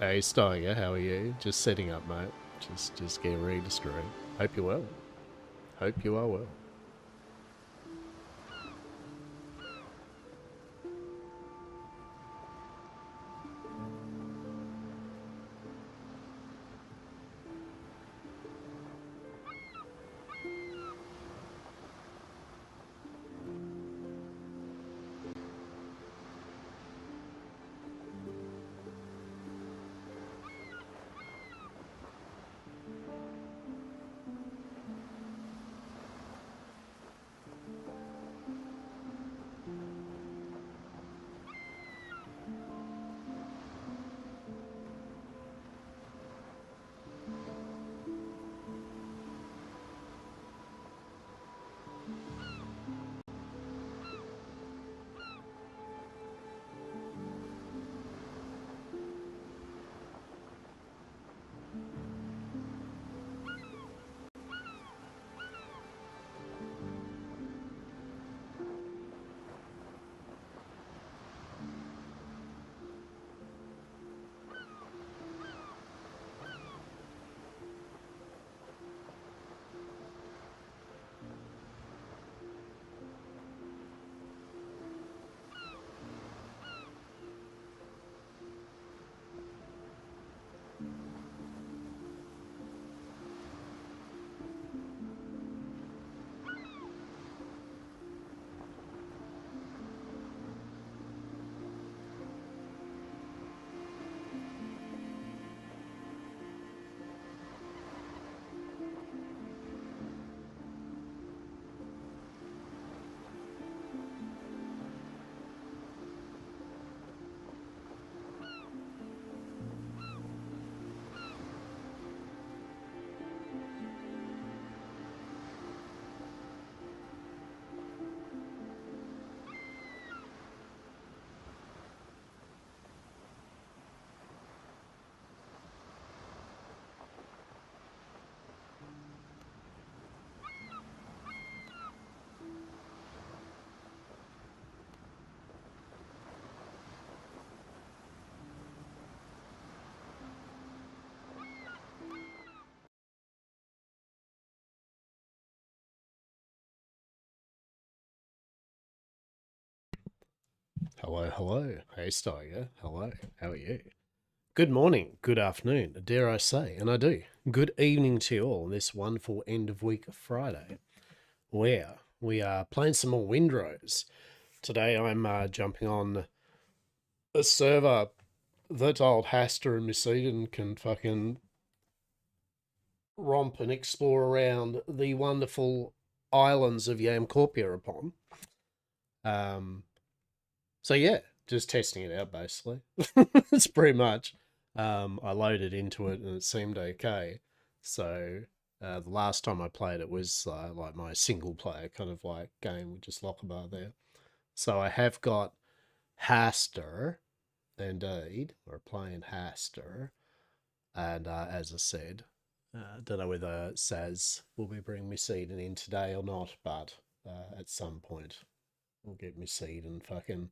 Hey, Steiger, how are you? Just setting up, mate. Just getting ready to stream. Hope you're well. Hope you are well. Hello, hello. Hey, Steiger. Hello. How are you? Good morning, good afternoon, dare I say, and I do. Good evening to you all on this wonderful end of week Friday, where we are playing some more Windrose. Today I'm jumping on a server that old Hastur and Miss Eden can fucking romp and explore around the wonderful islands of YamCorp upon. So yeah, just testing it out basically. It's pretty much. I loaded into it and it seemed okay. So the last time I played it was like my single player kind of like game with just Lockabar there. So I have got Hastur, indeed, or playing Hastur. And as I said, don't know whether Saz will be bringing Miss Eden in today or not, but at some point we'll get Miss Eden fucking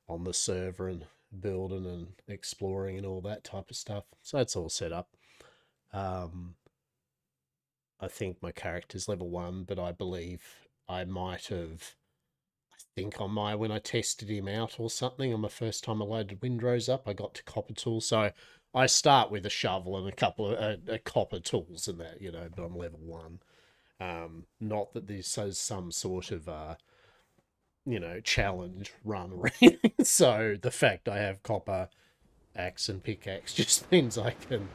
on the server and building and exploring and all that type of stuff. So it's all set up. I think my character's level 1, but I believe I might have, I think on my, when I tested him out or something, on my first time I loaded Windrose up, I got to Gportal. So I start with a shovel and a couple of copper tools and that, you know, but I'm level 1. Not that this is some sort of you know, challenge run. So the fact I have copper axe and pickaxe just means I can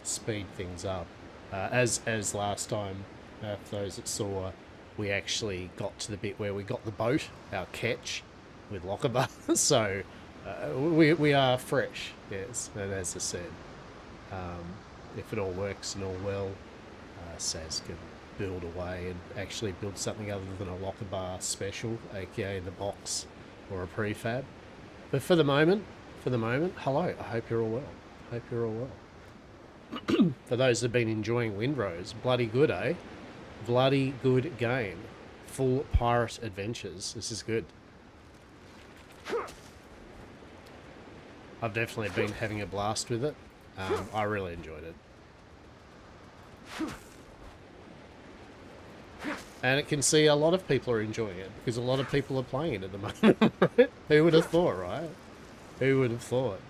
speed things up. As last time, for those that saw, we actually got to the bit where we got the boat, our catch, with Lockabar. So we are fresh, yes. And as I said, if it all works and all well, Saz can build away and actually build something other than a Lockabar special, aka the box or a prefab. But for the moment, hello. I hope you're all well. Hope you're all well. For those that have been enjoying Windrose, bloody good, eh? Bloody good game. Full pirate adventures. This is good. I've definitely been having a blast with it. I really enjoyed it. And it can see a lot of people are enjoying it, because a lot of people are playing it at the moment, right? Who would have thought, right? Who would have thought?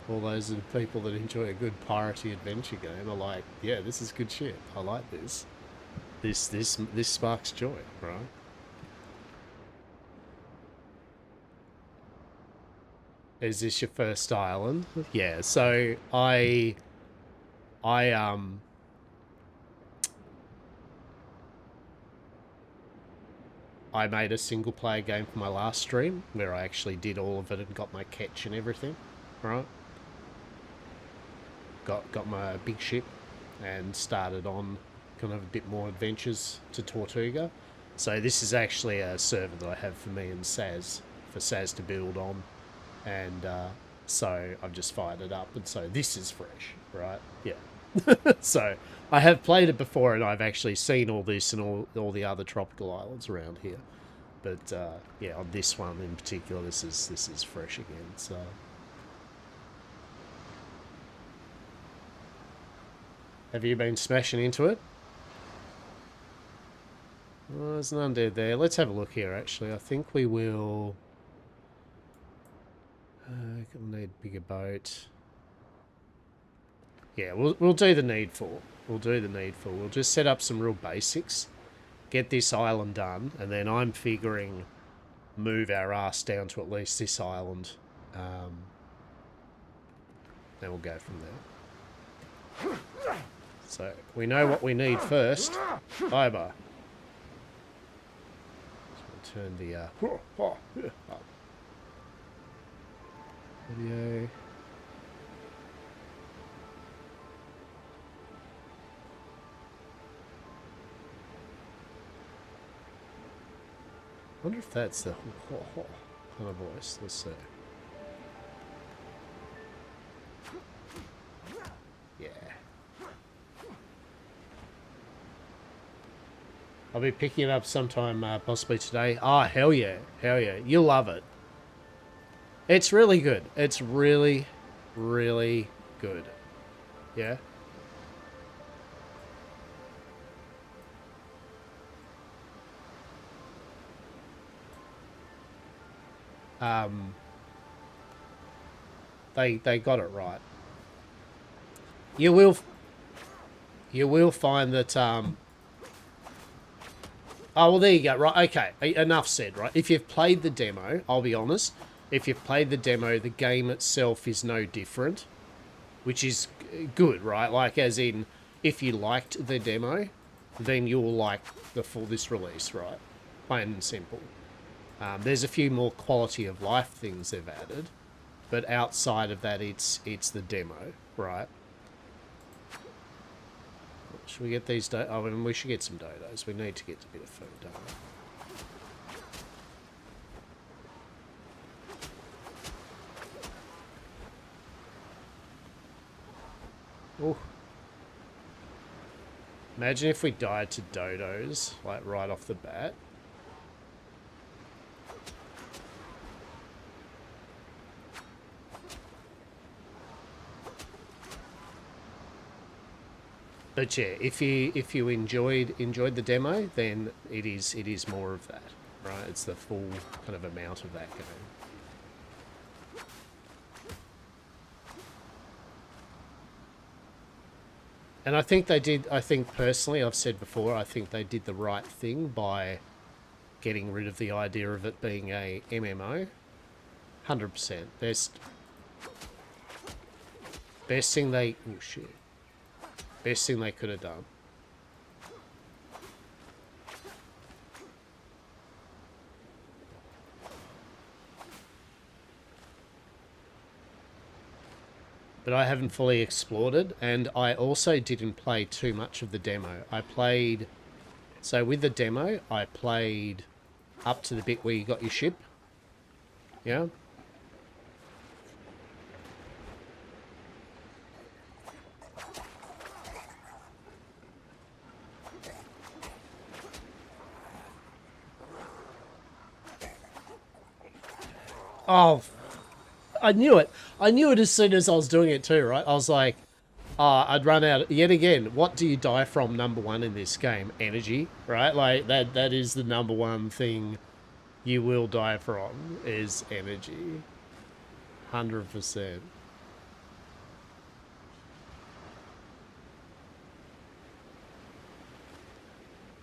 All those are the people that enjoy a good piratey adventure game are like, yeah, this is good shit. I like this. This sparks joy, right? Is this your first island? Yeah, so I made a single player game for my last stream where I actually did all of it and got my catch and everything, right? Got my big ship and started on kind of a bit more adventures to Tortuga. So this is actually a server that I have for me and Saz, for Saz to build on. And so I've just fired it up, and so this is fresh, right? Yeah. So I have played it before, and I've actually seen all this and all the other tropical islands around here. But yeah, on this one in particular, this is fresh again. So have you been smashing into it? Oh, there's an undead there. Let's have a look here. Actually, I think we will. We'll need a bigger boat. Yeah, we'll do the needful. We'll do the needful. We'll just set up some real basics, get this island done, and then I'm figuring move our ass down to at least this island. Then we'll go from there. So we know what we need first. Fiber. So we'll turn the video. I wonder if that's the kind of voice. Let's see. Yeah. I'll be picking it up sometime, possibly today. Ah, hell yeah. Hell yeah. You'll love it. It's really good. It's really, really good. Yeah. They got it right. You will find that oh well, there you go. Right, okay, enough said. Right, if you've played the demo, I'll be honest, if you've played the demo, the game itself is no different, which is good, right? Like, as in, if you liked the demo, then you'll like this release, right? Plain and simple. There's a few more quality of life things they've added, but outside of that, it's the demo, right? Should we get these? I mean, we should get some dodos. We need to get a bit of food, don't we? Oh. Imagine if we died to dodos, like, right off the bat. But yeah, if you enjoyed the demo, then it is more of that, right? It's the full kind of amount of that game. And I think they did. I think personally, I've said before, I think they did the right thing by getting rid of the idea of it being a MMO. 100%. Best thing they. Oh shit. Best thing they could have done. But I haven't fully explored it, and I also didn't play too much of the demo. I played... So with the demo, I played up to the bit where you got your ship. Yeah? Oh, I knew it. I knew it as soon as I was doing it too, right? I was like, I'd run out. Yet again, what do you die from, number one, in this game? Energy, right? Like, that is the number one thing you will die from, is energy. 100%.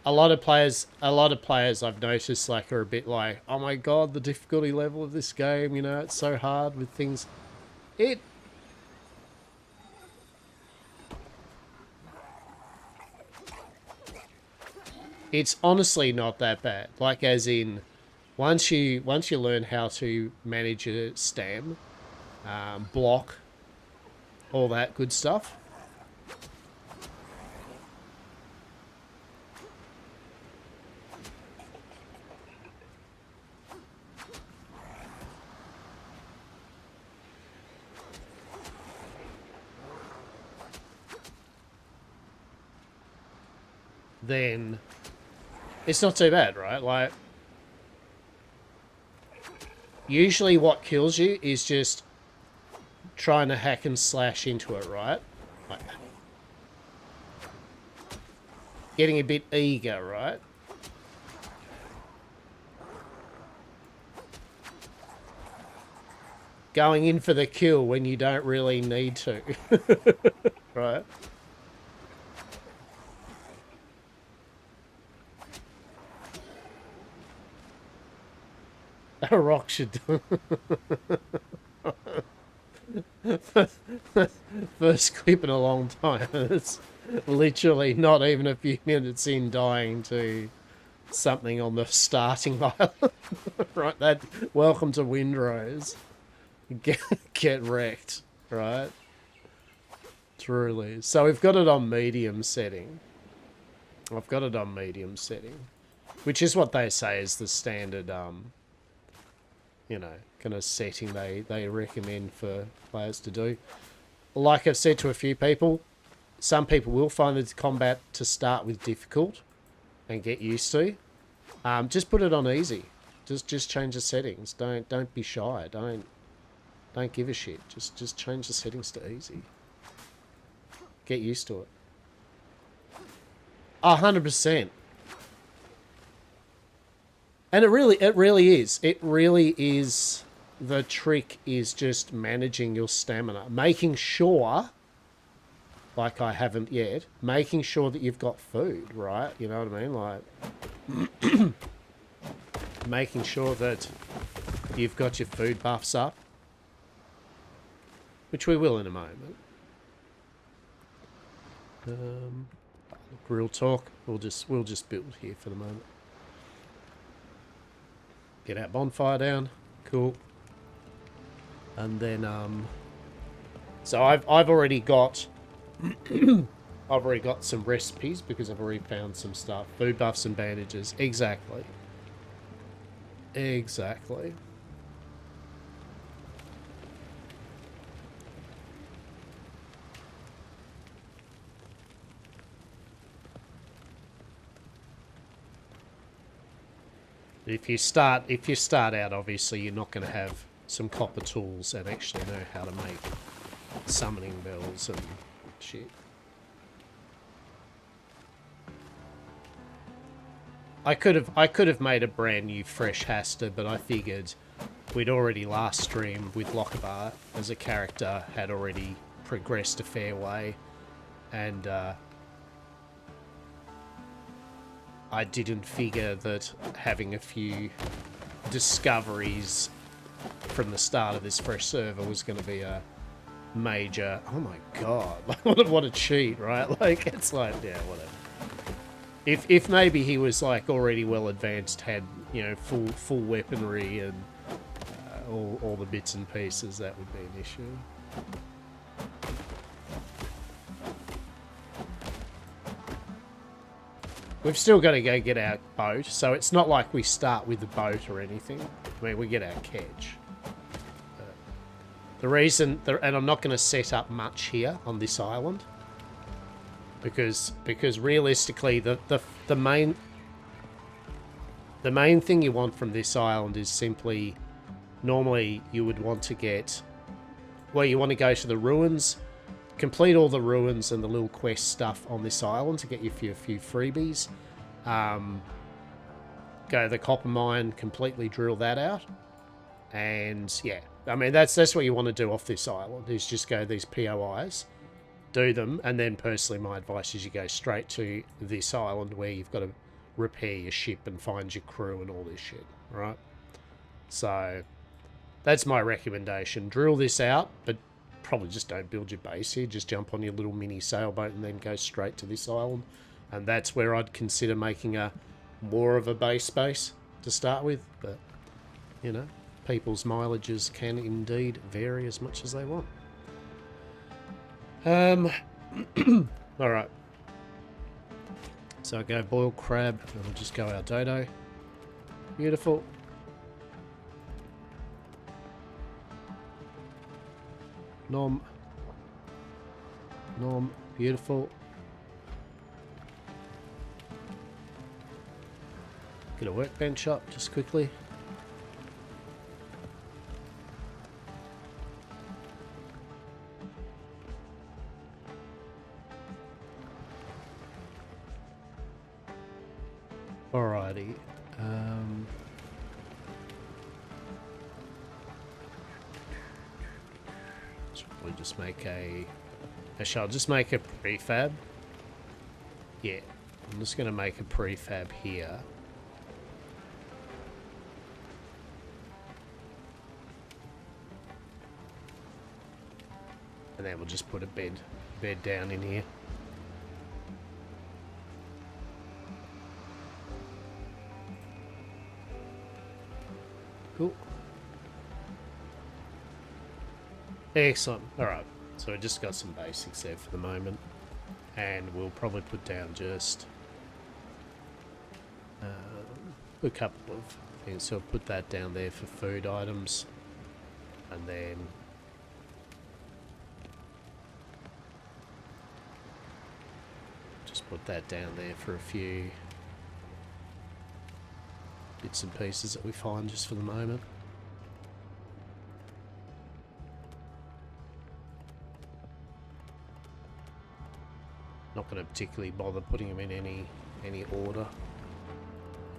A lot of players I've noticed, like, are a bit like, oh my god, the difficulty level of this game, you know, it's so hard with things. It's honestly not that bad. Like, as in, once you learn how to manage a stam, block, all that good stuff. Then it's not too bad, right? Like, usually what kills you is just trying to hack and slash into it, right? Like, getting a bit eager, right? Going in for the kill when you don't really need to. Right? A rock should do. First clip in a long time. It's literally not even a few minutes in dying to something on the starting island. Right, that welcome to Windrose. Get wrecked, right? Truly. So we've got it on medium setting. I've got it on medium setting, which is what they say is the standard you know, kind of setting they recommend for players to do. Like I've said to a few people, some people will find the combat to start with difficult and get used to. Just put it on easy. Just change the settings. Don't be shy. Don't give a shit. Just change the settings to easy. Get used to it. 100%. And it really is. It really is. The trick is just managing your stamina. Making sure, like I haven't yet, making sure that you've got food, right? You know what I mean? Like, making sure that you've got your food buffs up. Which we will in a moment. Real talk. We'll just build here for the moment. Get our bonfire down. Cool. And then so I've already got I've already got some recipes because I've already found some stuff. Food buffs and bandages. Exactly. Exactly. If you start out, obviously you're not going to have some copper tools and actually know how to make summoning bells and shit. I could have made a brand new fresh Hastur, but I figured we'd already last streamed with Lockabar as a character, had already progressed a fair way, and I didn't figure that having a few discoveries from the start of this fresh server was going to be a major... Oh my god, what a cheat, right? Like, it's like, yeah, whatever. If maybe he was, like, already well advanced, had, you know, full weaponry and all the bits and pieces, that would be an issue. We've still got to go get our boat, so it's not like we start with the boat or anything. I mean, we get our kedge. The reason, and I'm not going to set up much here on this island, because realistically, the main thing you want from this island is simply normally you would want to get... Well, you want to go to the ruins, complete all the ruins and the little quest stuff on this island to get you a few freebies. Go to the copper mine, completely drill that out. And yeah, I mean, that's what you want to do off this island, is just go to these POIs, do them, and then personally my advice is you go straight to this island where you've got to repair your ship and find your crew and all this shit, right? So that's my recommendation. Drill this out, but probably just don't build your base here. Just jump on your little mini sailboat and then go straight to this island. And that's where I'd consider making a more of a base to start with. But, you know, people's mileages can indeed vary as much as they want. Alright. So I go boiled crab, and we'll just go our dodo. Beautiful. Nom. Nom. Beautiful. Get a workbench up just quickly. Alrighty. We'll just make a... Actually, I'll just make a prefab. Yeah, I'm just going to make a prefab here. And then we'll just put a bed down in here. Cool. Excellent. Alright, so we just got some basics there for the moment. And we'll probably put down just a couple of things. So I'll put that down there for food items. And then just put that down there for a few bits and pieces that we find just for the moment. Not going to particularly bother putting them in any order.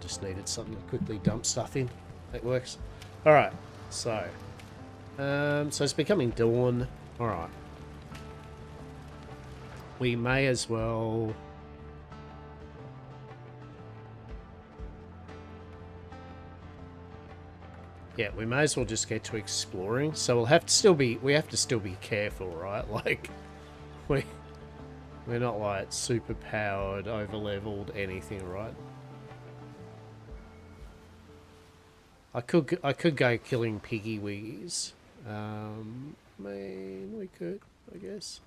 Just needed something to quickly dump stuff in. That works. All right. So it's becoming dawn. All right. We may as well. Yeah, we may as well just get to exploring. So we'll have to still be. We have to still be careful, right? Like we're not like super powered, over leveled, anything, right? I could go killing piggy wiggies. I mean, we could, I guess.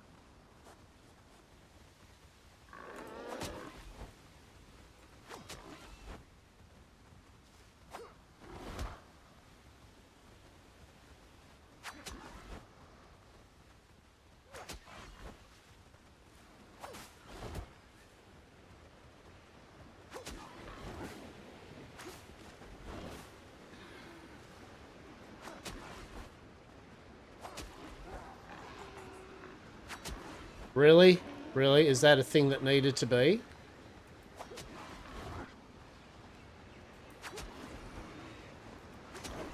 Really? Really? Is that a thing that needed to be?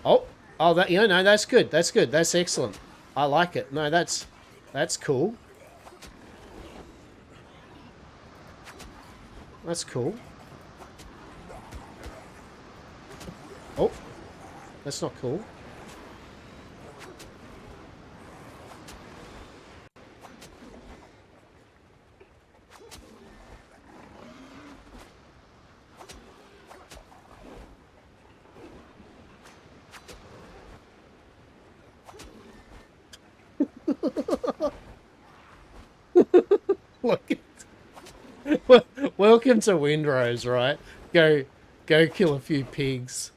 Oh, that, you know, no, that's good. That's good. That's excellent. I like it. No, that's cool. That's cool. Oh, that's not cool. Welcome to Windrose, right? Go kill a few pigs.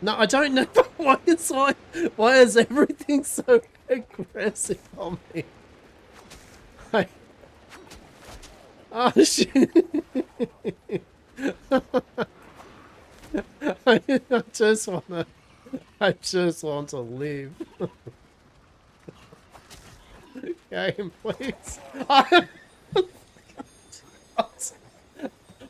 No, I don't know why is everything so aggressive on me? Oh shit! I just wanna. I just want to live. Game, please.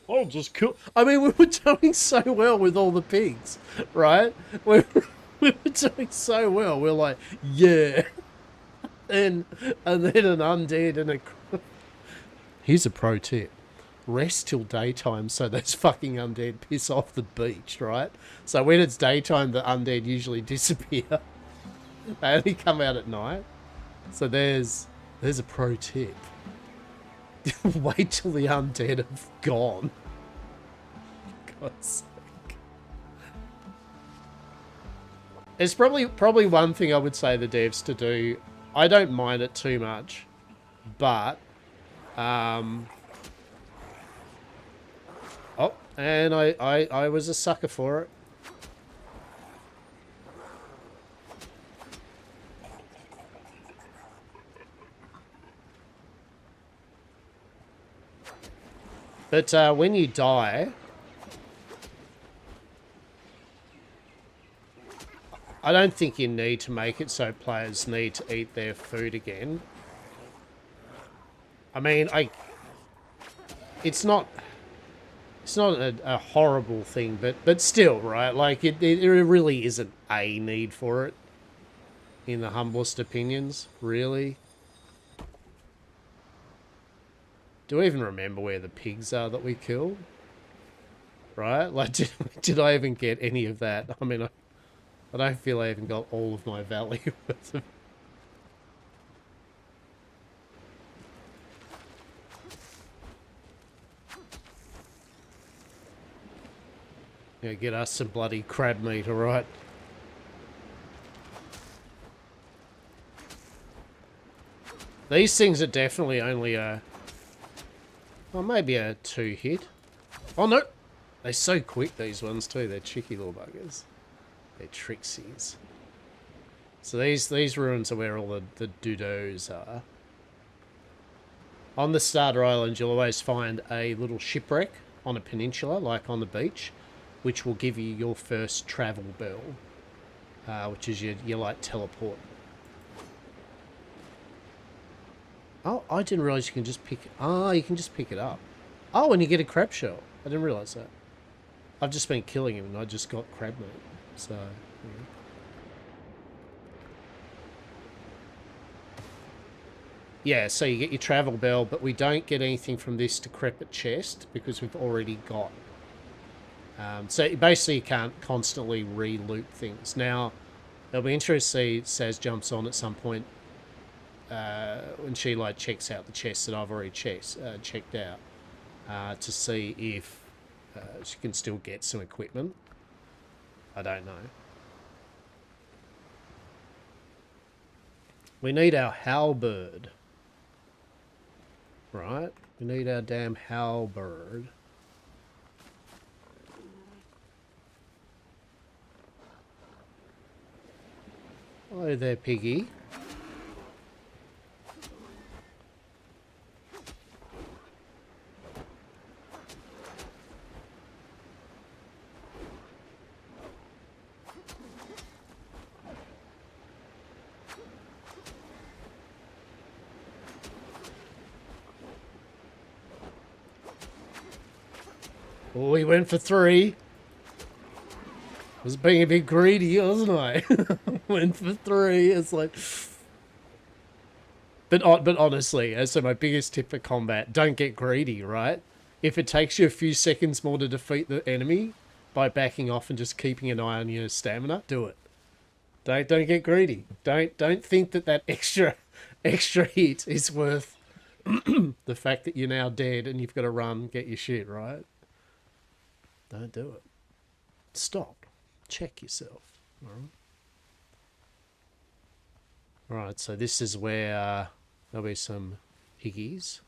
I'll just kill. I mean, we were doing so well with all the pigs, right? We were doing so well. We're like, yeah. And then an undead and a. Here's a pro tip: rest till daytime, so those fucking undead piss off the beach, right? So when it's daytime, the undead usually disappear. They only come out at night. So there's a pro tip. Wait till the undead have gone. God's sake. It's probably one thing I would say the devs to do. I don't mind it too much, but oh, and I was a sucker for it. But when you die, I don't think you need to make it so players need to eat their food again. I mean, it's not a horrible thing, but still, right? Like, it really isn't a need for it, in the humblest opinions, really. Do I even remember where the pigs are that we killed? Right? Like, did I even get any of that? I mean, I don't feel I even got all of my value worth of. Yeah, get us some bloody crab meat, alright? These things are definitely only a... well, maybe a 2-hit. Oh, no! They're so quick, these ones, too. They're cheeky little buggers. They're trixies. So these ruins are where all the doodos are. On the starter island, you'll always find a little shipwreck on a peninsula, like on the beach, which will give you your first travel bell, which is your like teleport. Oh, I didn't realise you can just pick... ah, you can just pick it up. Oh, and you get a crab shell. I didn't realise that. I've just been killing him and I just got crab meat. So, yeah. Yeah, so you get your travel bell, but we don't get anything from this decrepit chest because we've already got... so basically you can't constantly re-loot things. Now, it'll be interesting to see Saz jumps on at some point when she like checks out the chests that I've already checked out to see if she can still get some equipment. I don't know. We need our halberd. Right? We need our damn halberd. Hello there, piggy. Oh, we went for 3. I was being a bit greedy, wasn't I? Went for 3. It's like... But honestly, so my biggest tip for combat, don't get greedy, right? If it takes you a few seconds more to defeat the enemy by backing off and just keeping an eye on your stamina, do it. Don't get greedy. Don't think that extra hit is worth the fact that you're now dead and you've got to run, get your shit, right? Don't do it. Stop. Check yourself. Alright, so this is where there'll be some piggies.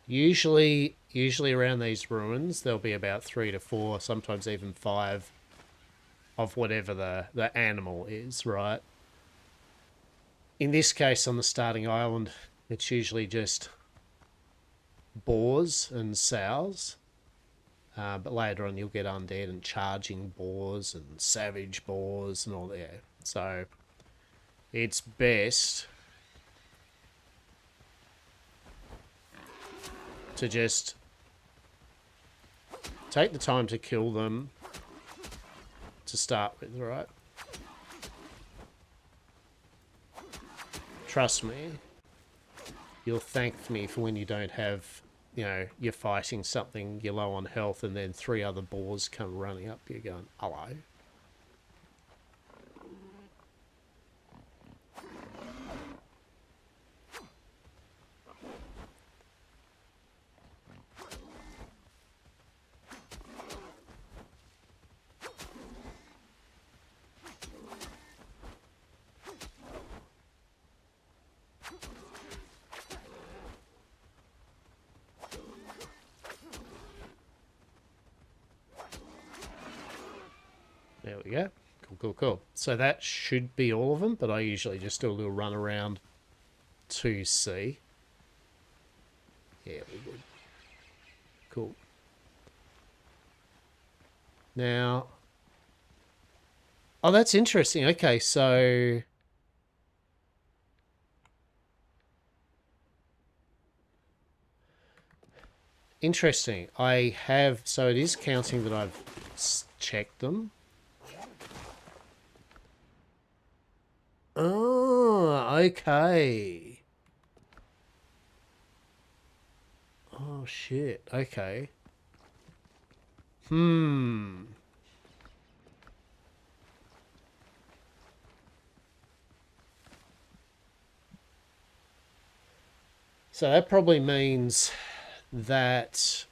Usually around these ruins, there'll be about 3 to 4, sometimes even 5 of whatever the animal is, right? In this case, on the starting island, it's usually just boars and sows. But later on, you'll get undead and charging boars and savage boars and all that. Yeah. So it's best to just take the time to kill them to start with, right? Trust me, you'll thank me for when you don't have, you know, you're fighting something, you're low on health, and then 3 other boars come running up, you're going, hello. There we go. Cool. So that should be all of them, but I usually just do a little run around to see. Yeah, we're good. Cool. Now... Oh, that's interesting. Okay, so... Interesting. I have... So it is counting that I've checked them. Oh, okay. Oh, shit. Okay. So that probably means that...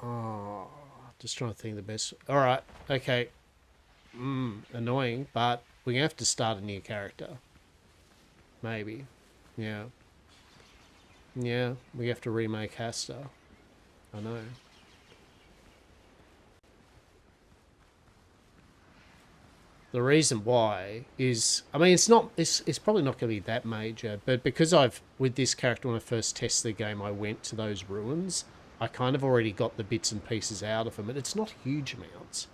Oh, just trying to think the best... Alright, okay. Annoying, but we're going to have to start a new character. Maybe. Yeah. Yeah, we have to remake Hastur. I know. The reason why is, I mean, it's probably not going to be that major, but because with this character, when I first tested the game, I went to those ruins, I kind of already got the bits and pieces out of them, and it's not huge amounts,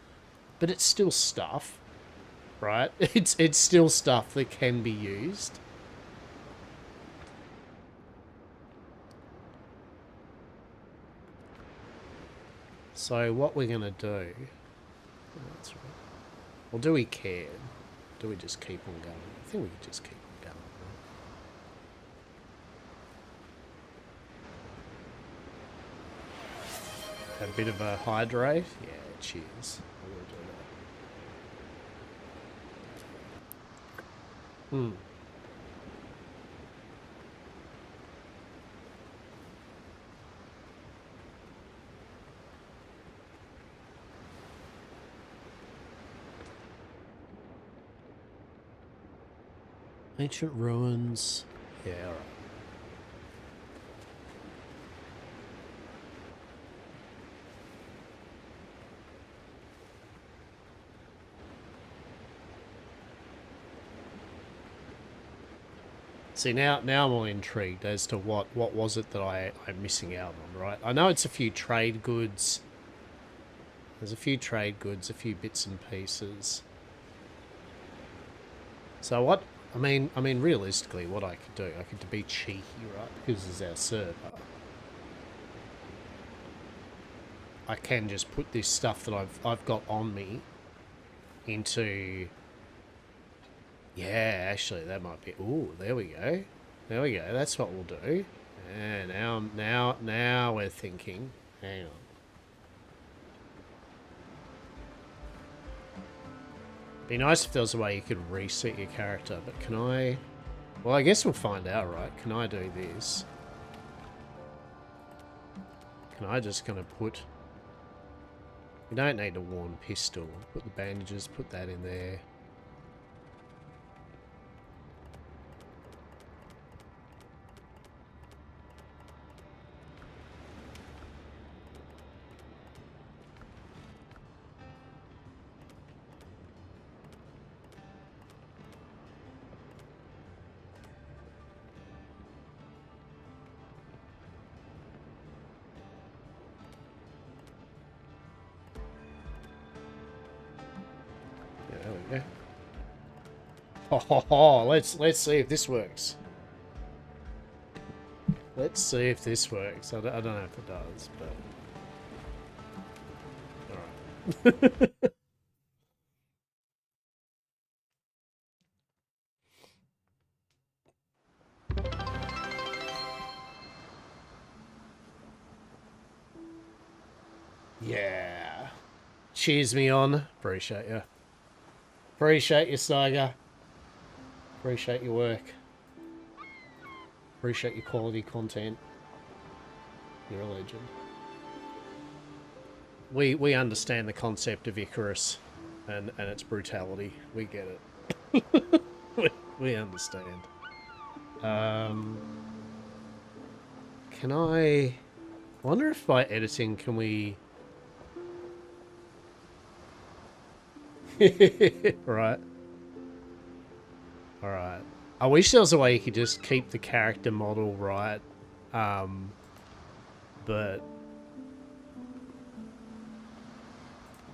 but it's still stuff, right? It's still stuff that can be used. So what we're going to do... Oh, that's right. Well, do we care? Do we just keep on going? I think we could just keep on going. Right? A bit of a hydrate? Yeah, cheers. I will do that. Ancient ruins. Yeah, alright. See, now I'm all intrigued as to what was it that I'm missing out on, right? I know it's a few trade goods. There's a few trade goods, a few bits and pieces. So what... I mean, realistically, what I could do, I could be cheeky, right? Because this is our server. I can just put this stuff that I've got on me into... Yeah, actually, that might be... Ooh, there we go. There we go. That's what we'll do. Yeah, now we're thinking. Hang on. Be nice if there was a way you could reset your character, but can I... Well, I guess we'll find out, right? Can I do this? Can I just kind of put... We don't need a worn pistol. Put the bandages, put that in there. Let's see if this works. Let's see if this works. I don't know if it does, but alright. Yeah. Cheers me on. Appreciate you. Appreciate you, Saiga. Appreciate your work. Appreciate your quality content. You're a legend. We understand the concept of Icarus and its brutality. We get it. we understand. Can I wonder if by editing can we right. Alright. I wish there was a way you could just keep the character model right. But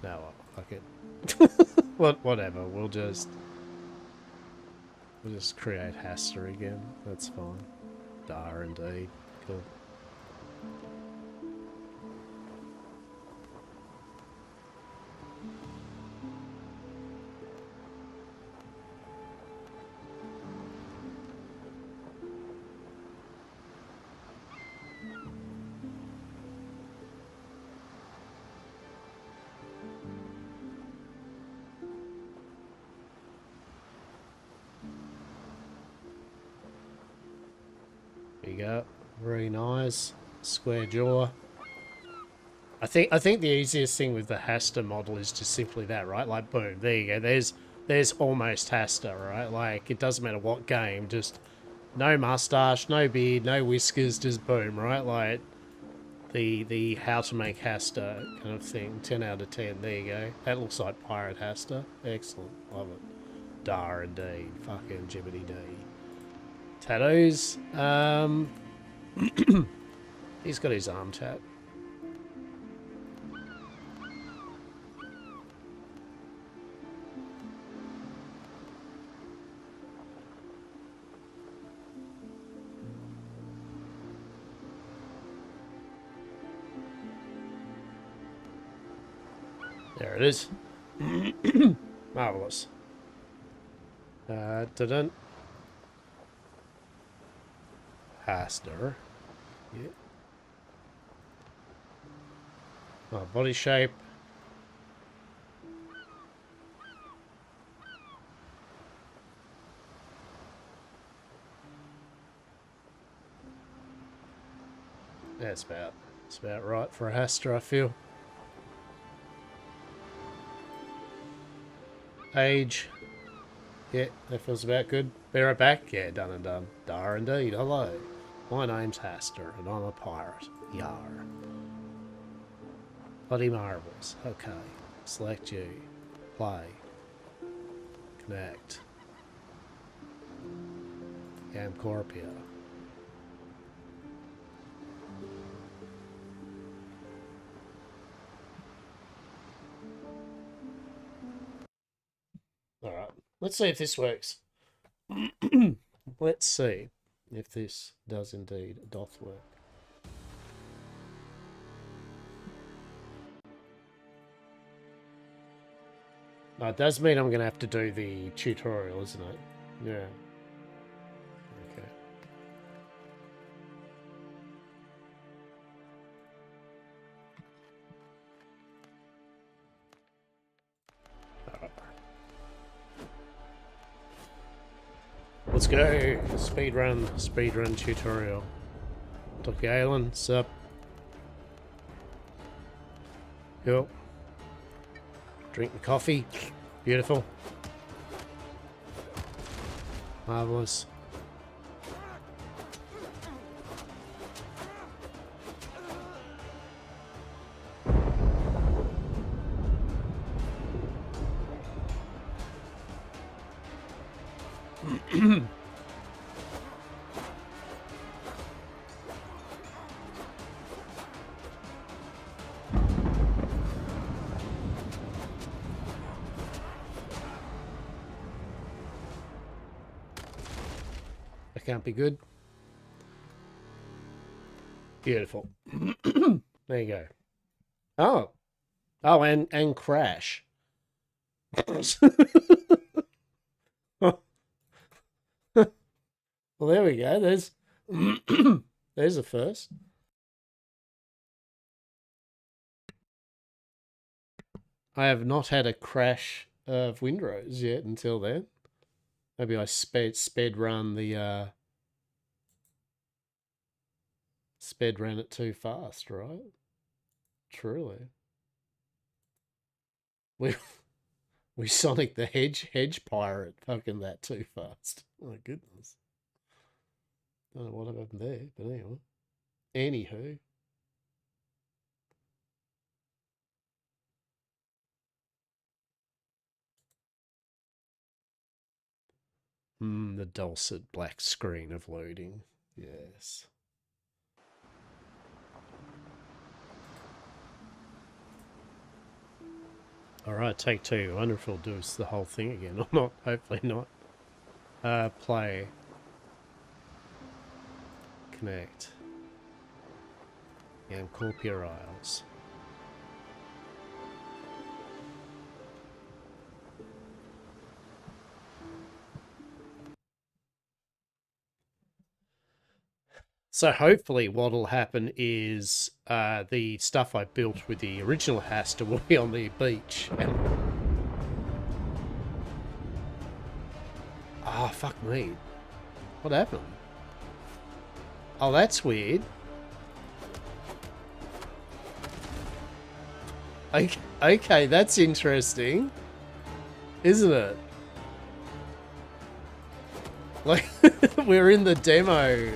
no, fuck it. Whatever. We'll just create Hastur again. That's fine. Dar indeed. Cool. There you go. Very nice. Square jaw. I think the easiest thing with the Hastur model is just simply that, right? Like, boom, there you go. There's almost Hastur, right? Like, it doesn't matter what game, just no mustache, no beard, no whiskers, just boom, right? Like, the how to make Hastur kind of thing. 10 out of 10. There you go. That looks like Pirate Hastur. Excellent. Love it. Dar indeed. Fucking jibbity dee. Tattoos. He's got his arm tat. There it is. Marvelous. Didn't. Hastur. Yeah. Oh, body shape. That's about right for a Hastur, I feel. Age. Yeah, that feels about good. Be right back. Yeah, done and done. Dar indeed. Hello. My name's Hastur, and I'm a pirate. Yar. Bloody marbles. Okay. Select you. Play. Connect. YamCorp here. Alright. Let's see if this works. Let's see if this does indeed doth work. No, it does mean I'm going to have to do the tutorial, isn't it? Yeah. Okay. Let's go. Speedrun tutorial. Dr. Alan, sup? Cool. Drink the coffee. Beautiful. Marvelous. That can't be good. Beautiful. There you go. Oh. Oh, and crash. Well, there we go. There's there's a first. I have not had a crash of Windrose yet until then. Maybe I sped run it too fast, right? Truly. We we Sonic the Hedge pirate fucking that too fast. My goodness. Don't know what happened there, but anyway. Anywho. The dulcet black screen of loading. Yes. Alright, take two. I wonder if it'll do us the whole thing again or not. Hopefully not. Play. Connect. YamCorp your Isles. So hopefully what'll happen is the stuff I built with the original Hastur will be on the beach. And... oh, fuck me. What happened? Oh, that's weird. Okay, that's interesting. Isn't it? Like, we're in the demo.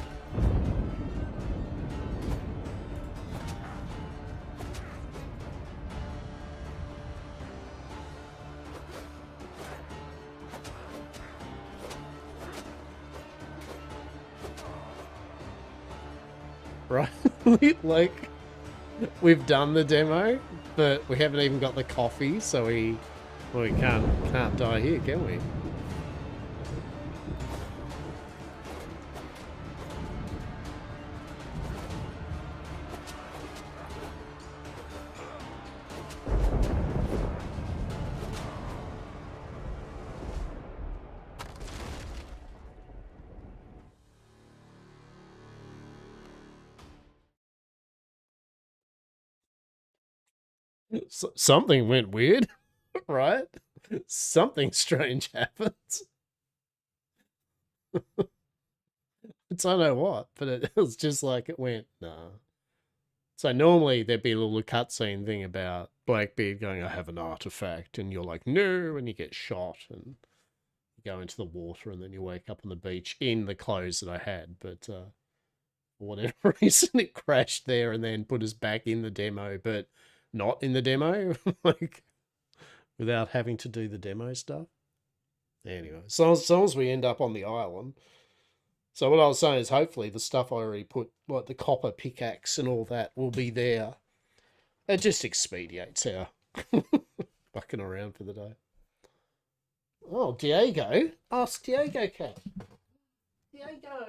Right? Like, we've done the demo, but we haven't even got the coffee, so we can't die here, can we? Something went weird, right? Something strange happened. I don't know what, but it was just like it went, nah. So normally there'd be a little cutscene thing about Blackbeard going, I have an artifact, and you're like, no, and you get shot, and you go into the water, and then you wake up on the beach in the clothes that I had, but for whatever reason it crashed there and then put us back in the demo, but not in the demo, like, without having to do the demo stuff. Anyway, so as long as we end up on the island. So what I was saying is hopefully the stuff I already put, like the copper pickaxe and all that, will be there. It just expedites our fucking around for the day. Oh, Diego. Ask Diego, cat. Diego.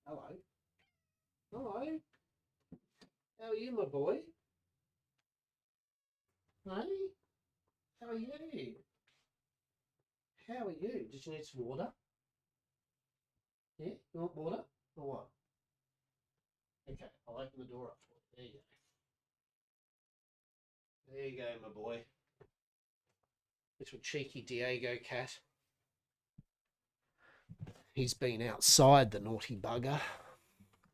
Hello. Hello. How are you, my boy? Hey? How are you? How are you? Did you need some water? Yeah? You want water? Or what? Okay, I'll open the door up for you. There you go. There you go, my boy. Little cheeky Diego cat. He's been outside, the naughty bugger.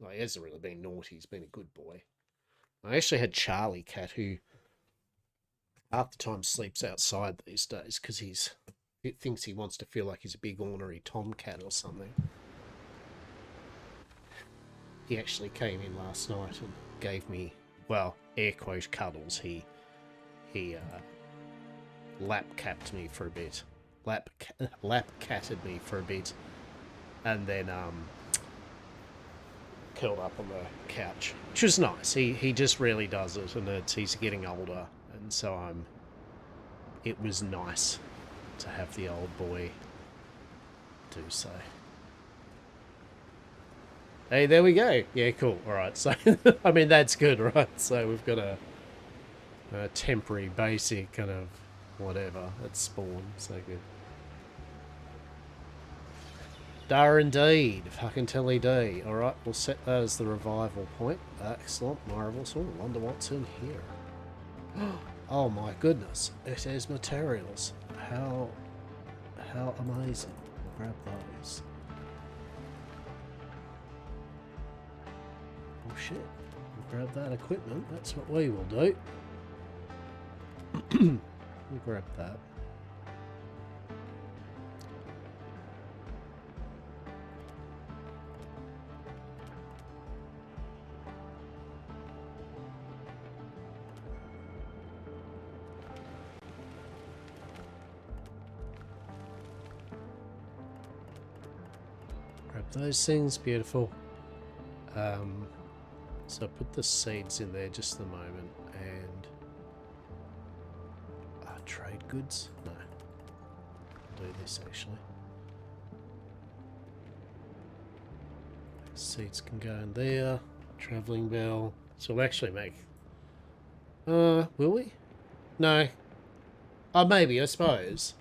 Well, he hasn't really been naughty. He's been a good boy. I actually had Charlie cat, who half the time sleeps outside these days because he thinks he wants to feel like he's a big ornery tomcat or something. He actually came in last night and gave me, well, air quote cuddles. He lap capped me for a bit, lap catted me for a bit, and then curled up on the couch, which was nice. He just really does it, and he's getting older, and so it was nice to have the old boy do say. Hey, there we go. Yeah, cool. All right. So, I mean, that's good, right? So we've got a temporary basic kind of whatever at spawn. So good. Dar indeed. Fucking telly D. Alright, we'll set that as the revival point. Excellent. Marvelous. Oh, wonder what's in here. Oh my goodness. It is materials. How amazing. We'll grab those. Oh shit. We'll grab that equipment. That's what we will do. We'll grab that. Those things, beautiful. So put the seeds in there just the moment, and trade goods. No, I'll do this actually. Seeds can go in there. Traveling bell. So we'll actually make. Will we? No. Oh, maybe. I suppose.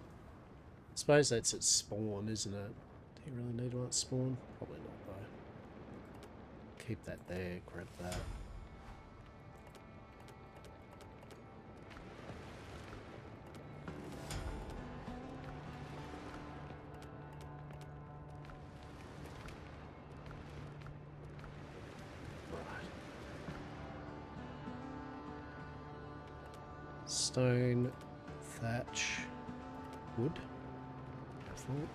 I suppose that's at spawn, isn't it? Do you really need one at spawn? Probably not, though. Keep that there, grab that. Right. Stone, thatch, wood, I thought.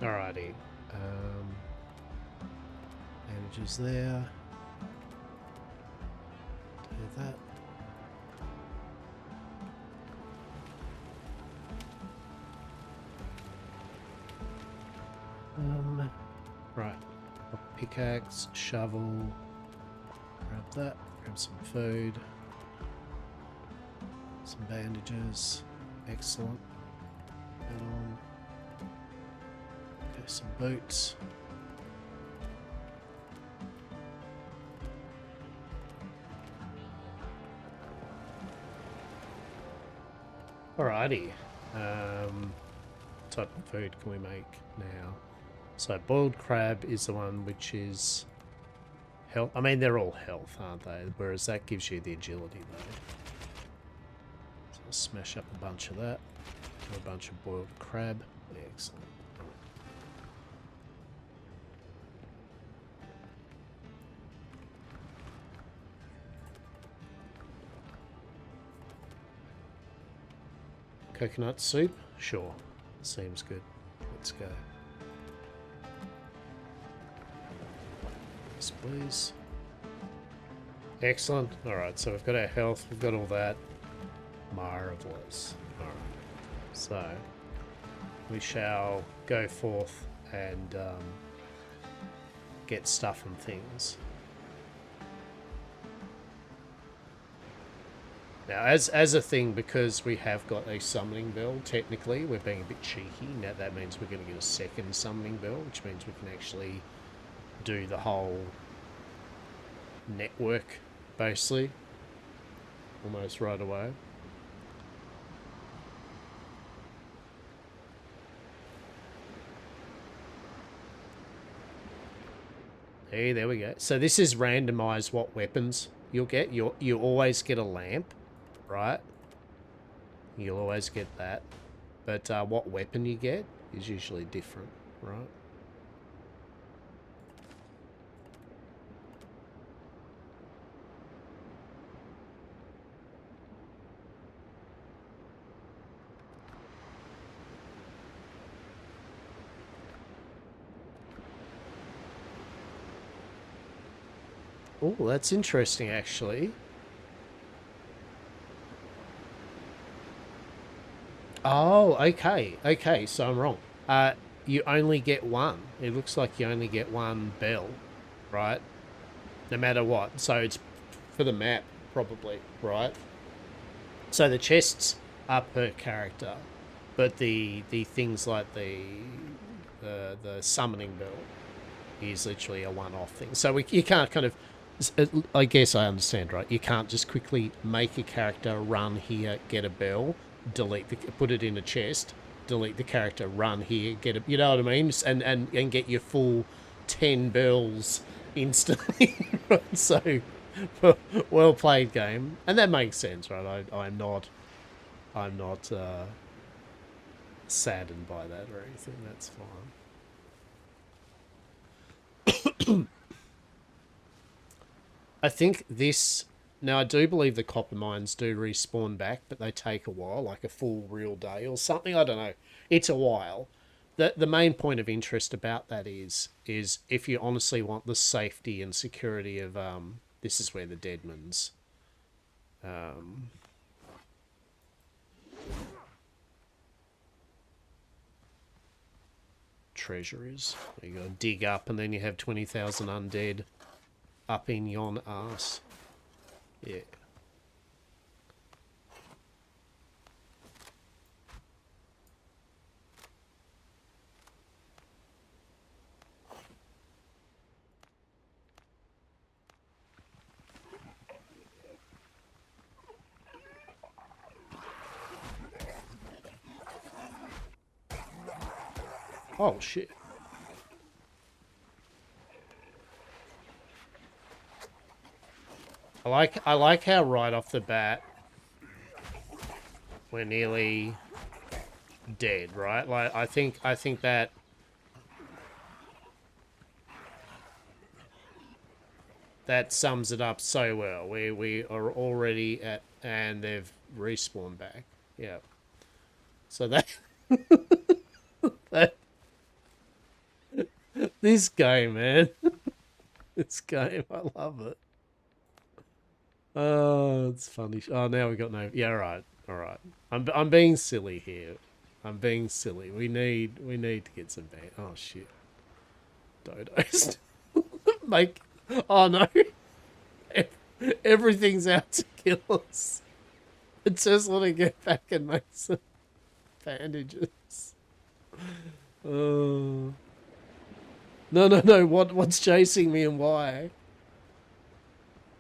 Alrighty. Bandages there. Do that. Right. Pickaxe, shovel. Grab that. Grab some food. Some bandages. Excellent. Add on. Okay, some boots. Alrighty. Type of food can we make now? So boiled crab is the one which is health. I mean, they're all health, aren't they? Whereas that gives you the agility, though. So I'll smash up a bunch of that. Do a bunch of boiled crab. Excellent. Coconut soup? Sure. Seems good. Let's go. Yes, please. Excellent. Alright, so we've got our health, we've got all that. Marvellous. Alright. So, we shall go forth and get stuff and things. Now, as a thing, because we have got a summoning bell, technically, we're being a bit cheeky. Now, that means we're going to get a second summoning bell, which means we can actually do the whole network, basically, almost right away. Hey, there we go. So this is randomized what weapons you'll get. You always get a lamp. Right, you'll always get that, but what weapon you get is usually different, right? Oh, that's interesting, actually. Oh, okay. Okay, so I'm wrong. You only get one. It looks like you only get one bell, right? No matter what. So it's for the map, probably, right? So the chests are per character, but the things like the summoning bell is literally a one-off thing. So you can't kind of, I guess I understand, right? You can't just quickly make a character, run here, get a bell, put it in a chest, delete the character, run here, get a, you know what I mean? And get your full 10 bells instantly. Right? So, well played game, and that makes sense, right? I'm not saddened by that or anything. That's fine. I think this. Now, I do believe the copper mines do respawn back, but they take a while, like a full real day or something. I don't know. It's a while. The main point of interest about that is if you honestly want the safety and security of this is where the Deadman's um, treasure is. You got to dig up, and then you have 20,000 undead up in yon arse. Yeah. Oh shit. I like how right off the bat we're nearly dead, right? Like I think that that sums it up so well. We are already at, and they've respawned back. Yeah. So that that this game, man. This game, I love it. Oh, it's funny. Oh, now we got no. Yeah, all right. I'm being silly here. I'm being silly. We need to get some ban. Oh shit, dodos. Make. Oh no, everything's out to kill us. I just want to get back and make some bandages. Oh. No. What's chasing me and why?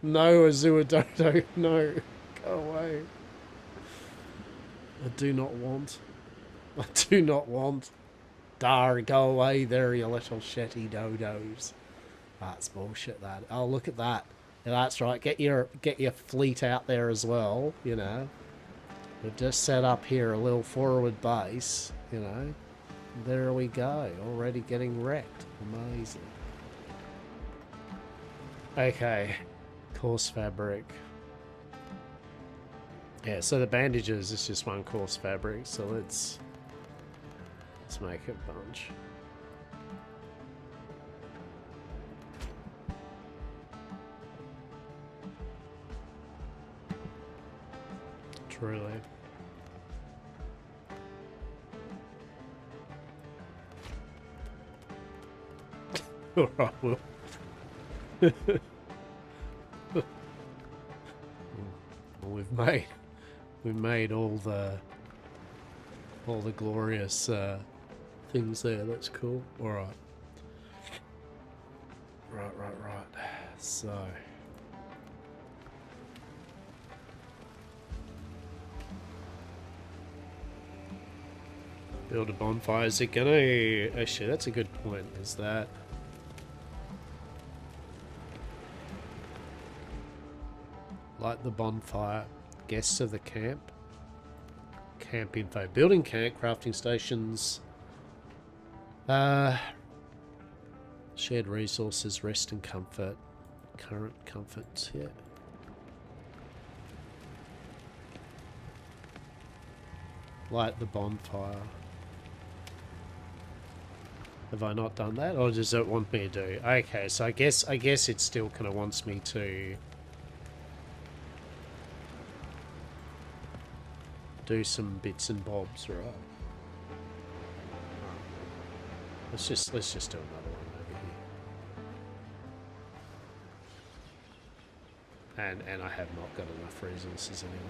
No, Azure Dodo, no. Go away. I do not want. I do not want. Dar, go away there, you little shitty dodos. That's bullshit, that. Oh, look at that. Yeah, that's right. Get your fleet out there as well, you know. We've just set up here a little forward base, you know. There we go. Already getting wrecked. Amazing. Okay. Coarse fabric. Yeah, so the bandages is just one coarse fabric, so let's make a bunch. Truly. Alright, well. We've made all the glorious things there. That's cool. All right. Right. So build a bonfire. Is it gonna? Actually, that's a good point. Is that? Light the bonfire. Guests of the camp. Camp info. Building camp. Crafting stations. Shared resources. Rest and comfort. Current comforts. Yeah. Light the bonfire. Have I not done that, or does it want me to do? Okay, so I guess it still kind of wants me to do some bits and bobs, right? Let's just do another one over here. And I have not got enough resources anyway.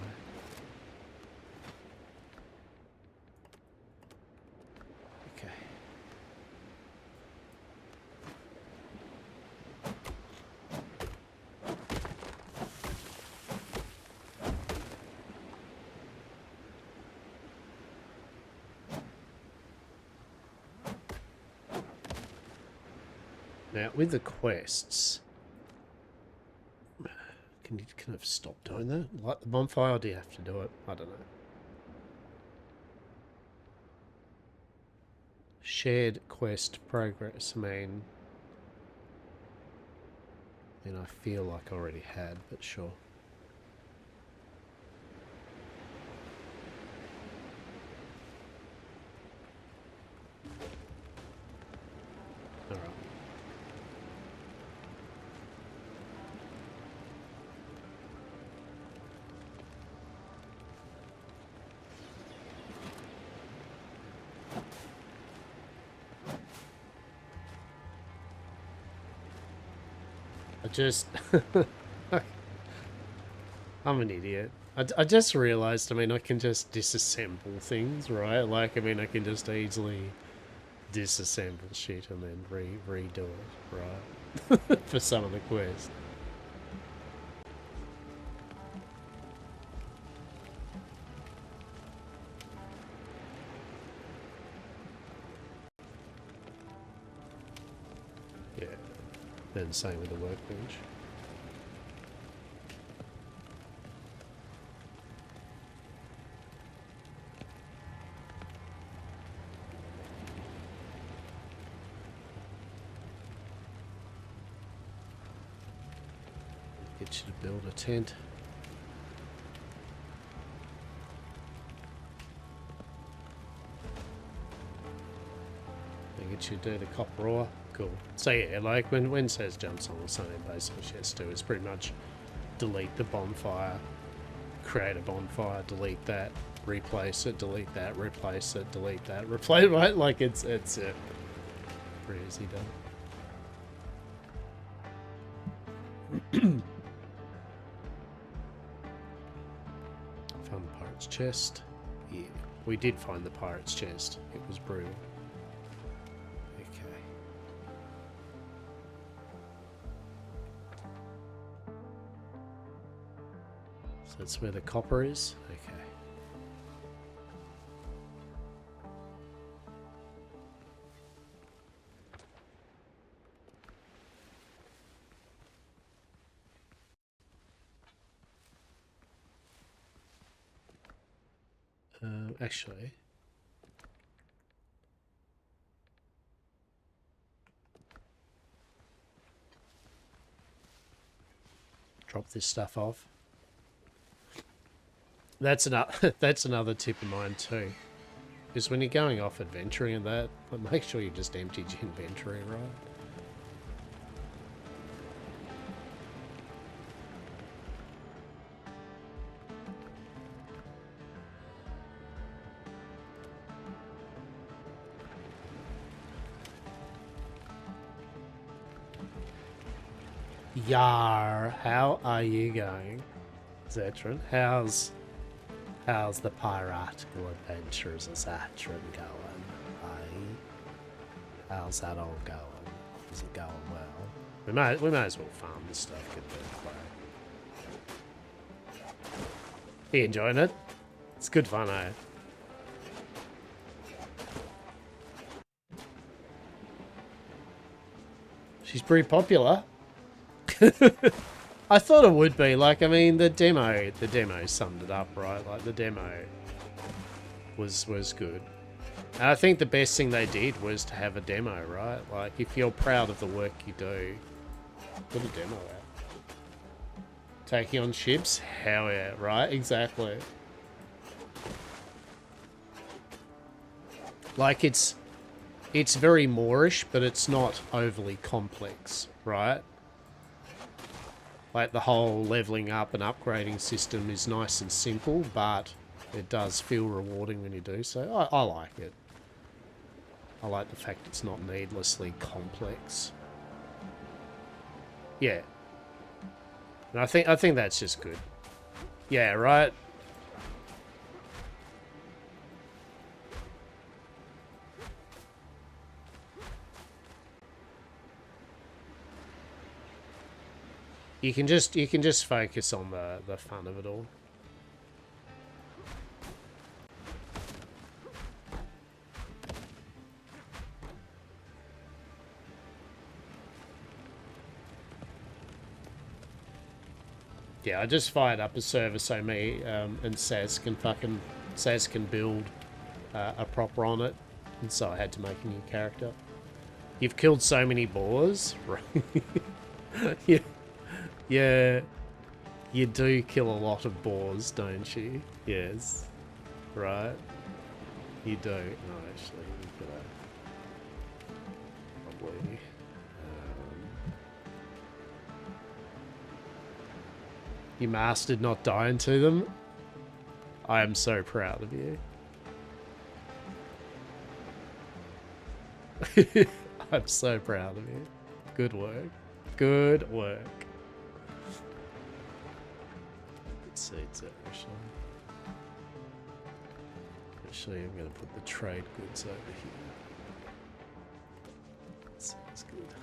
Okay. Now, with the quests, can you kind of stop doing that? Light the bonfire, or do you have to do it? I don't know. Shared quest progress. I feel like I already had, but sure. Alright. I'm an idiot. I just realized, I can just disassemble things, right? Like, I can just easily disassemble shit and then redo it, right? For some of the quests. Yeah. And same with the workbench. Get you to build a tent. They get you to do the copper ore. Cool. So yeah, like when Says jumps on or something, basically she has to do is pretty much delete the bonfire, create a bonfire, delete that, replace it, delete that, replace it, delete that, replace it, right? Like it's pretty easy done. Found the pirate's chest. Yeah, we did find the pirate's chest. It was brutal. Okay. So that's where the copper is? Okay. Actually, drop this stuff off. That's another tip of mine too. Is when you're going off adventuring and that, but make sure you just emptied your inventory, right? Yar, how are you going, Zetron? How's the piratical adventures of Zetron going? How's that all going? Is it going well? We might as well farm this stuff. Get the you enjoying it? It's good fun, eh? She's pretty popular. I thought it would be. Like, the demo summed it up, right? Like, the demo was good. And I think the best thing they did was to have a demo, right? Like, if you're proud of the work you do, put a demo out. Taking on ships? Hell yeah, right? Exactly. Like, it's very Moorish, but it's not overly complex, right? Like, the whole leveling up and upgrading system is nice and simple, but it does feel rewarding when you do so. I like it. I like the fact it's not needlessly complex. Yeah. And I think that's just good. Yeah, right? You can just focus on the fun of it all. Yeah, I just fired up a server so me and Saz can build a proper on it, and so I had to make a new character. You've killed so many boars, right? Yeah, you do kill a lot of boars, don't you? Yes, right. You do. No, actually, you've got to probably. You mastered not dying to them. I am so proud of you. I'm so proud of you. Good work. Good work. Let's see, it's actually. Actually, I'm going to put the trade goods over here. Sounds good.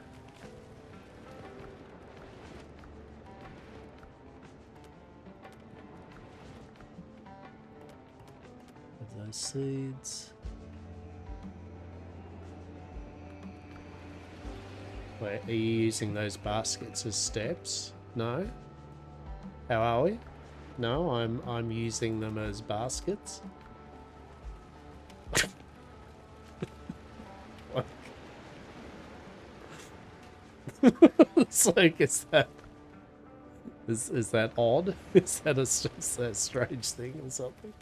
Have those seeds. Wait, are you using those baskets as steps? No? How are we? No, I'm using them as baskets. It's like, is that odd? Is that a strange thing or something?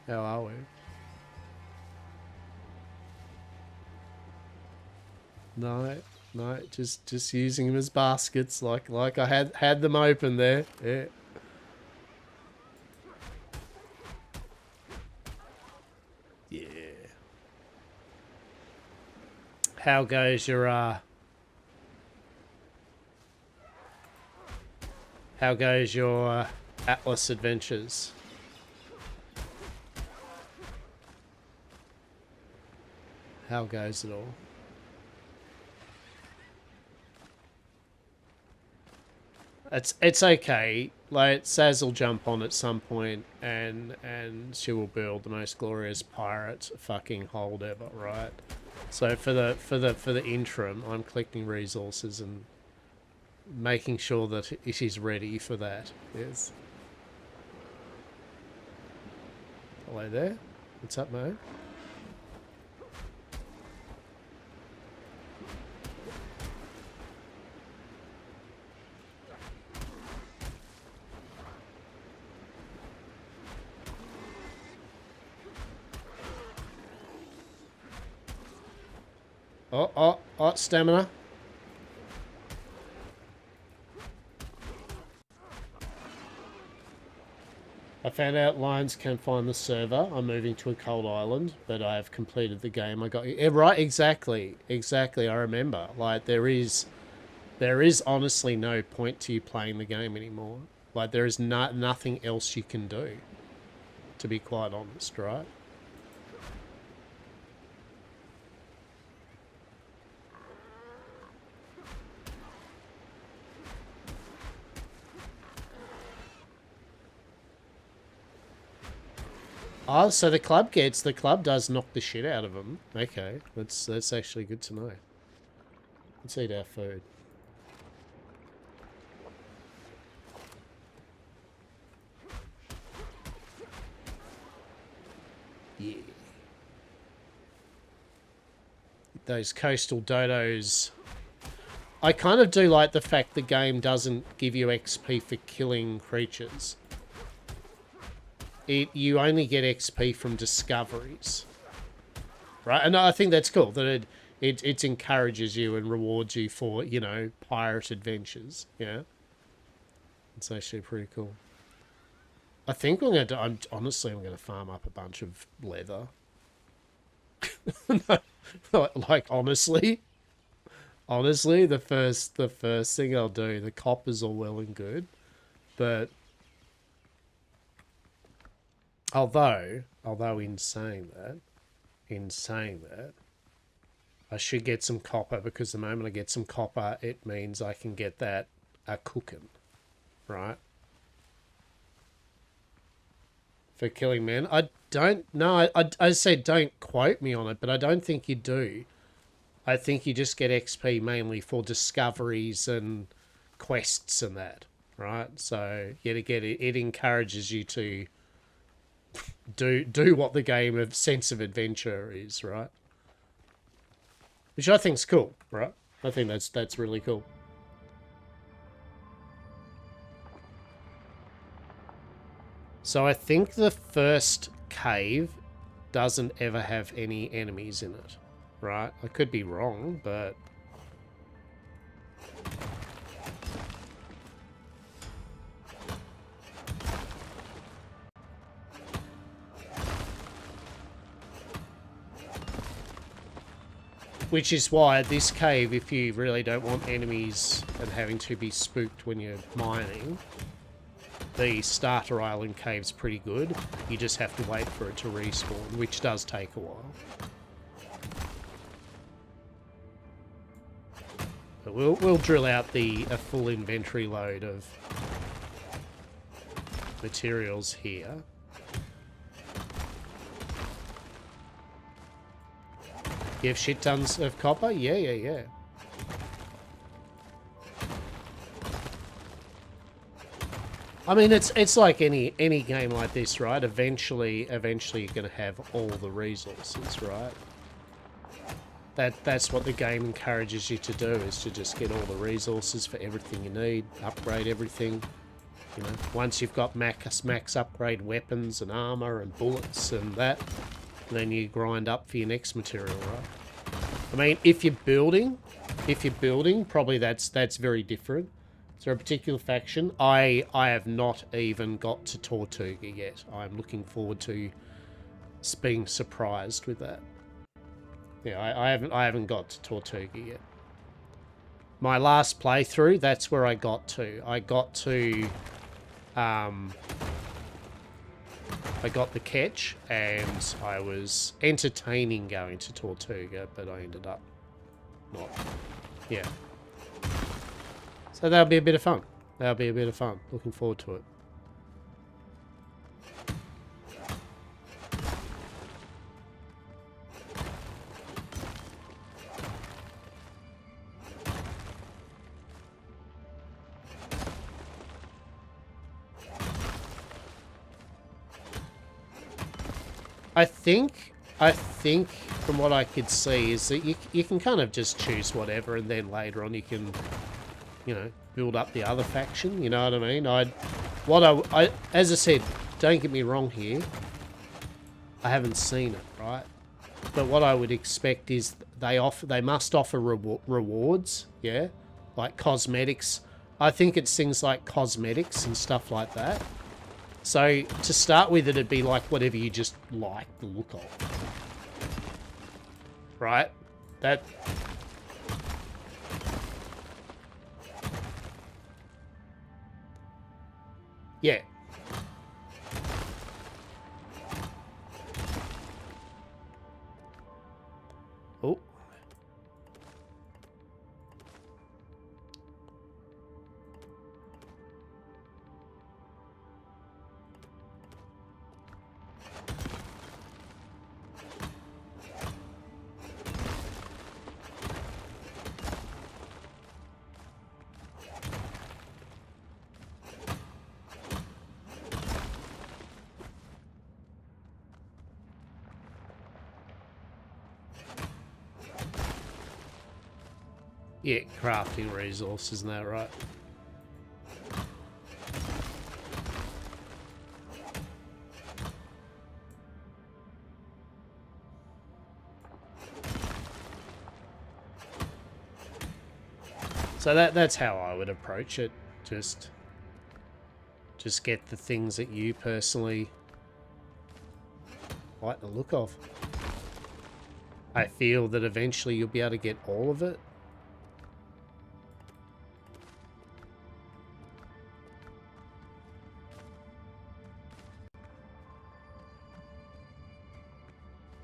How are we? No, just using them as baskets, like I had them open there. Yeah. Yeah. How goes your Atlas adventures? How goes it all? It's okay. Like, Saz will jump on at some point and she will build the most glorious pirate fucking hold ever, right? So for the interim, I'm collecting resources and making sure that she's ready for that. Yes. Hello there. What's up, Mo? Oh, stamina. I found out lions can find the server. I'm moving to a cold island, but I have completed the game. I got you. Yeah, right, exactly. I remember. Like, there is honestly no point to you playing the game anymore. Like, there is nothing else you can do, to be quite honest, right? Oh, so the club does knock the shit out of them. Okay, that's actually good to know. Let's eat our food. Yeah. Those coastal dodos. I kind of do like the fact the game doesn't give you XP for killing creatures. You only get XP from discoveries, right? And I think that's cool that it encourages you and rewards you for, you know, pirate adventures. Yeah. It's actually pretty cool. I think I'm gonna. Honestly, I'm gonna farm up a bunch of leather. Like honestly, the first thing I'll do. The copper's all well and good, but although in saying that, I should get some copper, because the moment I get some copper, it means I can get that cooking, right? For killing men. I don't know. I said don't quote me on it, but I don't think you do. I think you just get XP mainly for discoveries and quests and that, right? So yeah, to get it, it encourages you to do what the game of sense of adventure is, right? Which I think's cool, right? I think that's really cool. So I think the first cave doesn't ever have any enemies in it, right? I could be wrong, but... Which is why this cave, if you really don't want enemies and having to be spooked when you're mining, the starter island cave's pretty good. You just have to wait for it to respawn, which does take a while. But we'll drill out a full inventory load of materials here. You have shit tons of copper? Yeah. I mean, it's like any game like this, right? Eventually you're going to have all the resources, right? That's what the game encourages you to do, is to just get all the resources for everything you need, upgrade everything. You know, once you've got max upgrade weapons and armor and bullets and that, then you grind up for your next material, right? I mean, if you're building, probably that's very different. Is there a particular faction? I have not even got to Tortuga yet. I'm looking forward to being surprised with that. Yeah, I haven't got to Tortuga yet. My last playthrough, that's where I got to. I got the catch, and I was entertaining going to Tortuga, but I ended up not. Yeah. So that'll be a bit of fun. Looking forward to it. I think from what I could see is that you can kind of just choose whatever, and then later on you can, you know, build up the other faction. You know what I mean? As I said, don't get me wrong here. I haven't seen it, right? But what I would expect is they must offer rewards, yeah, like cosmetics. I think it's things like cosmetics and stuff like that. So to start with, it'd be like whatever you just like the look of, right? That. Yeah. Oh. Yeah, crafting resources, isn't that right? So that's how I would approach it. Just Just get the things that you personally like the look of. I feel that eventually you'll be able to get all of it.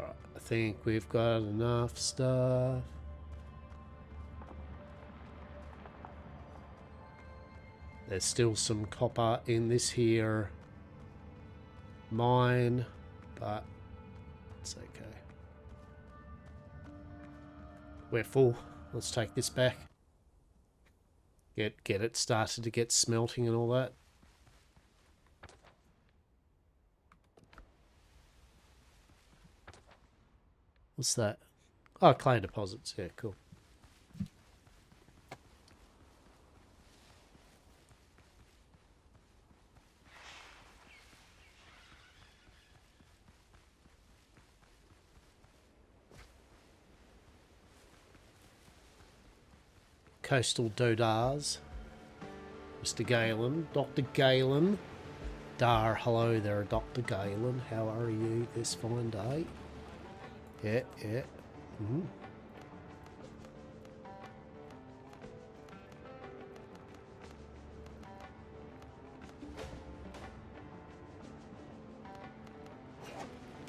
Alright, I think we've got enough stuff. There's still some copper in this here mine, but it's okay. We're full. Let's take this back. Get it started to get smelting and all that. What's that? Oh, clay deposits. Yeah, cool. Coastal Dodars. Mr. Galen. Dr. Galen. Dar, hello there, Dr. Galen. How are you this fine day? Yeah, yeah. Mm-hmm.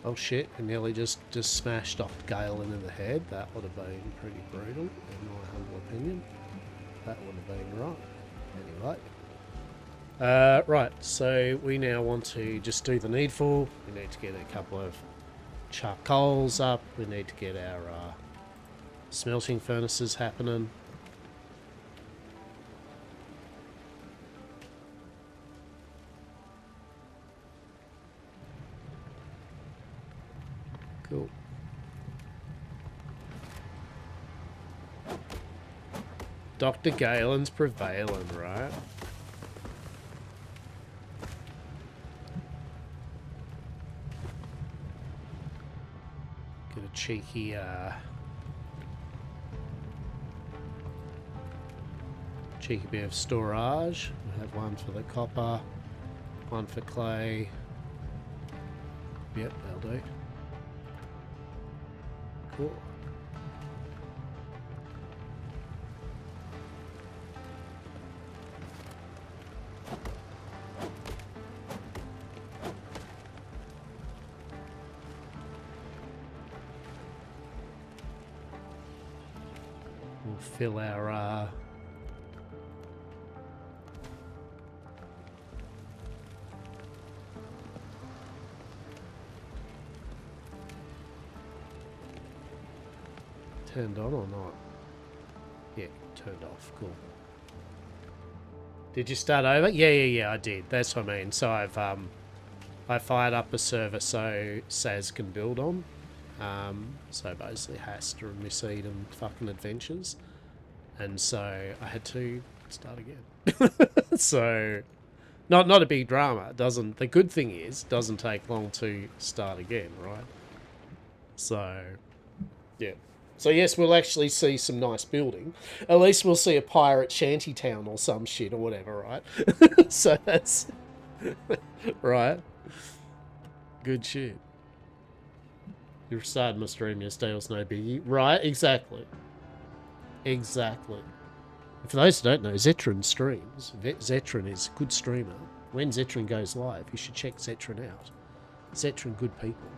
Oh shit, I nearly just smashed Dr. Galen in the head. That would have been pretty brutal, in my humble opinion. That would have been right. Anyway. Right, so we now want to just do the needful. We need to get a couple of charcoals up. We need to get our smelting furnaces happening. Cool. Dr. Galen's prevailing, right? Get a cheeky, cheeky bit of storage. We have one for the copper, one for clay. Yep, that'll do. Cool. We'll fill our turned on or not? Yeah, turned off. Cool. Did you start over? Yeah, I did. That's what I mean. So I've I fired up a server so Saz can build on. So basically Hastur and Miss Eden fucking adventures. And so I had to start again. So not a big drama. It doesn't, the good thing is it doesn't take long to start again, right? So yeah. So yes, we'll actually see some nice building. At least we'll see a pirate shanty town or some shit or whatever, right? So that's right. Good shit. You started my stream yesterday, was no biggie. Right, exactly. Exactly. For those who don't know, Zetron streams. Zetron is a good streamer. When Zetron goes live, you should check Zetron out. Zetron, good people.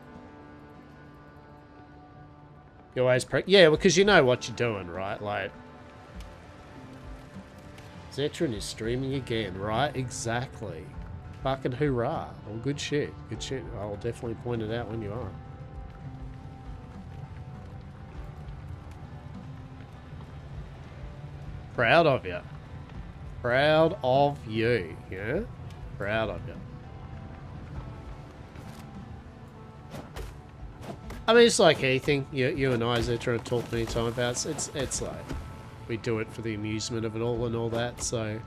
You always yeah, because you know what you're doing, right? Like, Zetron is streaming again, right? Exactly. Fucking hoorah. Well, good shit. Good shit. I'll definitely point it out when you are. Proud of you. Proud of you, yeah? Proud of you. I mean, it's like anything. You and I, Zetron, have talked many times about. It's like we do it for the amusement of it all and all that. So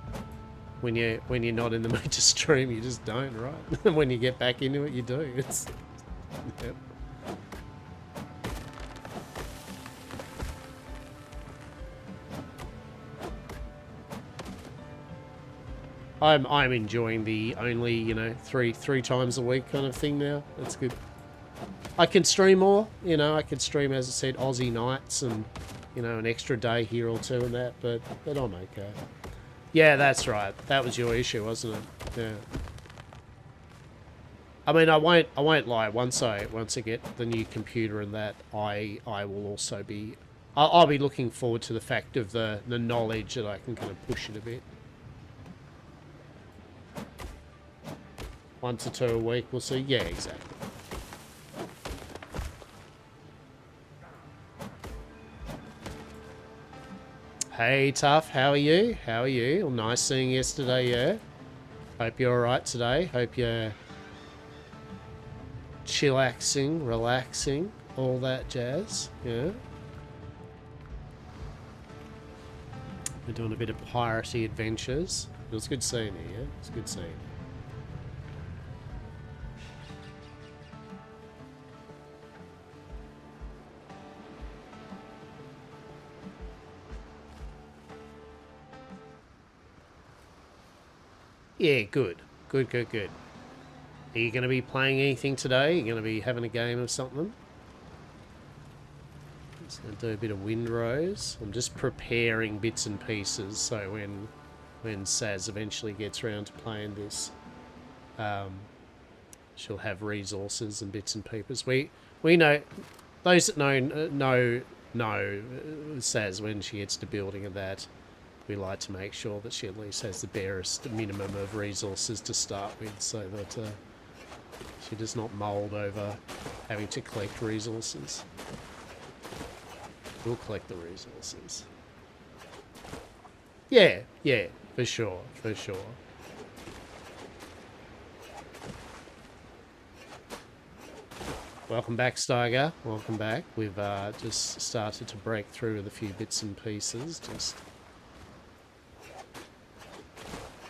when you're not in the mood to stream, you just don't, right? And when you get back into it, you do. It's yep. I'm enjoying the only, you know, three times a week kind of thing now. That's good. I can stream more, you know, I can stream, as I said, Aussie nights and, you know, an extra day here or two and that, but I'm okay. Yeah, that's right. That was your issue, wasn't it? Yeah. I mean, I won't lie. Once I get the new computer and that, I will also be, I'll be looking forward to the fact of the knowledge that I can kind of push it a bit. 1 to 2 a week, we'll see. Yeah, exactly. Hey, Tough, how are you? How are you? Well, nice seeing you yesterday, yeah. Hope you're alright today. Hope you're chillaxing, relaxing, all that jazz, yeah. We're doing a bit of piratey adventures. It was good seeing you, yeah? It's good seeing you. Yeah, good. Good, good, good. Are you going to be playing anything today? Are you going to be having a game of something? Just going to do a bit of Windrose. I'm just preparing bits and pieces so when Saz eventually gets around to playing this, she'll have resources and bits and pieces. We know, those that know Saz when she gets to building and that, we like to make sure that she at least has the barest minimum of resources to start with, so that she does not mould over having to collect resources. We'll collect the resources. Yeah, yeah, for sure, for sure. Welcome back, Steiger. Welcome back. We've just started to break through with a few bits and pieces.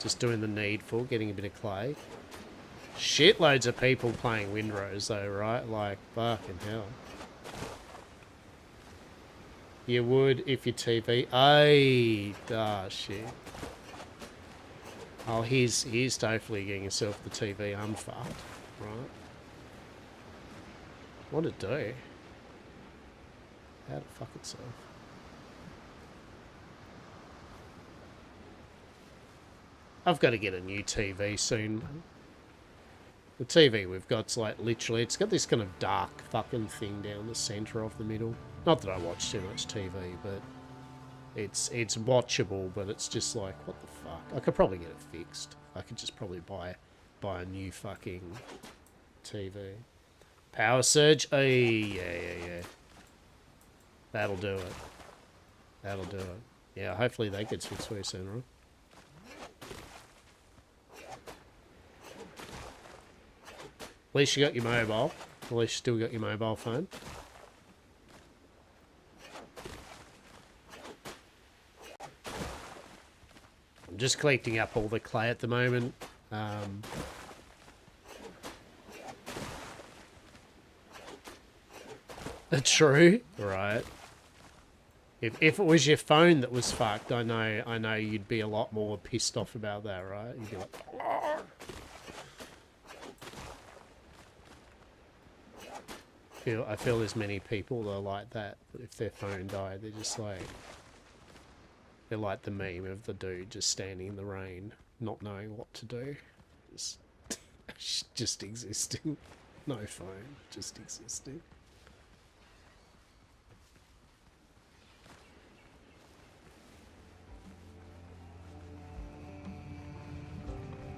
Just doing the needful, getting a bit of clay. Shitloads of people playing Windrose though, right? Like, fucking hell. You would if your TV... Ah, shit. Oh, he's definitely getting himself the TV unfucked, right? What'd it do? How'd it fuck itself? I've got to get a new TV soon. The TV we've got's like literally, it's got this kind of dark fucking thing down the centre of the middle. Not that I watch too much TV, but it's watchable, but it's just like, what the fuck? I could probably get it fixed. I could just probably buy a new fucking TV. Power surge? Oh, yeah. That'll do it. That'll do it. Yeah, hopefully that gets fixed very soon, right? At least you got your mobile. At least you still got your mobile phone. I'm just collecting up all the clay at the moment. True, right? If it was your phone that was fucked, I know you'd be a lot more pissed off about that, right? You'd be like, oh. I feel there's many people that are like that. If their phone died, they're just like, they're like the meme of the dude just standing in the rain, not knowing what to do, just existing. No phone, just existing.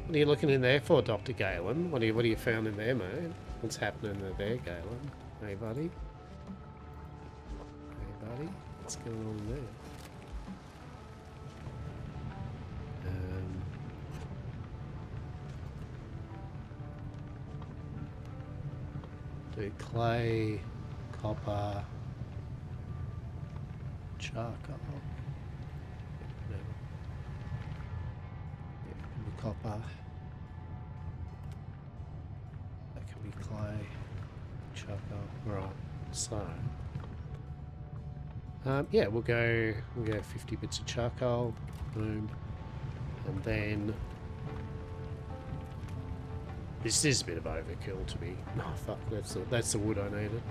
What are you looking in there for, Dr. Galen? What are you found in there, mate? What's happening there, Galen? Hey, buddy. Hey, buddy. What's going on there? Do clay, copper, charcoal. No. Yeah, copper. That can be clay, charcoal. Right. So, yeah, we'll go 50 bits of charcoal. Boom, and then This is a bit of overkill to me. No, fuck, that's the wood I needed.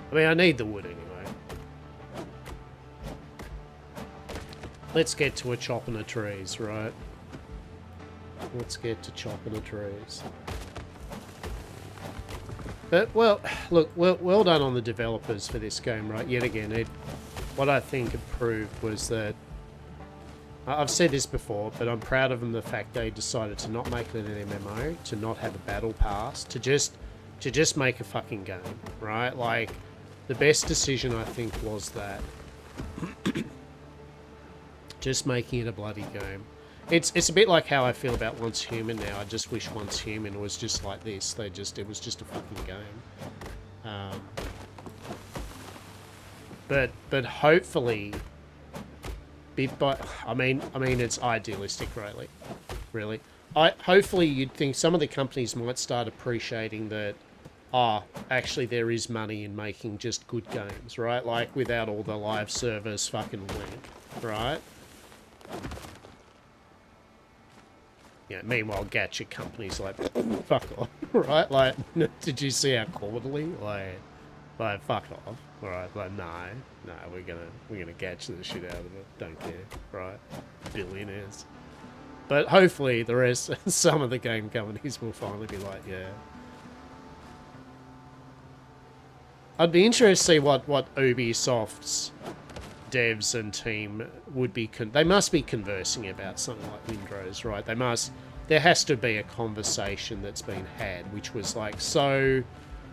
I mean, I need the wood anyway. Let's get to a chopping of trees, right? Let's get to chopping the trees. But, well, look, well done on the developers for this game, right? Yet again, what I think it proved was that... I've said this before, but I'm proud of them the fact they decided to not make it an MMO, to not have a battle pass, to just make a fucking game, right? Like, the best decision, I think, was that. Just making it a bloody game. It's a bit like how I feel about Once Human now. I just wish Once Human was just like this. It was just a fucking game. But hopefully, I mean it's idealistic, really. Hopefully you'd think some of the companies might start appreciating that. Actually there is money in making just good games, right? Like without all the live service fucking wank, right? Yeah, meanwhile, gacha companies like, fuck off, right? Like, did you see our quarterly? Like, fuck off, right? Like, no, we're gonna gacha the shit out of it. Don't care, right? Billionaires. But hopefully, the rest, some of the game companies will finally be like, yeah. I'd be interested to see what Ubisoft's devs and team would be they must be conversing about something like Windrose, right? There has to be a conversation that's been had, which was like, so,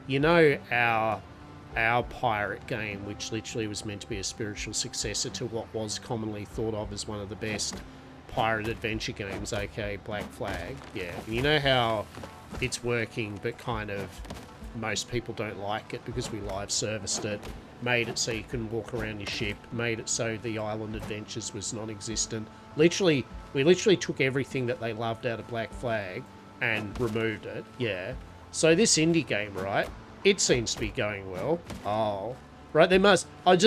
you know, our pirate game, which literally was meant to be a spiritual successor to what was commonly thought of as one of the best pirate adventure games, aka Black Flag. Yeah, you know how it's working, but kind of most people don't like it because we live serviced it, made it so you couldn't walk around your ship, made it so the island adventures was non-existent. We literally took everything that they loved out of Black Flag and removed it. Yeah. So this indie game, right? It seems to be going well. Oh, right. There must. I would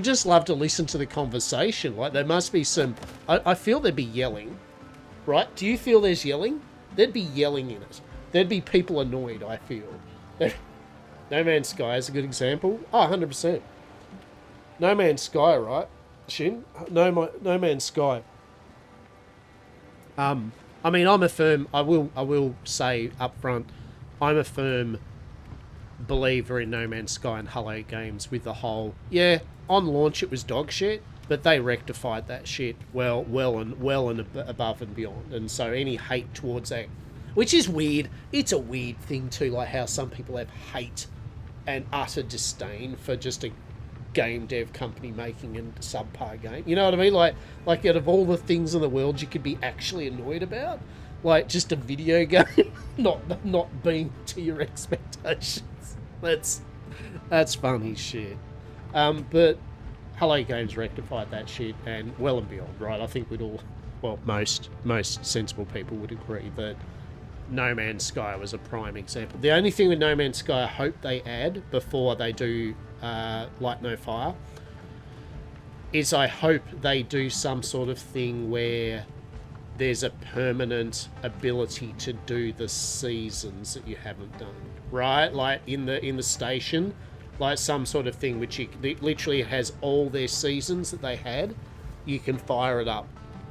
just love to listen to the conversation. Like there must be some. I feel there'd be yelling, right? Do you feel there's yelling? There'd be yelling in it. There'd be people annoyed. I feel. No Man's Sky is a good example. Oh, 100%. No Man's Sky, right? Shin? No Man's Sky. I mean, I'm a firm... I will say up front, I'm a firm believer in No Man's Sky and Hello Games with the whole... Yeah, on launch it was dog shit, but they rectified that shit well and above and beyond. And so any hate towards that... Which is weird. It's a weird thing too, like how some people have hate and utter disdain for just a game dev company making a subpar game. You know what I mean? Like out of all the things in the world you could be actually annoyed about, like just a video game not being to your expectations. That's funny shit. But Hello Games rectified that shit and well and beyond, right? I think we'd all, well, most sensible people would agree that No Man's Sky was a prime example. The only thing with No Man's Sky I hope they add before they do Light No Fire is I hope they do some sort of thing where there's a permanent ability to do the seasons that you haven't done, right? Like in the station, like some sort of thing which literally has all their seasons that they had. You can fire it up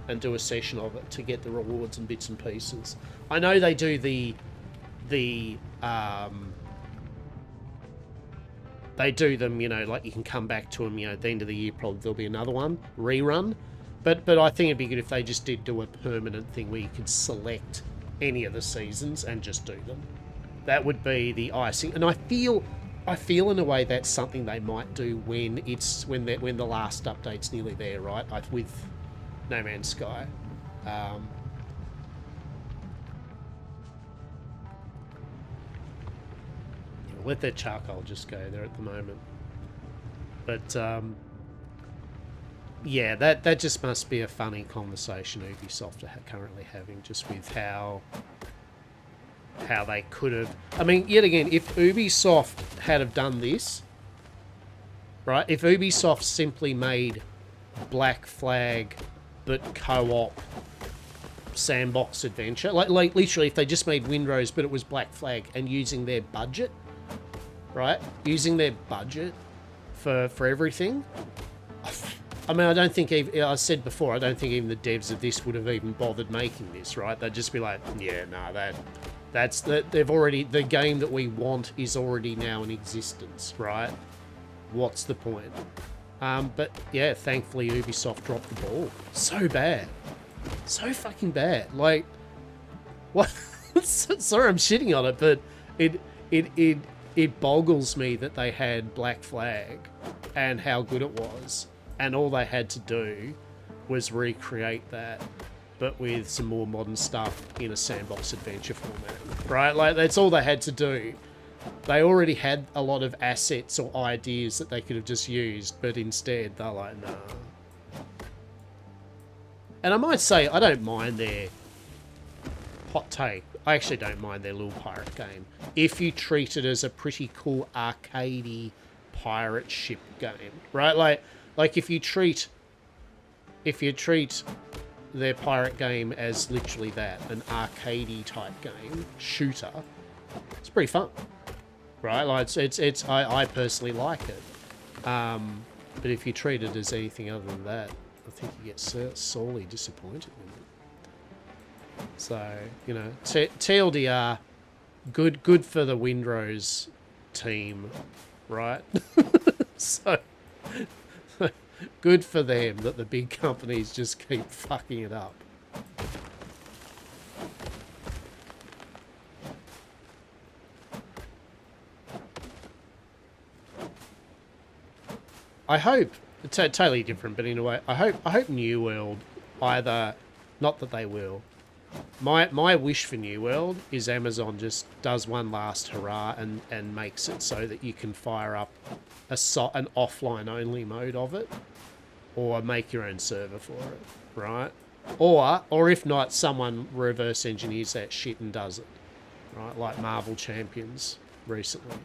and do a session of it to get the rewards and bits and pieces. I know they do they do them, you know, like you can come back to them, you know, at the end of the year probably there'll be another one, rerun. But I think it'd be good if they just did do a permanent thing where you could select any of the seasons and just do them. That would be the icing. And I feel in a way that's something they might do when the last update's nearly there, right? With No Man's Sky. Let their charcoal just go there at the moment. But yeah, that just must be a funny conversation Ubisoft are currently having, just with how they could have... I mean, yet again, if Ubisoft had have done this, right? If Ubisoft simply made Black Flag but co-op sandbox adventure. Like literally, if they just made Windrose, but it was Black Flag and using their budget, right? Using their budget for everything. I mean, I don't think even, I said before, I don't think even the devs of this would have even bothered making this, right? They'd just be like, yeah, no, they've already, the game that we want is already now in existence, right? What's the point? But yeah, thankfully Ubisoft dropped the ball. So bad. So fucking bad. Like, what? Sorry, I'm shitting on it, but it boggles me that they had Black Flag and how good it was, and all they had to do was recreate that, but with some more modern stuff in a sandbox adventure format, right? Like, that's all they had to do. They already had a lot of assets or ideas that they could have just used, but instead they're like, nah. And I might say, I don't mind their hot take. I actually don't mind their little pirate game, if you treat it as a pretty cool arcadey pirate ship game, right? Like if you treat their pirate game as literally that, an arcadey type game, shooter, it's pretty fun, right? Like I personally like it. But if you treat it as anything other than that, I think you get sorely disappointed in it. So, you know, TLDR, good for the Windrose team, right? So, good for them that the big companies just keep fucking it up. I hope, totally different, but in a way, I hope New World either, not that they will. My wish for New World is Amazon just does one last hurrah and makes it so that you can fire up an offline only mode of it, or make your own server for it, right? Or if not, someone reverse engineers that shit and does it, right? Like Marvel Champions recently.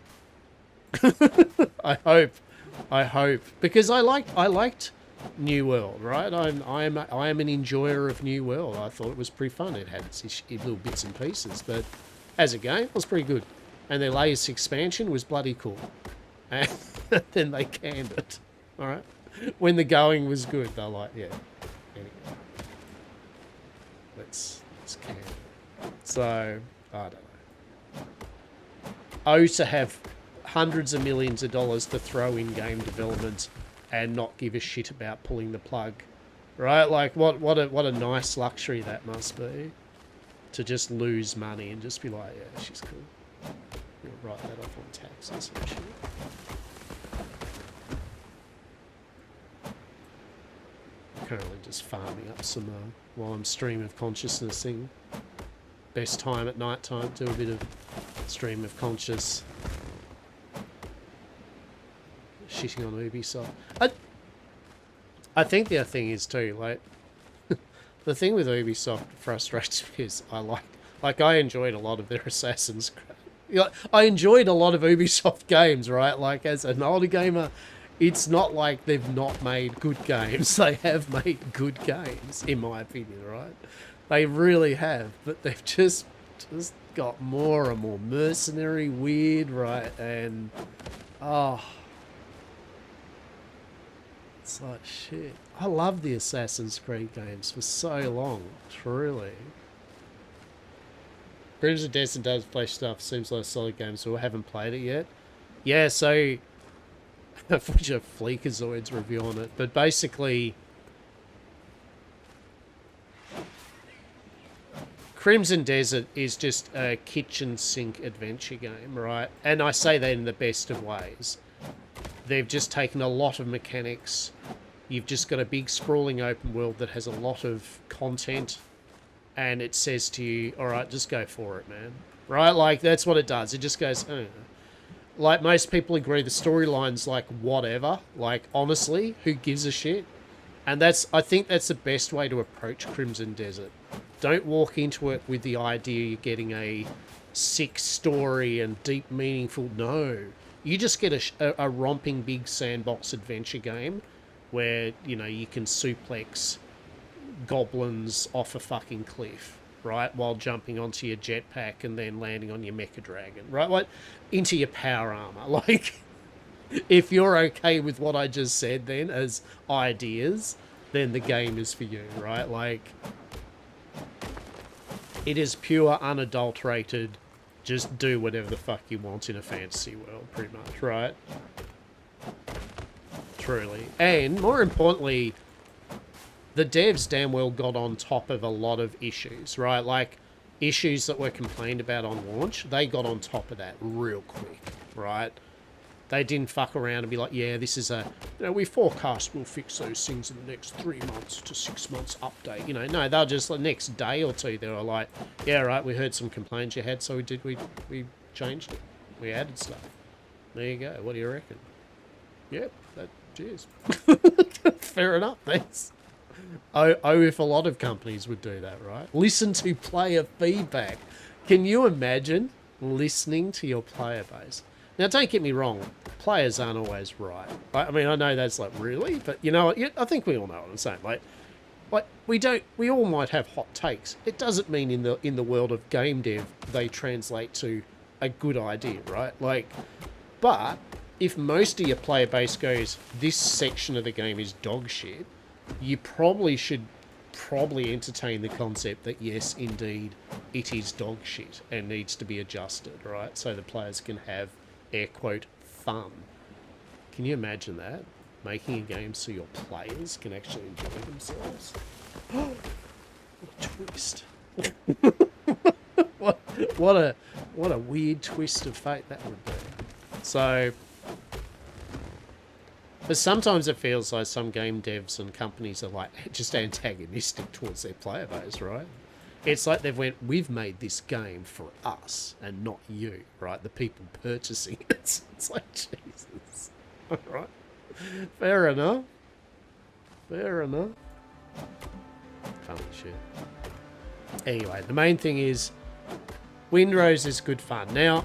I hope, because I liked New World, right? I am an enjoyer of New World. I thought it was pretty fun. It had its little bits and pieces, but as a game, it was pretty good. And their latest expansion was bloody cool. And then they canned it. All right, when the going was good, they're like, yeah. Anyway, let's can it. So I don't know. Oh, to have hundreds of millions of dollars to throw in game development and not give a shit about pulling the plug, right? Like, what a nice luxury that must be, to just lose money and just be like, yeah, she's cool. You'll write that off on taxes and shit. I'm currently just farming up some while I'm stream of consciousnessing. Best time at night time, do a bit of stream of conscious shitting on Ubisoft. I think the other thing is too, like, the thing with Ubisoft frustrates me is I enjoyed a lot of their Assassin's Creed. I enjoyed a lot of Ubisoft games, right? Like, as an older gamer, it's not like they've not made good games. They have made good games, in my opinion, right? They really have, but they've just got more and more mercenary, weird, right? And, oh, it's like, shit. I love the Assassin's Creed games for so long, truly. Crimson Desert does play stuff, seems like a solid game, so I haven't played it yet. Yeah, so I've watched a Fleekazoid's review on it, but basically Crimson Desert is just a kitchen sink adventure game, right? And I say that in the best of ways. They've just taken a lot of mechanics. You've just got a big sprawling open world that has a lot of content, and it says to you, all right, just go for it, man. Right? Like, that's what it does. It just goes, like, most people agree the storyline's like, whatever. Like, honestly, who gives a shit? And I think that's the best way to approach Crimson Desert. Don't walk into it with the idea you're getting a sick story and deep, meaningful. No. You just get a romping big sandbox adventure game where, you know, you can suplex goblins off a fucking cliff, right? While jumping onto your jetpack and then landing on your mecha dragon, right? Like, into your power armor. Like, if you're okay with what I just said then as ideas, then the game is for you, right? Like, it is pure, unadulterated, just do whatever the fuck you want in a fantasy world, pretty much, right? Truly. And, more importantly, the devs damn well got on top of a lot of issues, right? Like, issues that were complained about on launch, they got on top of that real quick, right? They didn't fuck around and be like, yeah, this is a... You know, we forecast we'll fix those things in the next 3 months to 6 months update. You know, no, they'll just... The next day or two, they were like, yeah, right, we heard some complaints you had, so we changed it. We added stuff. There you go. What do you reckon? Yep, cheers. Fair enough, thanks. Oh, if a lot of companies would do that, right? Listen to player feedback. Can you imagine listening to your player base? Now, don't get me wrong, players aren't always right. I mean, I know that's like, really? But you know what? I think we all know what I'm saying. Like we all might have hot takes. It doesn't mean in the world of game dev, they translate to a good idea, right? Like, but if most of your player base goes, this section of the game is dog shit, you probably should entertain the concept that, yes, indeed, it is dog shit and needs to be adjusted, right? So the players can have, air quote, fun. Can you imagine that? Making a game so your players can actually enjoy themselves. What a twist. what a weird twist of fate that would be. So, but sometimes it feels like some game devs and companies are like just antagonistic towards their player base, right? It's like they've went, we've made this game for us and not you, right? The people purchasing it. It's like, Jesus. All right. Fair enough. Fair enough. Funny shit. Anyway, the main thing is Windrose is good fun. Now,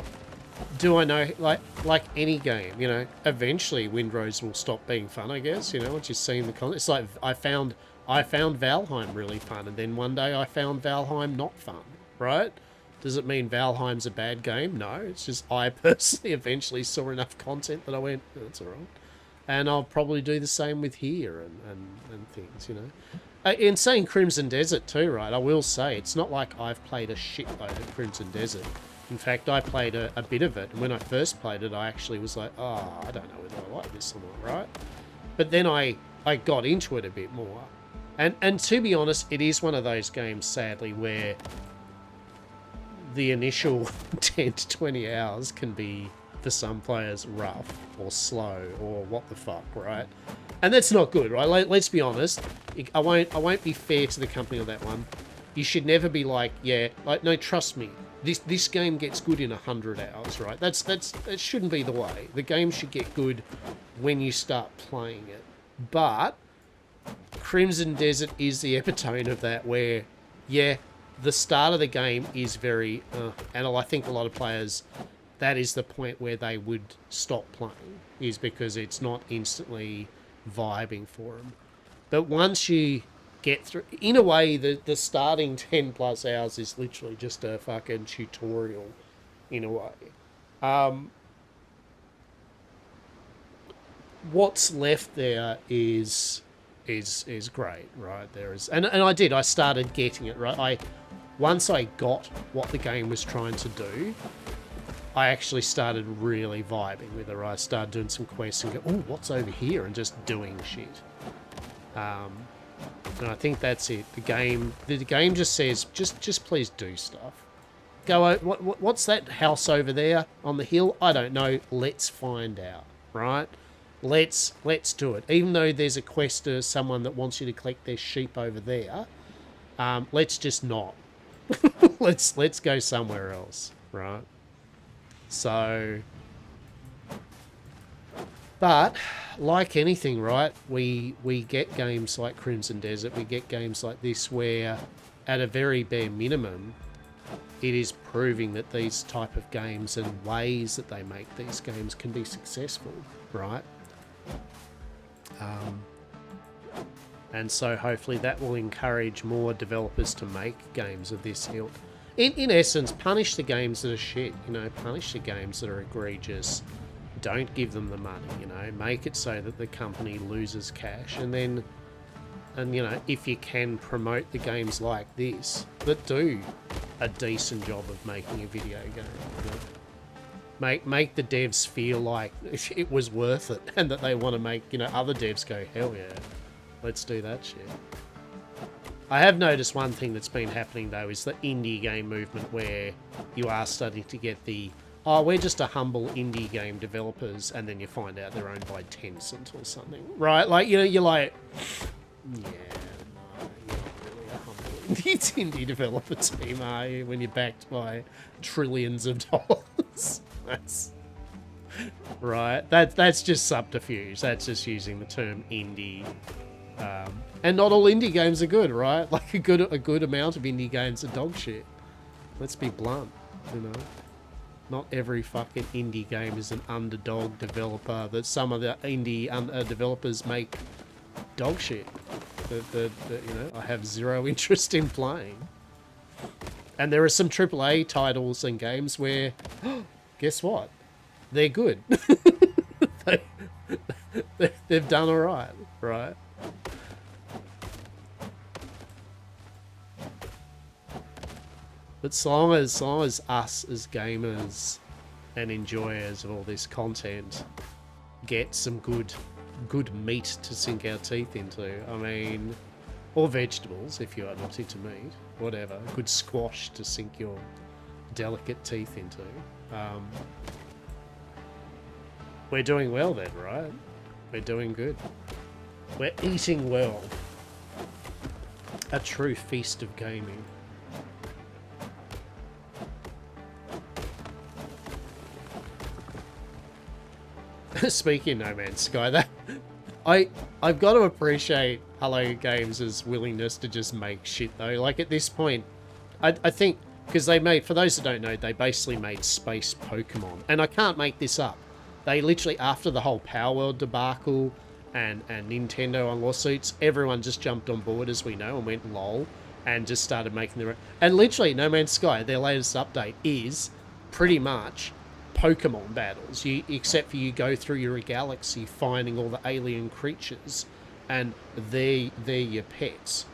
do I know, like any game, you know, eventually Windrose will stop being fun, I guess, you know, once you've seen the content. It's like I found Valheim really fun, and then one day I found Valheim not fun, right? Does it mean Valheim's a bad game? No, it's just I personally eventually saw enough content that I went, oh, that's all right. And I'll probably do the same with here and things, you know. In saying Crimson Desert too, right, I will say, it's not like I've played a shitload of Crimson Desert. In fact, I played a bit of it, and when I first played it, I actually was like, oh, I don't know whether I like this or not, right? But then I got into it a bit more. And to be honest, it is one of those games, sadly, where the initial 10 to 20 hours can be, for some players, rough or slow or what the fuck, right? And that's not good, right? Let's be honest. I won't be fair to the company on that one. You should never be like, yeah, like, no, trust me. This game gets good in 100 hours, right? That shouldn't be the way. The game should get good when you start playing it. But Crimson Desert is the epitome of that, where, yeah, the start of the game is very, and I think a lot of players, that is the point where they would stop playing, is because it's not instantly vibing for them. But once you get through, in a way, the starting 10 plus hours is literally just a fucking tutorial, in a way. What's left there is great, right? There is, and I started getting it, right? Once I got what the game was trying to do, I actually started really vibing with it. I started doing some quests and go, oh, what's over here? And just doing shit. And I think that's it. The game just says, just please do stuff. Go, what's that house over there on the hill? I don't know. Let's find out, right? Let's do it. Even though there's a quest to someone that wants you to collect their sheep over there, let's just not. let's go somewhere else, right? So, but like anything, right? We get games like Crimson Desert. We get games like this where, at a very bare minimum, it is proving that these type of games and ways that they make these games can be successful, right? And so hopefully that will encourage more developers to make games of this ilk. In essence, punish the games that are shit, you know, punish the games that are egregious. Don't give them the money, you know, make it so that the company loses cash, and then, and you know, if you can promote the games like this that do a decent job of making a video game, you know? Make the devs feel like it was worth it, and that they want to make, you know, other devs go, hell yeah, let's do that shit. I have noticed one thing that's been happening though is the indie game movement, where you are starting to get the, oh, we're just a humble indie game developers, and then you find out they're owned by Tencent or something, right? Like, you know, you're like, yeah, no, you're not really a humble indie developer team, are you, when you're backed by trillions of dollars? That's right. That's just subterfuge. That's just using the term indie. And not all indie games are good, right? Like a good amount of indie games are dog shit. Let's be blunt, you know. Not every fucking indie game is an underdog developer. That some of the indie developers make dog shit. That you know, I have zero interest in playing. And there are some AAA titles and games where, guess what? They're good. They've done all right? But so long as us as gamers and enjoyers of all this content get some good meat to sink our teeth into, I mean, or vegetables if you are not into meat, whatever, good squash to sink your delicate teeth into, we're doing well then, right? We're doing good. We're eating well. A true feast of gaming. Speaking of No Man's Sky, that I've got to appreciate Hello Games' willingness to just make shit though. Like at this point, I think because they made, for those that don't know, they basically made space Pokemon, and I can't make this up. They literally, after the whole Power World debacle and Nintendo on lawsuits, everyone just jumped on board, as we know, and went lol, and just started making their own. And literally, No Man's Sky, their latest update is pretty much Pokemon battles, except for you go through your galaxy finding all the alien creatures, and they're your pets,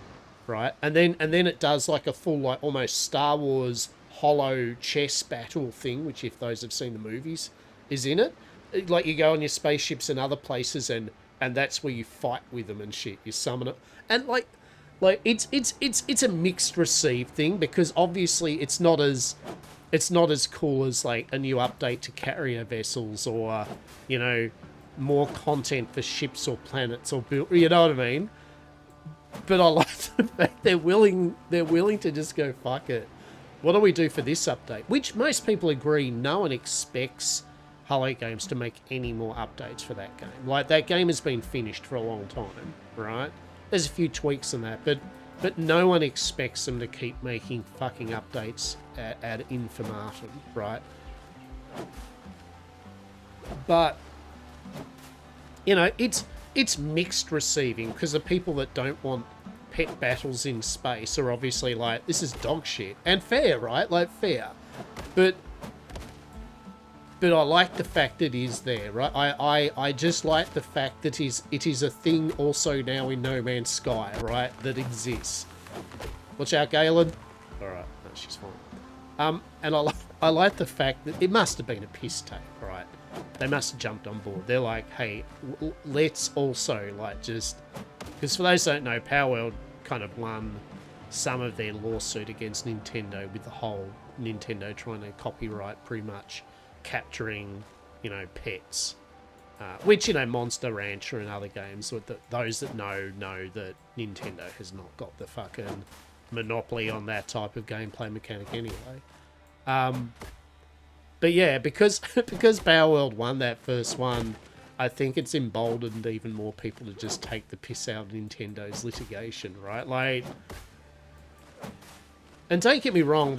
right? And then it does like a full, like almost Star Wars hollow chess battle thing, which if those have seen the movies is in it. Like you go on your spaceships and other places, and that's where you fight with them and shit. You summon it, and like it's a mixed received thing, because obviously it's not as cool as like a new update to carrier vessels, or you know, more content for ships or planets or build, you know what I mean? But I like the fact they're willing to just go, fuck it. What do we do for this update? Which most people agree, no one expects Hello Games to make any more updates for that game. Like, that game has been finished for a long time, right? There's a few tweaks in that, but no one expects them to keep making fucking updates ad infinitum, right? But, you know, it's mixed receiving, because the people that don't want pet battles in space are obviously like, this is dog shit. And fair, right? Like, fair. But I like the fact that it is there, right? I just like the fact that it is a thing also now in No Man's Sky, right? That exists. Watch out, Galen. Alright, no, she's fine. And I like the fact that it must have been a piss take, right? They must have jumped on board. They're like, hey, let's also, like, just... Because for those who don't know, Power World kind of won some of their lawsuit against Nintendo, with the whole Nintendo trying to copyright pretty much capturing, you know, pets. Which, you know, Monster Rancher and other games, those that know that Nintendo has not got the fucking monopoly on that type of gameplay mechanic anyway. But yeah, because Power World won that first one, I think it's emboldened even more people to just take the piss out of Nintendo's litigation, right? Like, and don't get me wrong,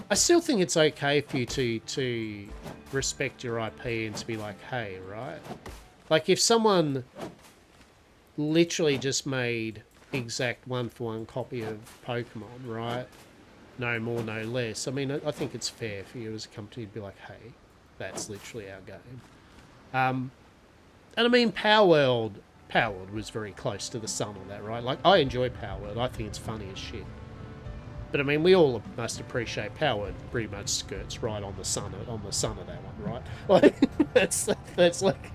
I still think it's okay for you to respect your IP and to be like, hey, right? Like, if someone literally just made exact one-for-one copy of Pokemon, right? No more, no less. I mean, I think it's fair for you as a company to be like, hey, that's literally our game. And I mean, Power World was very close to the sun on that, right? Like, I enjoy Power World. I think it's funny as shit. But I mean, we all must appreciate Power World pretty much skirts right on the sun of that one, right? Like, that's like, it's like,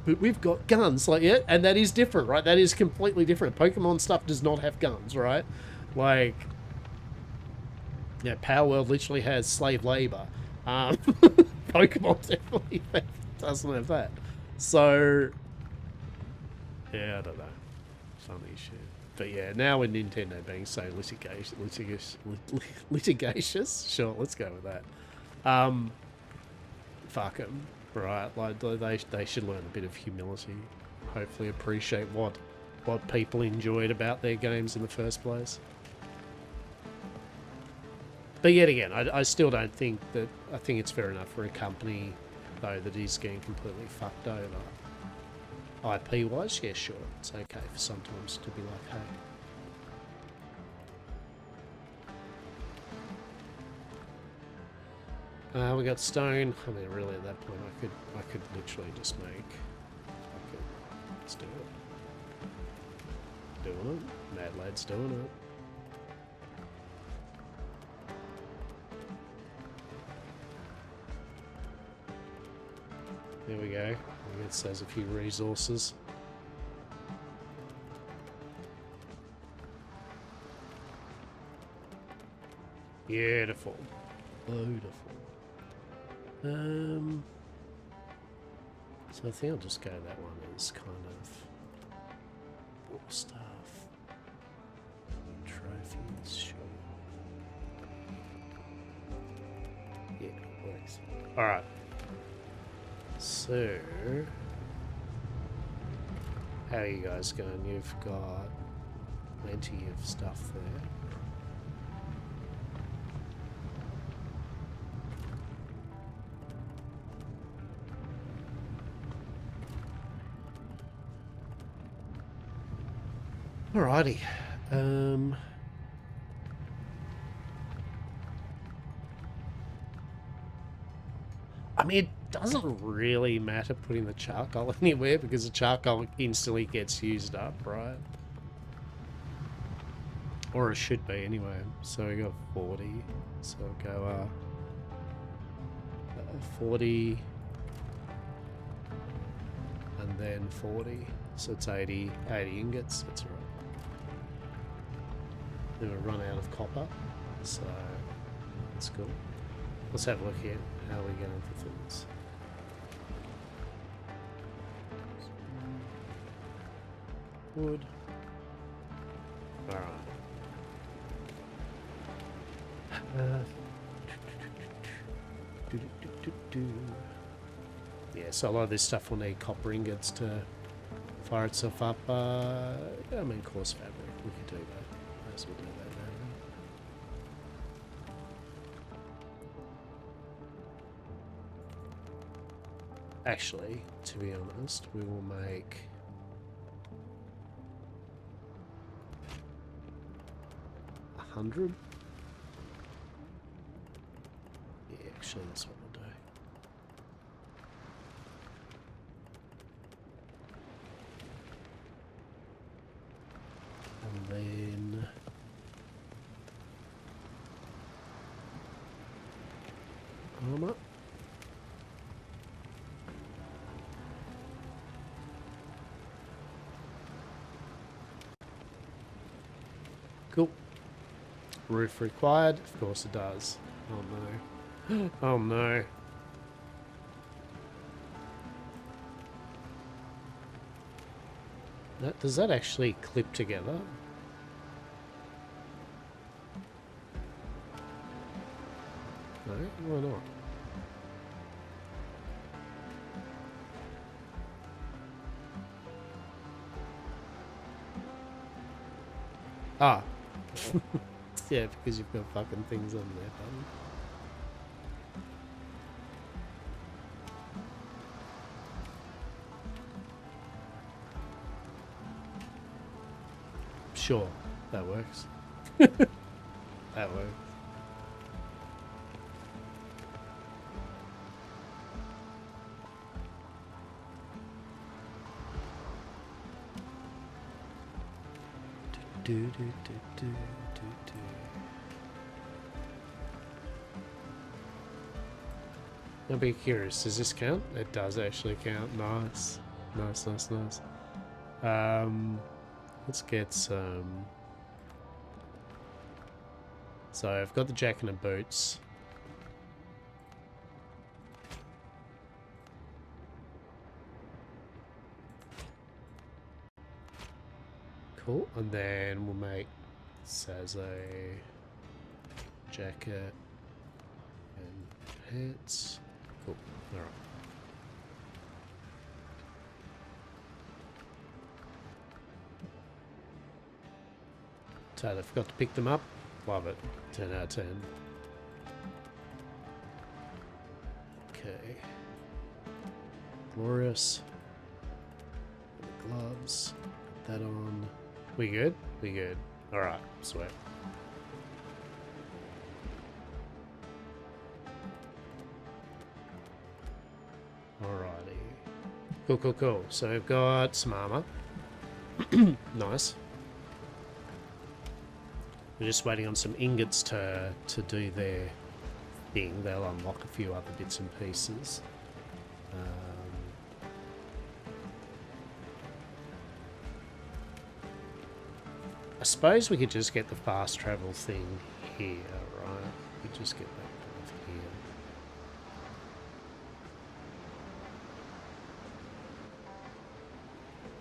but we've got guns, like, yeah, and that is different, right? That is completely different. Pokemon stuff does not have guns, right? Like, yeah, Power World literally has slave labor. Pokemon definitely doesn't have that. So, yeah, I don't know. Funny shit. But yeah, now with Nintendo being so litigious, sure, let's go with that. Fuck them, right? Like they should learn a bit of humility. Hopefully, appreciate what people enjoyed about their games in the first place. But yet again, I still don't think that. I think it's fair enough for a company, though, that is getting completely fucked over. IP wise, yeah, sure, it's okay for sometimes to be like, hey. We got stone. I mean, really, at that point, I could literally just make. Okay, let's do it. Doing it. Mad Lad's doing it. There we go. It says a few resources. Beautiful. Beautiful. So I think I'll just go that one as kind of war stuff. Trophies, sure. Yeah, it works. Alright. So, how are you guys going? You've got plenty of stuff there. Alrighty. I mean, it doesn't really matter putting the charcoal anywhere because the charcoal instantly gets used up, right? Or it should be anyway. So we got 40. So we'll go 40 and then 40. So it's 80 ingots. That's right. Then we run out of copper. So that's cool. Let's have a look here. How are we going for things? Wood. Alright. Yeah, so a lot of this stuff will need copper ingots to fire itself up. I mean, coarse fabric. We could do that. Might as well do that now. Actually, to be honest, we will make 100. Yeah, actually, that's what we'll do. And then armor. Cool. Roof required? Of course it does. Oh no. Oh no. Does that actually clip together? No? Why not? Ah. Yeah, because you've got fucking things on there, buddy. Sure, that works. That works. I'll be curious, does this count? It does actually count. Nice. Nice, nice, nice. Let's get some... So I've got the jacket and boots. Cool, and then we'll make this as a jacket and pants. Cool, alright. Totally forgot to pick them up. Love it. 10 out of 10. Okay. Glorious. The gloves. Put that on. We good? We good. Alright, sweet. Alrighty. Cool, cool, cool. So we've got some armor. Nice. We're just waiting on some ingots to do their thing. They'll unlock a few other bits and pieces. I suppose we could just get the fast travel thing here, right? We could just get that kind of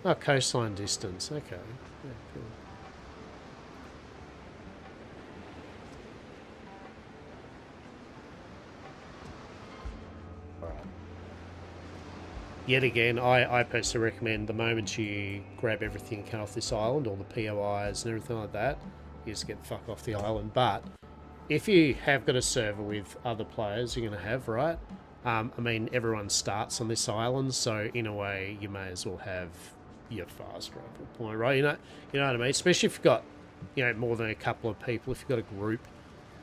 here. Oh, coastline distance. Okay. Yeah, cool. Yet again, I personally recommend the moment you grab everything and come off this island, all the POIs and everything like that, you just get the fuck off the island. But if you have got a server with other players you're going to have, right? I mean, everyone starts on this island, so in a way, you may as well have your fast travel point, right? You know what I mean? Especially if you've got, more than a couple of people. If you've got a group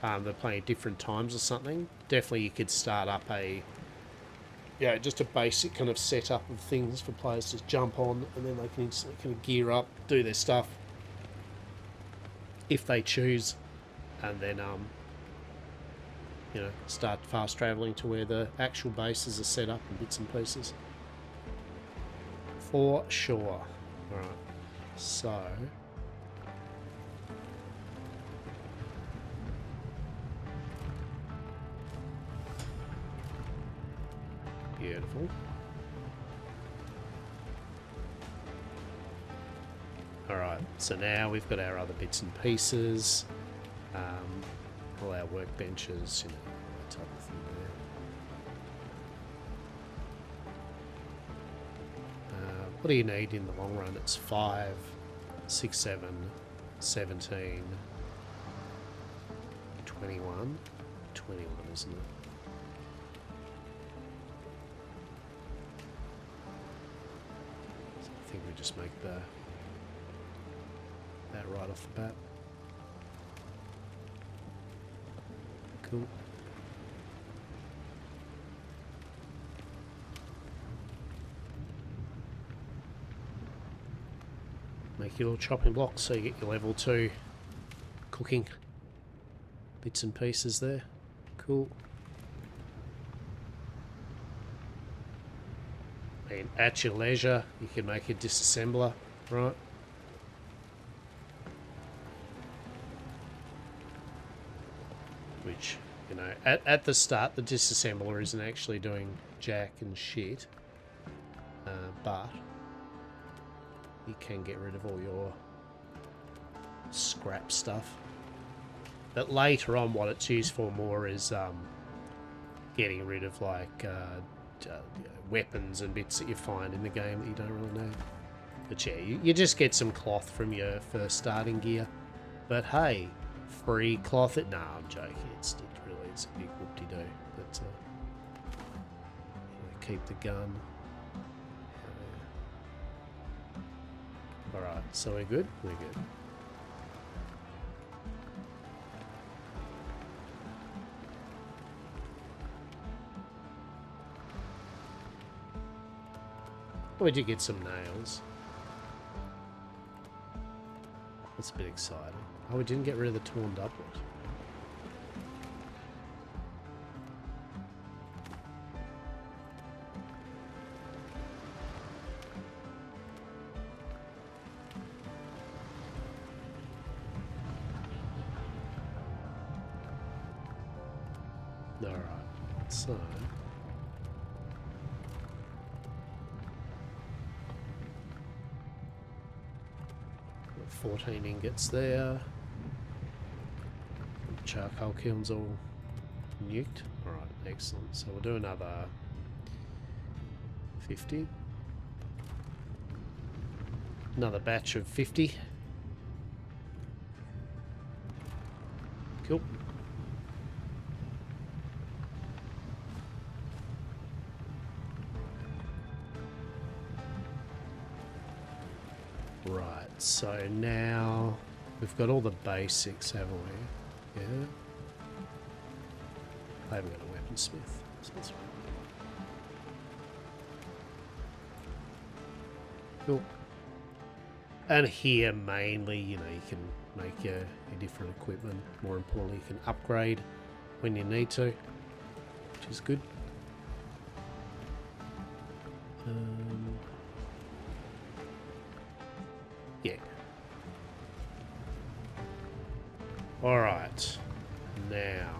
that are playing at different times or something, definitely you could start up just a basic kind of setup of things for players to jump on, and then they can instantly kind of gear up, do their stuff if they choose, and then start fast traveling to where the actual bases are set up in bits and pieces. For sure. Alright, so beautiful. Alright, so now we've got our other bits and pieces. All our workbenches, that type of thing there. What do you need in the long run? It's 5, 6, 7, 17, 21. 21, isn't it? I think we just make that right off the bat. Cool. Make your little chopping blocks so you get your level 2 cooking bits and pieces there. Cool. And at your leisure, you can make a disassembler, right? Which, at the start, the disassembler isn't actually doing jack and shit, but you can get rid of all your scrap stuff. But later on, what it's used for more is getting rid of weapons and bits that you find in the game that you don't really need. But yeah, you just get some cloth from your first starting gear. But hey, free cloth. Nah, I'm joking. It's a big whoop-de-doo. But keep the gun. Alright, so we're good? We're good. Oh, we did get some nails. That's a bit exciting. Oh, we didn't get rid of the torn doublet. Alright, so... 14 ingots there. The charcoal kiln's all nuked. Alright, excellent. So we'll do another 50. Another batch of 50. Cool. Right, so now we've got all the basics, haven't we? Yeah. I haven't got a weaponsmith, so that's right. Cool. And here mainly, you know, you can make your different equipment. More importantly, you can upgrade when you need to, which is good. Yeah. Alright. Now.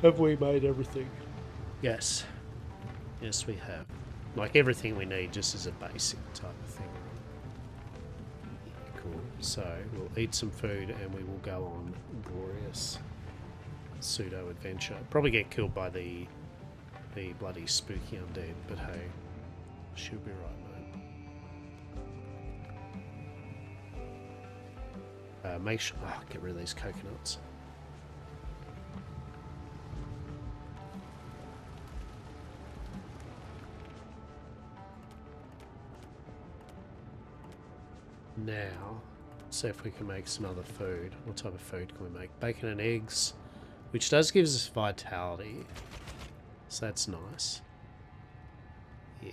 Have we made everything? Yes. Yes, we have. Like everything we need just as a basic type of thing. Yeah, cool. So we'll eat some food and we will go on glorious pseudo adventure. Probably get killed by the bloody spooky undead, but hey, she'll be right, mate. Make sure... Oh, get rid of these coconuts. Now, see if we can make some other food. What type of food can we make? Bacon and eggs, which does give us vitality. So that's nice. Yeah.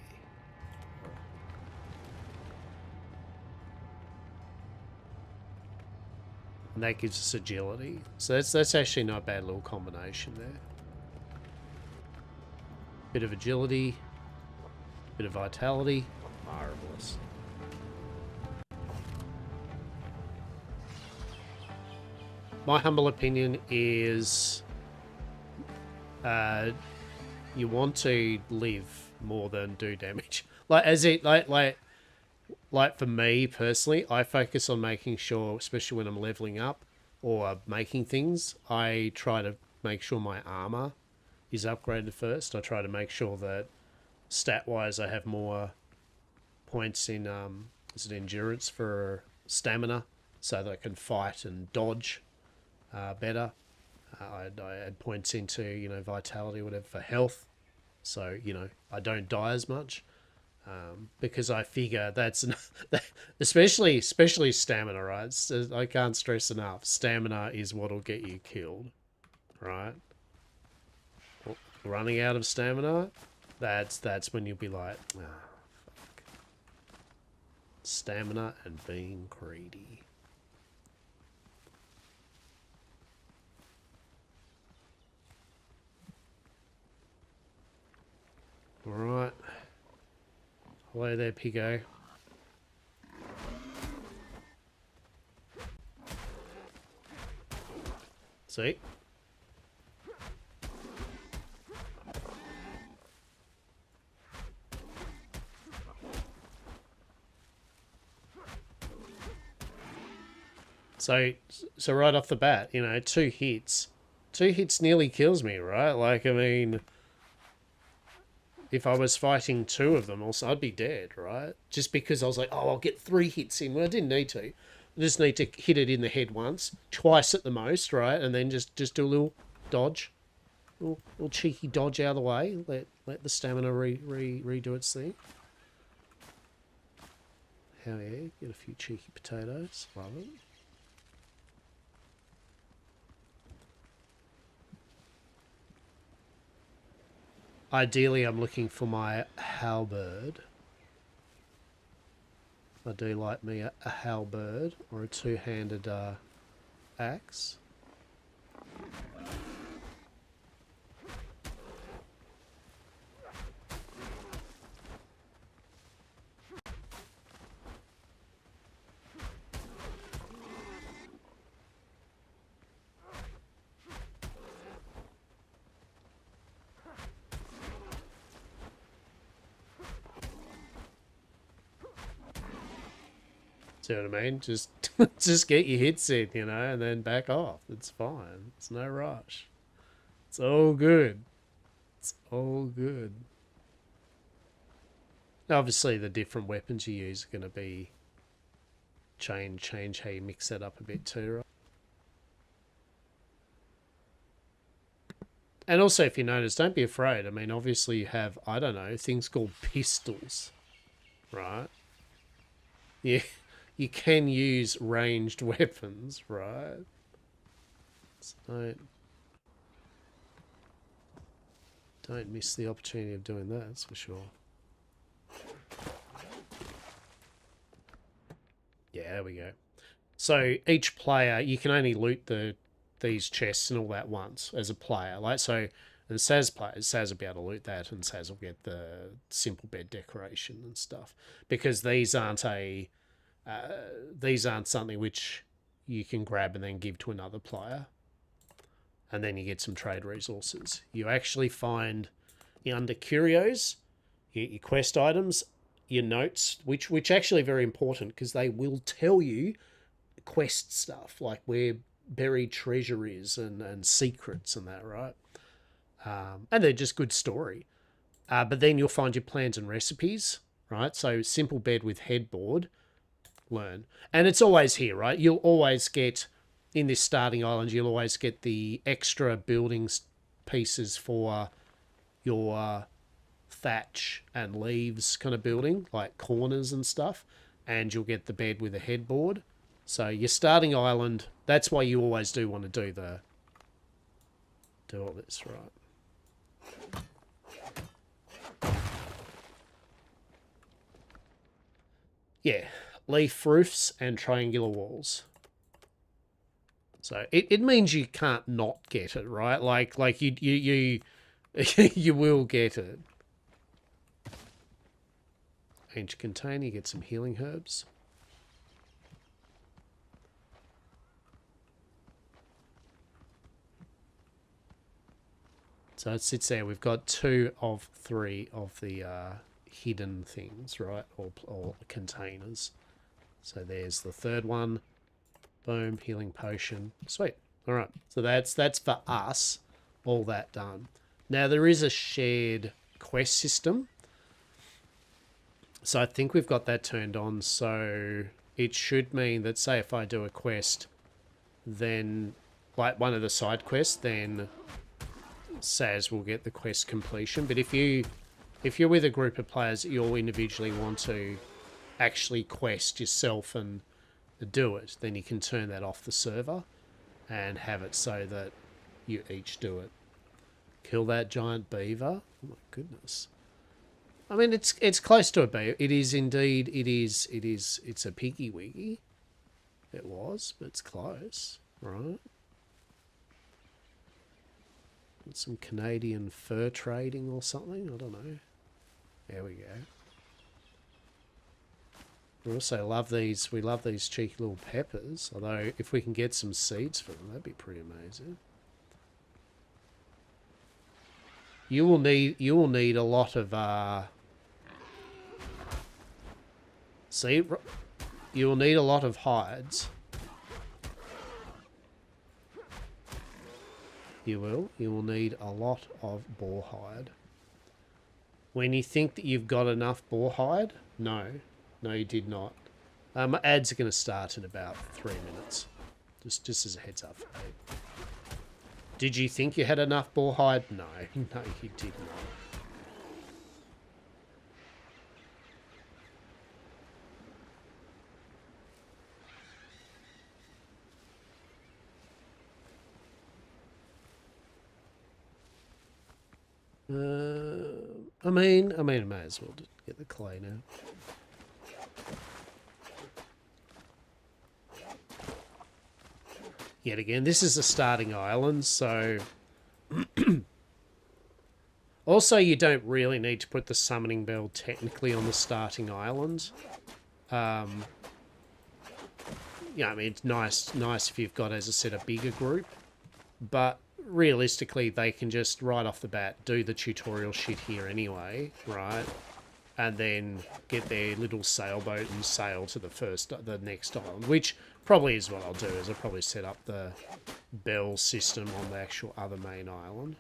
And that gives us agility. So that's actually not a bad little combination there. Bit of agility, bit of vitality. Marvelous. My humble opinion is you want to live more than do damage. Like for me personally, I focus on making sure, especially when I'm leveling up or making things, I try to make sure my armor is upgraded first. I try to make sure that stat-wise I have more points in is it endurance for stamina, so that I can fight and dodge better. I add points into, you know, vitality or whatever for health, so, you know, I don't die as much, because I figure that's especially stamina, right? So I can't stress enough, stamina is what'll get you killed, right? Running out of stamina, that's when you'll be like, ah, fuck. Stamina and being greedy. Alright. Hello there, Pigo. See? So right off the bat, you know, 2 hits. 2 hits nearly kills me, right? Like, I mean, if I was fighting 2 of them, also I'd be dead, right? Just because I was like, oh, I'll get 3 hits in. Well, I didn't need to. I just need to hit it in the head once, twice at the most, right? And then just do a little dodge, little cheeky dodge out of the way. Let the stamina redo its thing. Hell yeah! Get a few cheeky potatoes. Love it. Ideally, I'm looking for my halberd. I do like me a halberd or a two-handed axe. See what I mean? Just just get your hits in, you know, and then back off. It's fine. It's no rush. It's all good. It's all good. Obviously, the different weapons you use are going to be change how you mix that up a bit too, right? And also, if you notice, don't be afraid. I mean, obviously, you have, I don't know, things called pistols, right? Yeah, you can use ranged weapons, right? So don't miss the opportunity of doing that, that's for sure. Yeah, there we go. So each player, you can only loot these chests and all that once as a player. Like so, and Saz plays, Saz will be able to loot that, and Saz will get the simple bed decoration and stuff because these aren't something which you can grab and then give to another player, and then you get some trade resources. You actually find under curios, your quest items, your notes, which actually are very important because they will tell you quest stuff like where buried treasure is and secrets and that, right? And they're just good story. But then you'll find your plans and recipes, right? So simple bed with headboard, learn. And it's always here, right? You'll always get, in this starting island, you'll always get the extra buildings pieces for your thatch and leaves kind of building, like corners and stuff. And you'll get the bed with a headboard. So your starting island, that's why you always do want to do all this, right? Yeah, leaf roofs and triangular walls. So it means you can't not get it, right? Like you you will get it. Ancient container, you get some healing herbs. So it sits there. We've got 2 of 3 of the hidden things, right? Or containers. So there's the third one. Boom, healing potion. Sweet. All right. So that's for us. All that done. Now there is a shared quest system. So I think we've got that turned on. So it should mean that, say, if I do a quest, then like one of the side quests, then Saz will get the quest completion. But if you're with a group of players that you all individually want to actually quest yourself and do it, then you can turn that off the server and have it so that you each do it. Kill that giant beaver. Oh my goodness. I mean, it's close to a beaver. It is indeed. It's a piggy wiggy. It was, but it's close, right? Some Canadian fur trading or something. I don't know. There we go. We also love these. We love these cheeky little peppers. Although, if we can get some seeds for them, that'd be pretty amazing. You will need a lot of see, you will need a lot of hides. You will need a lot of boar hide. When you think that you've got enough boar hide, no, you did not. My ads are going to start in about 3 minutes. Just as a heads up. Did you think you had enough boar hide? No, no, you did not. I mean, I may as well get the clay now. Yet again, this is a starting island, so... Also, you don't really need to put the summoning bell technically on the starting island. Yeah, I mean, it's nice if you've got, as I said, a bigger group. But realistically, they can just, right off the bat, do the tutorial shit here anyway, right? And then get their little sailboat and sail to the next island, which probably is what I'll do, is I'll probably set up the bell system on the actual other main island.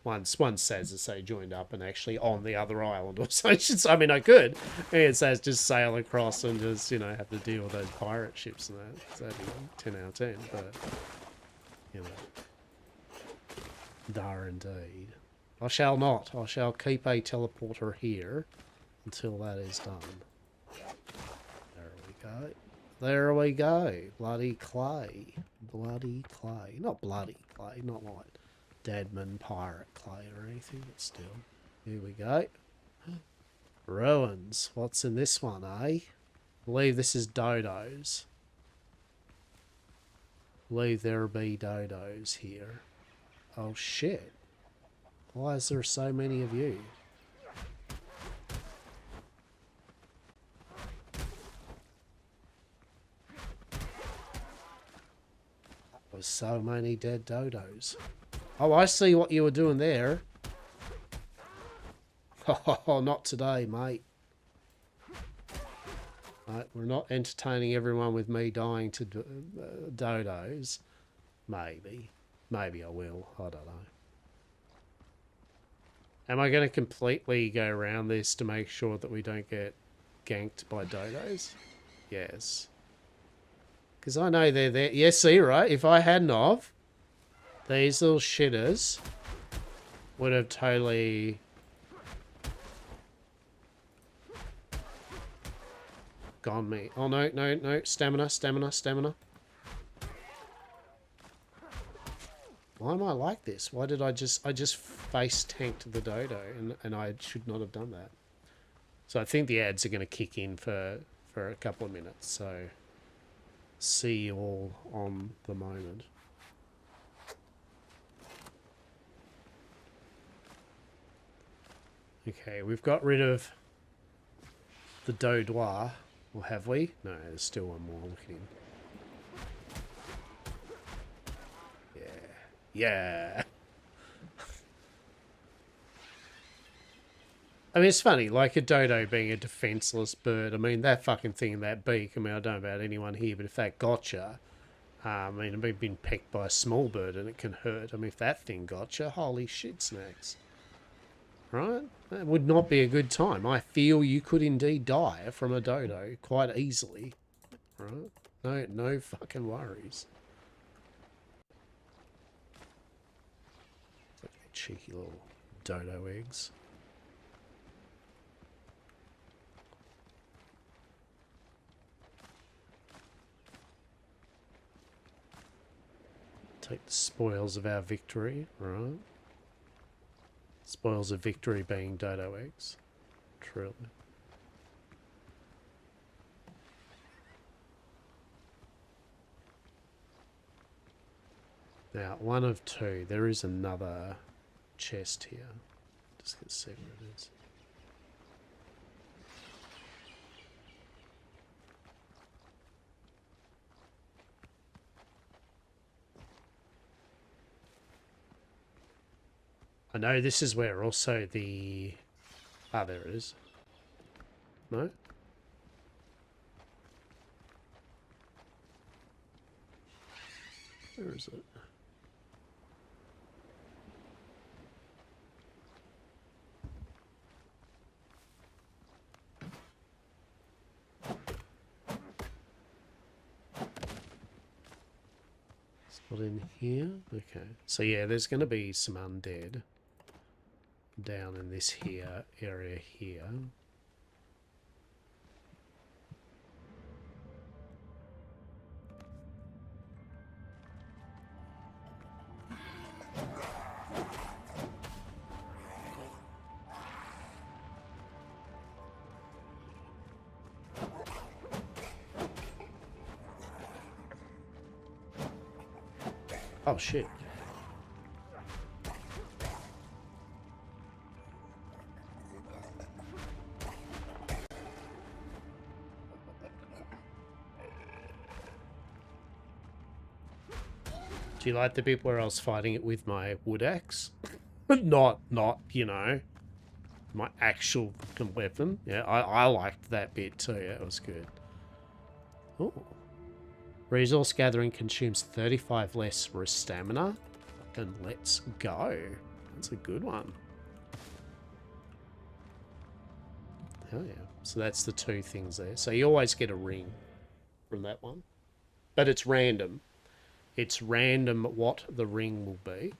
Once as I say, joined up and actually on the other island or so. I mean, I could. It says just sail across and just, you know, have to deal with those pirate ships and that. So that'd be 10 out of 10, but, you know. Dar indeed. I shall not. I shall keep a teleporter here until that is done. There we go. There we go. Bloody clay. Bloody clay. Not bloody clay, not like Dadman pirate clay or anything, but still. Here we go. Ruins. What's in this one, eh? I believe this is dodos. I believe there be dodos here. Oh shit. Why is there so many of you? There was so many dead dodos. Oh, I see what you were doing there. Oh, not today, mate. Right, we're not entertaining everyone with me dying to dodos. Maybe. Maybe I will. I don't know. Am I going to completely go around this to make sure that we don't get ganked by dodos? Yes. Because I know they're there. Yeah, see, right? If I hadn't of, these little shitters would have totally... gone me. Oh, no, no, no. Stamina, stamina, stamina. Why am I like this? Why did I just face tanked the dodo and I should not have done that. So I think the ads are going to kick in for a couple of minutes. So see you all on the moment. Okay, we've got rid of the Dodois. Or have we? No, there's still one more. Look at him. Yeah. I mean, it's funny, like a dodo being a defenseless bird. I mean, that fucking thing, that beak, I mean, I don't know about anyone here, but if that gotcha, I mean, I've been pecked by a small bird and it can hurt. I mean, if that thing gotcha, holy shit snacks. Right? That would not be a good time. I feel you could indeed die from a dodo quite easily. Right? No fucking worries. Cheeky little dodo eggs. Take the spoils of our victory, right? Spoils of victory being dodo eggs. Truly. Now, one of two. There is another chest here. Just gonna see what it is. I know this is where also the... Ah, there it is. No? Where is it? It's not in here? Okay. So yeah, there's going to be some undead down in this here area here. Oh, shit. Do you like the bit where I was fighting it with my wood axe? not, you know, my actual weapon. Yeah, I liked that bit too. Yeah, it was good. Oh. Resource gathering consumes 35 less stamina. And let's go. That's a good one. Oh yeah. So that's the two things there. So you always get a ring from that one. But it's random. It's random what the ring will be.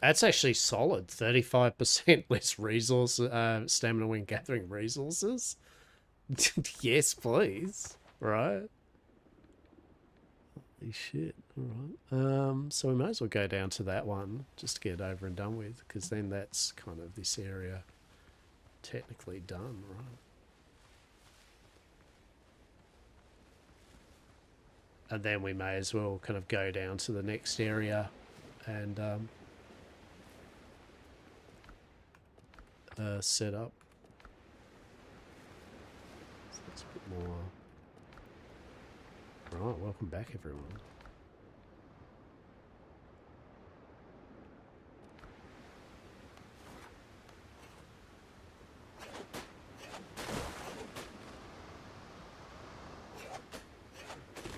That's actually solid. 35% less resource stamina when gathering resources. Yes, please. Right. Holy shit. Alright. So we might as well go down to that one just to get it over and done with, because then that's kind of this area technically done, right? And then we may as well kind of go down to the next area and set up. So that's a bit more. Right, welcome back everyone.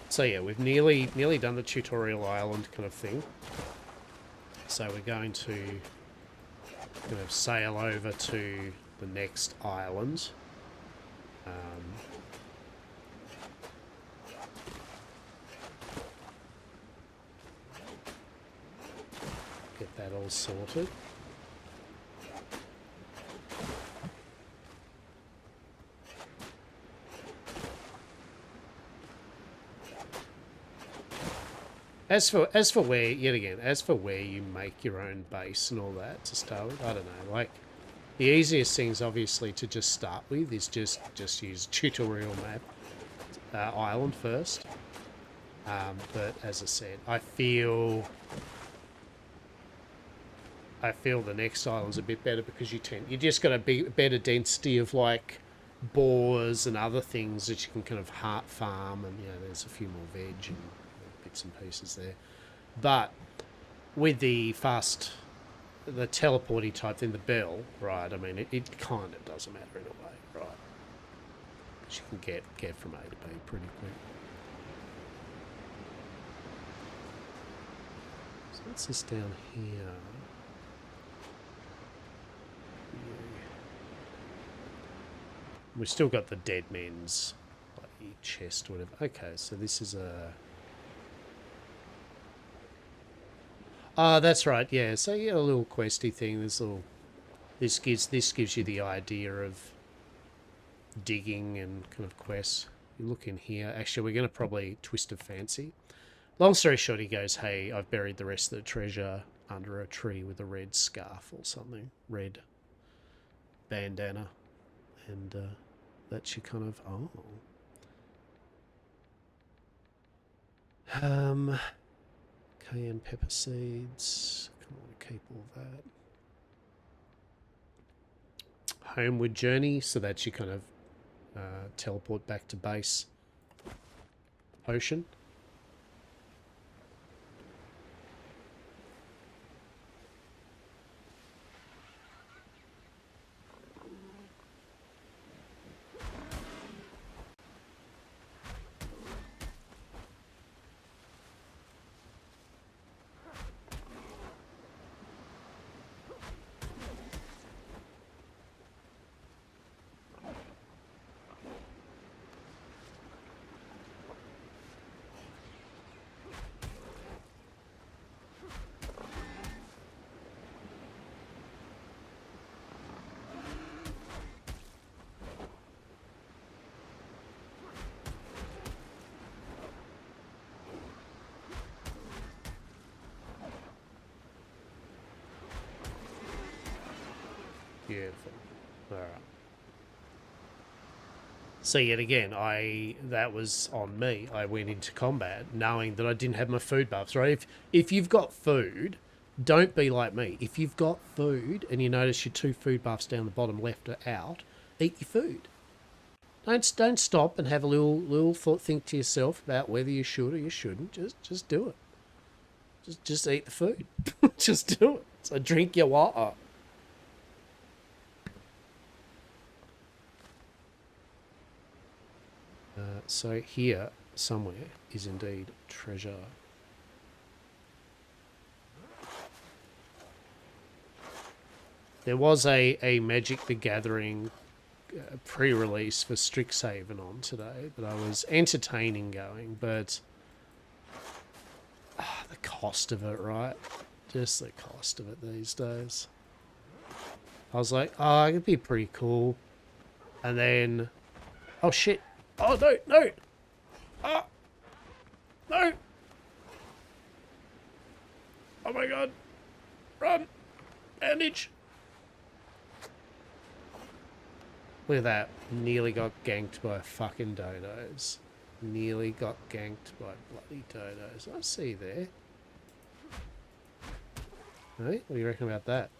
So yeah, we've nearly done the tutorial island kind of thing. So we're going to kind of sail over to the next island. Get that all sorted. As for where, yet again, as for where you make your own base and all that to start with, I don't know. Like, the easiest things, obviously, to just start with is just use tutorial map island first. But as I said, I feel the next island's a bit better because you just got a better density of like boars and other things that you can kind of heart farm, and there's a few more veg and bits and pieces there. But with the teleporty type thing, the bell, right? I mean, it kind of doesn't matter in a way, right? But you can get from A to B pretty quick. So what's this down here? We've still got the dead men's chest or whatever. Okay, so this is a... that's right, yeah. So you get a little questy thing. This gives you the idea of digging and kind of quests. You look in here. Actually, we're going to probably twist of fancy. Long story short, he goes, hey, I've buried the rest of the treasure under a tree with a red scarf or something. Red bandana. And that you kind of... cayenne pepper seeds. Come on, keep all that. Homeward journey, so that you kind of teleport back to base. Ocean. Beautiful. All right. So yet again, that was on me. I went into combat knowing that I didn't have my food buffs, right? If you've got food, don't be like me. If you've got food and you notice your 2 food buffs down the bottom left are out, eat your food. Don't stop and have a little think to yourself about whether you should or you shouldn't. Just do it. Just eat the food. Just do it. So drink your water. So here, somewhere, is indeed treasure. There was a Magic the Gathering pre-release for Strixhaven on today that I was entertaining going, but the cost of it, right? Just the cost of it these days. I was like, oh, it could be pretty cool. And then, oh shit. Oh, no, no. Ah, no. Oh my god. Run. Bandage. Look at that. Nearly got ganked by fucking dodos. Nearly got ganked by bloody dodos. I see you there. Hey, what do you reckon about that?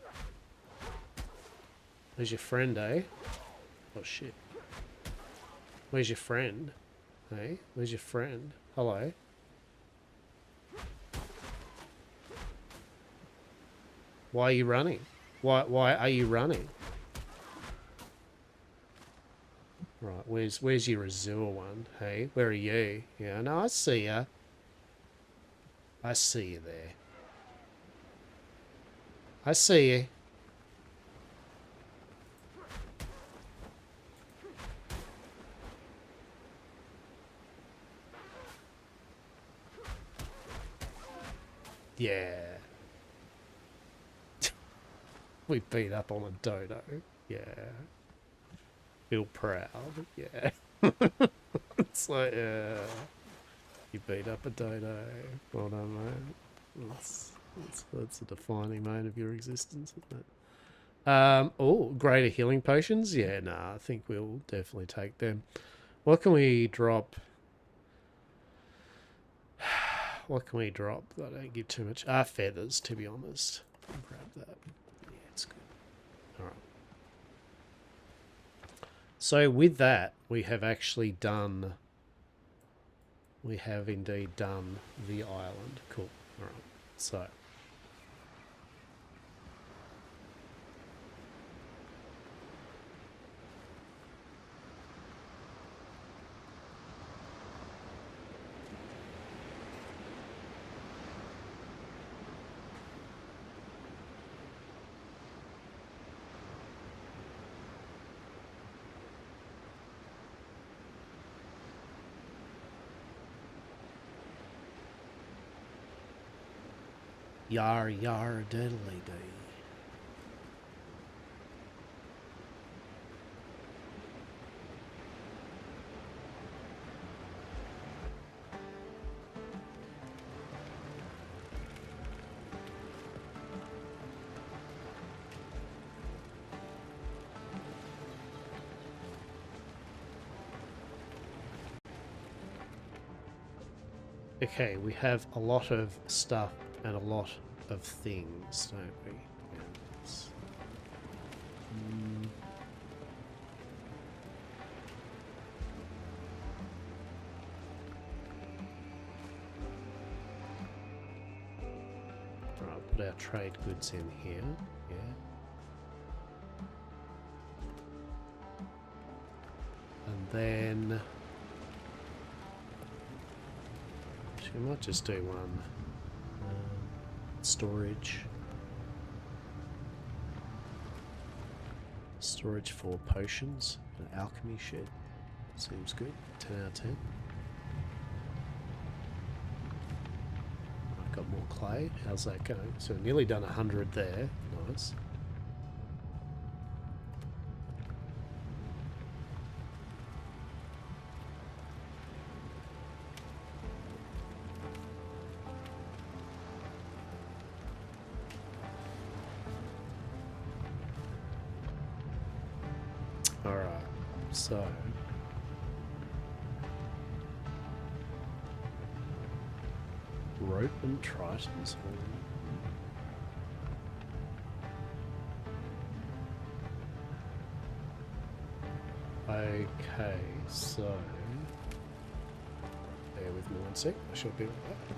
Where's your friend, eh? Oh shit. Where's your friend? Hey, where's your friend? Hello? Why are you running? Why are you running? Right, where's your Azure one? Hey, where are you? Yeah, no, I see ya. I see you there. I see you. Yeah. We beat up on a dodo. Yeah. Feel proud. Yeah. It's like, yeah. You beat up a dodo. Well done, mate. That's a defining moment of your existence, isn't it? Oh, greater healing potions? Yeah, nah, I think we'll definitely take them. What can we drop? What can we drop? I don't give too much. Feathers, to be honest. I'll grab that. Yeah, it's good. Alright. So with that, we have actually done... We have indeed done the island. Cool. Alright. So... Yar yar diddly dee. Okay, we have a lot of stuff and a lot of things, don't we? Yes. Right, put our trade goods in here. Yeah. And then... Actually, I might just do one. Storage. Storage for potions. An alchemy shed. Seems good. 10 out of 10. I've got more clay. How's that going? So nearly done 100 there. Nice. Alright, so rope and Triton's horn. Okay, so bear with me one sec. I should be right back.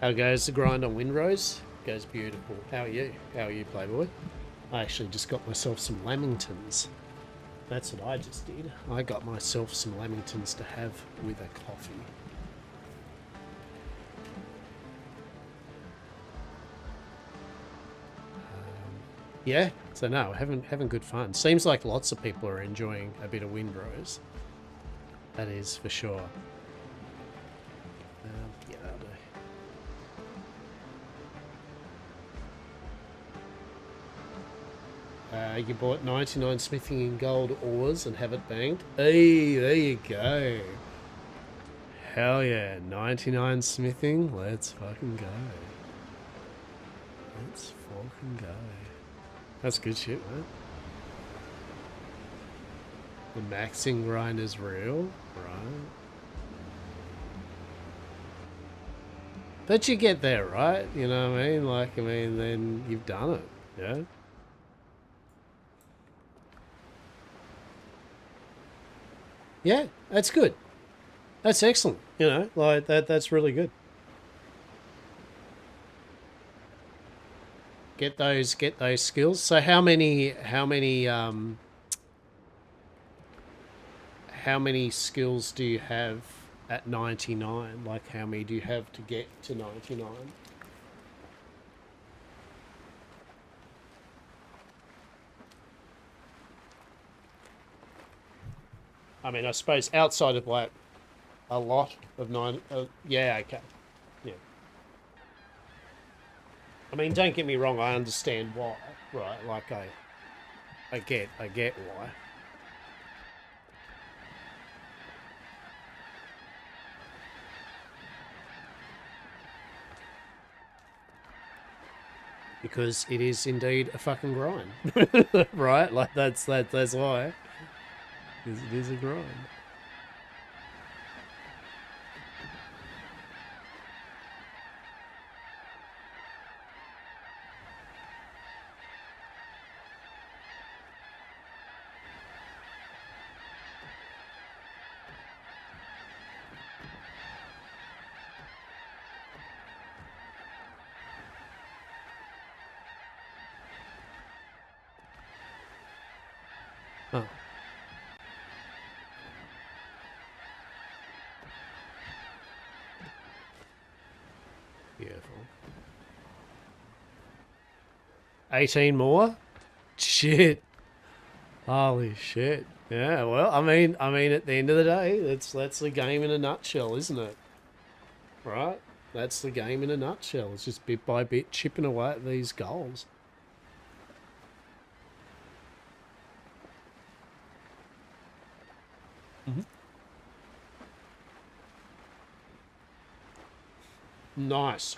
How goes the grind on Windrose? Goes beautiful. How are you? How are you, Playboy? I actually just got myself some Lamingtons. That's what I just did. I got myself some Lamingtons to have with a coffee. Yeah, so no, having good fun. Seems like lots of people are enjoying a bit of Windrose. That is for sure. Yeah, you bought 99 smithing in gold ores and have it banged. Hey, there you go. Hell yeah, 99 smithing. Let's fucking go. Let's fucking go. That's good shit, man. The maxing grind is real, right? But you get there, right? You know what I mean? Like, I mean, then you've done it, yeah? Yeah, that's good. That's excellent. You know, like that's really good. Get those skills. So how many skills do you have at 99? Like how many do you have to get to 99? I mean, I suppose outside of like a lot of yeah, okay. Yeah. I mean, don't get me wrong, I understand why, right? Like I get why. Because it is indeed a fucking grind. Right? Like that's why. Because it is a grind. Oh. Beautiful. 18 more? Shit. Holy shit. Yeah, well, I mean, at the end of the day, that's the game in a nutshell, isn't it? Right? That's the game in a nutshell. It's just bit by bit chipping away at these goals. Nice.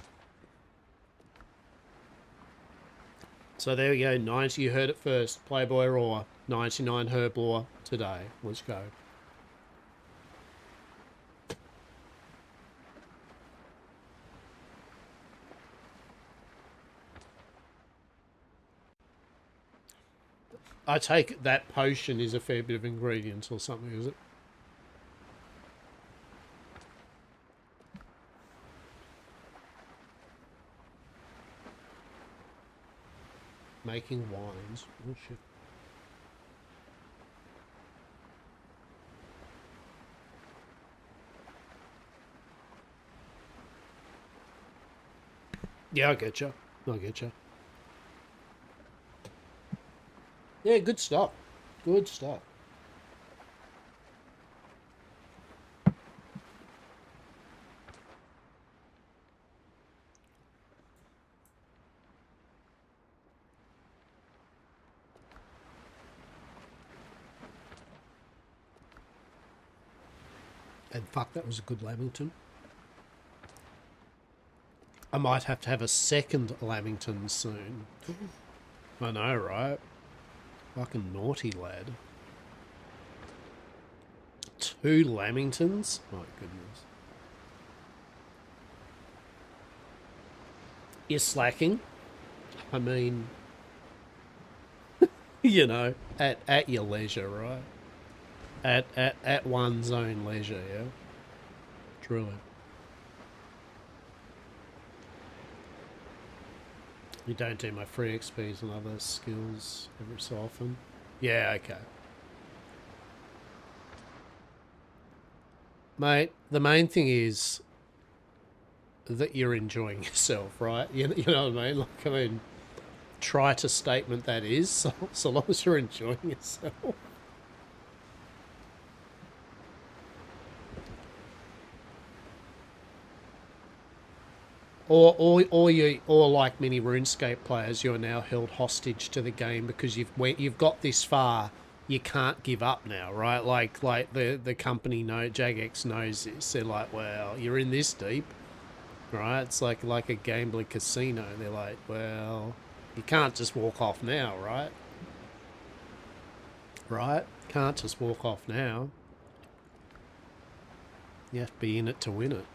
So there we go. 90, you heard it first. Playboy Raw. 99 Herblore today. Let's go. I take it that potion is a fair bit of ingredients or something, is it? Making wines. Oh, shit. Yeah, I get you. I get you. Yeah, good stuff. Good stuff. And fuck, that was a good Lamington. I might have to have a second Lamington soon. I know, right? Fucking naughty lad. 2 Lamingtons? My goodness. You're slacking. I mean, you know, at your leisure, right? At one's own leisure, yeah? Truly. You don't do my free XPs and other skills every so often? Yeah, okay. Mate, the main thing is that you're enjoying yourself, right? You know what I mean? Like, I mean, try to statement that is, so long as you're enjoying yourself. Or like many RuneScape players, you're now held hostage to the game because you've got this far. You can't give up now, right? Like the company Jagex knows this. They're like, well, you're in this deep, right? It's like a gambling casino. They're like, well, you can't just walk off now, right? Right? Can't just walk off now. You have to be in it to win it.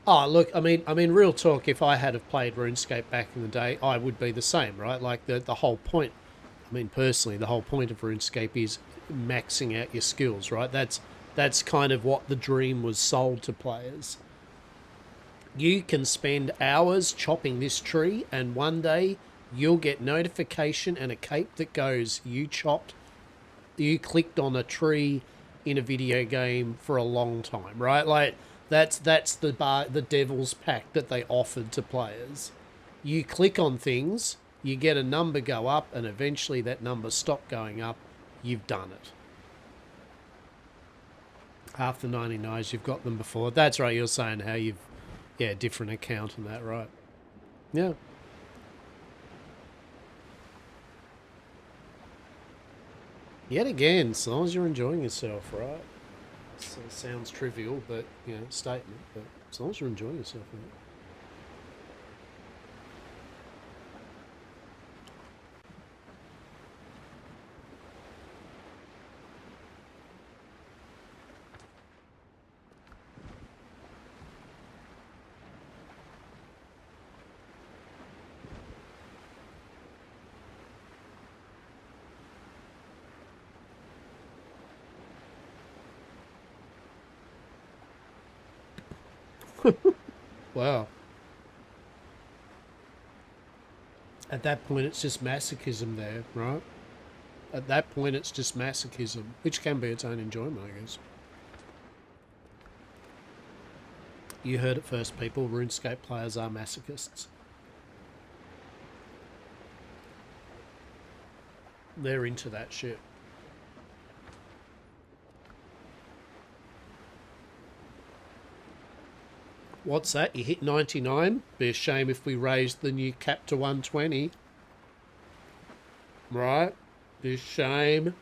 Oh, look, I mean, real talk. If I had have played RuneScape back in the day, I would be the same, right? Like the whole point. I mean, personally, the whole point of RuneScape is maxing out your skills, right? That's kind of what the dream was sold to players. You can spend hours chopping this tree, and one day you'll get notification and a cape that goes, you clicked on a tree in a video game for a long time, right? Like that's the devil's pact that they offered to players. You click on things, you get a number go up, and eventually that number stop going up. You've done it. Half the 99s, you've got them before. That's right. You're saying how you've, yeah, different account and that, right? Yeah. Yet again, as long as you're enjoying yourself, right? So it sounds trivial, but, you know, statement. But as long as you're enjoying yourself, mate. Wow. At that point, it's just masochism there, right? At that point, it's just masochism, which can be its own enjoyment, I guess. You heard it first, people. RuneScape players are masochists. They're into that shit. What's that? You hit 99? Be a shame if we raised the new cap to 120. Right? Be a shame.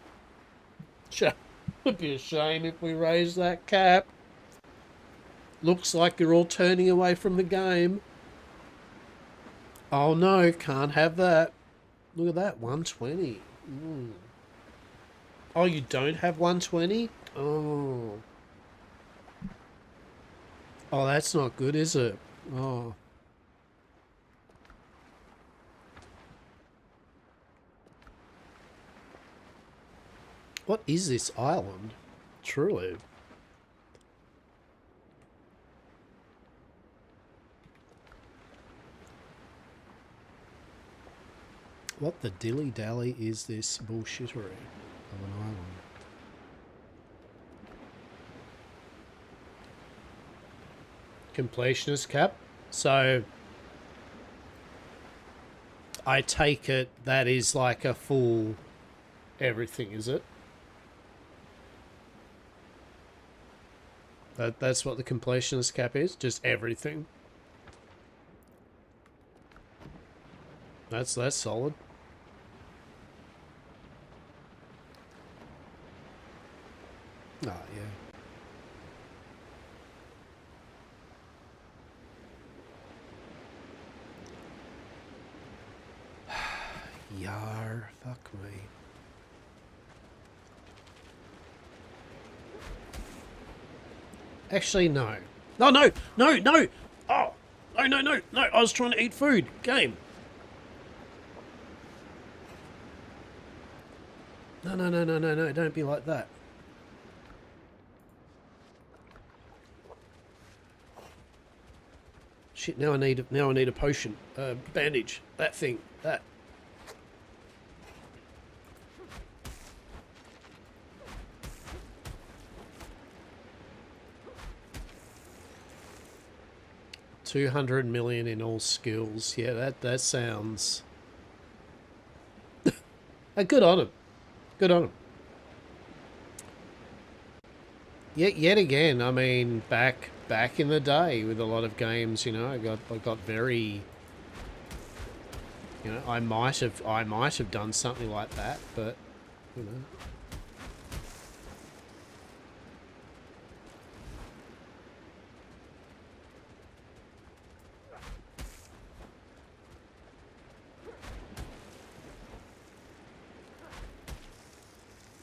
It'd be a shame if we raised that cap. Looks like you're all turning away from the game. Oh no, can't have that. Look at that, 120. Oh, you don't have 120? Oh. Oh, that's not good, is it? Oh. What is this island? Truly. What the dilly-dally is this bullshittery of an island? Completionist cap. So I take it that is like a full everything, is it? That's what the completionist cap is? Just everything. That's solid. Ah, yeah. Yar, fuck me. Actually, no. No, no, no, no! Oh! No, no, no, no! I was trying to eat food. Game. No, no, no, no, no, no! Don't be like that. Shit! Now I need a potion, bandage, that thing, that. $200 million in all skills. Yeah, that sounds. Good on him. Good on him. Yet again, I mean, back in the day with a lot of games, you know, I got very, you know, I might have done something like that, but you know.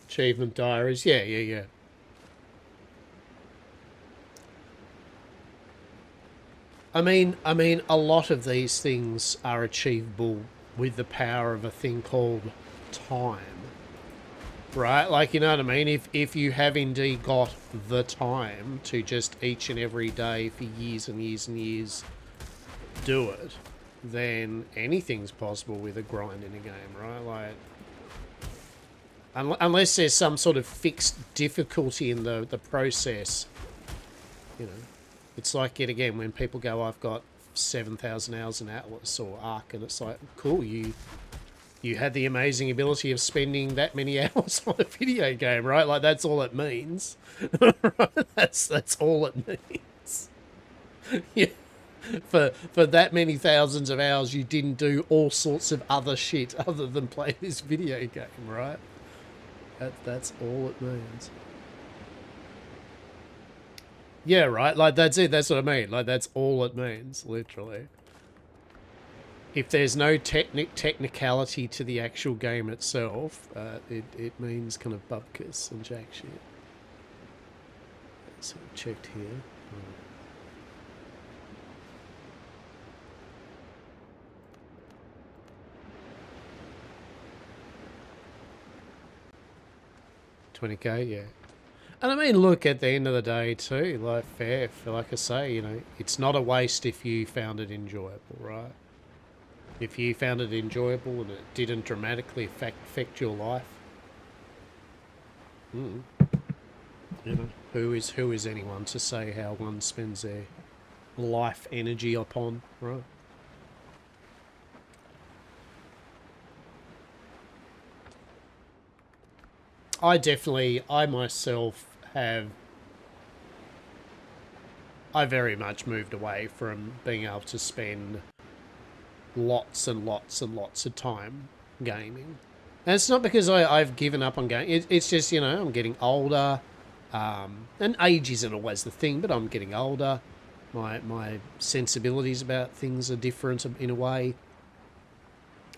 Achievement diaries, yeah, yeah, yeah. I mean, a lot of these things are achievable with the power of a thing called time, right? Like, you know what I mean? If you have indeed got the time to just each and every day for years and years and years do it, then anything's possible with a grind in a game, right? Like, unless there's some sort of fixed difficulty in the process, you know. It's like, yet again, when people go, I've got 7,000 hours in Atlas or Ark, and it's like, cool, you had the amazing ability of spending that many hours on a video game, right? Like, that's all it means. That's all it means. Yeah. For that many thousands of hours, you didn't do all sorts of other shit other than play this video game, right? That's all it means. Yeah, right. Like that's it. That's what I mean. Like that's all it means, literally. If there's no technicality to the actual game itself, it means kind of bupkis and jack shit. So checked here. Right. 20k, yeah. And I mean, look, at the end of the day, too, like, fair, like I say, you know, it's not a waste if you found it enjoyable, right? If you found it enjoyable and it didn't dramatically affect your life, you know, who is anyone to say how one spends their life energy upon, right? I myself have, I very much moved away from being able to spend lots and lots and lots of time gaming. And it's not because I've given up on gaming. It's just, you know, I'm getting older. And age isn't always the thing, but I'm getting older. My sensibilities about things are different in a way.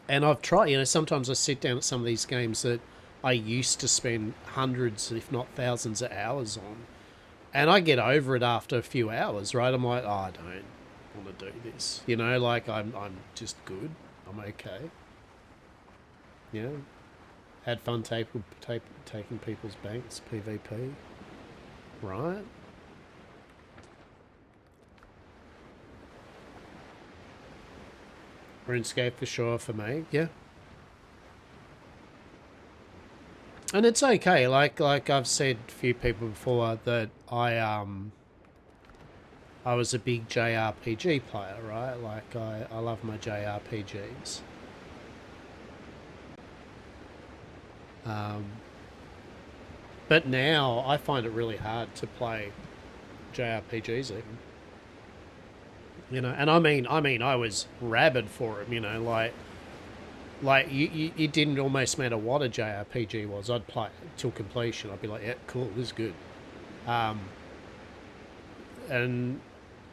And I've tried, you know, sometimes I sit down at some of these games that I used to spend hundreds, if not thousands of hours on. And I get over it after a few hours, right? I'm like, oh, I don't want to do this. You know, like I'm just good. I'm okay. Yeah. Had fun taking people's banks, PvP. Right? RuneScape for sure for me, yeah. And it's okay, like I've said a few people before that I was a big JRPG player, right? Like I love my JRPGs. But now I find it really hard to play JRPGs even. You know, and I was rabid for him. You know, like it didn't almost matter what a JRPG was. I'd play it till completion. I'd be like, yeah, cool, this is good. And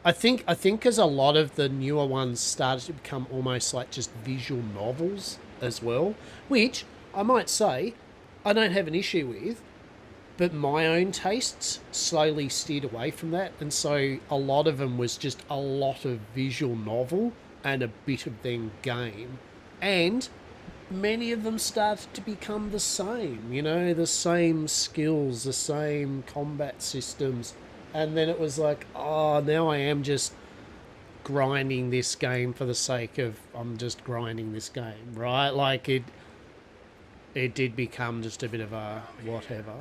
I think because a lot of the newer ones started to become almost like just visual novels as well, which I might say I don't have an issue with. But my own tastes slowly steered away from that, and so a lot of them was just a lot of visual novel and a bit of then game, and many of them started to become the same, you know, the same skills, the same combat systems, and then it was like, oh, now I am just grinding this game for the sake of I'm just grinding this game, right? Like it did become just a bit of a whatever.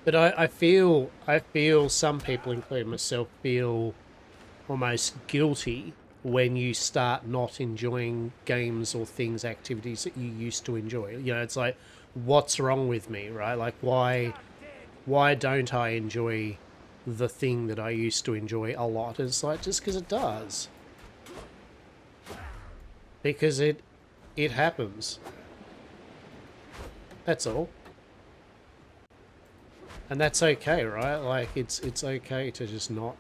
But I feel some people, including myself, feel almost guilty when you start not enjoying games or things, activities that you used to enjoy. You know, it's like, what's wrong with me, right? Like, why don't I enjoy the thing that I used to enjoy a lot? It's like just because it does, because it happens. That's all. And that's okay, right? Like it's okay to just not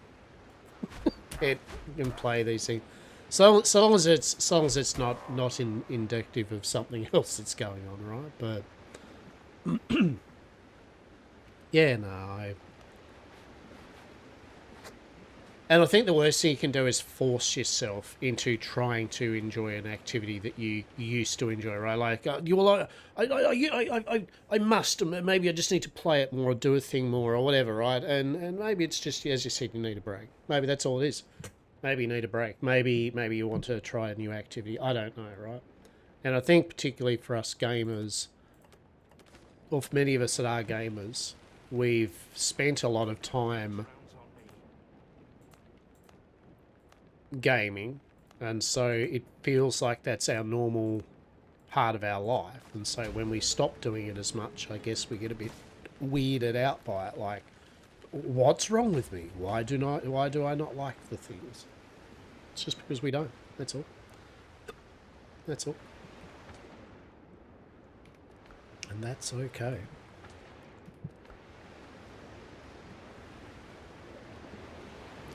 it and play these things. So long as it's not indicative of something else that's going on, right? But yeah, no. And I think the worst thing you can do is force yourself into trying to enjoy an activity that you used to enjoy, right? Like you were like, I must. Maybe I just need to play it more, or do a thing more, or whatever, right? And maybe it's just as you said, you need a break. Maybe that's all it is. Maybe you need a break. Maybe you want to try a new activity. I don't know, right? And I think particularly for us gamers, or for many of us that are gamers, we've spent a lot of time, gaming, and so it feels like that's our normal part of our life. And so when we stop doing it as much, I guess we get a bit weirded out by it. Like, what's wrong with me? Why do I not like the things? It's just because we don't. That's all. That's all. And that's okay.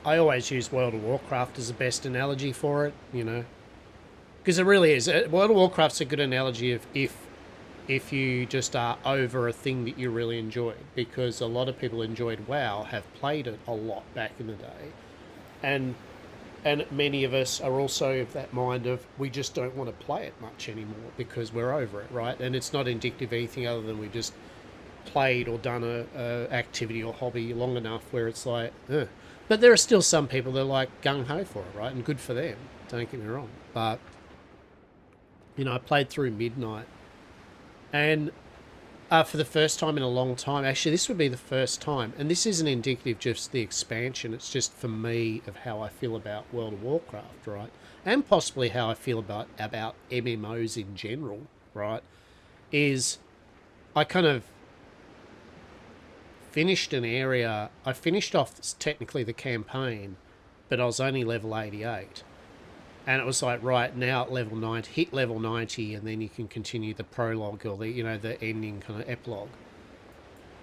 I always use World of Warcraft as the best analogy for it, you know, because it really is. World of Warcraft's a good analogy of if you just are over a thing that you really enjoy, because a lot of people enjoyed WoW have played it a lot back in the day, and many of us are also of that mind of we just don't want to play it much anymore because we're over it, right? And it's not indicative of anything other than we just played or done a activity or hobby long enough where it's like, ugh. But there are still some people that are like gung-ho for it, right? And good for them, don't get me wrong. But, you know, I played through Midnight, and for the first time in a long time, actually this would be the first time, and this isn't indicative just the expansion, it's just for me of how I feel about World of Warcraft, right? And possibly how I feel about MMOs in general, right? Is I kind of finished an area. I finished off technically the campaign, but I was only level 88. And it was like, right, now at level 90, hit level 90, and then you can continue the prologue or the, you know, the ending kind of epilogue.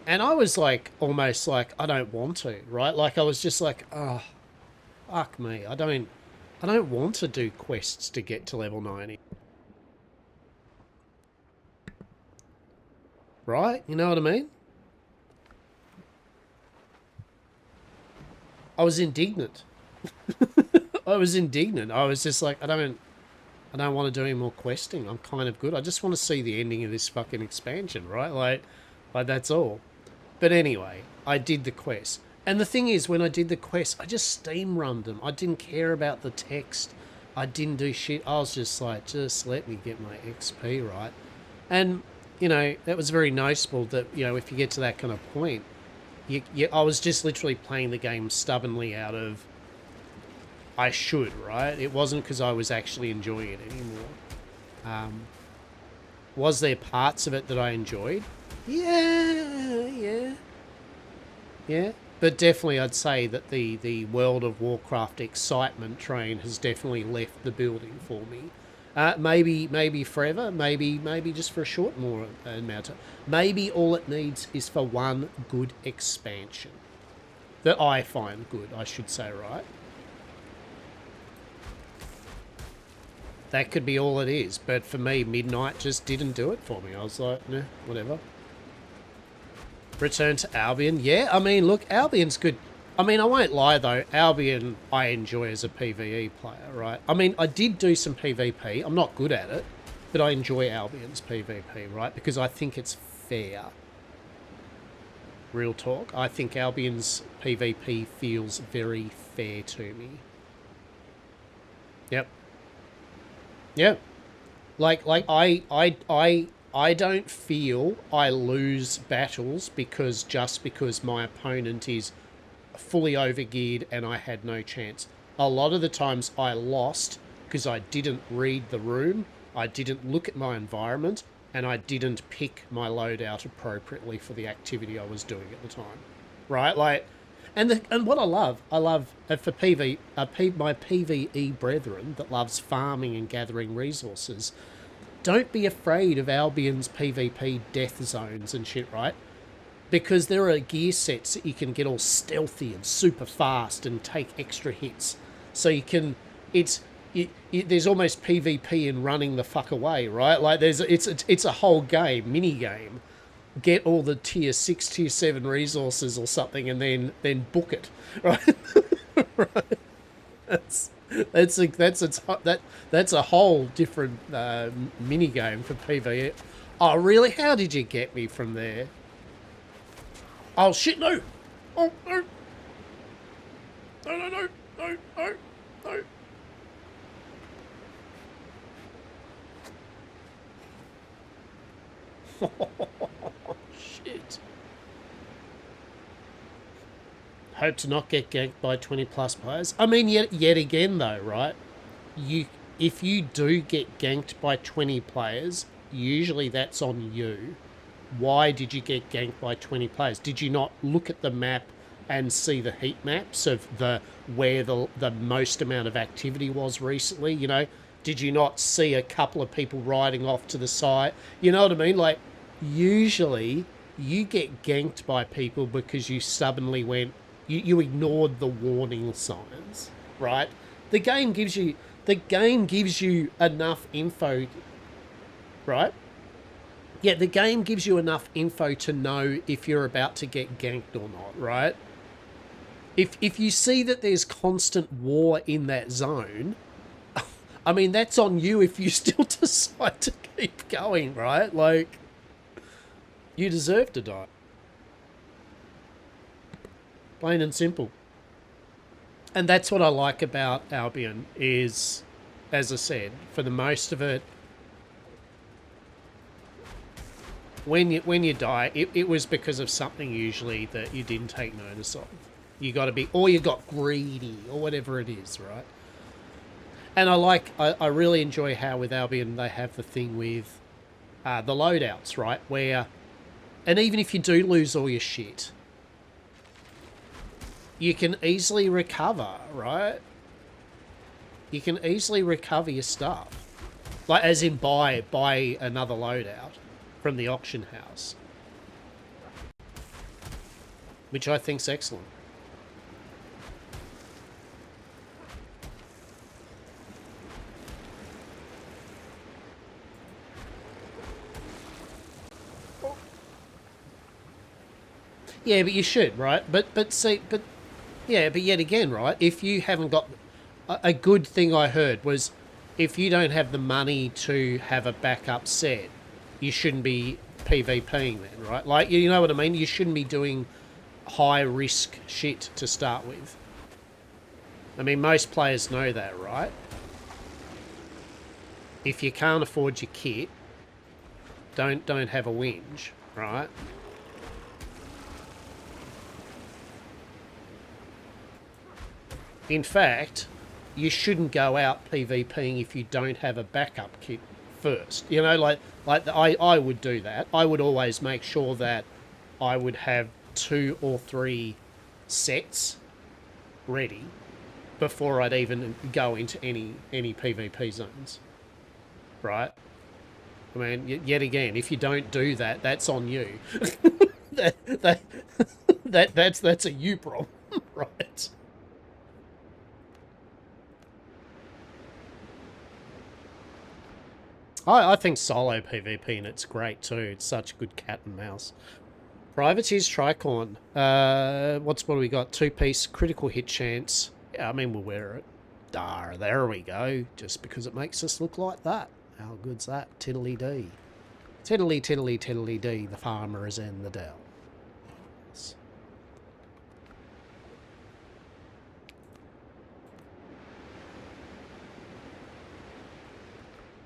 And I was like, almost like, I don't want to, right? Like I was just like, oh, fuck me. I don't want to do quests to get to level 90. Right? You know what I mean? I was indignant. I was indignant. I was just like, I don't want to do any more questing. I'm kind of good. I just want to see the ending of this fucking expansion, right? Like that's all. But anyway, I did the quest. And the thing is, when I did the quest, I just steam rummed them. I didn't care about the text. I didn't do shit. I was just like, just let me get my XP, right? And, you know, that was very noticeable that, you know, if you get to that kind of point, I was just literally playing the game stubbornly out of, I should, right? It wasn't because I was actually enjoying it anymore. Was there parts of it that I enjoyed? Yeah. But definitely I'd say that the World of Warcraft excitement train has definitely left the building for me. Maybe forever, maybe just for a short more amount of time. Maybe all it needs is for one good expansion. That I find good, I should say, right? That could be all it is. But for me, Midnight just didn't do it for me. I was like, nah, whatever. Return to Albion. Yeah, I mean, look, Albion's good. I mean, I won't lie, though. Albion, I enjoy as a PvE player, right? I mean, I did do some PvP. I'm not good at it, but I enjoy Albion's PvP, right? Because I think it's fair. Real talk. I think Albion's PvP feels very fair to me. Yep. Yep. Like I don't feel I lose battles because my opponent is fully overgeared and I had no chance. A lot of the times I lost because I didn't read the room, I didn't look at my environment, and I didn't pick my loadout appropriately for the activity I was doing at the time. Right? Like, and what I love for my PvE brethren that loves farming and gathering resources, don't be afraid of Albion's PvP death zones and shit, right? Because there are gear sets that you can get all stealthy and super fast and take extra hits. So you can, there's almost PvP in running the fuck away, right? Like it's a whole game, mini game. Get all the tier 6, tier 7 resources or something, and then book it, right? Right. That's a whole different mini game for PvE. Oh, really? How did you get me from there? Oh shit! No! Oh no! No! Oh, shit! Hope to not get ganked by 20 plus players. I mean, yet again though, right? If you do get ganked by 20 players, usually that's on you. Why did you get ganked by 20 players? Did you not look at the map and see the heat maps of where the most amount of activity was recently? You know, did you not see a couple of people riding off to the side? You know what I mean? Like, usually you get ganked by people because you stubbornly went, you ignored the warning signs, right? The game gives you enough info, right? Yeah, the game gives you enough info to know if you're about to get ganked or not, right? If you see that there's constant war in that zone, I mean, that's on you if you still decide to keep going, right? Like, you deserve to die. Plain and simple. And that's what I like about Albion is, as I said, for the most of it, when you die, it was because of something usually that you didn't take notice of. You got to be, or you got greedy, or whatever it is, right? And I really enjoy how with Albion they have the thing with the loadouts, right? Where, and even if you do lose all your shit, you can easily recover, right? You can easily recover your stuff. Like, as in buy another loadout from the auction house. Which I think's excellent. Yeah, but you should, right? But yeah, but yet again, right? If you haven't got a good thing I heard was if you don't have the money to have a backup set, you shouldn't be PvPing then, right? Like, you know what I mean? You shouldn't be doing high risk shit to start with. I mean, most players know that, right? If you can't afford your kit, don't have a whinge, right? In fact, you shouldn't go out PvPing if you don't have a backup kit first. You know, I would do that. I would always make sure that I would have 2 or 3 sets ready before I'd even go into any PvP zones. Right? I mean, yet again, if you don't do that, that's on you. That's a you problem, right? I think solo PvP and it's great too. It's such a good cat and mouse. Privateers Tricorn. What do we got? 2-piece critical hit chance. Yeah, I mean, we'll wear it. There we go. Just because it makes us look like that. How good's that? Tiddly dee. Tiddly tiddly tiddly dee. The farmer is in the dell. Yes.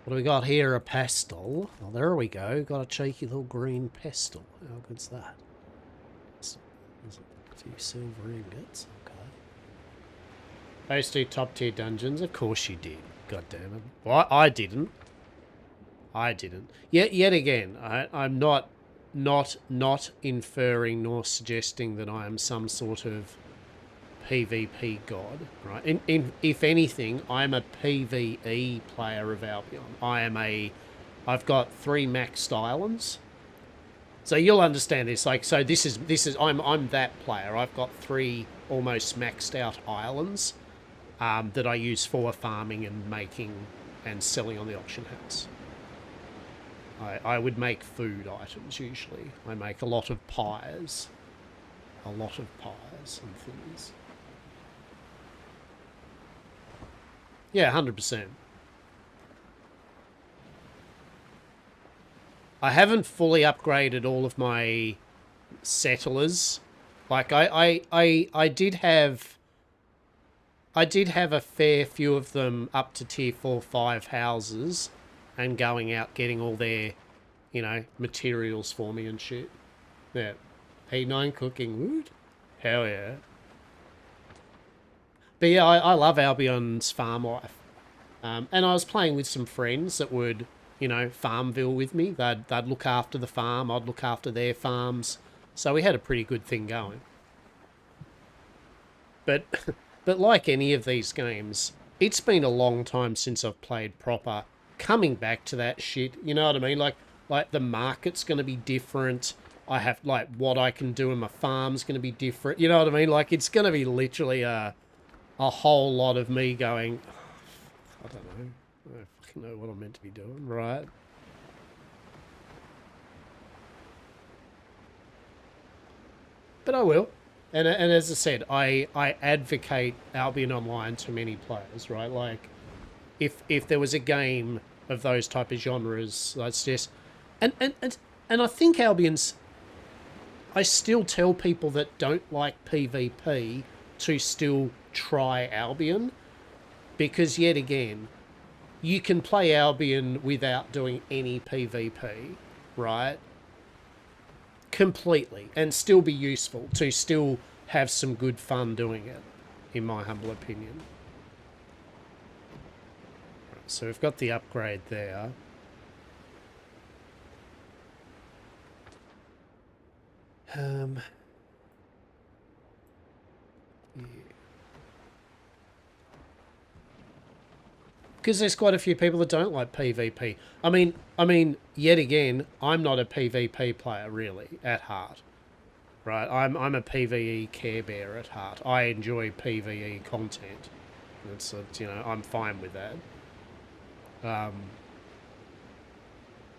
What do we got here? A pestle. Oh, there we go. Got a cheeky little green pestle. How good's that? Is it a few silver ingots? Okay. I used to do top tier dungeons. Of course you did. God damn it. Well, I didn't. I didn't. Yet again, I'm not inferring nor suggesting that I am some sort of PvP god, right? If anything, I'm a PvE player of Albion. I've got 3 maxed islands. So you'll understand this. Like, so this is I'm that player. I've got 3 almost maxed out islands that I use for farming and making and selling on the auction house. I would make food items usually. I make a lot of pies. A lot of pies and things. Yeah, 100%. I haven't fully upgraded all of my settlers. Like I did have a fair few of them up to tier 4-5 houses and going out getting all their, you know, materials for me and shit. Yeah. P9 cooking wood? Hell yeah. But yeah, I love Albion's farm life. And I was playing with some friends that would, you know, Farmville with me. They'd look after the farm. I'd look after their farms. So we had a pretty good thing going. But but like any of these games, it's been a long time since I've played proper. Coming back to that shit, you know what I mean? Like the market's going to be different. I have like what I can do in my farm's going to be different. You know what I mean? Like it's going to be literally a whole lot of me going, I don't know. I don't fucking know what I'm meant to be doing, right? But I will. And as I said, I advocate Albion Online to many players, right? Like, if there was a game of those type of genres, that's just, and I think Albion's. I still tell people that don't like PvP to still try Albion because yet again, you can play Albion without doing any PvP, right? Completely, and still be useful to still have some good fun doing it, in my humble opinion. So we've got the upgrade there. Yeah. Because there's quite a few people that don't like PvP. I mean, yet again, I'm not a PvP player really at heart, right? I'm a PvE care bear at heart. I enjoy PvE content. It's you know, I'm fine with that.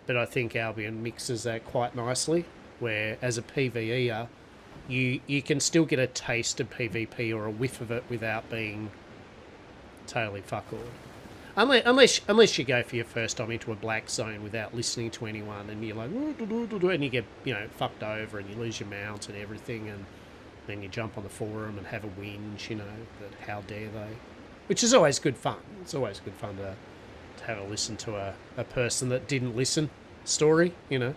But I think Albion mixes that quite nicely. Where as a PvEer, you can still get a taste of PvP or a whiff of it without being totally fuck all. Unless you go for your first time into a black zone without listening to anyone, and you're like, and you get, you know, fucked over, and you lose your mount and everything, and then you jump on the forum and have a whinge, you know, that how dare they, which is always good fun. It's always good fun to have a listen to a person that didn't listen story, you know.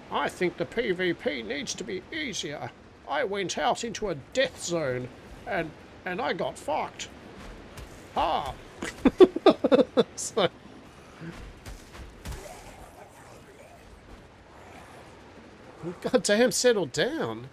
I think the PvP needs to be easier. I went out into a death zone, and I got fucked. Ah. So, God damn, settle down.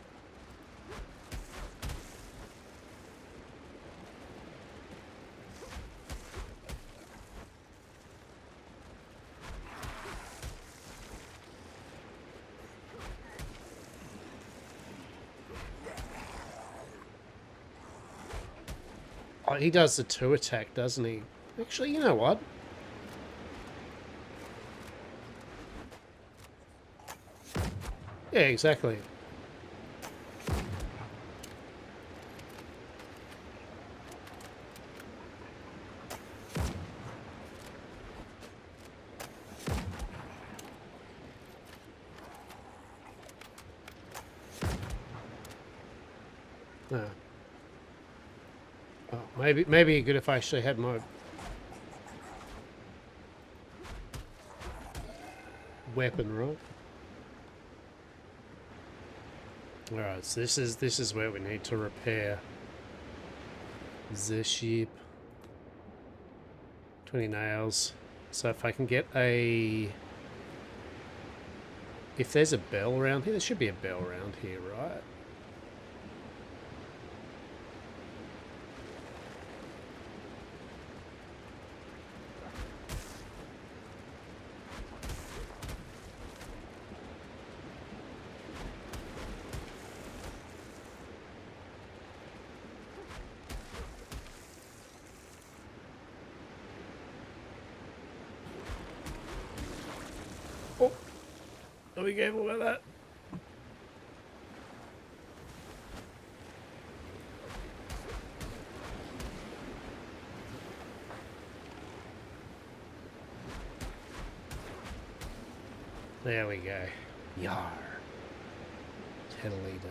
Oh, he does the 2 attack, doesn't he? Actually, you know what? Yeah, exactly. No. Oh, maybe good if I actually had my weapon, right? Alright, so this is where we need to repair the ship. 20 nails. So if I can get a... If there's a bell around here, there should be a bell around here, right? Oh, are we careful about that? There we go. Yar. Totally day.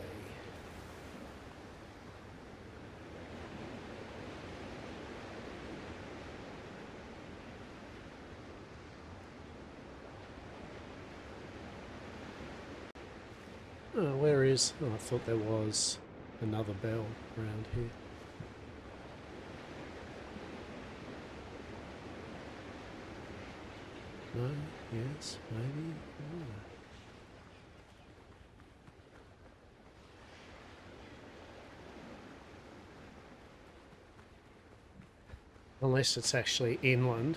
Oh, where is... Oh, I thought there was... another bell around here. No? Yes? Maybe? Oh. Unless it's actually inland.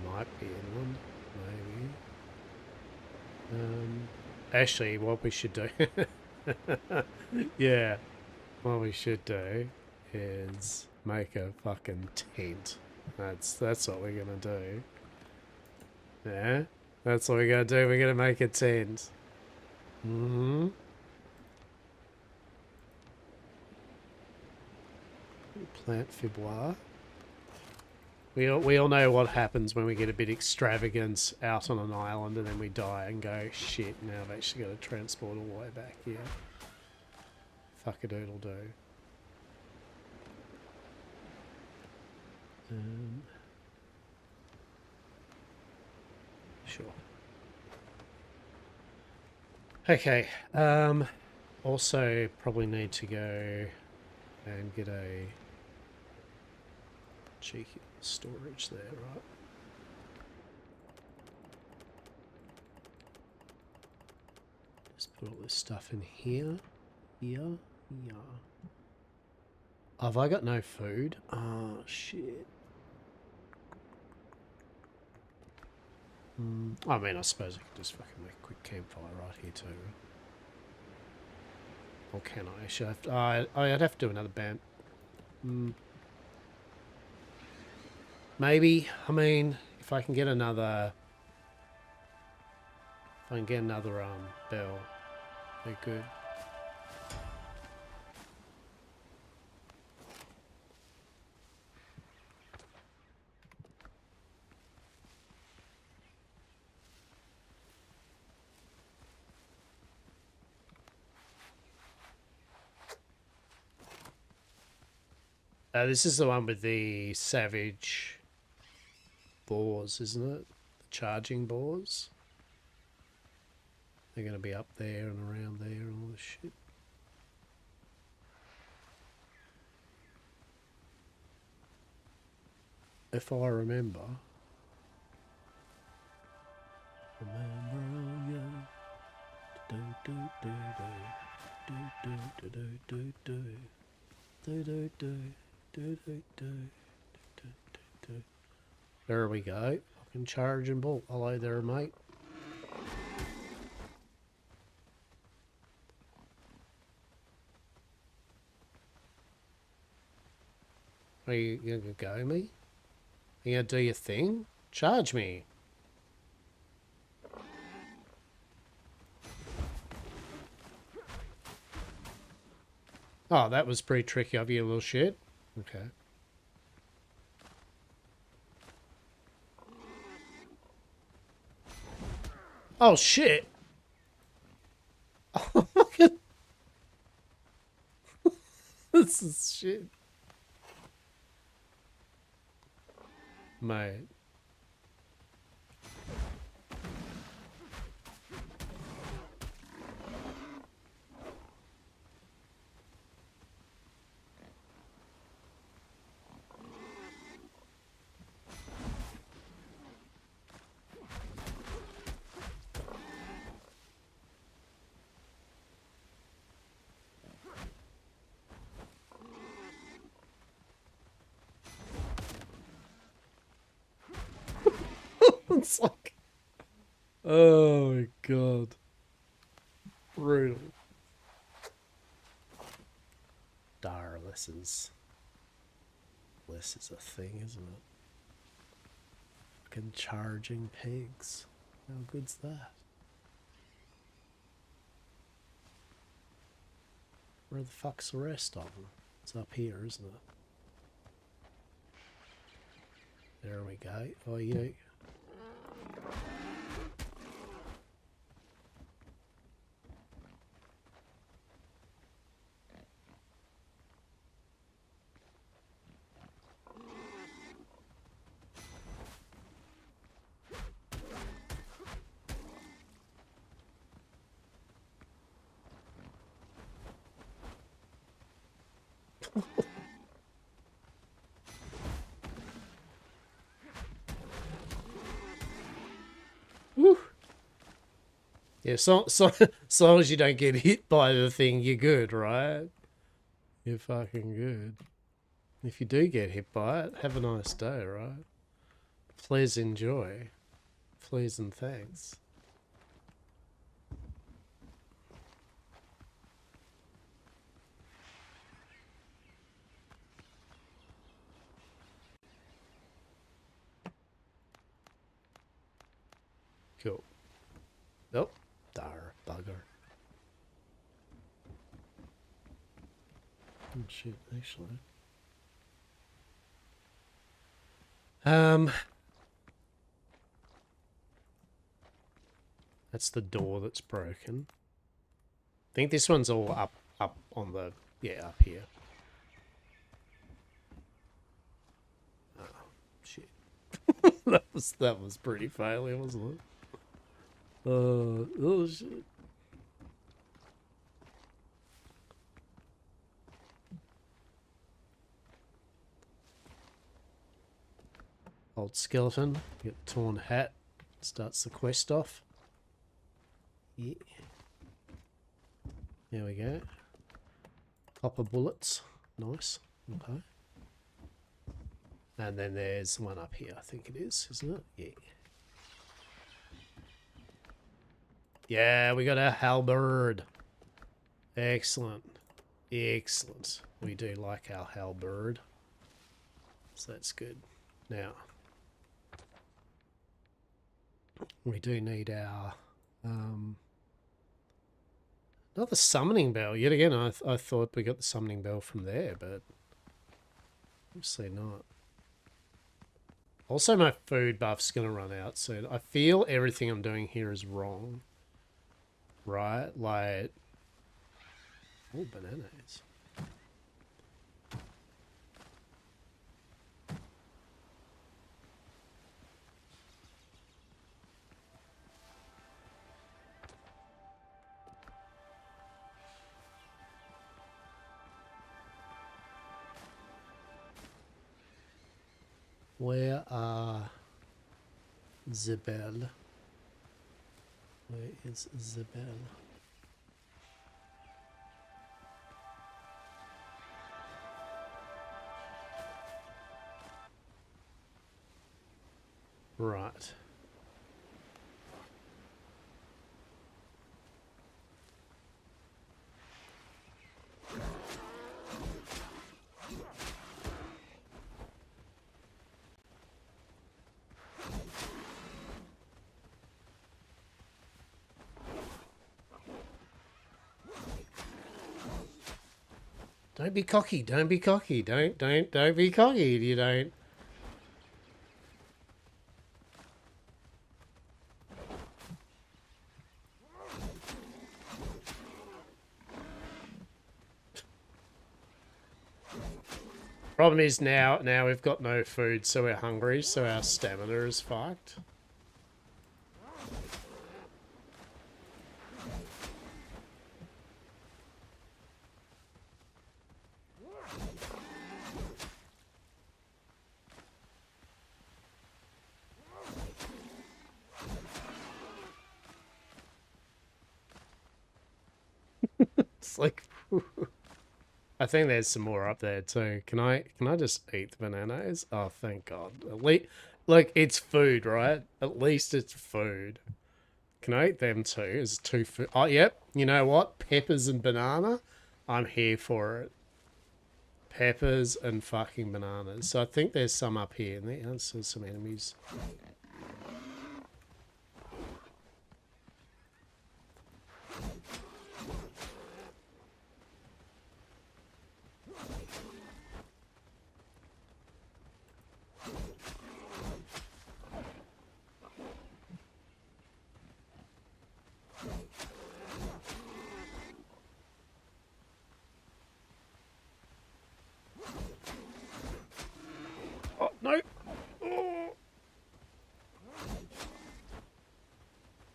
Might be inland. Maybe. Actually, what we should do... yeah. What we should do is make a fucking tent. That's what we're gonna do. Yeah? That's what we're gonna do. We're gonna make a tent. Mm-hmm. Plant fibroir. We all know what happens when we get a bit extravagant out on an island and then we die and go, shit, now I've actually got to transport all the way back here. Fuck-a-doodle do. Sure. Okay. Also probably need to go and get a cheeky storage there, right? Just put all this stuff in here. Here. Oh, have I got no food? Oh, shit. I mean, I suppose I could just fucking make a quick campfire right here too. Or can I? Actually, I'd have to do another band. Maybe. I mean, if I can get another... If I can get another bell, they're good. This is the one with the savage boars, isn't it? The charging boars. They're going to be up there and around there and all this shit. If I remember. There we go. Fucking charge and bolt. Hello there, mate. Are you gonna go me? You gonna do your thing? Charge me. Oh, that was pretty tricky of you, little shit. Okay. Oh, shit. Oh, this is shit. Mate. It's like, oh my god, brutal. Dar, this is a thing, isn't it? Fucking charging pigs. How good's that? Where the fuck's the rest of them? It's up here, isn't it? There we go. Oh, yeah. Woo. Yeah, so long as you don't get hit by the thing, you're good, right? You're fucking good. If you do get hit by it, have a nice day, right? Please enjoy. Please and thanks. Cool. Nope. Dar bugger. Oh shit, actually. That's the door that's broken. I think this one's all up on the, yeah, up here. Oh, shit. that was pretty failure, wasn't it? Oh shit. Old skeleton, get torn hat, starts the quest off. Yeah. There we go. Copper bullets, nice. Okay. And then there's one up here, I think it is, isn't it? Yeah. Yeah, we got our halberd. Excellent. Excellent. We do like our halberd. So that's good. Now, we do need our another summoning bell. Yet again, I thought we got the summoning bell from there, but obviously not. Also, my food buff's going to run out soon. I feel everything I'm doing here is wrong. Right? Like... Oh, bananas. Where are the bell? Where is the bell? Right. Don't be cocky. Don't be cocky. Don't be cocky. You don't. Problem is now we've got no food, so we're hungry, so our stamina is fucked. It's like, I think there's some more up there too. Can I just eat the bananas? Oh, thank God. At least, look, it's food, right? At least it's food. Can I eat them too? Is it two food? Oh, yep. You know what? Peppers and banana. I'm here for it. Peppers and fucking bananas. So I think there's some up here. And there's some enemies. Oh, no. Oh.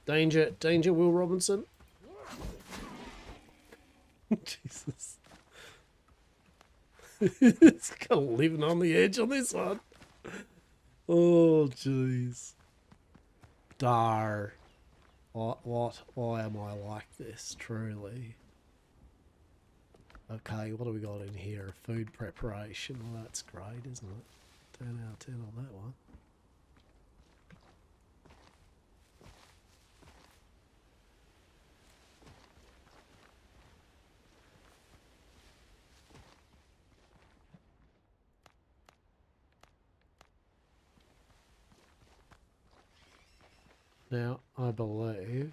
Danger, Will Robinson. Jesus. It's kind of living on the edge on this one. Oh, jeez. Dar. What? Why am I like this, truly? Okay, what do we got in here? Food preparation. Well, that's great, isn't it? 10 out of 10 on that one. Now, I believe...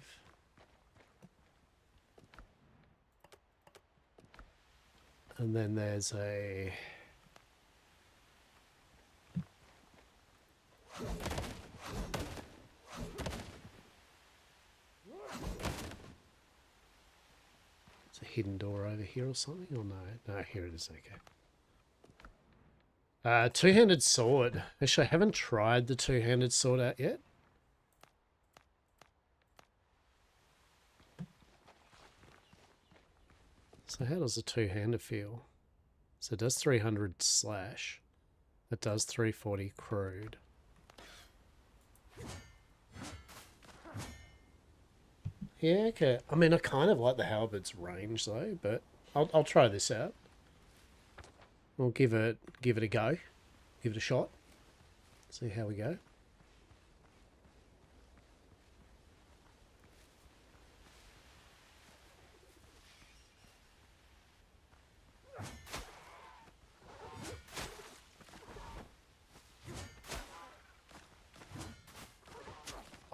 And then there's a... It's a hidden door over here or something? Or no? No, here it is, okay. Two-handed sword. Actually, I haven't tried the two-handed sword out yet. So how does a two-hander feel? So it does 300 slash. It does 340 crude. Yeah, okay. I mean, I kind of like the halberd's range though, but I'll try this out. We'll give it a go. Give it a shot. See how we go.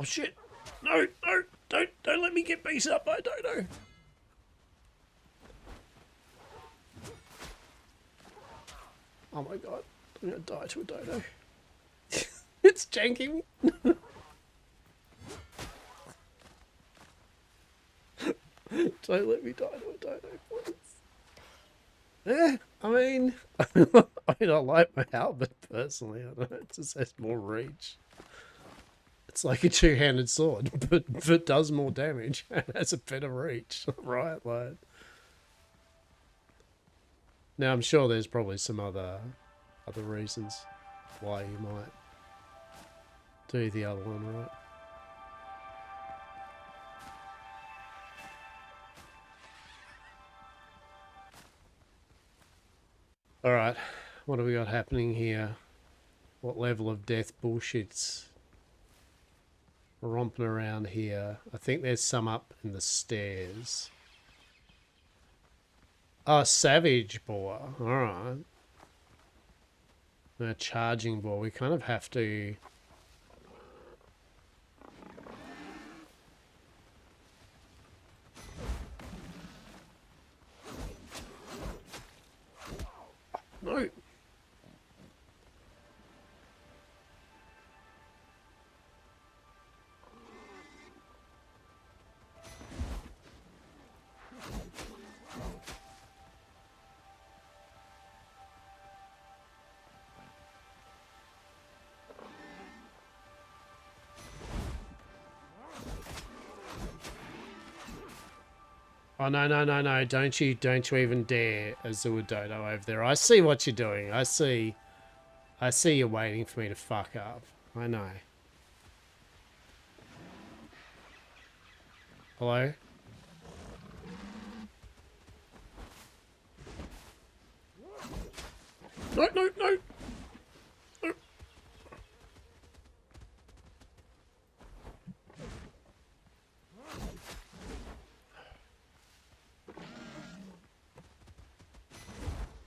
Oh shit! No, no, don't let me get beat up by a dodo. Oh my god, I'm gonna die to a dodo. It's janking. Don't let me die to a dodo, please. Yeah, I mean, I like my halberd personally. I don't know, it just has more reach. It's like a two-handed sword, but does more damage and has a better reach. Right, lad? Now, I'm sure there's probably some other reasons why you might do the other one, right? Alright, what have we got happening here? What level of death bullshit's romping around here? I think there's some up in the stairs. Oh, savage boar. Alright. A charging boar. We kind of have to... No. Oh, no, no, no, no. Don't you even dare Azure Dodo over there. I see what you're doing. I see you waiting for me to fuck up. I know. Hello? No, no, no! No.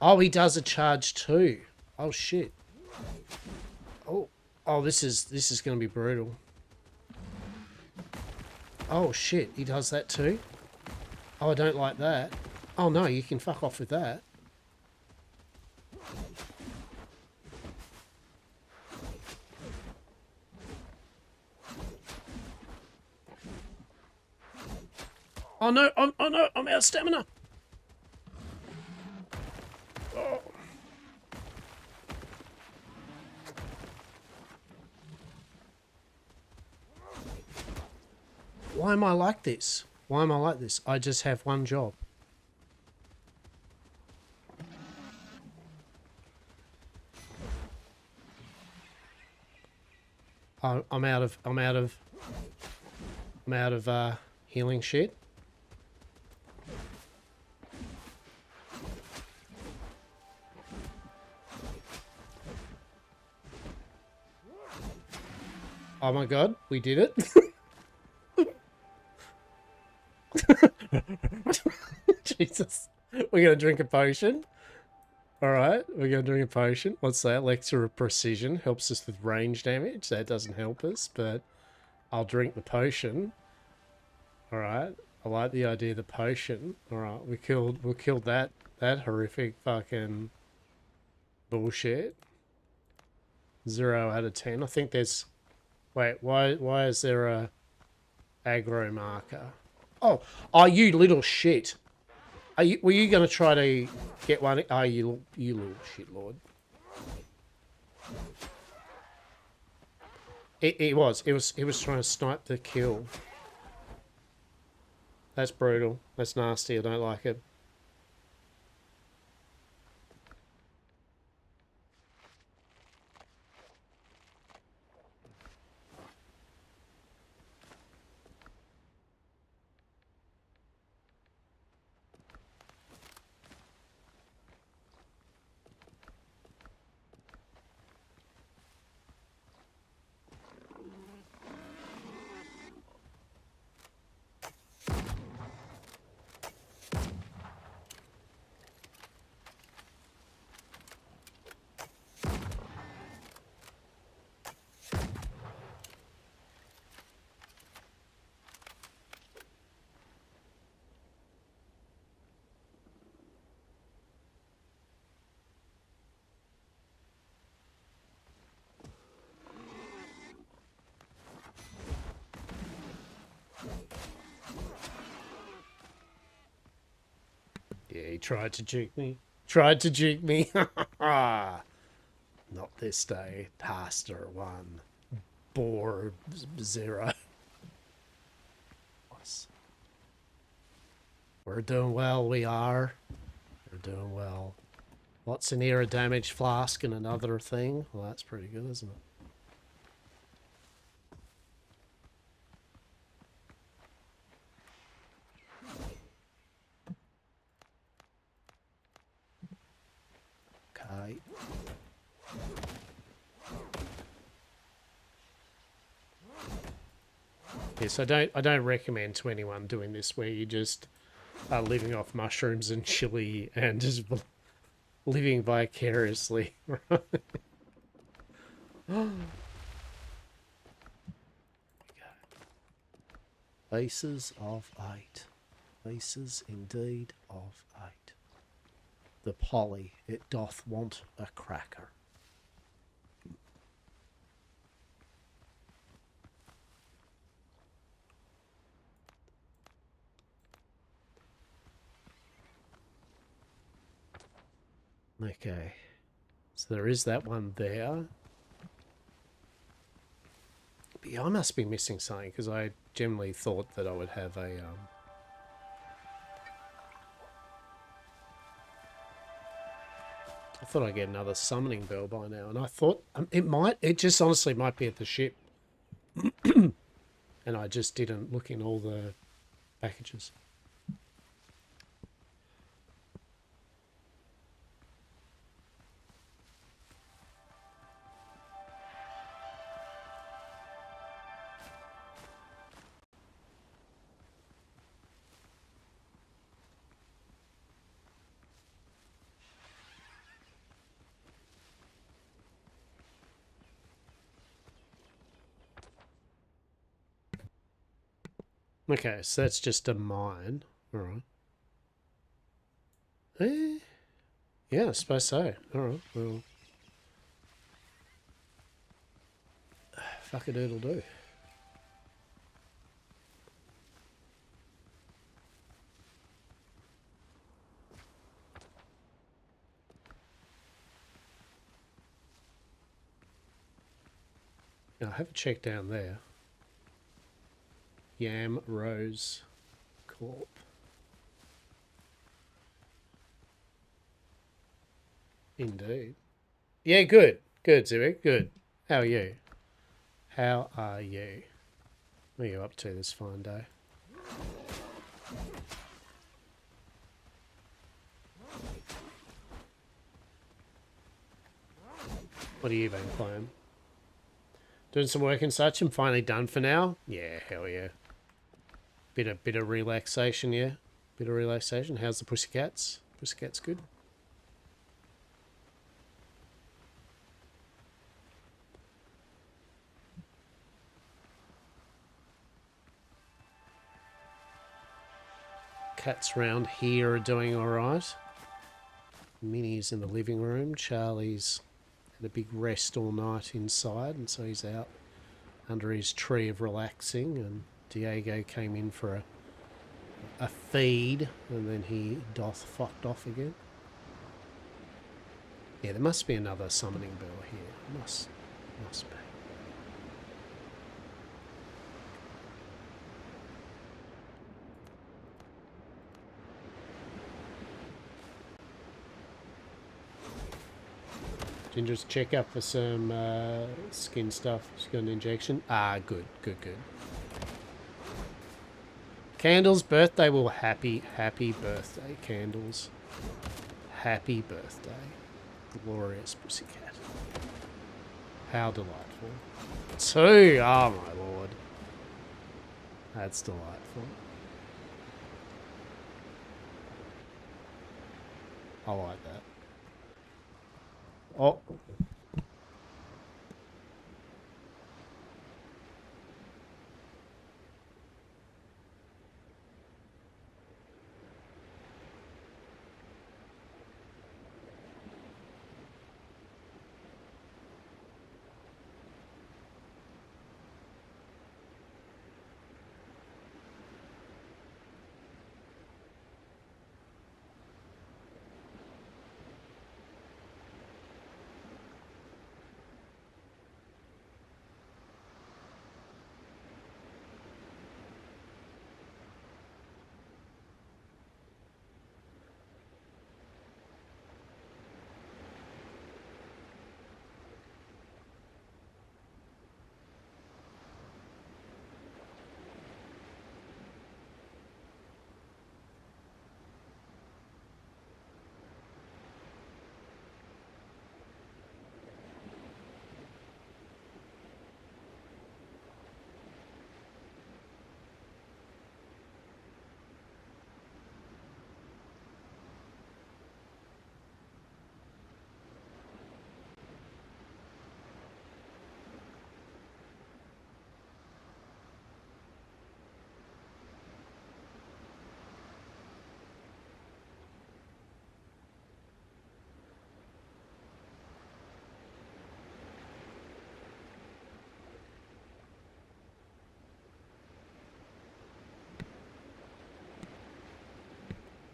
Oh, he does a charge too. Oh shit. Oh, this is going to be brutal. Oh shit, he does that too? Oh, I don't like that. Oh no, you can fuck off with that. Oh no, oh no, I'm out of stamina. Oh. Why am I like this? Why am I like this? I just have one job. I'm out of healing shit. Oh my god, we did it. Jesus. We're gonna drink a potion. Alright, we're gonna drink a potion. What's that? Elixir of Precision. Helps us with range damage. That doesn't help us, but I'll drink the potion. Alright. I like the idea of the potion. Alright, we killed that horrific fucking bullshit. 0 out of 10. I think there's... Wait, why is there a aggro marker? Oh, you little shit. Were you going to try to get one? Oh, you little shit lord. It was trying to snipe the kill. That's brutal. That's nasty. I don't like it. Yeah, he tried to juke me. Tried to juke me. Not this day. Hastur 1. Bore 0. We're doing well, we are. We're doing well. What's in here? A damaged flask and another thing? Well, that's pretty good, isn't it? Okay. Yes, I don't recommend to anyone doing this where you just are living off mushrooms and chili and just living vicariously. Right? Faces of 8. Faces indeed of 8. The Polly, it doth want a cracker. Okay, so there is that one there. But yeah, I must be missing something because I generally thought that I would have a I thought I'd get another summoning bell by now, and I thought it just honestly might be at the ship. And I just didn't look in all the packages. Okay, so that's just a mine. Alright. Yeah, I suppose so. Alright, well. Fuck it, it'll do. Now, I have a check down there. YamCorp. Indeed. Yeah, good. Good, Zurich. Good. How are you? How are you? What are you up to this fine day? What have you been playing? Doing some work and such and finally done for now? Yeah, hell yeah. Bit of relaxation, yeah. Bit of relaxation. How's the pussycats? Pussycats good? Cats round here are doing alright. Minnie's in the living room. Charlie's had a big rest all night inside, and so he's out under his tree of relaxing, and Diego came in for a feed, and then he fucked off again. Yeah, there must be another summoning bell here. Must be. Didn't just check up for some skin stuff. Just got an injection. Ah, good. Candles' birthday. Well, happy birthday, Candles. Happy birthday. Glorious pussycat. How delightful. 2! Oh my lord. That's delightful. I like that. Oh.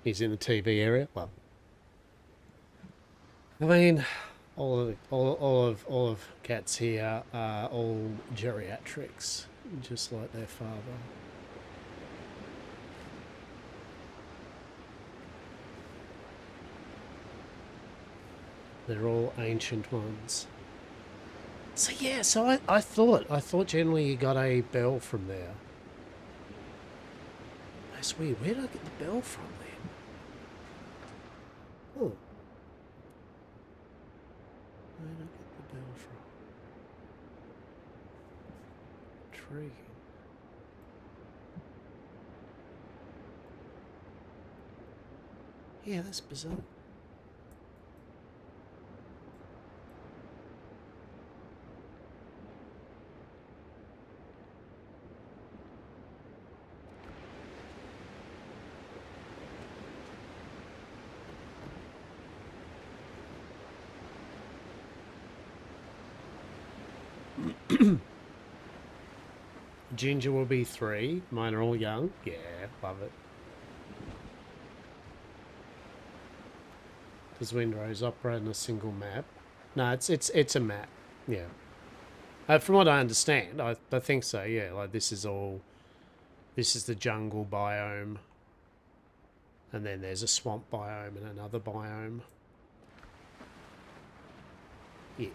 He's in the TV area. Well, I mean, all of cats here are all geriatrics, just like their father. They're all ancient ones. So yeah, so I thought generally you got a bell from there. That's weird. Where did I get the bell from then? Oh. Where did I get the bell from? Intriguing. Yeah, that's bizarre. Ginger will be 3. Mine are all young. Yeah, love it. Does Windrose operate on a single map? No, it's a map. Yeah. From what I understand, I think so. Yeah, like this is the jungle biome, and then there's a swamp biome and another biome. Yeah.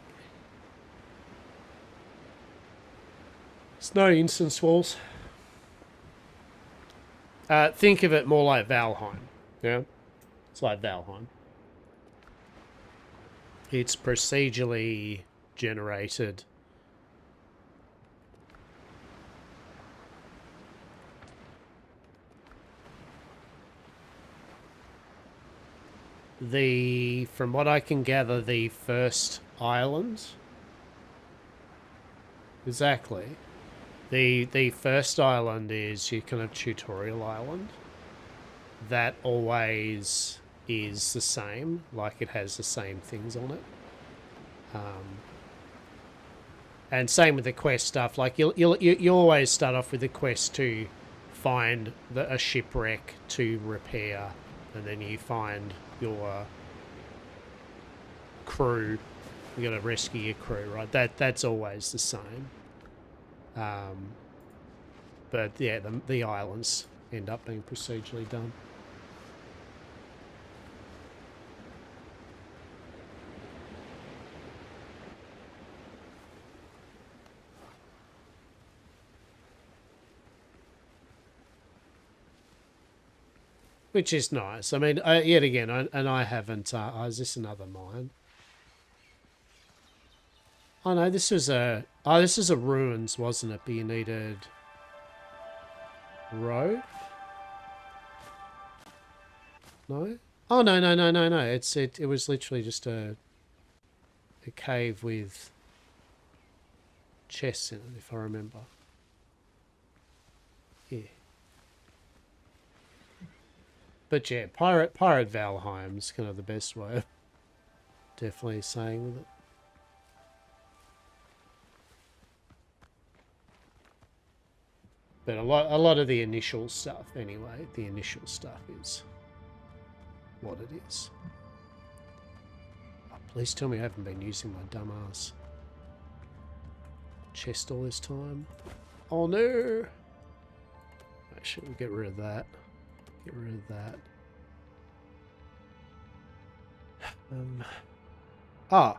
It's no instance walls. Think of it more like Valheim. Yeah? It's like Valheim. It's procedurally generated. From what I can gather, the first island. Exactly. The first island is your kind of tutorial island. That always is the same, like it has the same things on it. And same with the quest stuff. Like you always start off with the quest to find a shipwreck to repair, and then you find your crew. You got to rescue your crew, right? That's always the same. But yeah, the islands end up being procedurally done. Which is nice. I mean, yet again, I haven't... is this another mine? Oh, no, this was a... Oh, this is a ruins, wasn't it? But you needed... rope? No? Oh, no. It was literally just a cave with chests in it, if I remember. Yeah. But yeah, Pirate Valheim's kind of the best way of definitely saying with it. But a lot of the initial stuff, anyway, the initial stuff is what it is. Oh, please tell me I haven't been using my dumbass chest all this time. Oh no! Actually, we'll get rid of that. Get rid of that.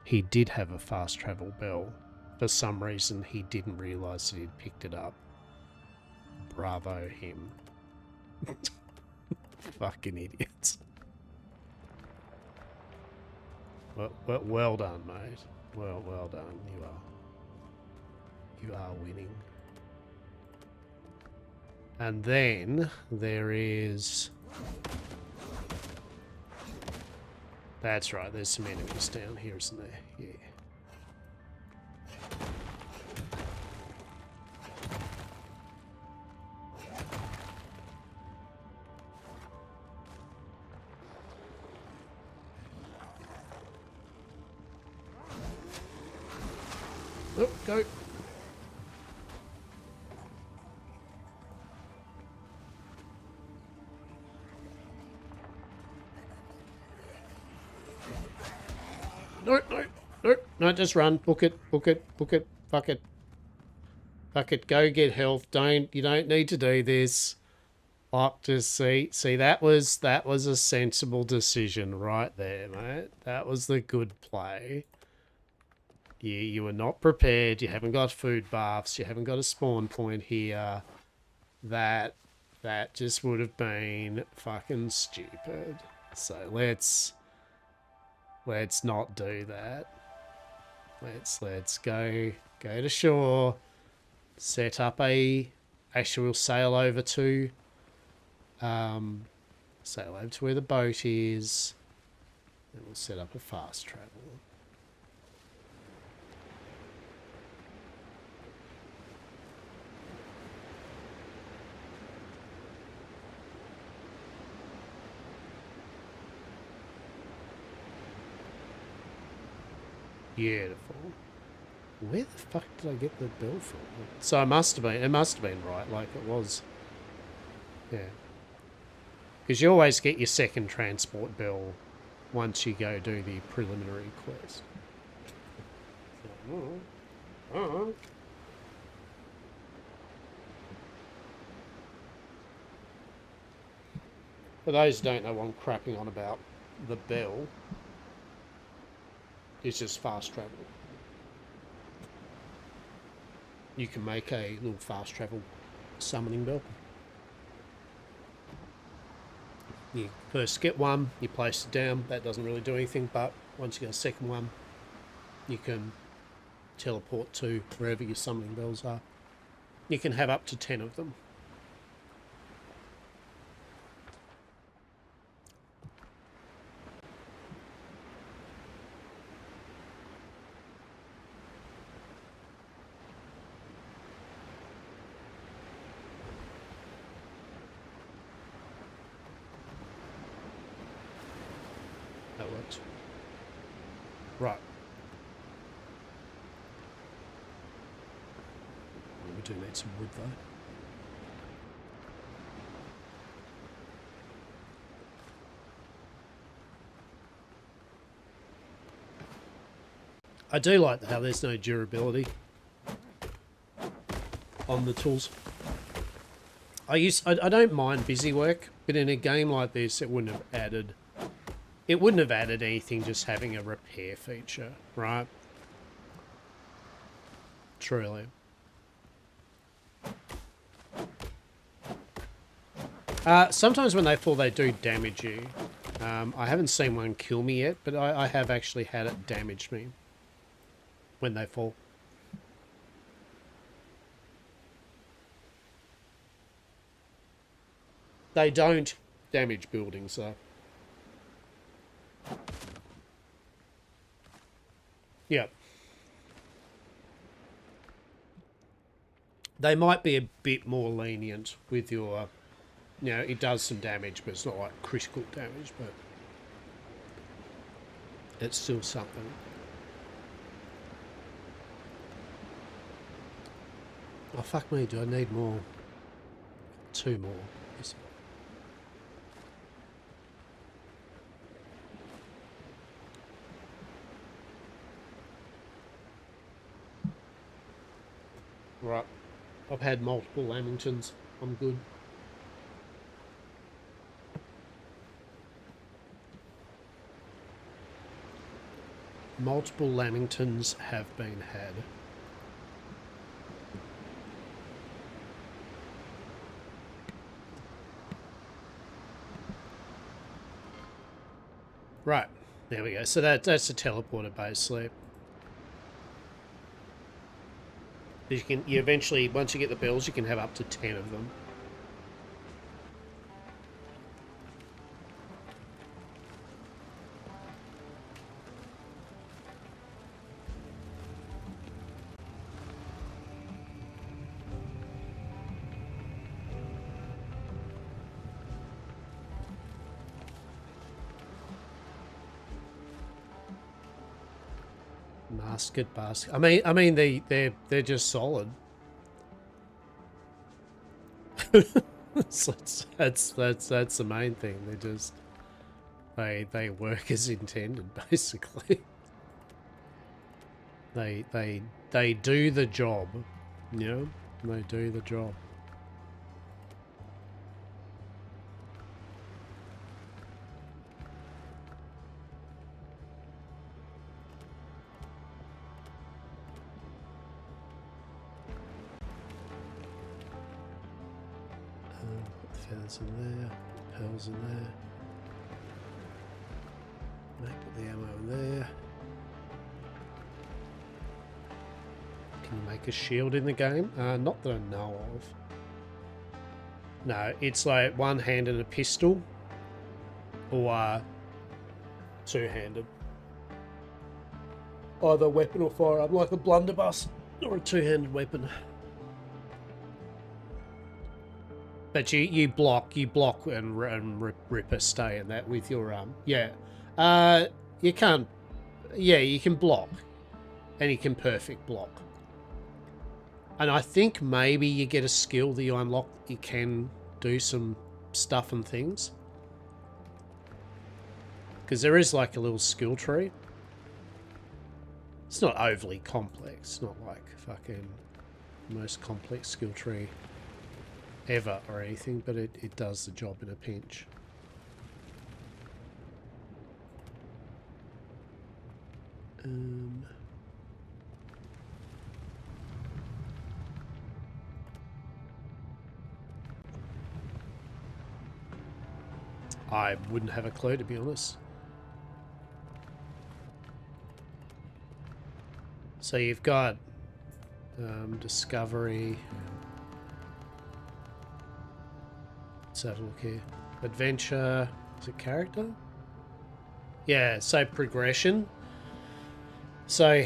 He did have a fast travel bell. For some reason, he didn't realise that he'd picked it up. Bravo him. Fucking idiots. Well done, mate. Well done. You are winning. And then there is... That's right, there's some enemies down here, isn't there? Yeah. Oh, go. No, just run. Book it. Fuck it. Go get health. You don't need to do this. Like, just see, that was a sensible decision right there, mate. That was the good play. You were not prepared. You haven't got food buffs. You haven't got a spawn point here. That just would have been fucking stupid. So let's not do that. Let's go to shore. Set up actually we'll sail over to where the boat is. Then we'll set up a fast travel. Beautiful. Where the fuck did I get the bill from? So it must have been right, like it was. Yeah. Because you always get your second transport bill once you go do the preliminary quest. For those who don't know what I'm crapping on about, the bell is just fast travel. you can make a little fast travel summoning bell. You first get one, you place it down, that doesn't really do anything, but once you get a second one, you can teleport to wherever your summoning bells are. You can have up to 10 of them. That works. Right. We do need some wood though. I do like how there's no durability on the tools. I don't mind busy work, but in a game like this, it wouldn't have added anything just having a repair feature, right? Truly. Sometimes when they fall, they do damage you. I haven't seen one kill me yet, but I have actually had it damage me when they fall. They don't damage buildings, though. Yeah. They might be a bit more lenient with your... You know, it does some damage, but it's not like critical damage, but... It's still something. Oh, fuck me, do I need more? 2 more. Yes. Right. I've had multiple Lamingtons. I'm good. Multiple Lamingtons have been had. Right. There we go. So that's a teleporter basically. You eventually, once you get the bells, you can have up to 10 of them. Basket. I mean, they're just solid. So that's the main thing. They just they work as intended, basically. They do the job, you know. They do the job. Feathers in there, pearls in there. Put the ammo in there. Can you make a shield in the game? Not that I know of. No, it's like one-handed a pistol or two-handed. Either weapon or firearm, like a blunderbuss or a two-handed weapon. But you block and rip a stay in that with your yeah. You can't. Yeah, you can block, and you can perfect block. And I think maybe you get a skill that you unlock. You can do some stuff and things because there is like a little skill tree. It's not overly complex. Not like fucking most complex skill tree ever or anything, but it does the job in a pinch. I wouldn't have a clue, to be honest. So you've got discovery. Let's have a look here. Adventure. Is it character? Yeah, so progression. So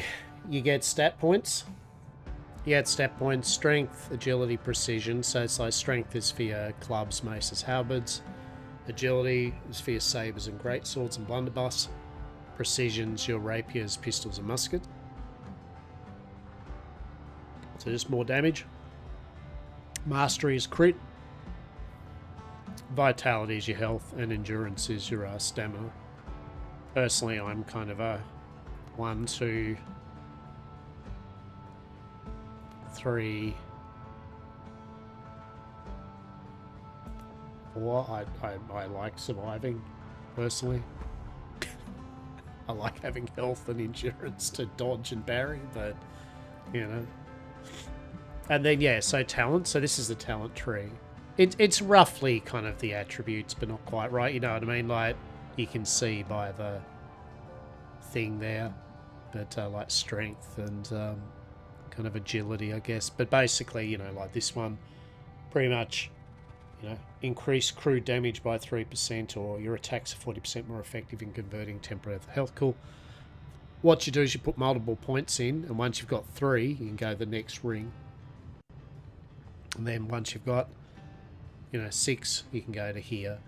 you get stat points. You get stat points, strength, agility, precision. So it's like strength is for your clubs, maces, halberds. Agility is for your sabres and greatswords and blunderbuss. Precision's your rapiers, pistols and muskets. So just more damage. Mastery is crit. Vitality is your health, and endurance is your stamina. Personally, I'm kind of a 1, 2, 3, 4. I like surviving, personally. I like having health and endurance to dodge and parry, but, you know. And then, yeah, so talent. So this is the talent tree. It's roughly kind of the attributes, but not quite right. You know what I mean? Like, you can see by the thing there. But, like, strength and kind of agility, I guess. But basically, you know, like this one, pretty much, you know, increase crew damage by 3%, or your attacks are 40% more effective in converting temporary health. Cool. What you do is you put multiple points in, and once you've got 3, you can go to the next ring. And then once you've got, you know, 6, you can go to here.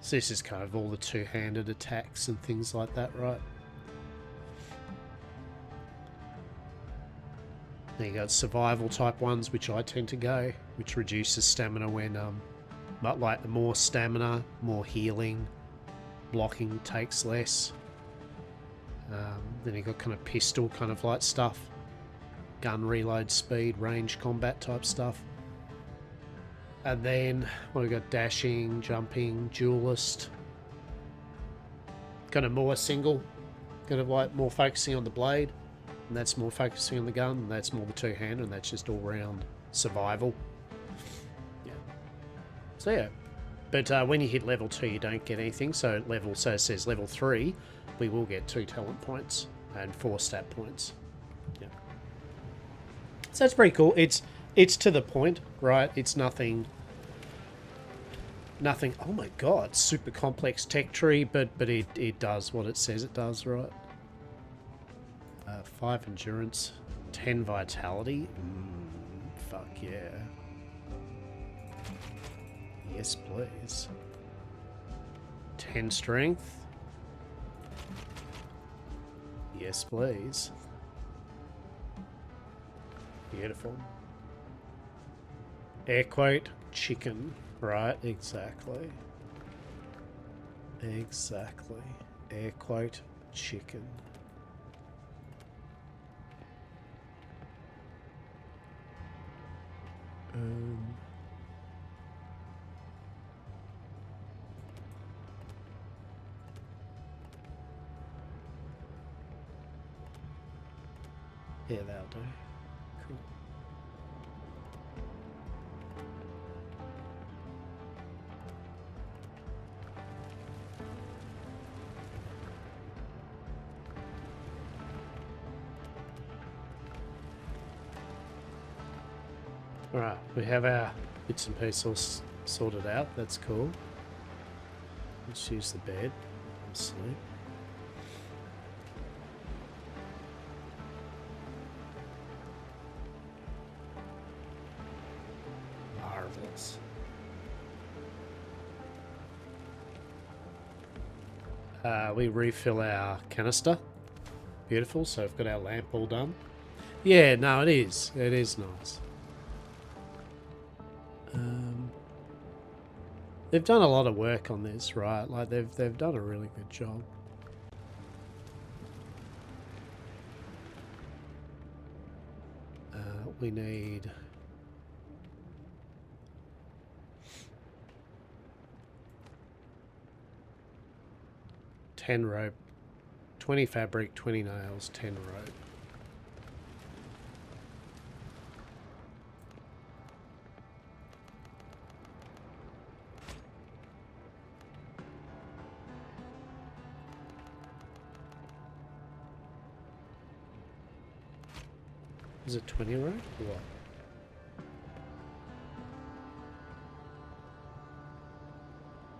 So this is kind of all the two-handed attacks and things like that, right? Then you got survival type ones, which I tend to go, which reduces stamina when, but like the more stamina, more healing, blocking takes less. Then you got kind of pistol kind of like stuff. Gun reload speed, range combat type stuff. And then what we got? Dashing, jumping, duelist. Kind of more single. Kind of like more focusing on the blade. And that's more focusing on the gun. And that's more the two-hander. And that's just all-round survival. Yeah. So yeah. But when you hit level 2, you don't get anything. So it says level 3, we will get 2 talent points and 4 stat points. Yeah. So that's pretty cool. It's to the point, right? It's nothing. Oh my god, super complex tech tree, but it does what it says it does, right? 5 endurance, 10 vitality. Fuck yeah. Yes, please. 10 strength. Yes, please. Beautiful. Air quote, chicken. Right, exactly. Exactly. Air quote, chicken. Yeah, that'll do. Cool. Alright, we have our bits and pieces sorted out. That's cool. Let's use the bed. Sleep. Marvelous. We refill our canister. Beautiful. So we've got our lamp all done. Yeah, no, it is. It is nice. They've done a lot of work on this, right? Like they've done a really good job. We need 10 rope, 20 fabric, 20 nails, 10 rope. Is it 20 rope or what?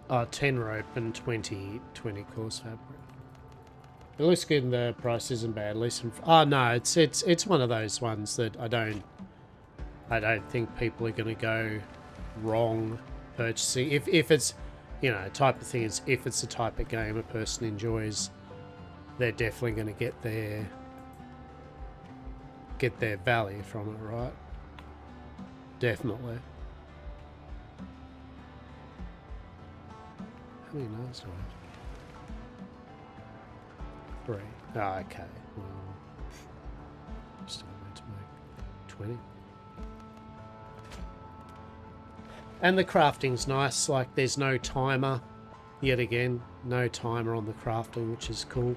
Oh, 10 rope and 20 coarse fabric. It looks good and the price isn't bad. At least oh no, it's one of those ones that I don't think people are going to go wrong purchasing. If it's, you know, type of thing is, if it's the type of game a person enjoys, they're definitely going to get their value from it, right? Definitely. How many knives do I have? 3. Oh, okay. Well, still need to make 20. And the crafting's nice. Like, there's no timer. Yet again, no timer on the crafting, which is cool.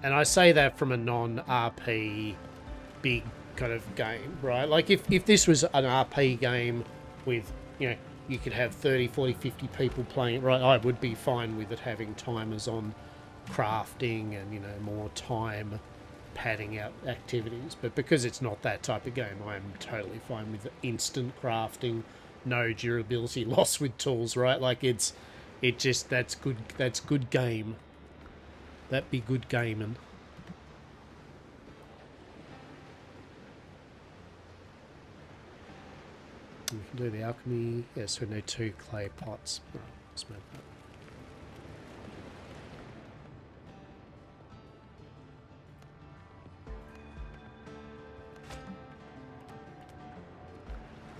And I say that from a non-RP big kind of game, right? Like, if this was an RP game with, you know, you could have 30, 40, 50 people playing it, right? I would be fine with it having timers on crafting and, you know, more time padding out activities. But because it's not that type of game, I'm totally fine with instant crafting, no durability loss with tools, right? Like, that's good game. That be good gaming. We can do the alchemy. Yes, we need 2 clay pots. Oh, let's make that.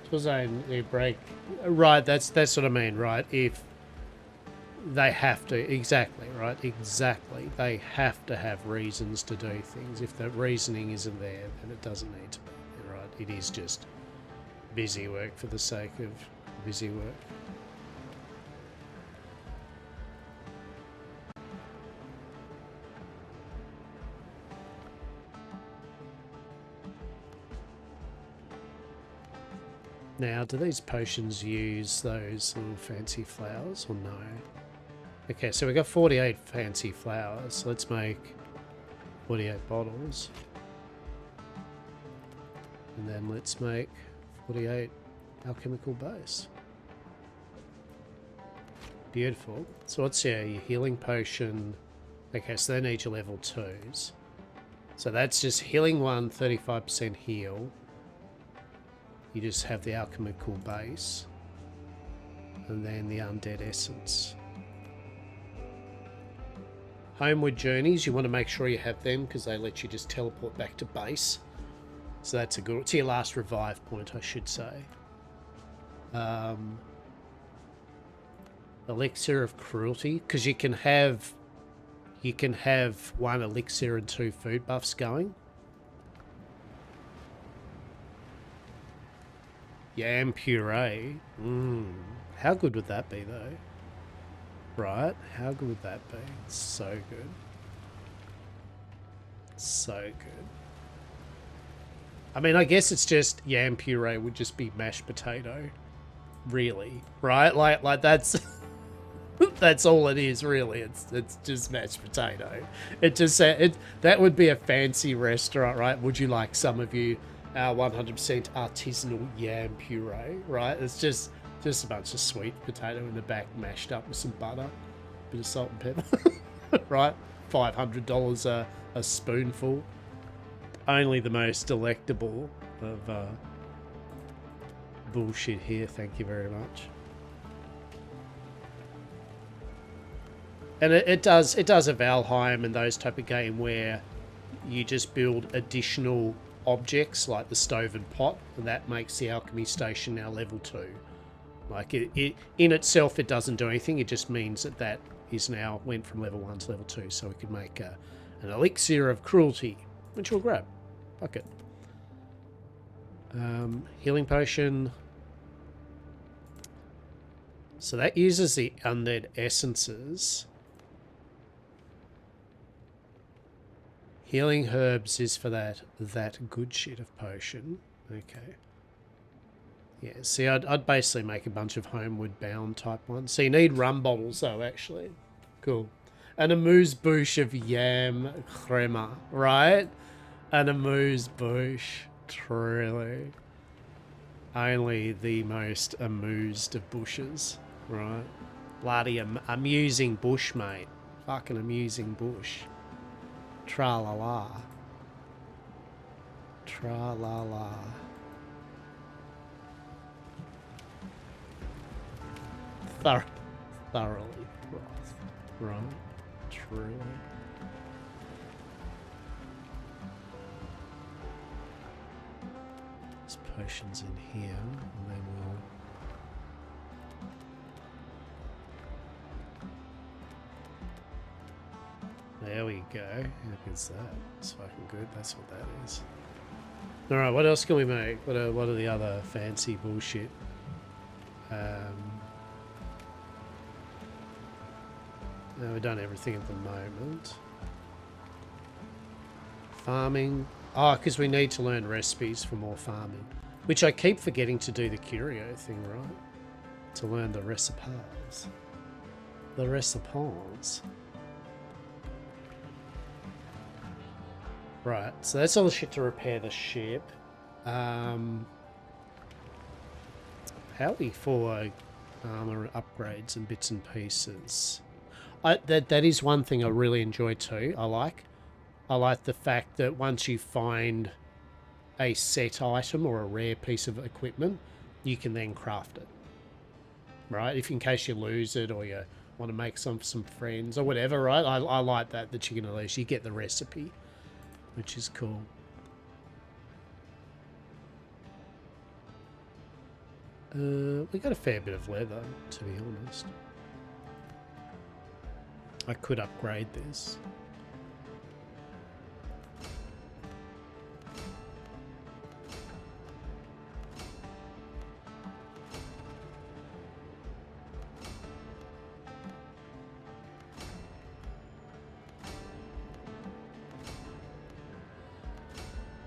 Suppose I break. Right, that's what I mean, right? If they have to, exactly, right? Exactly. They have to have reasons to do things. If the reasoning isn't there, then it doesn't need to be, right? It is just busy work for the sake of busy work. Now, do these potions use those little fancy flowers or no? Okay, so we got 48 fancy flowers. Let's make 48 bottles. And then let's make 48 alchemical base. Beautiful. So what's your healing potion? Okay, so they need your level 2s. So that's just healing 1, 35% heal. You just have the alchemical base. And then the undead essence. Homeward journeys, you want to make sure you have them because they let you just teleport back to base. So that's a good... It's your last revive point, I should say. Elixir of cruelty, because you can have 1 elixir and 2 food buffs going. Yam puree. How good would that be, though? Right? How good would that be? It's so good. So good. I mean, I guess it's just yam puree would just be mashed potato. Really. Right? Like that's... that's all it is, really. It's just mashed potato. It just... that would be a fancy restaurant, right? Would you like some of you 100% artisanal yam puree, right? It's just a bunch of sweet potato in the back mashed up with some butter, a bit of salt and pepper, right? $500 a spoonful. Only the most delectable of bullshit here, thank you very much. And it does a Valheim and those type of game where you just build additional objects like the stove and pot, and that makes the alchemy station now level 2. Like it in itself, it doesn't do anything. It just means that is now went from level 1 to level 2. So we could make an elixir of cruelty, which we'll grab. Fuck it. Healing potion. So that uses the undead essences. Healing herbs is for that good shit of potion. Okay. Yeah, see, I'd basically make a bunch of homeward bound type ones. So you need rum bottles, though, actually. Cool. An amuse bouche of yam crema, right? An amuse bouche, truly. Only the most amused of bushes, right? Bloody amusing bush, mate. Fucking amusing bush. Tra-la-la. Tra-la-la. Thoroughly frothed, right? Truly. There's potions in here, and then we'll... There we go. How good's that? It's fucking good. That's what that is. Alright, what else can we make? What are the other fancy bullshit? No, we've done everything at the moment. Farming. Oh, because we need to learn recipes for more farming. Which I keep forgetting to do the curio thing, right? To learn the recipes. The recipes. Right, so that's all the shit to repair the ship. How are we for armor upgrades and bits and pieces? That is one thing I really enjoy too. I like the fact that once you find a set item or a rare piece of equipment, you can then craft it. Right? If in case you lose it or you want to make some friends or whatever, right? I like that you can at least you get the recipe, which is cool. We got a fair bit of leather, to be honest. I could upgrade this.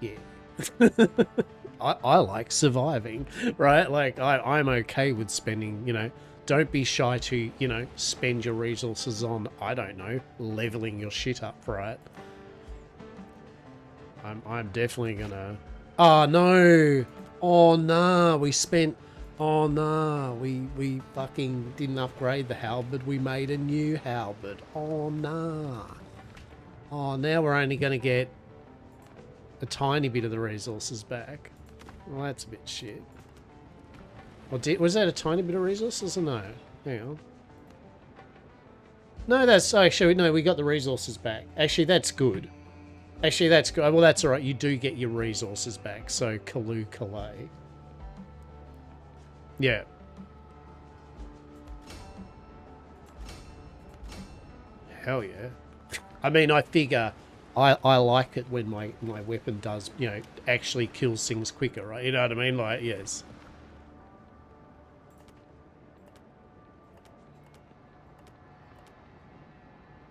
Yeah. I like surviving, right? Like, I'm okay with spending, you know, don't be shy to, you know, spend your resources on, I don't know, leveling your shit up, right? I'm definitely gonna... Oh, no! Oh, nah, we spent... Oh, nah, we fucking didn't upgrade the halberd. We made a new halberd. Oh, nah. Oh, now we're only gonna get a tiny bit of the resources back. Well, that's a bit shit. Well, was that a tiny bit of resources or no? Hang on. No, that's... Actually, no, we got the resources back. Actually, that's good. Actually, that's good. Well, that's alright. You do get your resources back. So, Kalu Kalay. Yeah. Hell yeah. I mean, I figure... I like it when my weapon does, you know, actually kills things quicker, right? You know what I mean? Like, yes.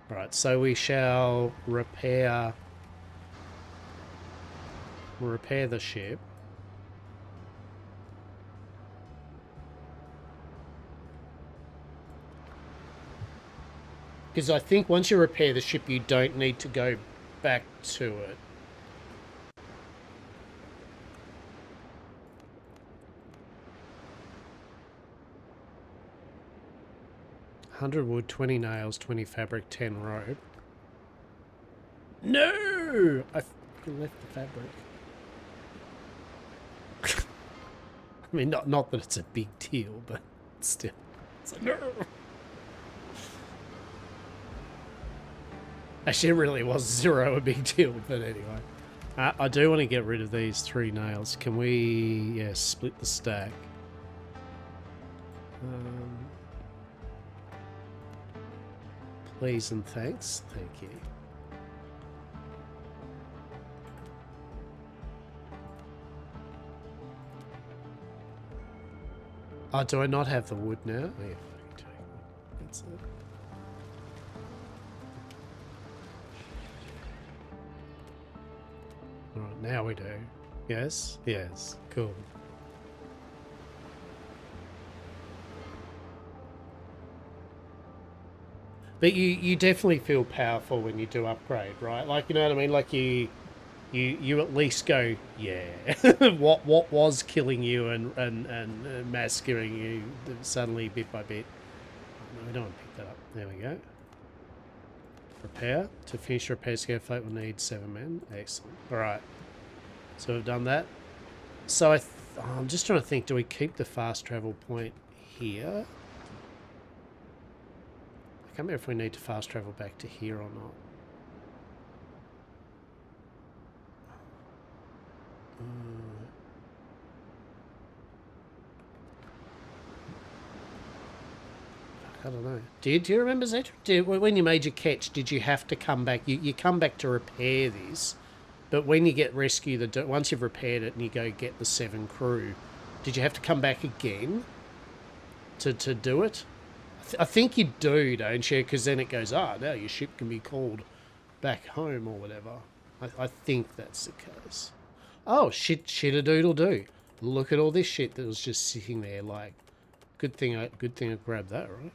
Right, so we shall repair the ship. Because I think once you repair the ship, you don't need to go back to it. $100 wood, 20 nails, 20 fabric, 10 rope. No! I left the fabric. I mean, not that it's a big deal, but still. It's like, no! Actually, it really was zero a big deal, but anyway. I do want to get rid of these 3 nails. Can we, yeah, split the stack? Please and thanks. Thank you. Oh, do I not have the wood now? Oh, yeah, that's it. Alright, now we do. Yes? Yes. Cool. But you definitely feel powerful when you do upgrade, right? Like, you know what I mean? Like you at least go, yeah. what was killing you and massacring you suddenly bit by bit. No, we don't want to pick that up. There we go. Repair. To finish repair scaffold we'll need 7 men. Excellent. Alright. So we've done that. So I'm just trying to think, do we keep the fast travel point here? I can't remember if we need to fast travel back to here or not. I don't know. Do you remember, Zetra? When you made your catch, did you have to come back? You come back to repair this, but when you get rescue, once you've repaired it and you go get the 7 crew, did you have to come back again to do it? I think you do, don't you? Because then it goes, now your ship can be called back home or whatever. I think that's the case. Oh, shit-a-doodle-doo. Look at all this shit that was just sitting there. Like, good thing I grabbed that, right?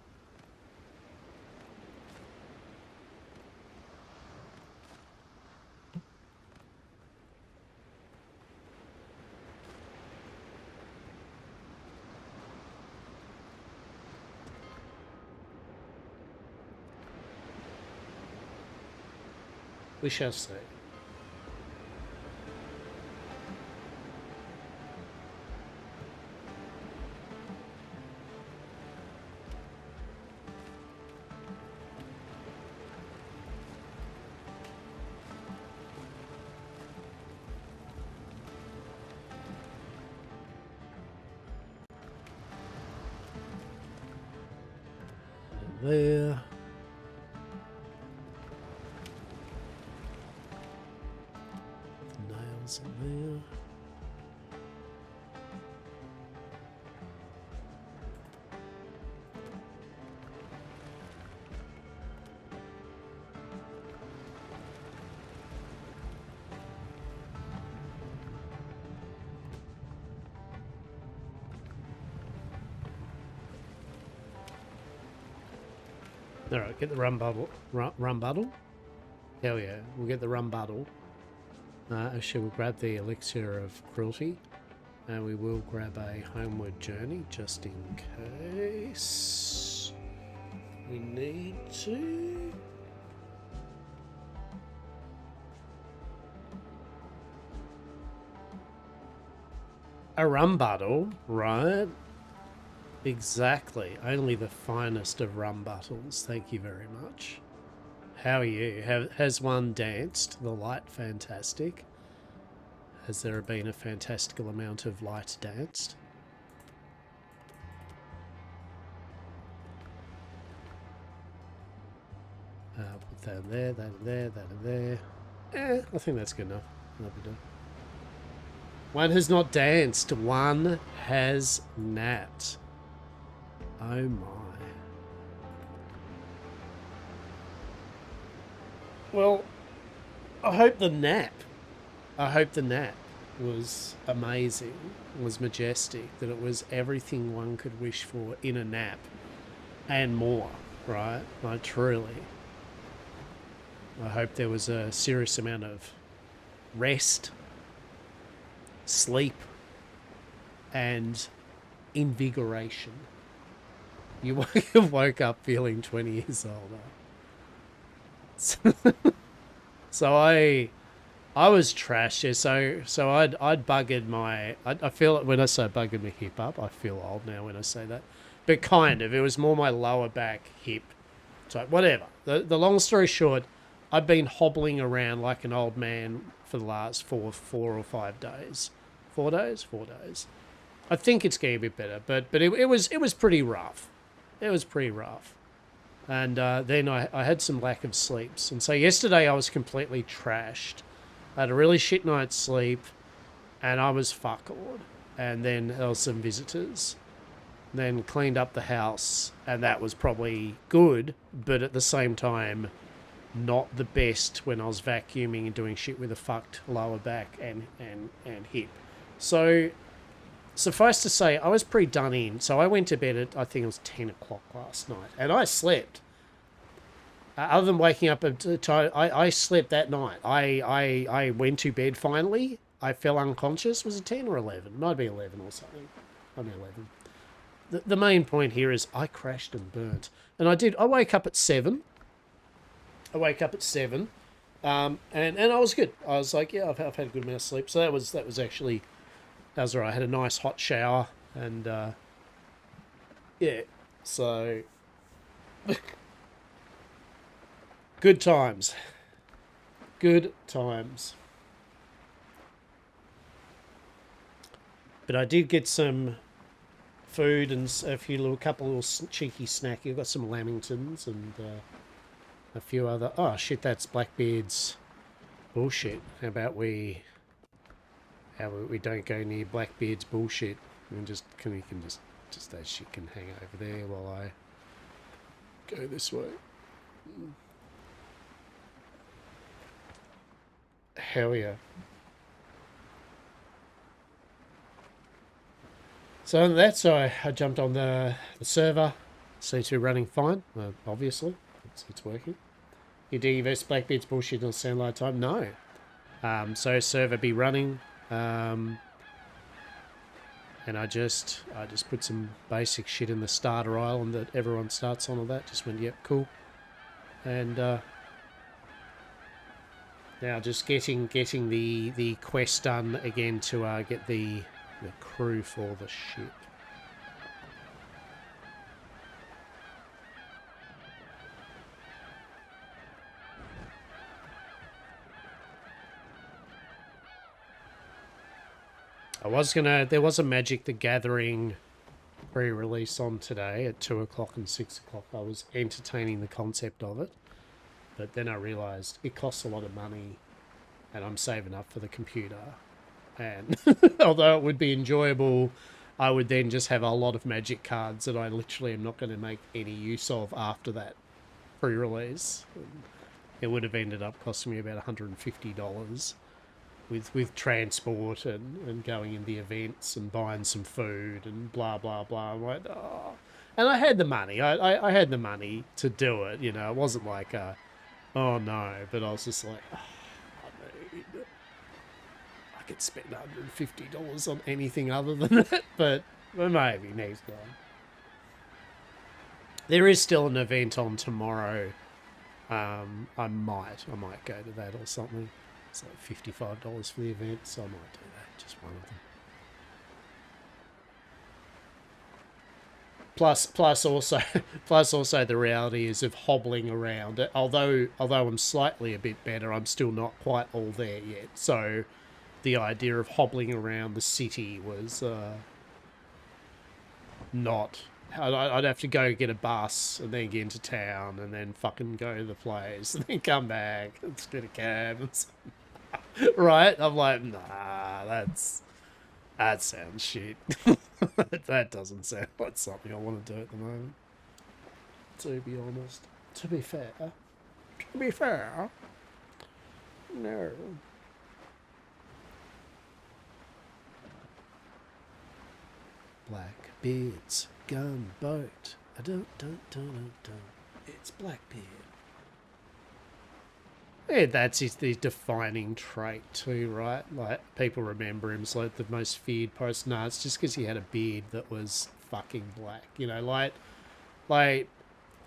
We shall see. There. Nails in there. Alright, get the rum bottle. Rum bottle? Hell yeah, we'll get the rum bottle. Actually, we'll grab the elixir of cruelty. And we will grab a homeward journey, just in case we need to. A rum bottle, right? Exactly. Only the finest of rum bottles. Thank you very much. How are you? Has one danced? The light fantastic? Has there been a fantastical amount of light danced? Put that in there, that in there, that in there. I think that's good enough. That'll be done. One has not danced. One has napped. Oh my. Well, I hope the nap was amazing, was majestic, that it was everything one could wish for in a nap and more, right? Like, truly. I hope there was a serious amount of rest, sleep, and invigoration. You woke up feeling 20 years older. So I was trash. Yeah, so I'd buggered my. I feel when I say buggered my hip up, I feel old now when I say that. But kind of, it was more my lower back, hip, type, whatever. The long story short, I've been hobbling around like an old man for the last four or 5 days. 4 days? 4 days. I think it's getting a bit better, but it was pretty rough. It was pretty rough. And then I had some lack of sleeps. And so yesterday I was completely trashed. I had a really shit night's sleep, and I was fuckled. And then there was some visitors. Then cleaned up the house, and that was probably good, but at the same time, not the best when I was vacuuming and doing shit with a fucked lower back and hip. So, suffice to say, I was pretty done in. So I went to bed at, I think it was 10 o'clock last night. And I slept Other than waking up at time, I slept that night. I went to bed finally. I fell unconscious. Was it 10 or 11? Might be 11 or something. Might be 11. The main point here is I crashed and burnt. And I wake up at 7. I wake up at 7. And I was good. I was like, yeah, I've had a good amount of sleep. So that was actually, that was all right. I had a nice hot shower and, yeah, so good times. Good times. But I did get some food and a couple little cheeky snacky. I got some lamingtons and a few other. Oh shit, that's Blackbeard's bullshit. How about we don't go near Blackbeard's bullshit and just that shit can hang over there while I go this way. Hell yeah. So that's so I jumped on the server. C2 running fine, obviously. It's working. You divest Blackbeard's bullshit on standby time? No. So server be running. And I just put some basic shit in the starter island that everyone starts on all that. Just went, yep, cool. And now just getting the quest done again to get the crew for the ship. There was a Magic the Gathering pre-release on today at 2 o'clock and 6 o'clock. I was entertaining the concept of it, but then I realised it costs a lot of money and I'm saving up for the computer. And although it would be enjoyable, I would then just have a lot of Magic cards that I literally am not going to make any use of after that pre-release. It would have ended up costing me about $150 with transport and going in the events and buying some food and blah, blah, blah. I'm like, oh. And I had the money. I had the money to do it, you know. It wasn't like, oh no, but I was just like, oh, I could spend $150 on anything other than that, but maybe next time. There is still an event on tomorrow. I might go to that or something. It's like $55 for the event, so I might do that. Just one of them. Plus also the reality is of hobbling around. Although I'm slightly a bit better, I'm still not quite all there yet. So the idea of hobbling around the city was not. I'd have to go get a bus and then get into town and then fucking go to the place and then come back and get a cab and right? I'm like, nah, that sounds shit. That doesn't sound like something I want to do at the moment. To be honest. To be fair. No. Blackbeard's gunboat. It's Blackbeard. Yeah, that's his defining trait too, right? Like, people remember him as like the most feared post. No, it's just because he had a beard that was fucking black. You know, like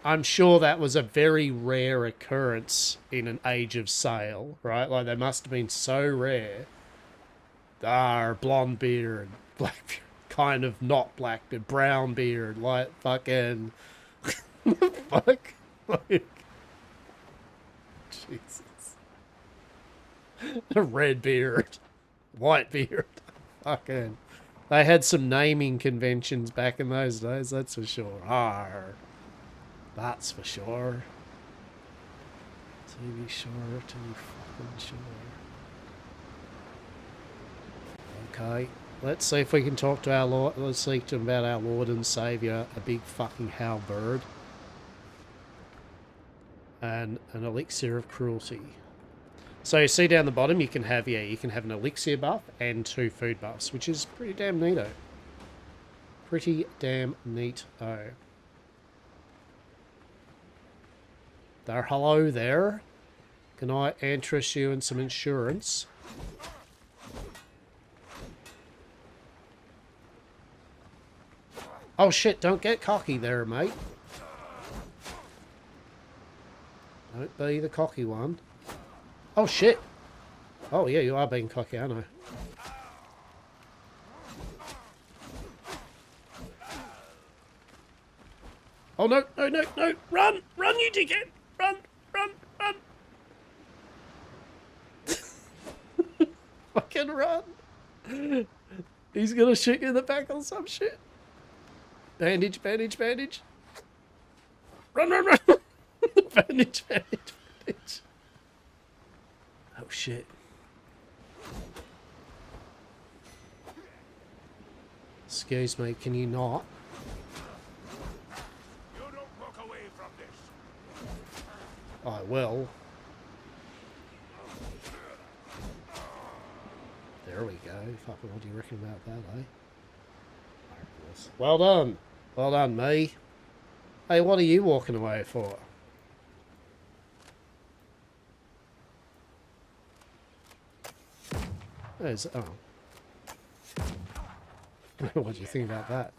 I'm sure that was a very rare occurrence in an age of sail, right? Like, they must have been so rare. Blonde beard, black beard, kind of not black, but brown beard, like fucking fuck, like Jesus. Red beard, white beard, fucking. They had some naming conventions back in those days, that's for sure. That's for sure. To be sure, to be fucking sure. Okay, let's see if we can talk to our Lord. Let's speak to him about our Lord and Saviour, a big fucking halberd. And an elixir of cruelty. So you see down the bottom, you can have an elixir buff and 2 food buffs, which is pretty damn neato. Pretty damn neat-o. there. Hello there. Can I interest you in some insurance? Oh shit, don't get cocky there, mate. Don't be the cocky one. Oh shit. Oh yeah, you are being cocky, aren't I? Oh no, no, no, no! Run! Run, you dickhead! Run! Run! Run! Fucking run! He's gonna shoot you in the back or some shit. Bandage, bandage, bandage. Run, run, run! Bandage, bandage, bandage. Oh shit. Excuse me, can you not? You don't walk away from this. I will. There we go. Fucking what do you reckon about that, eh? Well done. Well done, me. Hey, what are you walking away for? There's, oh. What do you think about that?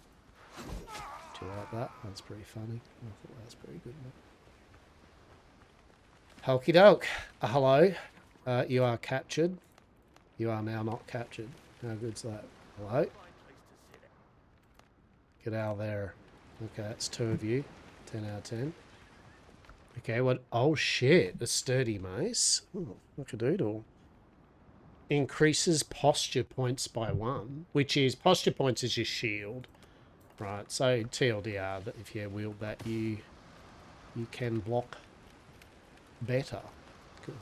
Do you like that? That's pretty funny. I thought that was pretty good. Hokey doke. Hello. You are captured. You are now not captured. How good's that? Hello? Get out of there. Okay, that's 2 of you. 10 out of 10. Okay, what? Oh shit, a sturdy mace. Oh, look a doodle. Increases posture points by 1, which is posture points is your shield, right? So TLDR, that if you wield that, you can block better. Cool.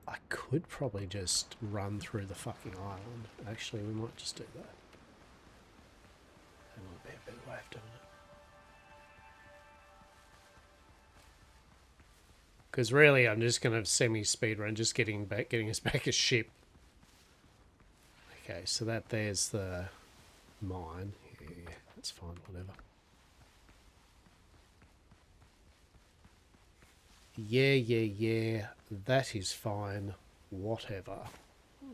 I could probably just run through the fucking island. Actually, we might just do that. That might be a better way of doing it. Because really, I'm just going to semi-speed run, just getting us back a ship. Okay, so there's the mine. Yeah, that's fine, whatever. Yeah, that is fine, whatever.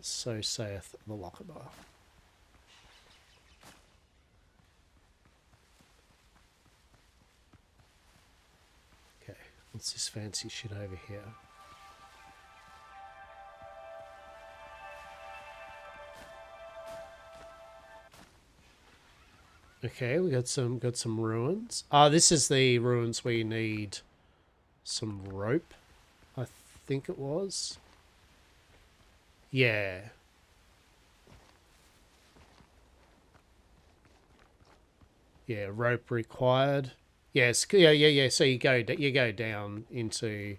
So saith the Lochaber. Okay, what's this fancy shit over here? Okay, we got some ruins. Ah, this is the ruins where you need some rope, I think it was. Yeah. Yeah, rope required. Yes, yeah. So you go down into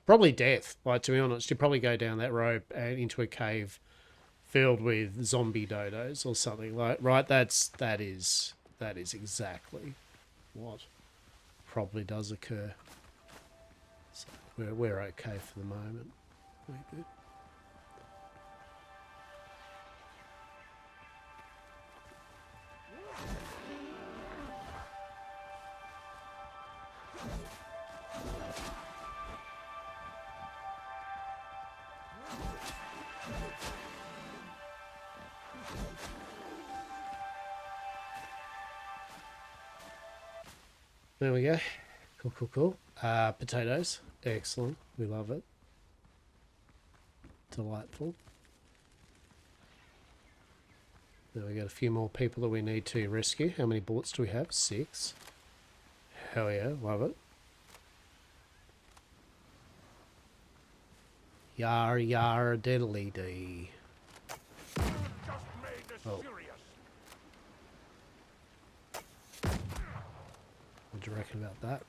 probably death. Like, to be honest, you probably go down that rope and into a cave filled with zombie dodos or something. Like, right? That is exactly what probably does occur. So we're okay for the moment. We're good. There we go. Cool. Potatoes. Excellent. We love it. Delightful. Now we got a few more people that we need to rescue. How many bullets do we have? 6. Hell yeah, love it. Yar diddly dee. Oh. What do you reckon about that?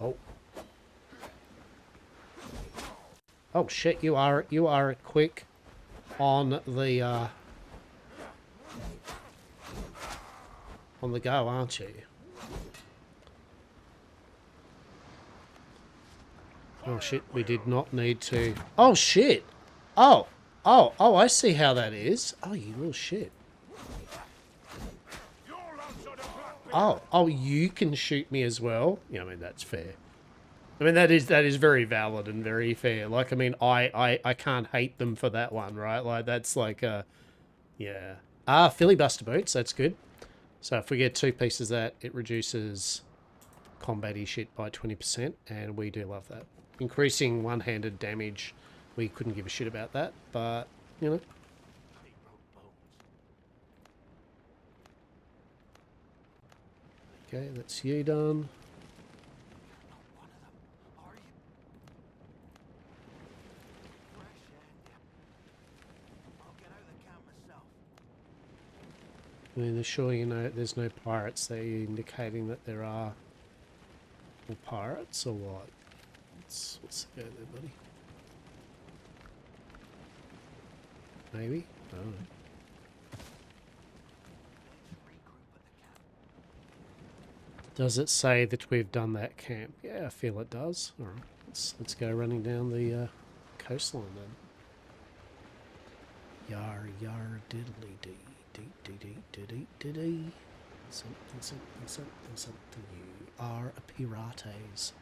Oh. Oh shit, you are quick on the go, aren't you? Oh shit, we did not need to. Oh shit. Oh. Oh, I see how that is. Oh, you little shit. You're also the Blackbeard. Oh, you can shoot me as well. Yeah, I mean, that's fair. I mean, that is very valid and very fair. Like, I mean, I can't hate them for that one, right? Like, that's like, yeah. Ah, filibuster boots, that's good. So if we get 2 pieces of that, it reduces combat-y shit by 20%, and we do love that. Increasing one-handed damage, we couldn't give a shit about that, but, you know. Okay, that's you done. I mean, sure, you know, there's no pirates there, indicating that there are more pirates, or what? What's the go there, buddy? Maybe? I don't know. Does it say that we've done that camp? Yeah, I feel it does. All right, let's go running down the coastline then. Yar yar diddly dee dee dee dee dee dee dee dee. Something something something something. You are a pirates.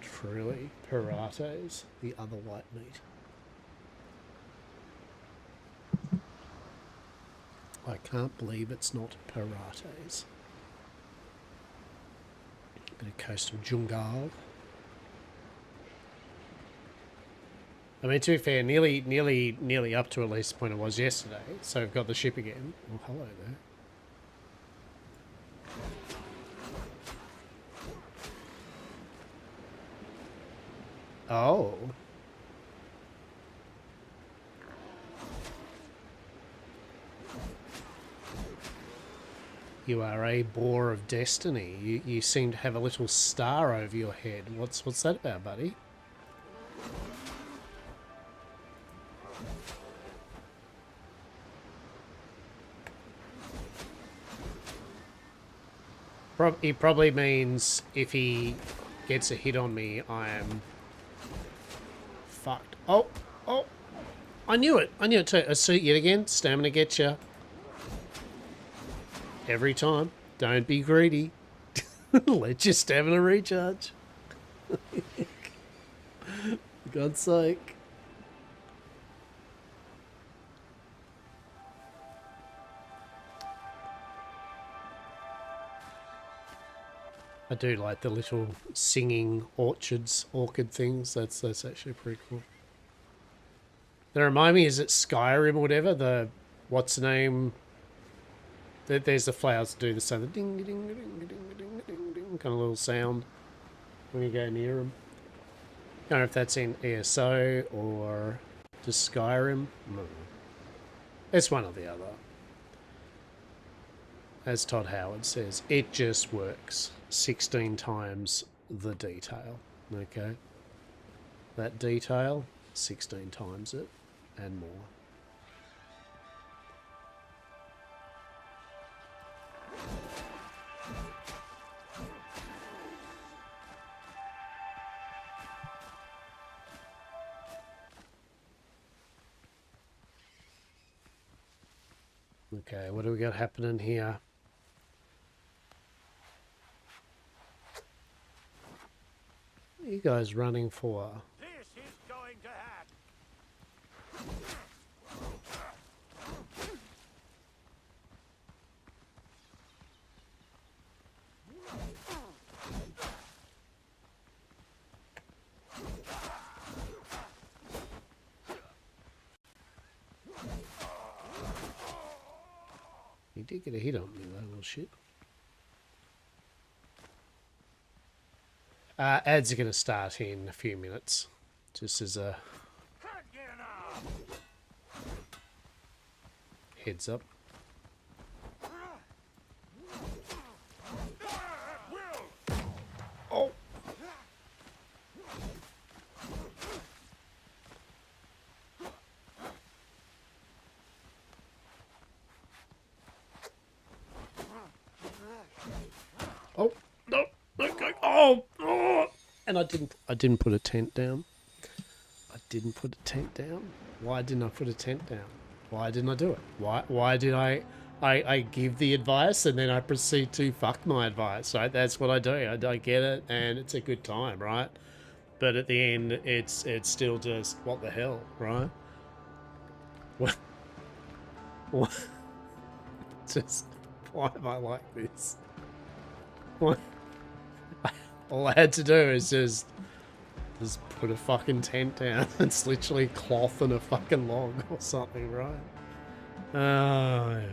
Truly, pirates. The other white meat. I can't believe it's not pirates. Bit of coastal jungle. I mean, to be fair, nearly up to at least the point it was yesterday. So we've got the ship again. Oh, hello there. Oh. You are a boar of destiny. You seem to have a little star over your head. What's that about, buddy? He probably means if he gets a hit on me, I am fucked. Oh, I knew it too. A suit yet again. Stamina gets you. Every time. Don't be greedy. Let your stamina recharge. For God's sake. I do like the little singing orchid things. That's actually pretty cool. They remind me, is it Skyrim or whatever? The, what's the name? There's the flowers that do the sound, the ding ding ding ding ding ding ding kind of little sound when you go near them. I don't know if that's in ESO or just Skyrim. No. It's one or the other. As Todd Howard says, it just works 16 times the detail. Okay? That detail, 16 times it and more. Okay, what do we got happening here? What are you guys running for? This is going to happen. He did get a hit on me, though, little shit. Ads are going to start in a few minutes, just as a heads up. Oh! Oh no! Okay. Oh! And I didn't put a tent down. I didn't put a tent down. Why didn't I put a tent down? Why didn't I do it? Why did I give the advice and then I proceed to fuck my advice, right? That's what I do. I get it and it's a good time, right? But at the end, it's still just, what the hell, right? What? What? Just, why am I like this? What? All I had to do is just put a fucking tent down. It's literally cloth and a fucking log or something, right? Oh,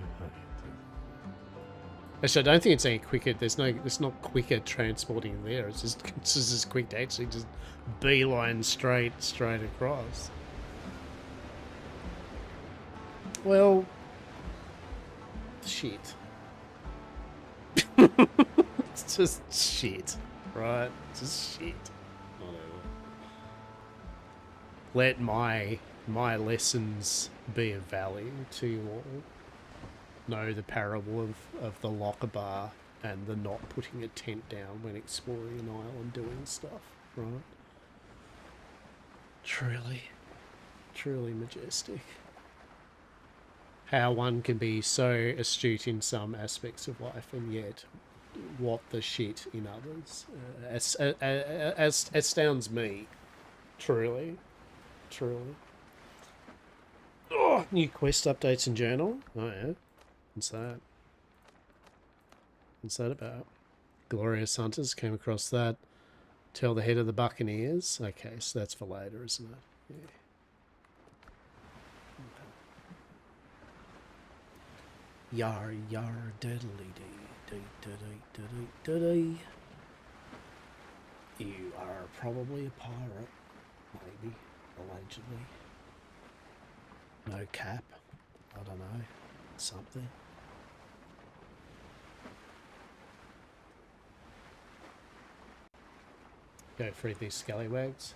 actually, I don't think it's any quicker. It's not quicker transporting there. It's just as quick to actually just beeline straight across. Well, shit. It's just shit, right? Just shit. Whatever. Let my lessons be of value to you all. Know the parable of the locker bar and the not putting a tent down when exploring an island doing stuff, right? Truly majestic. How one can be so astute in some aspects of life and yet what the shit in others astounds me. Truly. Oh, new quest updates and journal. Oh yeah. What's that? What's that about? Glorious Hunters, came across that. Tell the head of the Buccaneers. Okay, so that's for later, isn't it? Yeah. Yar diddly dee. You are probably a pirate. Maybe. Allegedly. No cap. I don't know. Something. Go free these scallywags.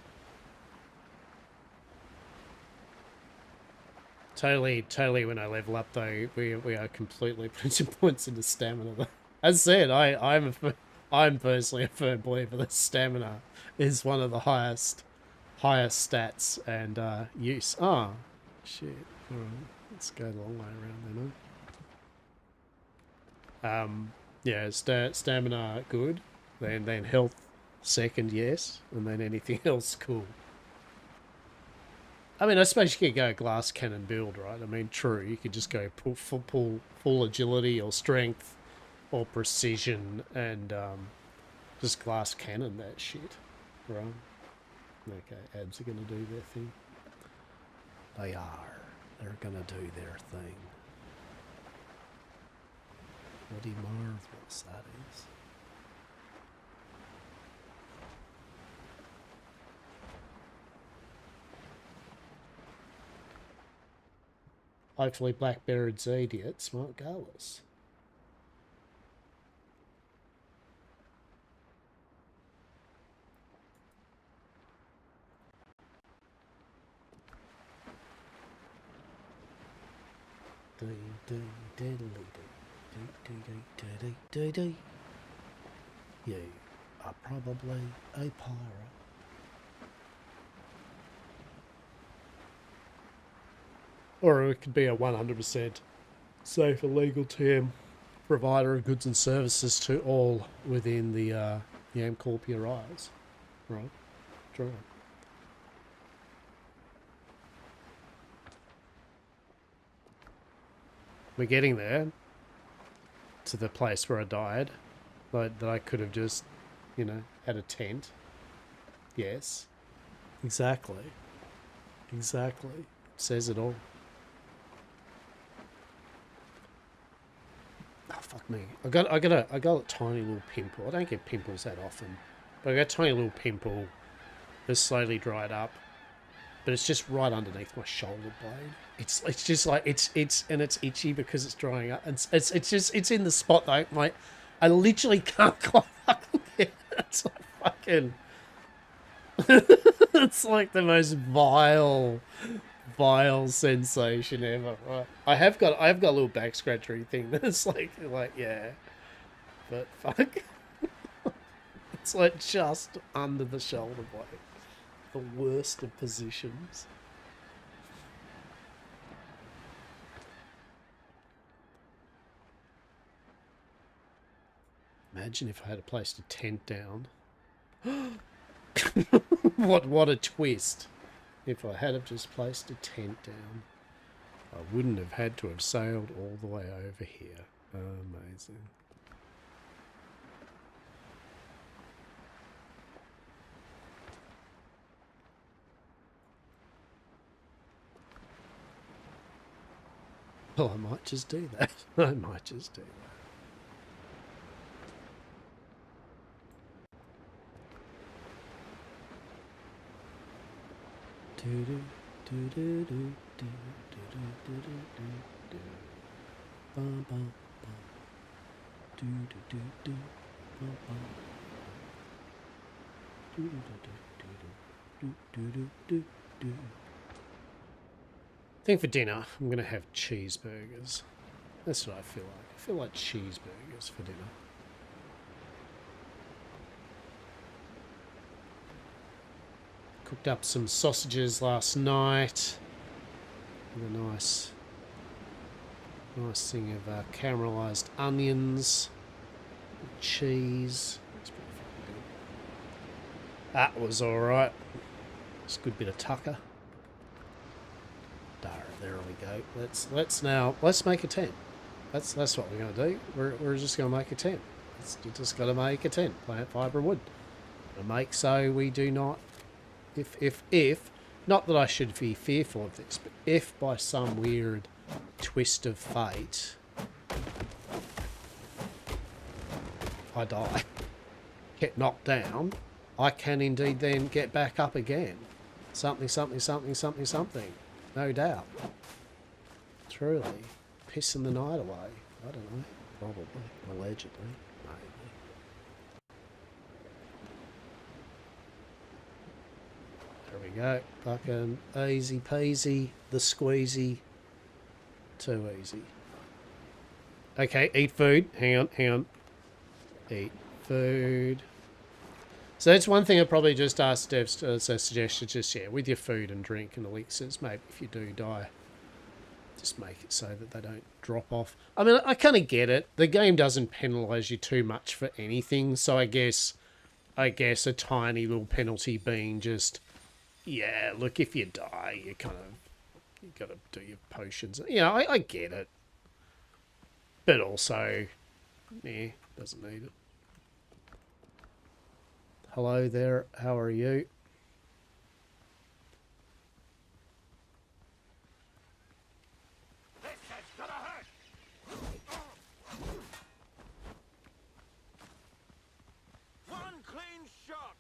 Totally when I level up though, we are completely putting points into stamina. As I said, I'm personally a firm believer that stamina is one of the highest stats and use. Oh, shit. Alright, let's go the long way around then. Yeah, stamina good, then health second, yes, and then anything else cool. I mean, I suppose you could go glass cannon build, right? I mean, true, you could just go full agility or strength or precision and just glass cannon that shit, right? Okay, ads are going to do their thing. They are. They're going to do their thing. Bloody marvelous, that is. Hopefully Blackbeard's idiot, smart goers. You are probably a pirate. Or it could be a 100% safe and legal term, provider of goods and services to all within the YamCorp eyes. Right? True. We're getting there to the place where I died, but that I could have just, you know, had a tent. Yes. Exactly. Says it all. Oh, fuck me. I got a tiny little pimple. I don't get pimples that often. But I got a tiny little pimple that's slowly dried up. But it's just right underneath my shoulder blade. It's just like it's itchy because it's drying up. And it's in the spot though. I literally can't quite fucking get it. It's like fucking it's like the most vile sensation ever, right? I have got a little back scratchery thing that's like yeah. But fuck. It's like just under the shoulder blade. The worst of positions. Imagine if I had placed a tent down. What a twist. If I had have just placed a tent down, I wouldn't have had to have sailed all the way over here. Amazing. Oh, I might just do that. I might just do that. I think for dinner, I'm going to have cheeseburgers. That's what I feel like. I feel like cheeseburgers for dinner. Cooked up some sausages last night. With a nice thing of caramelized onions, cheese. That's pretty fucking good. That was alright. It's a good bit of tucker. There we go. Let's make a tent. That's what we're gonna do. We're just gonna make a tent. You just gotta make a tent. Plant fibre wood. And make so we do not if not that I should be fearful of this, but if by some weird twist of fate I die, get knocked down, I can indeed then get back up again. Something. No doubt. Truly. Pissing the night away. I don't know. Probably. Allegedly. Maybe. There we go. Fucking easy peasy. The squeezy. Too easy. Okay, eat food. Hang on. Eat food. So that's one thing I probably just asked devs as a suggestion, just with your food and drink and elixirs, maybe if you do die, just make it so that they don't drop off. I mean, I kind of get it. The game doesn't penalise you too much for anything, so I guess a tiny little penalty being just, yeah, look, if you die, you got to do your potions. You know, I get it. But also, doesn't need it. Hello there, how are you? This is gonna hurt. One clean shot.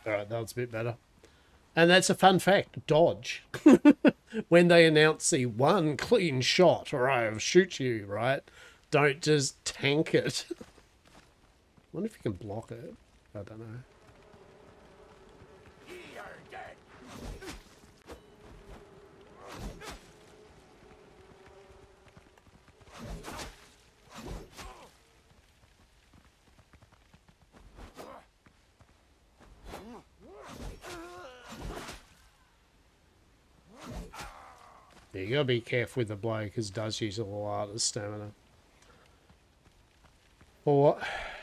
Alright, that was a bit better. And that's a fun fact. Dodge. When they announce the one clean shot or I'll shoot you, right? Don't just tank it. I wonder if you can block it. I don't know. You're dead. Yeah, you gotta be careful with the blow because it does use a lot of stamina. For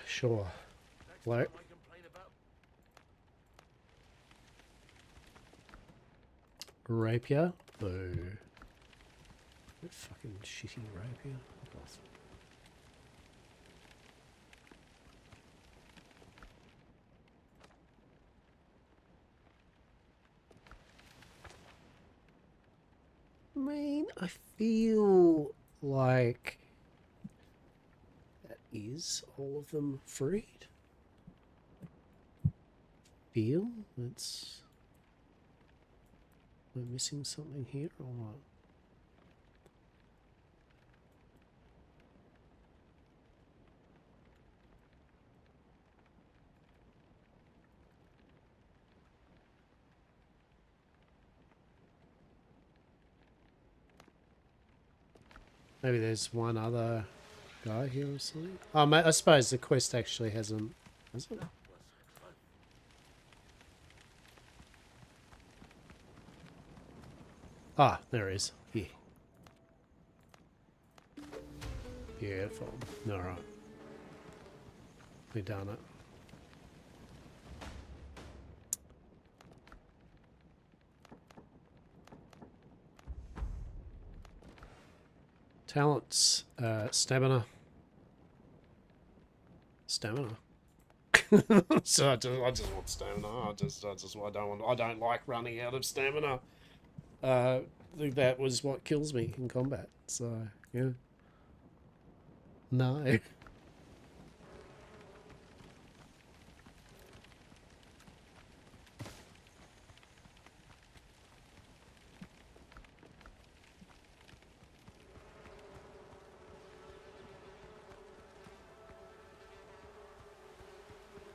sure. Blow. Rapier? Boo. That fucking shitty rapier. I mean, I feel like that is all of them freed. Feel that's. Am I missing something here or what? Maybe there's one other guy here or something? Oh, mate, I suppose the quest actually hasn't... Has it? Ah, there is. Yeah. Beautiful. Alright. We done it. Talents. Stamina. Stamina. So I just want stamina. I don't like running out of stamina. I think that was what kills me in combat. So yeah. No.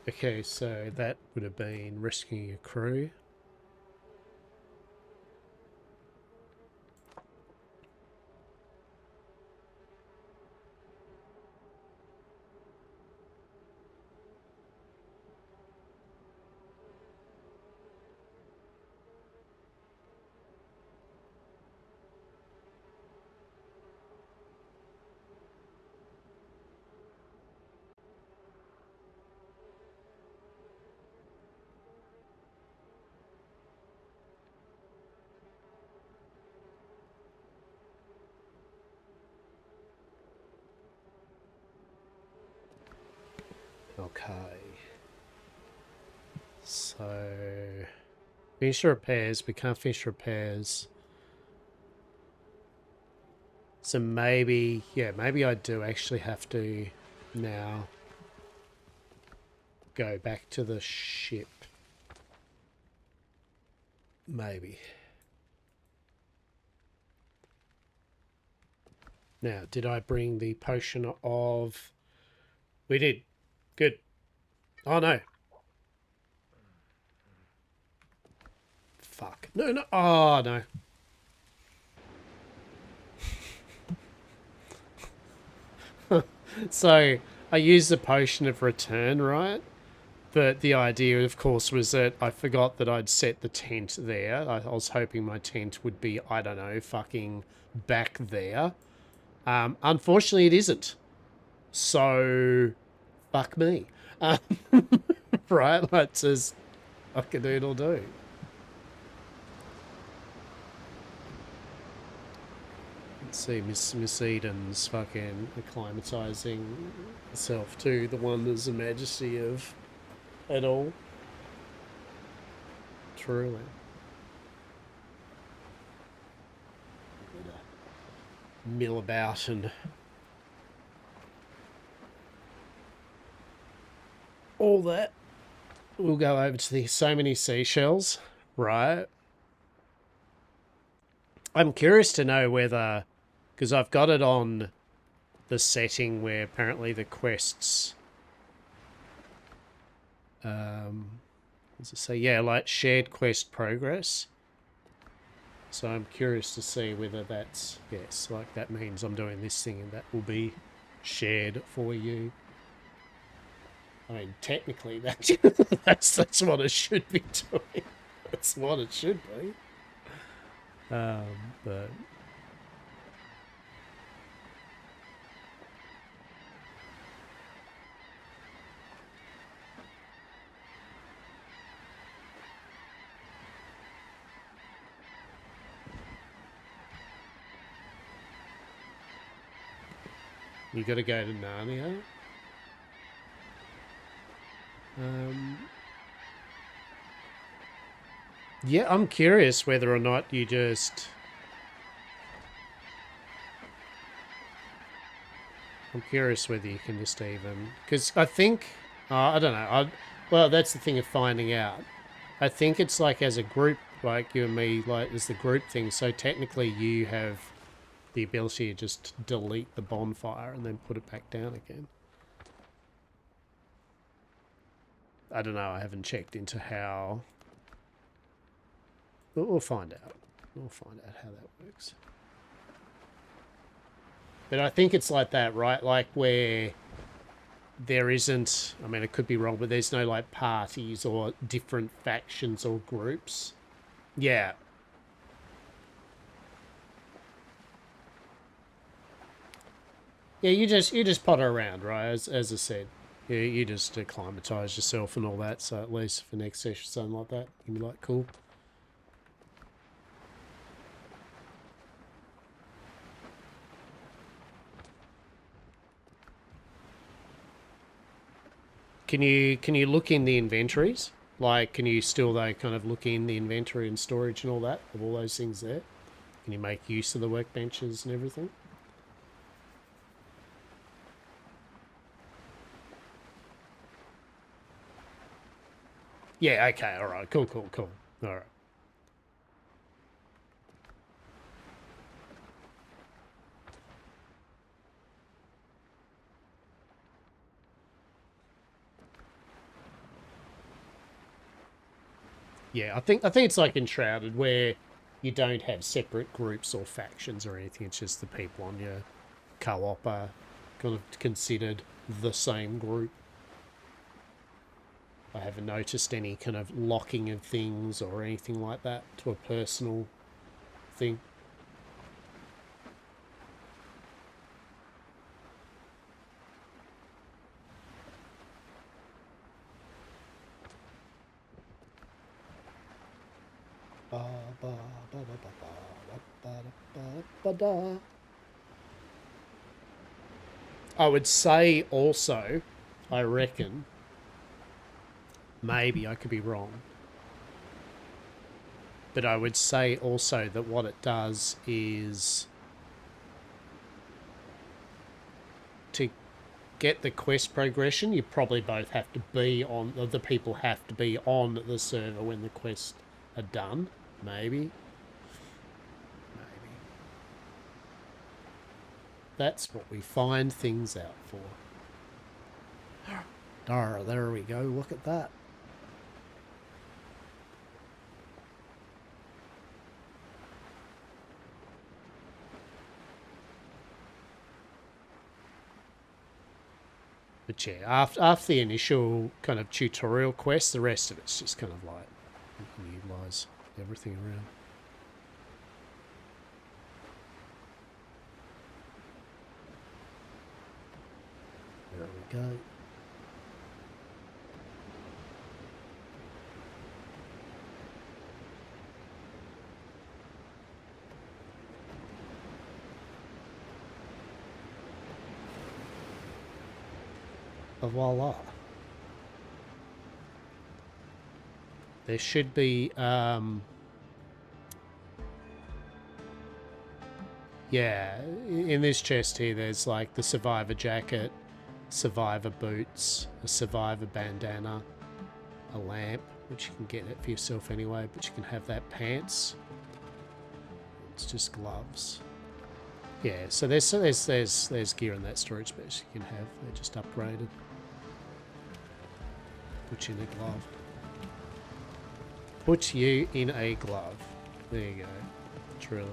Okay, so that would have been rescuing a crew. Okay. So finish repairs. We can't finish repairs. So maybe, yeah, maybe I do actually have to now go back to the ship. Maybe. Now, did I bring the potion of... We did. Good. Oh, no. Fuck. No, no. Oh, no. So, I used the potion of return, right? But the idea, of course, was that I forgot that I'd set the tent there. I was hoping my tent would be, I don't know, fucking back there. Unfortunately, it isn't. So, fuck me. Right? Let's just fuck a doodle do. Let's see, Miss Eden's fucking acclimatizing herself to the wonders and majesty of it all. Truly. Mill about and all that. We'll go over to the so many seashells, right? I'm curious to know whether, because I've got it on the setting where apparently the quests, what's it say? Yeah, like shared quest progress. So I'm curious to see whether that's, yes, like that means I'm doing this thing and that will be shared for you. I mean, technically, that's what it should be doing. That's what it should be. But you got to go to Narnia. Yeah, I'm curious whether or not you just... I'm curious whether you can just even... Because I think... I don't know. Well, that's the thing of finding out. I think it's like as a group, like you and me, like there's the group thing. So technically you have the ability to just delete the bonfire and then put it back down again. I don't know. I haven't checked into how... We'll find out. We'll find out how that works. But I think it's like that, right? Like where there isn't, I mean, it could be wrong, but there's no like parties or different factions or groups. Yeah. Yeah, you just potter around, right? As I said, you just acclimatise yourself and all that. So at least for next session, something like that, you can be like, cool. Can you look in the inventories? Like, can you still though kind of look in the inventory and storage and all that of all those things there? Can you make use of the workbenches and everything? Yeah, okay, alright, cool. Alright. Yeah, I think it's like Enshrouded where you don't have separate groups or factions or anything, it's just the people on your co-op are kind of considered the same group. I haven't noticed any kind of locking of things or anything like that to a personal thing. I would say also, I reckon, maybe I could be wrong, but I would say also that what it does is to get the quest progression, you probably both have to be on, the people have to be on the server when the quests are done. Maybe. That's what we find things out for. There we go. Look at that. But yeah, after the initial kind of tutorial quest, the rest of it's just kind of like you can utilise everything around. There we go. Voila. There should be, yeah, in this chest here, there's like the survivor jacket, survivor boots, a survivor bandana, a lamp, which you can get it for yourself anyway, but you can have that pants. It's just gloves. Yeah, so there's gear in that storage space you can have. They're just upgraded. Put you in a glove. Put you in a glove. There you go. Truly.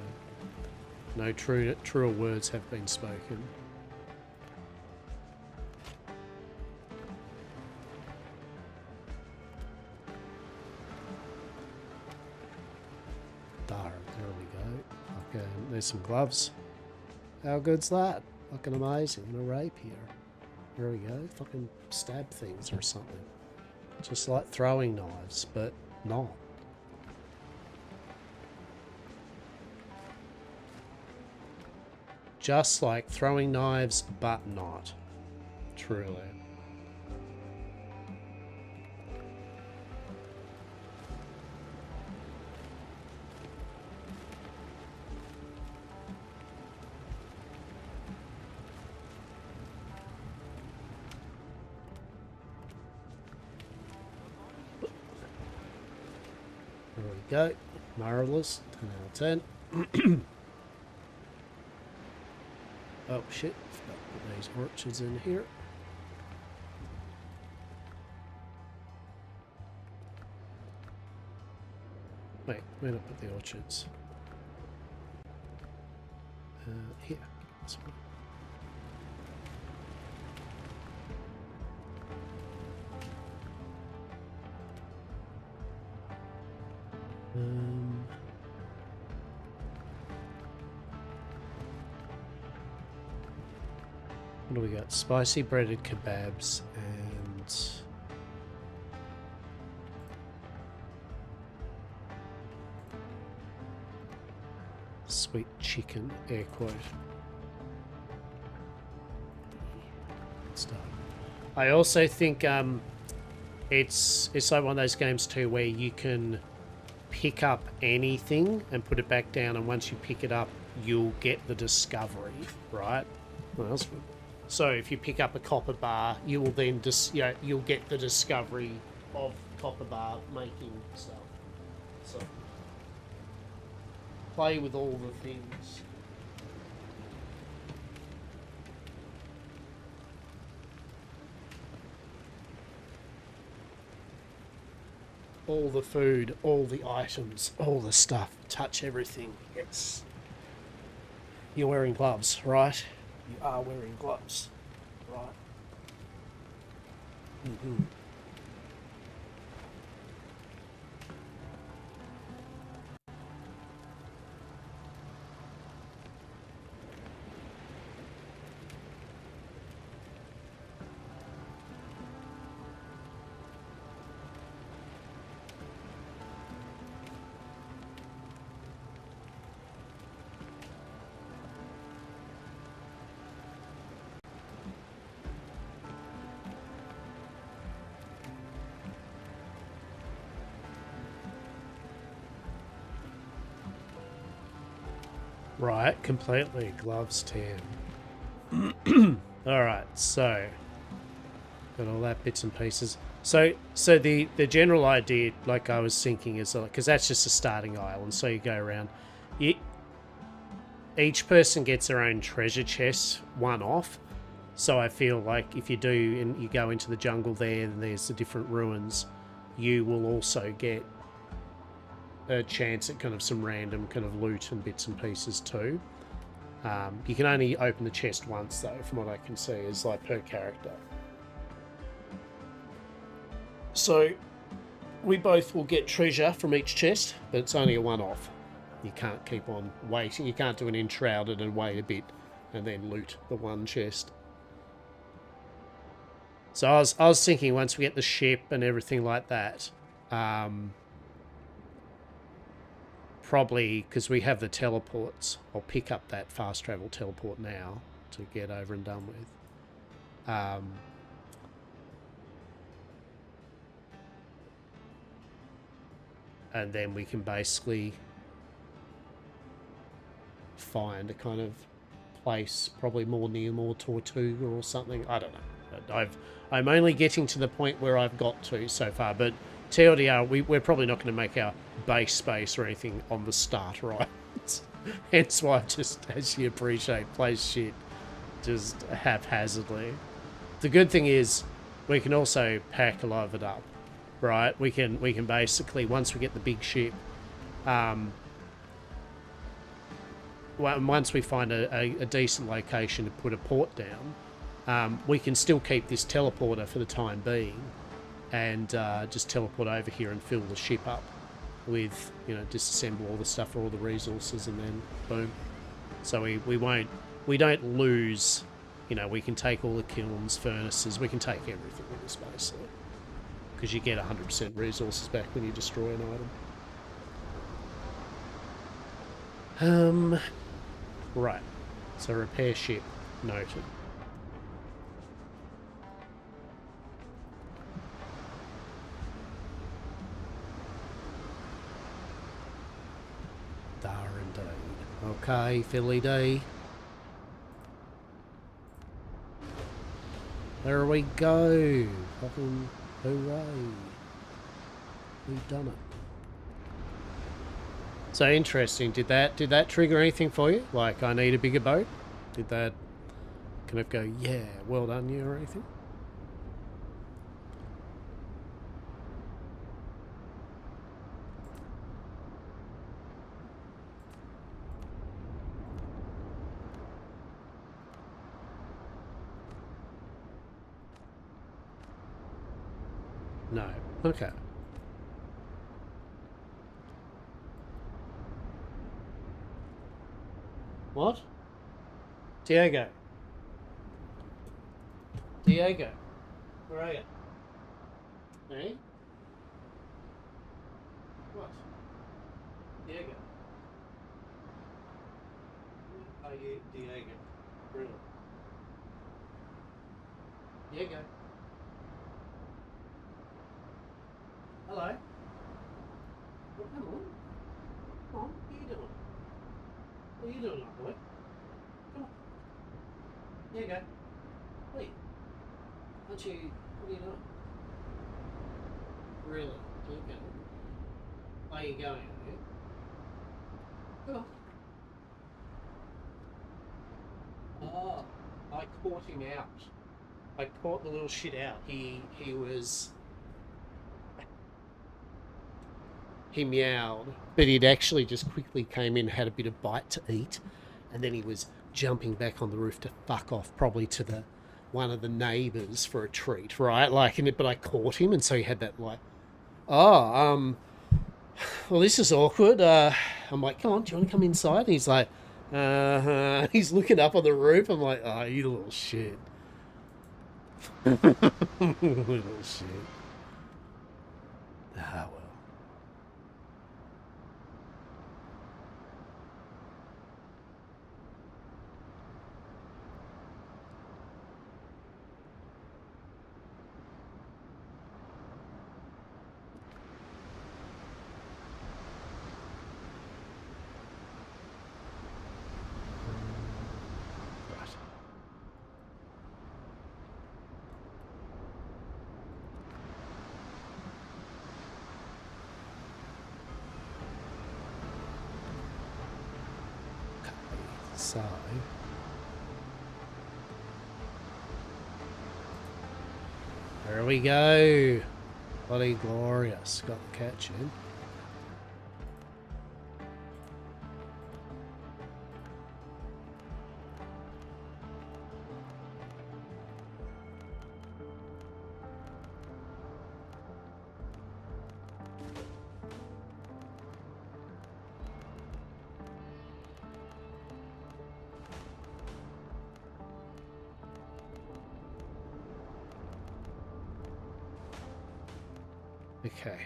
No truer words have been spoken. There we go. Okay, there's some gloves. How good's that? Fucking amazing. And a rapier. There we go. Fucking stab things or something. Just like throwing knives, but not. Just like throwing knives, but not. Truly. There we go. Marvellous. 10 out of 10. Oh shit. Forgot to put these orchards in here. Wait, where did I put the orchards? Here. This one. What do we got? Spicy breaded kebabs and sweet chicken, air quote. Stuff. I also think it's like one of those games too where you can pick up anything and put it back down, and once you pick it up, you'll get the discovery, right? Well, that's good. So if you pick up a copper bar, you will then you'll get the discovery of copper bar making stuff. So play with all the things. All the food, all the items, all the stuff. Touch everything. Yes. You're wearing gloves, right? You are wearing gloves, right? Mm-hmm. Right, completely. Gloves 10. Alright, so got all that bits and pieces. So the general idea, like I was thinking, is because that's just a starting island, so you go around. Each person gets their own treasure chest, one off. So I feel like if you do and you go into the jungle there and there's the different ruins, you will also get a chance at kind of some random kind of loot and bits and pieces too. You can only open the chest once though, from what I can see, is like per character. So we both will get treasure from each chest, but it's only a one-off. You can't keep on waiting. You can't do an enshrouded and wait a bit and then loot the one chest. So I was thinking once we get the ship and everything like that, probably because we have the teleports, I'll pick up that fast travel teleport now to get over and done with. And then we can basically find a kind of place, probably more near more Tortuga or something. I don't know. But I'm only getting to the point where I've got to so far. But TLDR, we're probably not going to make our base space or anything on the start, right? Hence why I just, as you appreciate, play shit just haphazardly. The good thing is we can also pack a lot of it up, right? We can basically, once we get the big ship, once we find a decent location to put a port down, we can still keep this teleporter for the time being and just teleport over here and fill the ship up with, disassemble all the stuff for all the resources and then boom. So we don't lose, we can take all the kilns, furnaces, we can take everything in this basically. Because you get 100% resources back when you destroy an item. Right. So repair ship, noted. Okay, Philly D. There we go. Fucking hooray. We've done it. So interesting. Did that trigger anything for you? Like, I need a bigger boat? Did that kind of go, yeah, well done you or anything? No. Okay. What? Diego. Diego, where are you? Hey? What? Diego? Are you Diego? Really? Diego? Hello? Well, come on. Come on, what are you doing? What are you doing, my boy? Come on. Diego? Wait. Aren't you... What are you doing? Really? Okay. Are you going, are you? Come on. Oh, I caught him out. I caught the little shit out. He was... He meowed, but he'd actually just quickly came in, had a bit of bite to eat, and then he was jumping back on the roof to fuck off, probably to the one of the neighbours for a treat, right? Like, but I caught him, and so he had that like, oh, well, this is awkward. I'm like, come on, do you want to come inside? And he's like, he's looking up on the roof. I'm like, oh, you little shit. Little shit. Ah, well. Right. Okay, so... There we go. Bloody glorious. Got the catch in. Okay.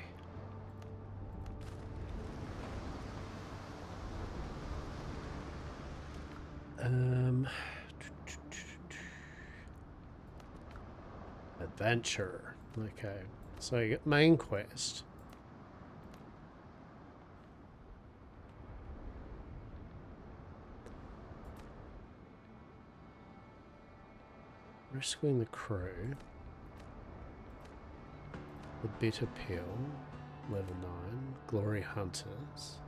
Adventure. Okay. So you get main quest. Rescuing the crew. The Bitter Pill. Level 9. Glory Hunters.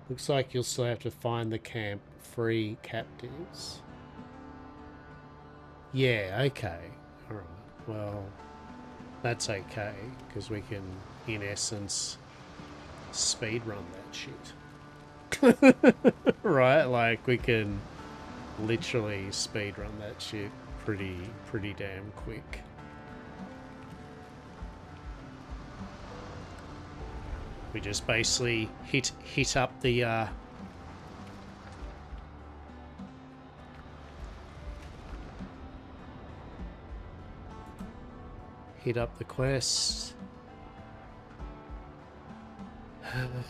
Looks like you'll still have to find the camp free captives. Yeah, okay. Alright. Well, that's okay, because we can, in essence, speedrun that shit. Right? Like, we can literally speedrun that shit pretty damn quick. We just basically hit up the hit up the quest. How my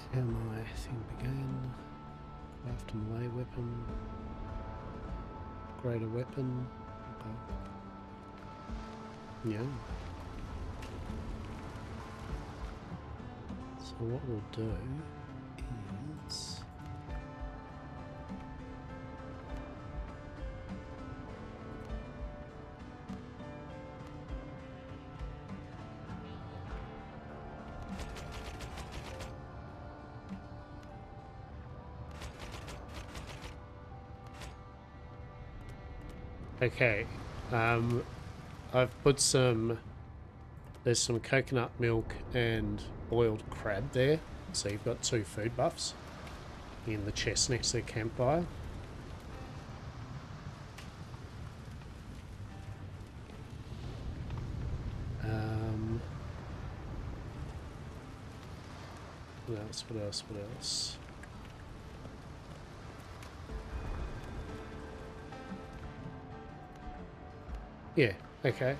thing began. Craft a melee weapon. Greater weapon. Okay. Yeah. So what we'll do is okay. I've put some. There's some coconut milk and boiled crab there. So you've got 2 food buffs in the chest next to the campfire. What else? What else? What else? Yeah, okay.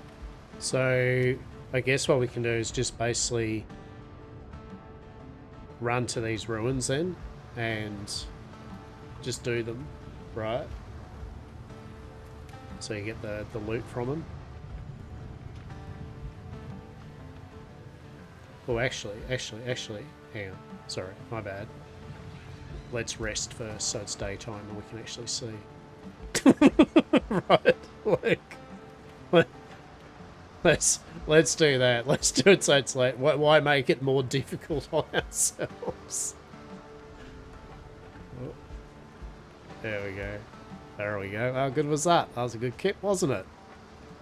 So I guess what we can do is just basically run to these ruins then and just do them, right? So you get the loot from them. Oh, actually, hang on. Sorry, my bad. Let's rest first so it's daytime and we can actually see. Right, like, let's do that. Let's do it so it's late. Why make it more difficult on ourselves? Oh, there we go. There we go. How good was that? That was a good kit, wasn't it?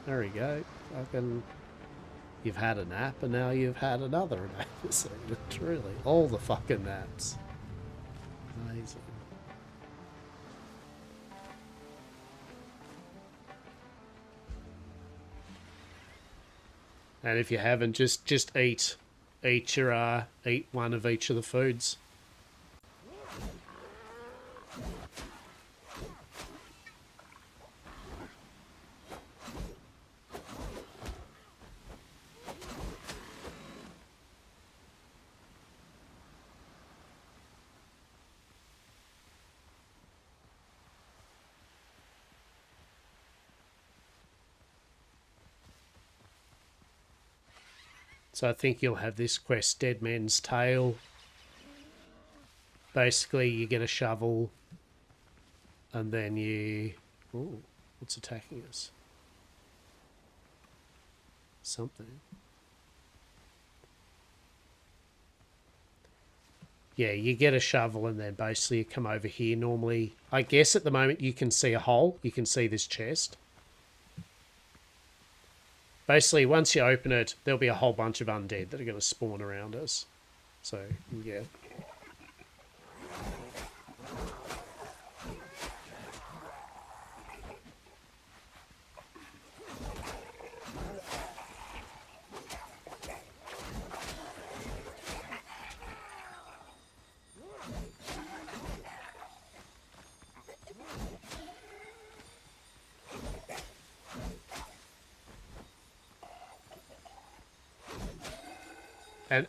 There we go. Fucking, you've had a nap and now you've had another nap. So truly, all the fucking naps. Amazing. And if you haven't, just eat eat one of each of the foods. So I think you'll have this quest, Dead Man's Tale. Basically, you get a shovel, and then you... Ooh, what's attacking us? Something. Yeah, you get a shovel, and then basically you come over here. Normally, I guess at the moment you can see a hole. You can see this chest. Basically, once you open it, there'll be a whole bunch of undead that are going to spawn around us. So, yeah.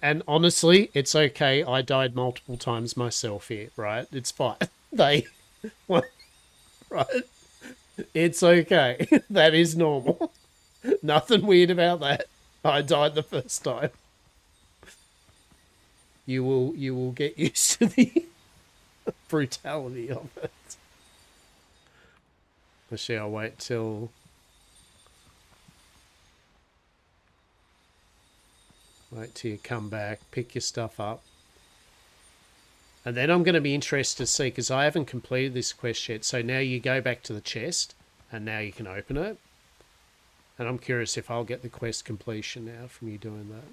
And honestly, it's okay. I died multiple times myself here, right? It's fine. They... Right? It's okay. That is normal. Nothing weird about that. I died the first time. You will get used to the brutality of it. Actually, I'll wait till... Wait till you come back, pick your stuff up. And then I'm going to be interested to see, because I haven't completed this quest yet. So now you go back to the chest, and now you can open it. And I'm curious if I'll get the quest completion now from you doing that.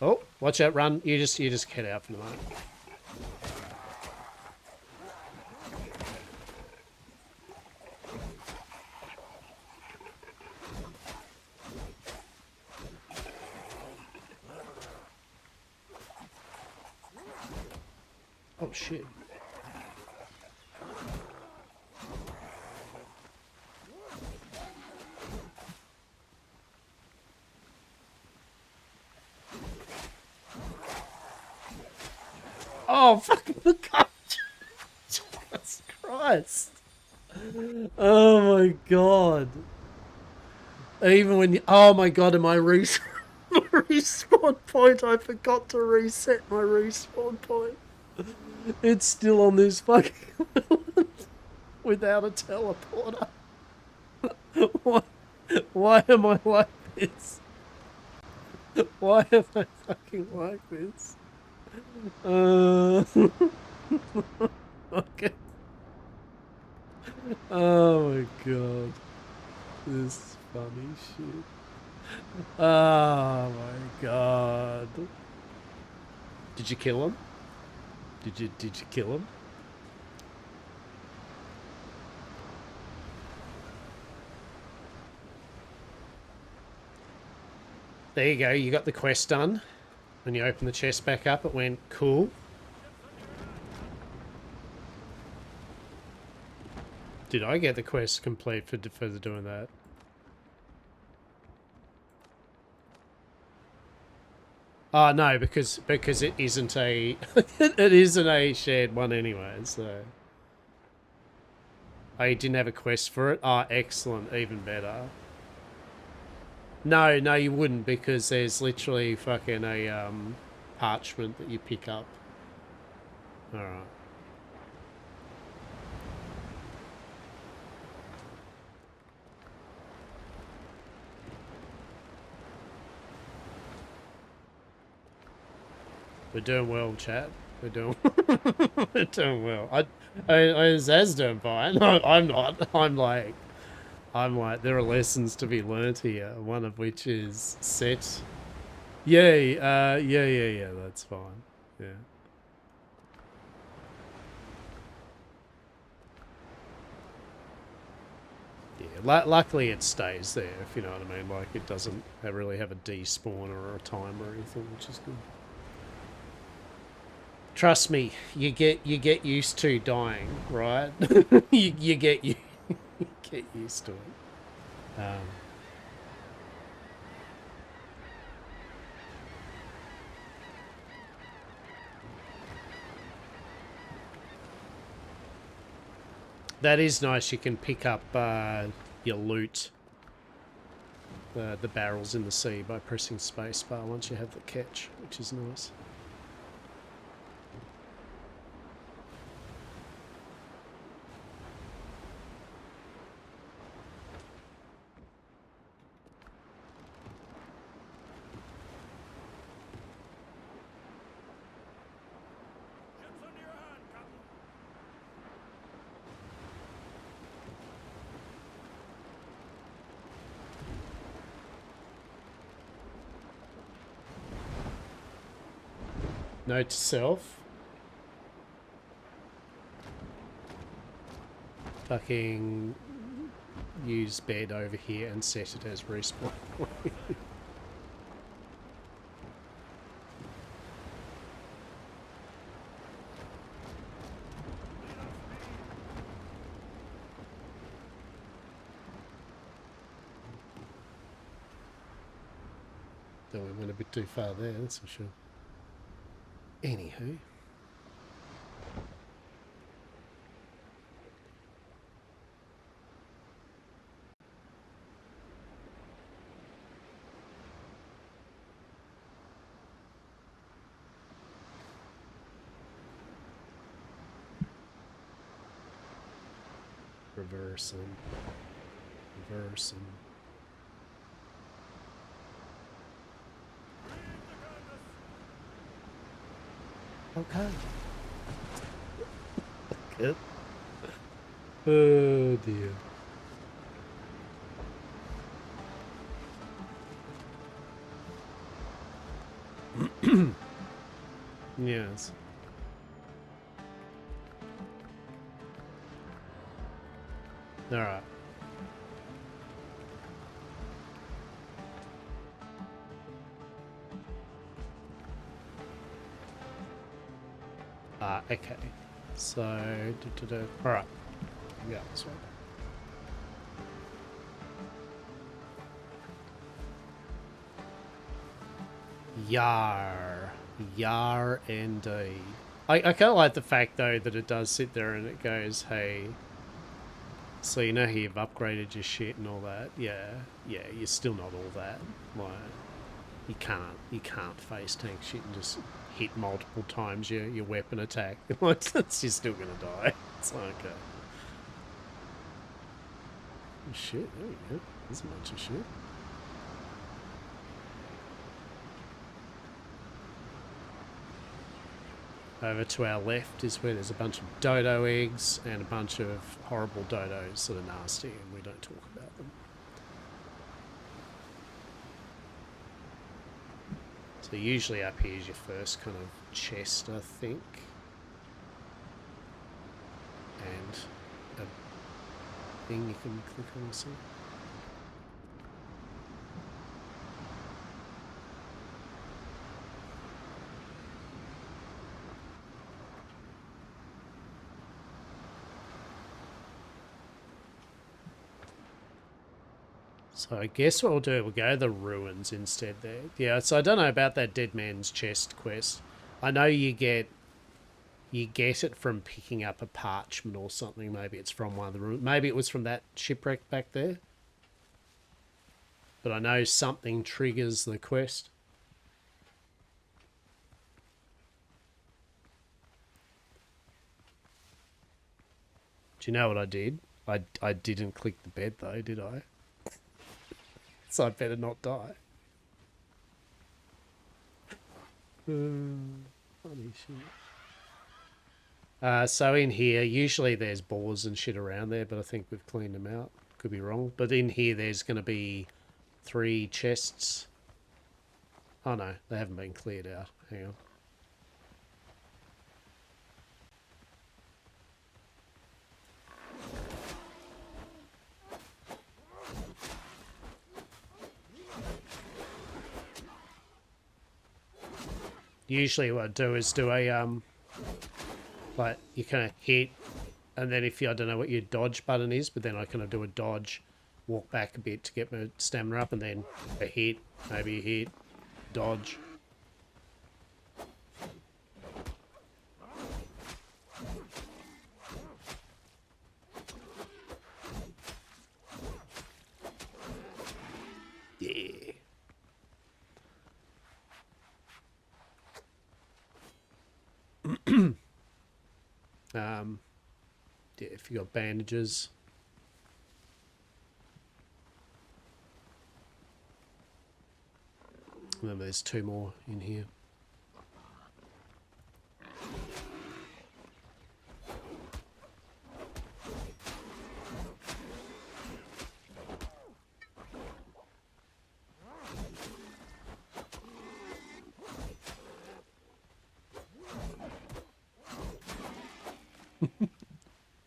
Oh, watch out, run. You just head out for the moment. Oh, shit. Oh, fucking God. Jesus Christ. Oh, my God. Even when you... Oh, my God, am I respawn point? I forgot to reset my respawn point. It's still on this fucking island without a teleporter. Why am I like this? Why am I fucking like this? Okay. Oh my God. This is funny shit. Oh my God. Did you kill him? Did you kill him? There you go, you got the quest done. When you open the chest back up, it went cool. Did I get the quest complete for further doing that? Oh no, because it isn't a it isn't a shared one anyway. So I didn't have a quest for it. Oh, excellent, even better. No, you wouldn't, because there's literally fucking a parchment that you pick up. All right. We're doing well, chat. We're doing we're doing well. Zaz doing fine. No, I'm not. I'm like there are lessons to be learnt here. One of which is set. Yay. Yeah. That's fine. Yeah. Yeah. Luckily, it stays there. If you know what I mean. Like it doesn't really have a despawn or a timer or anything, which is good. Trust me, you get used to dying, right? you get used to it. That is nice. You can pick up your loot, the barrels in the sea, by pressing spacebar once you have the catch, which is nice. Ships under your hand, Captain. Note to self. Fucking use bed over here and set it as respawn. Though we went a bit too far there, that's for sure. Anywho. Reversing. Okay. Good. Oh dear. Yes. All right. Okay. So, all right. Yeah, that's right. Yar indeed. I kind of like the fact though that it does sit there and it goes, hey, so you know how you've upgraded your shit and all that. Yeah, you're still not all that. Like, you can't face tank shit and just hit multiple times your weapon attack. Like, you're still gonna die. It's like, okay. Oh, shit, there we go. There's a bunch of shit. Over to our left is where there's a bunch of dodo eggs and a bunch of horrible dodos that are nasty and we don't talk about them. So usually up here is your first kind of chest, I think. And a thing you can click on or something. So I guess what we'll do, we'll go to the ruins instead there. Yeah, so I don't know about that dead man's chest quest. I know you get it from picking up a parchment or something. Maybe it's from one of the ruins. Maybe it was from that shipwreck back there. But I know something triggers the quest. Do you know what I did? I didn't click the bed though, did I? So I better not die. Funny shit. So in here, usually there's boars and shit around there, but I think we've cleaned them out. Could be wrong. But in here, there's going to be 3 chests. Oh no, they haven't been cleared out. Hang on. Usually what I do is do a, like, you kind of hit, and then if you, I don't know what your dodge button is, but then I kind of do a dodge, walk back a bit to get my stamina up, and then a hit, maybe a hit, dodge. Yeah. Yeah, if you got bandages. Remember, there's 2 more in here.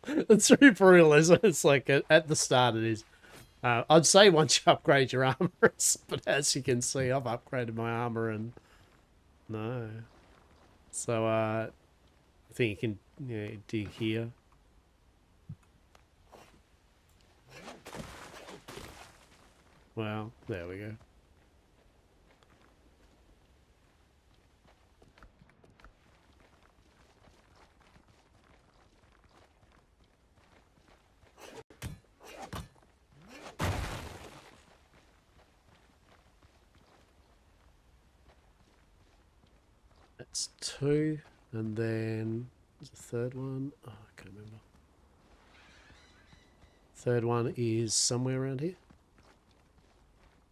It's really brutal, isn't it? It's like at the start it is. I'd say once you upgrade your armor, but as you can see, I've upgraded my armor and no. So I think you can dig here. Well, there we go. That's 2, and then there's a 3rd one. Oh, I can't remember. 3rd one is somewhere around here.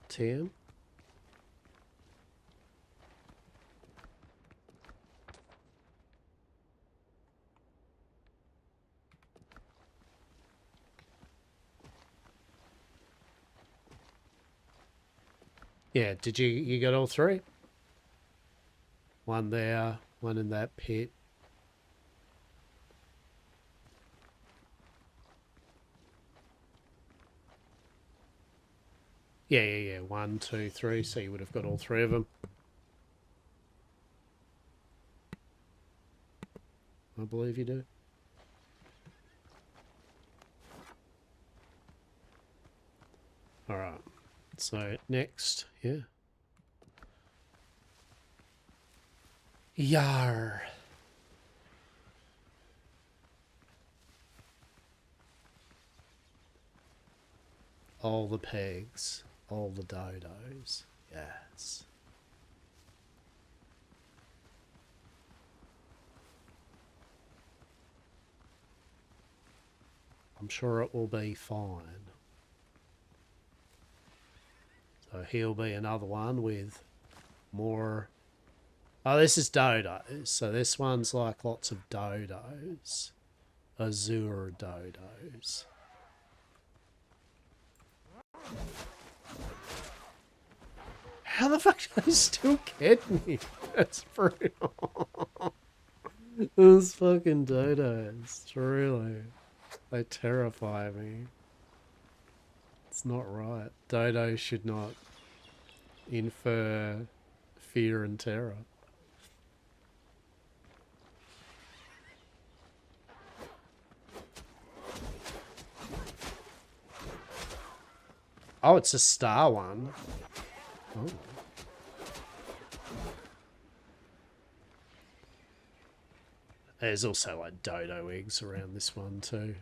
TM. Yeah, did you got all 3? One there, one in that pit. Yeah. 1, 2, 3. So you would have got all 3 of them. I believe you do. All right. So next, yeah. Yar. All the pegs, all the dodos. Yes. I'm sure it will be fine. So he'll be another one with more. Oh, this is dodos. So this one's like lots of dodos. Azure dodos. How the fuck do they still get me? That's brutal. Those fucking dodos. Truly. They terrify me. It's not right. Dodo should not infer fear and terror. Oh, it's a star one. Oh. There's also like dodo eggs around this one too.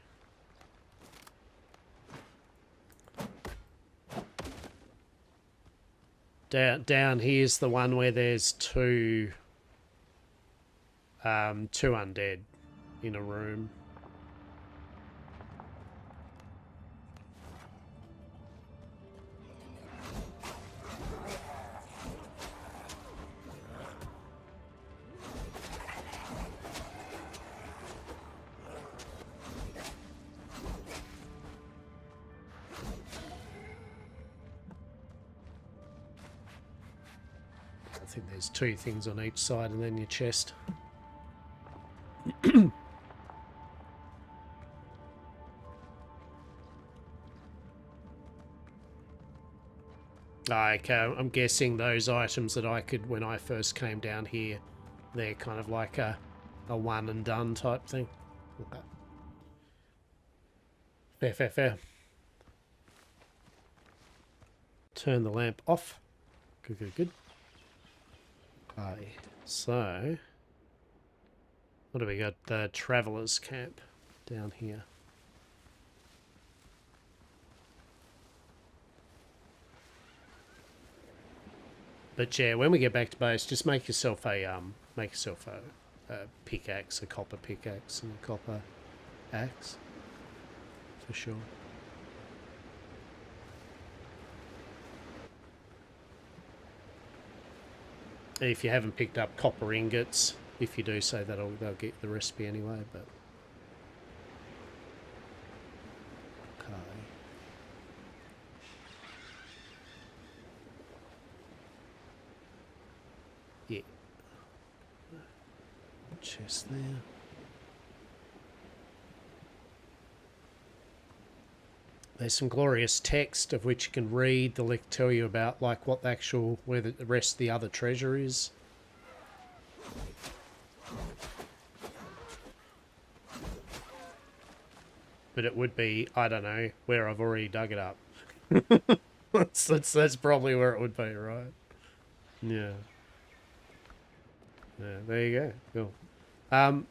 Down here's the one where there's two undead in a room. I think there's two things on each side and then your chest. Okay, I'm guessing those items that I could, when I first came down here, they're kind of like a one and done type thing. Okay. Fair, fair, fair. Turn the lamp off. Good, good, good. Okay, so what do we got? The Traveller's Camp down here. But yeah, when we get back to base, just make yourself a pickaxe, a copper pickaxe, and a copper axe for sure. If you haven't picked up copper ingots, if you do so, they'll get the recipe anyway. But okay. Yeah. Chest there. There's some glorious text of which you can read. They'll tell you about like what the actual, where the rest of the other treasure is. But it would be, I don't know, where I've already dug it up. that's probably where it would be, right? Yeah. Yeah, there you go. Cool.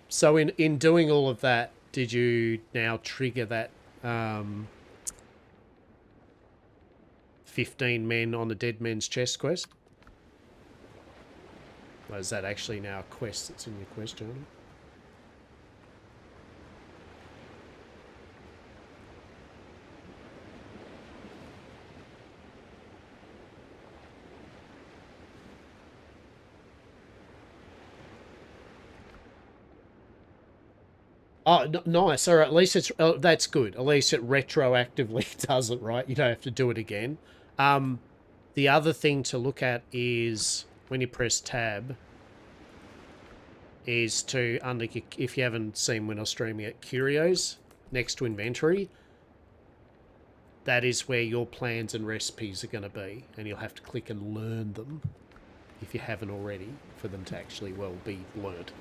So in doing all of that, did you now trigger that 15 men on the dead men's chest quest? Or is that actually now a quest that's in your quest journal? Oh, nice. All right, at least it's that's good. At least it retroactively does it, right? You don't have to do it again. The other thing to look at is when you press tab, is to under, if you haven't seen when I was streaming it, curios next to inventory. That is where your plans and recipes are going to be, and you'll have to click and learn them if you haven't already for them to actually be learnt.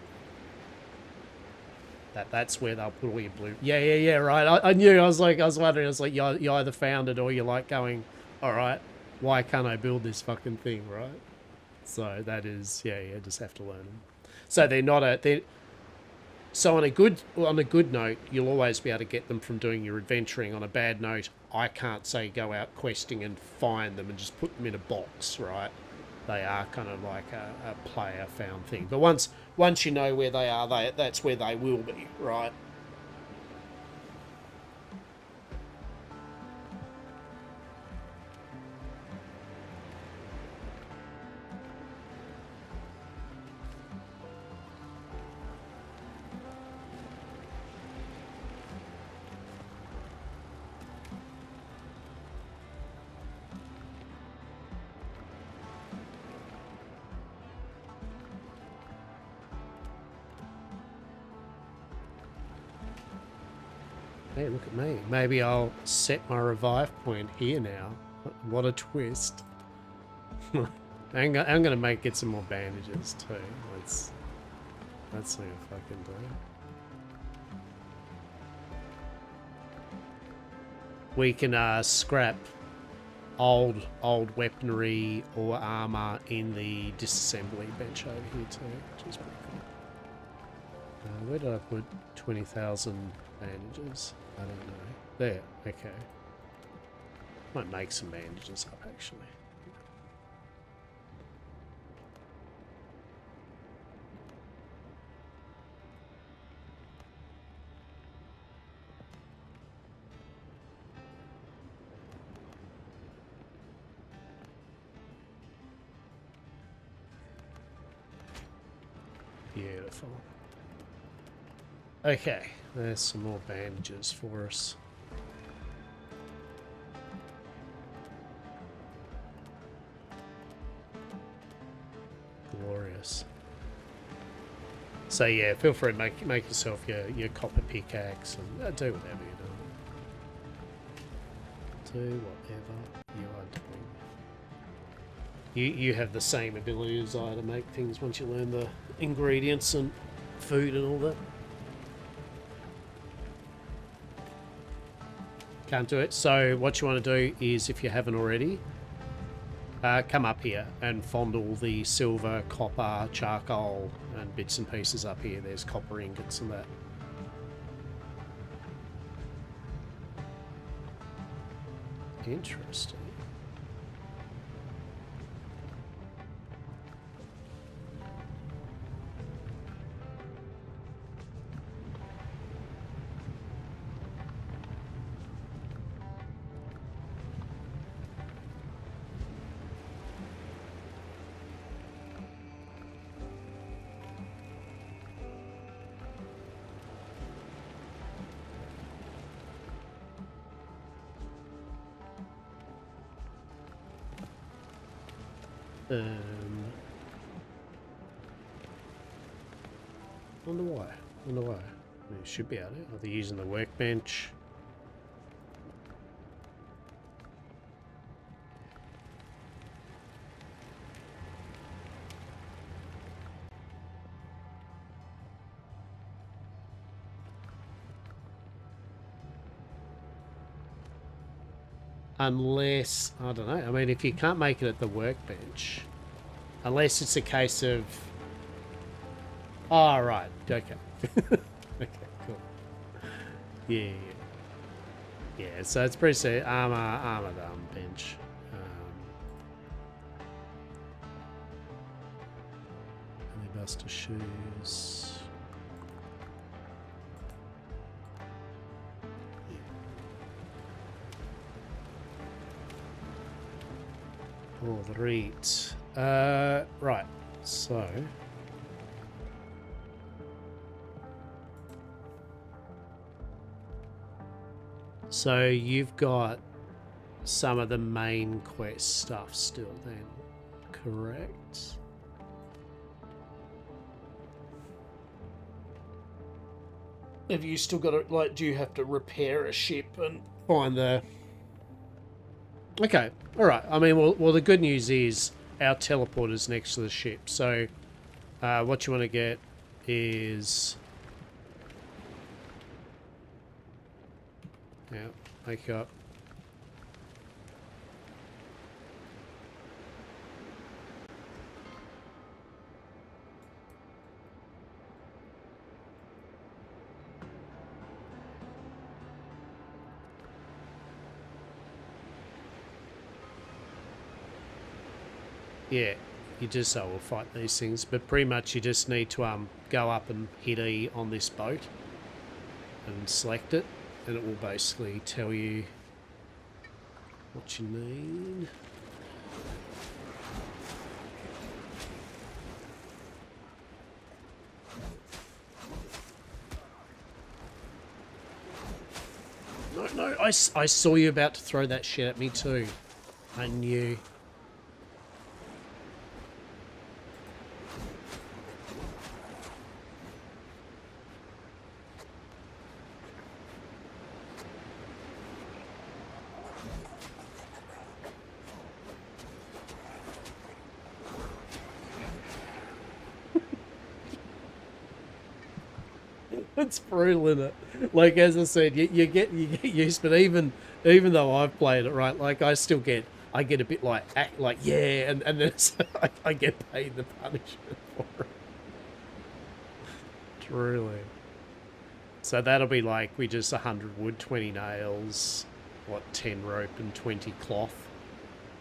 That's where they'll put all your blue. Yeah, right. I knew. I was wondering. I was like, you either found it or you're like going, all right, why can't I build this fucking thing, right? So that is, yeah, just have to learn them. So they're not so on a good note, you'll always be able to get them from doing your adventuring. On a bad note, I can't say go out questing and find them and just put them in a box, right? They are kind of like a player found thing. But once you know where they are, that's where they will be, right? Hey, look at me. Maybe I'll set my revive point here now. What a twist. I'm gonna get some more bandages too. Let's see if I can do it. We can scrap old weaponry or armor in the disassembly bench over here too, which is pretty cool. Where did I put 20,000 bandages? I don't know. There, okay. Might make some bandages up actually. Beautiful. Okay, there's some more bandages for us. Glorious. So yeah, feel free to make yourself your copper pickaxe and do whatever you're doing. Do whatever you are doing. You have the same ability as I to make things once you learn the ingredients and food and all that. Can't do it. So what you want to do is, if you haven't already, come up here and fondle the silver, copper, charcoal and bits and pieces up here. There's copper ingots and that. Interesting. Wonder why. They should be able to. Are they using the workbench? Unless, I don't know, I mean, if you can't make it at the workbench, unless it's a case of... Oh, right, okay. Okay, cool. Yeah. Yeah, so it's pretty safe. Armor bench. Buster shoes. All the reads. Right, so... So you've got some of the main quest stuff still then, correct? Have you still got to, like, do you have to repair a ship and find the... Okay, alright. I mean, well, the good news is our teleporter's next to the ship. So, what you want to get is... Yeah, make up. Yeah, you just will fight these things, but pretty much you just need to go up and hit E on this boat and select it, and it will basically tell you what you need. No, I saw you about to throw that shit at me too. I knew. It's brutal, isn't it? Like, as I said, you get used, but even though I've played it, right, like I still get I get a bit like act like yeah, and then it's, I get paid the punishment for it. Truly. So that'll be like we just 100 wood, 20 nails, what 10 rope and 20 cloth.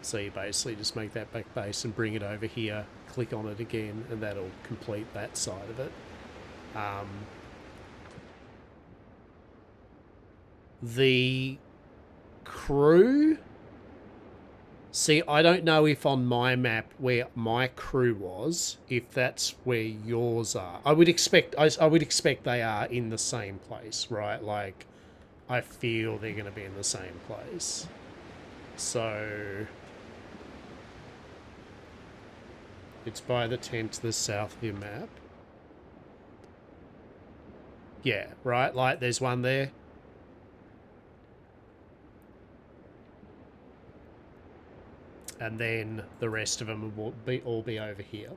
So you basically just make that back base and bring it over here, click on it again, and that'll complete that side of it. The crew. See, I don't know if on my map where my crew was, if that's where yours are. I would expect they are in the same place, right? Like, I feel they're going to be in the same place. So it's by the tent to the south of your map. Yeah, right? Like, there's one there. And then the rest of them will all be over here.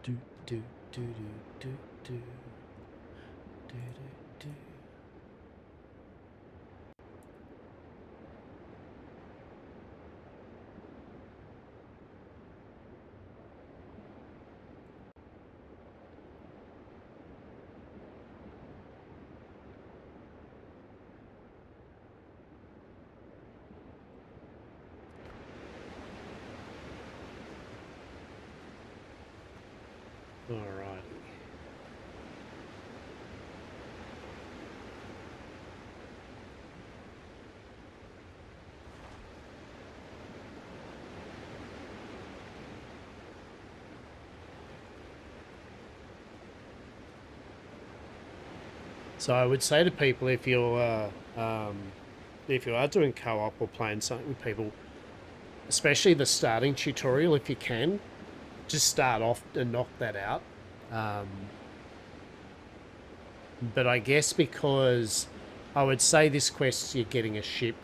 Do do do do do do do do. Alrighty. So I would say to people, if you are doing co-op or playing something with people, especially the starting tutorial, if you can, just start off and knock that out. But I guess because I would say this quest, you're getting a ship.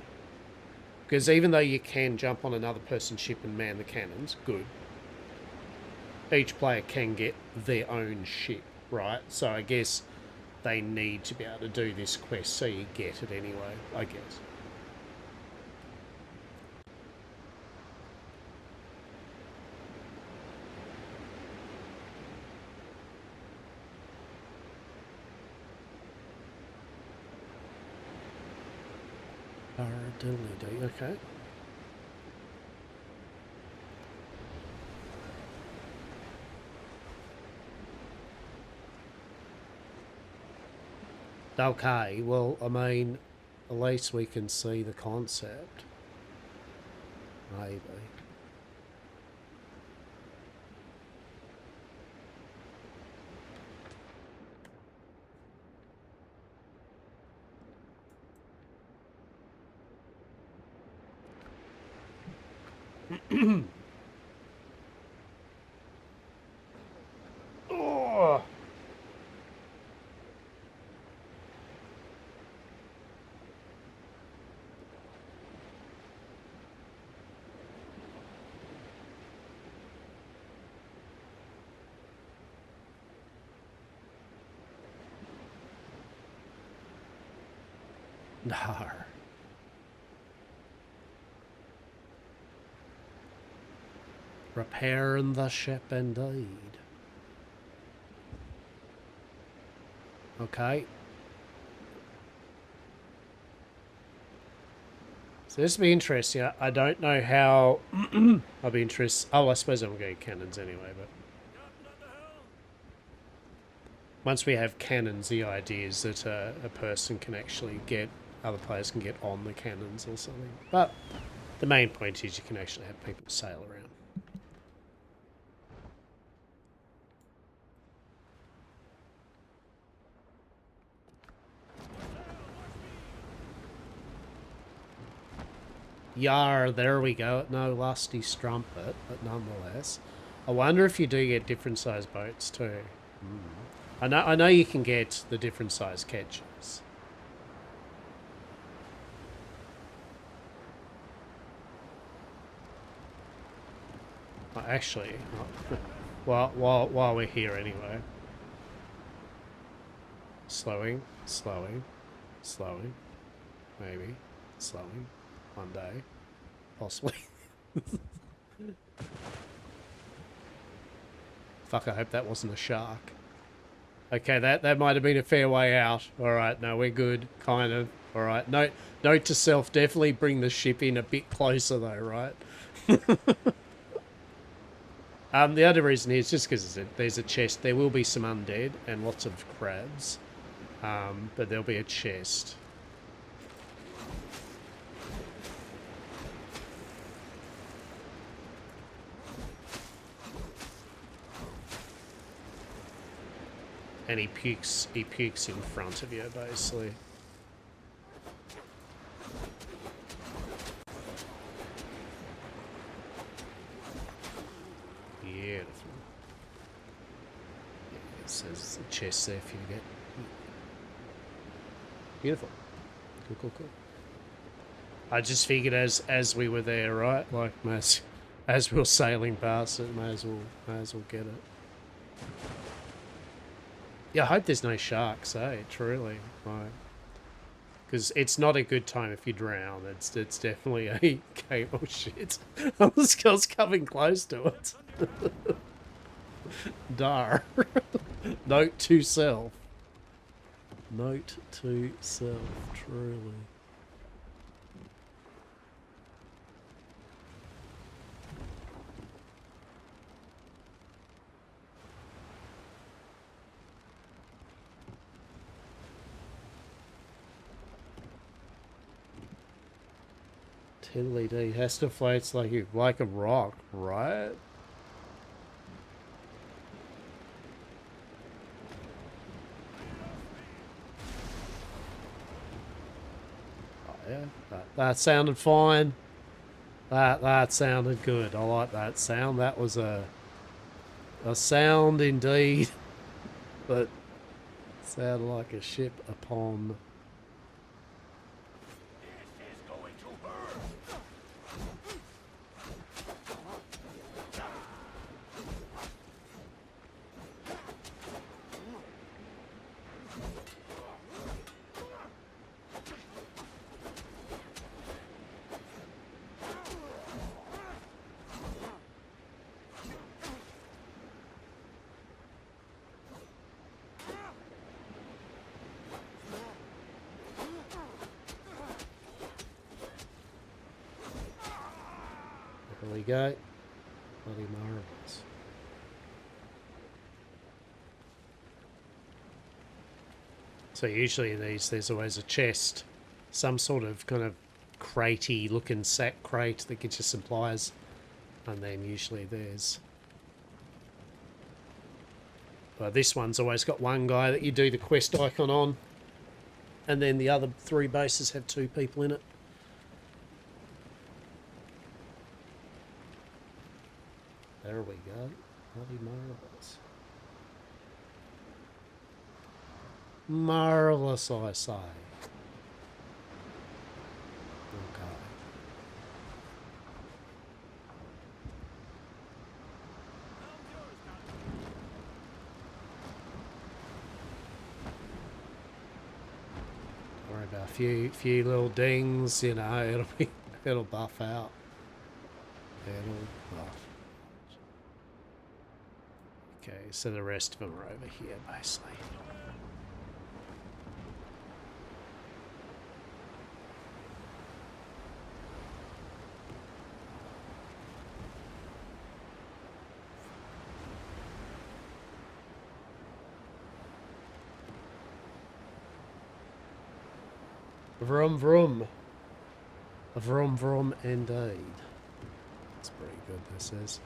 Because even though you can jump on another person's ship and man the cannons, good. Each player can get their own ship, right? So I guess they need to be able to do this quest, so you get it anyway, I guess. Okay. Okay, well, I mean, at least we can see the concept. Maybe. Oh! No. Repairing the ship indeed. Okay. So this will be interesting. I don't know how... I'll be interested... Oh, I suppose I'm going to get cannons anyway, but... Once we have cannons, the idea is that a person can actually get... Other players can get on the cannons or something. But the main point is you can actually have people sail around. Yar, there we go. No lusty strumpet, but nonetheless. I wonder if you do get different size boats too. I know you can get the different size ketches. actually, while we're here anyway. Slowing, maybe, slowing, one day, possibly. Fuck, I hope that wasn't a shark. Okay, that might have been a fair way out. Alright, no, we're good, kind of. Alright, note to self, definitely bring the ship in a bit closer though, right? The other reason is just because there's a chest. There will be some undead and lots of crabs. But there'll be a chest. And he pukes in front of you, basically. Beautiful. Yeah, it says a chest there for you to get. Beautiful. Cool. I just figured as we were there, right? Like as we were sailing past it, may as well get it. Yeah, I hope there's no sharks, eh? Truly, like, because it's not a good time if you drown. It's definitely a game. Oh shit! I was coming close to it. Dar. Note to self. Note to self. Truly. Tiddly dee. Hastur floats like a rock, right? Oh yeah, that sounded fine. That sounded good. I like that sound. That was a sound indeed. But sounded like a ship upon. This is going to burn. There we go. Bloody marvellous. So usually in these, there's always a chest. Some sort of kind of cratey looking sack crate that gets you supplies. And then usually there's... Well, this one's always got one guy that you do the quest icon on. And then the other 3 bases have 2 people in it. There we go. Bloody marvellous. Marvellous, I say. Okay. Don't worry about a few little dings, you know, it'll buff out. It'll buff. Okay, so the rest of them are over here, basically. Vroom vroom. Vroom vroom indeed. That's pretty good, this is.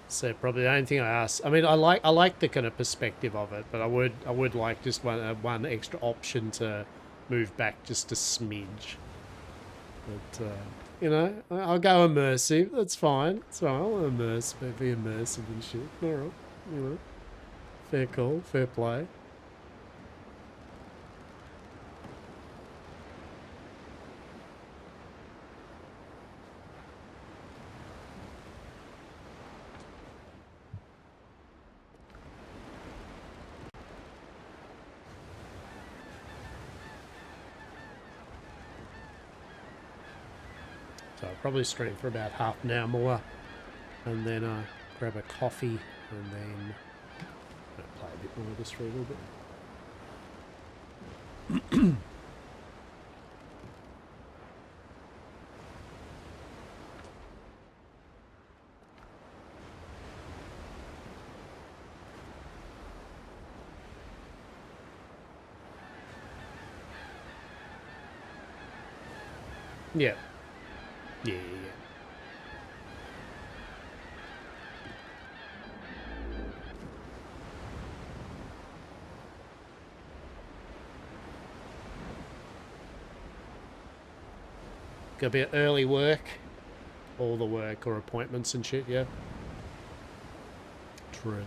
So probably the only thing I ask, I mean, I like the kind of perspective of it, but I would like just one extra option to move back just a smidge. But you know, I'll go immersive. That's fine. It's fine. I'll be immersive and shit. All right, you know, fair call, fair play. So I'll probably stream for about half an hour more, and then grab a coffee, and then play a bit more of this for a little bit. Yeah. Yeah. Got a bit of early work. All the work or appointments and shit, yeah. Truly.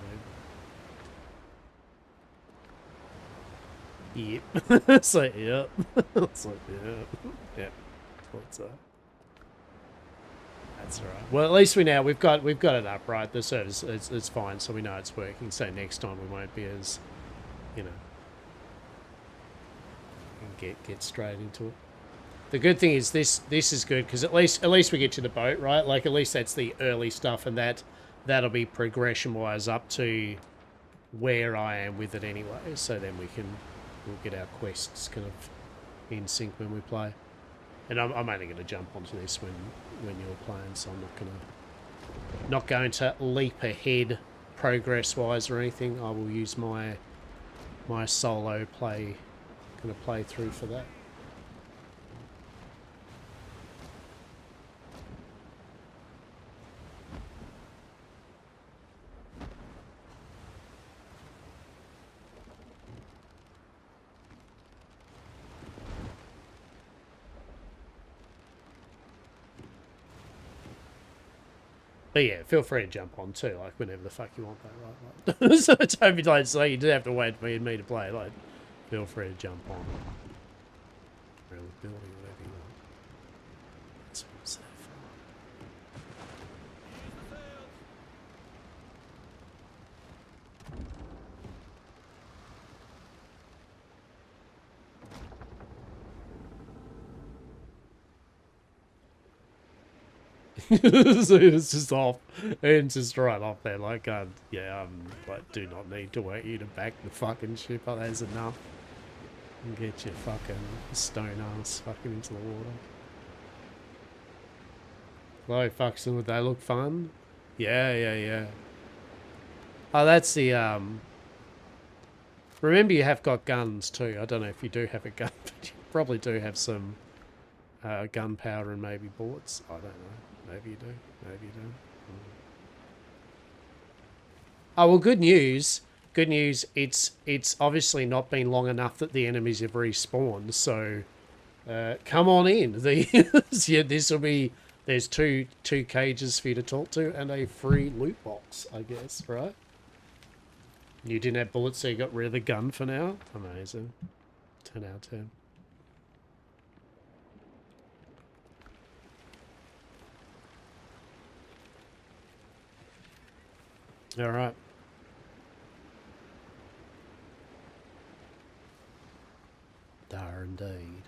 Yep. It's like, yep. It's like, yep. Yep. What's that? That's alright. Well, at least we've got it up, right? The service it's fine, so we know it's working. So next time we won't be as, you know, get straight into it. The good thing is this is good because at least we get to the boat, right? Like at least that's the early stuff, and that'll be progression wise up to where I am with it anyway. So then we'll get our quests kind of in sync when we play. And I'm only going to jump onto this when you're playing, so I'm not going to leap ahead progress wise or anything. I will use my solo play through for that. But yeah, feel free to jump on too, like whenever the fuck you want that, right? Like, so don't be like, so you do have to wait for me to play. Like, feel free to jump on. Really building whatever you want. That's what I'm saying. So it's just off. It's just right off there. Like, yeah, like, do not need to wait you to back the fucking ship. Oh, that's enough. And get your fucking stone ass fucking into the water. Chloe fucks them. Would they look fun? Yeah. Oh, that's the, remember you have got guns too. I don't know if you do have a gun, but you probably do have some gunpowder and maybe bullets. I don't know. Maybe you do. Maybe you don't. Oh, well, good news. Good news. It's obviously not been long enough that the enemies have respawned. So, come on in. Yeah, this will be. There's two cages for you to talk to and a free loot box, I guess, right? You didn't have bullets, so you got rid of the gun for now. Amazing. 10 out of 10. All right. Dar indeed.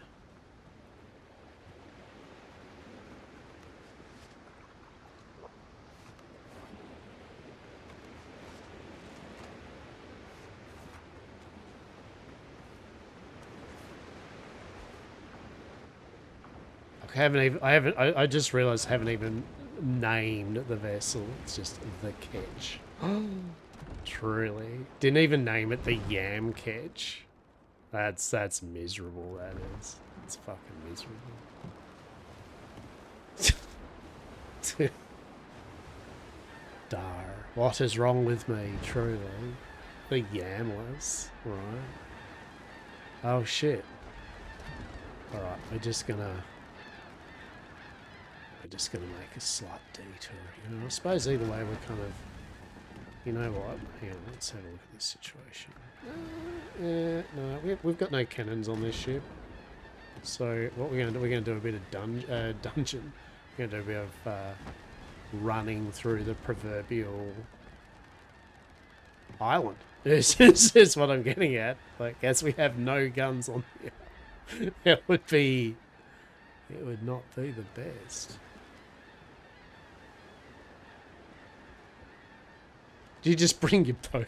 I just realized I haven't even named the vessel. It's just the Ketch. Truly. Didn't even name it the Yam Ketch. That's miserable, that is. It's fucking miserable. Dar. What is wrong with me, truly? The Yamless, right? Oh shit. Alright, we're just gonna make a slight detour. You know, I suppose either way we're kind of, you know what? Hang on, let's have a look at this situation. No, we've got no cannons on this ship. So what we're gonna do a bit of dungeon. We're gonna do a bit of running through the proverbial island. This is what I'm getting at. Like, as we have no guns on here, it would not be the best. Do you just bring your boat?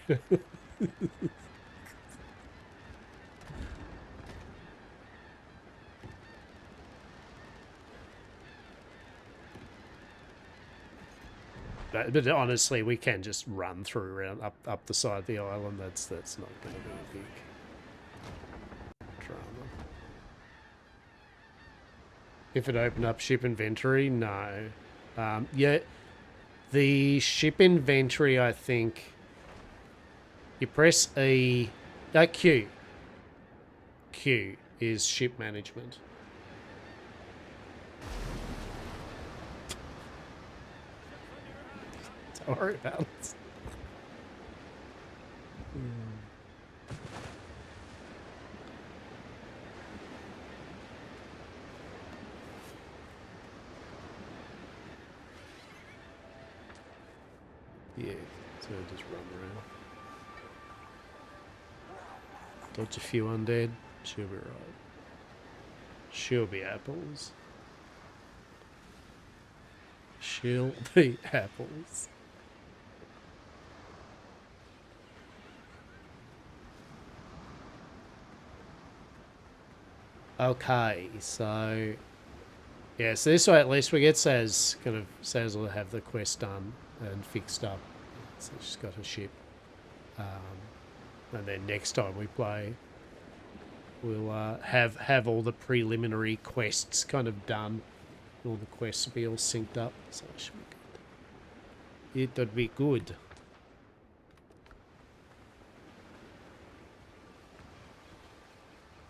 But honestly, we can just run through around up the side of the island. That's not going to be a big drama. If it opened up ship inventory, no. Yeah, the ship inventory, I think you press Q. Q is ship management. Don't worry about it. Yeah, so just run around. Dodge a few undead. She'll be right. She'll be apples. She'll be apples. Okay, so yeah, so this way at least we get Saz will have the quest done and fixed up. So she's got her ship. And then next time we play, we'll have all the preliminary quests kind of done. All the quests will be all synced up, so it should be good. It would be good.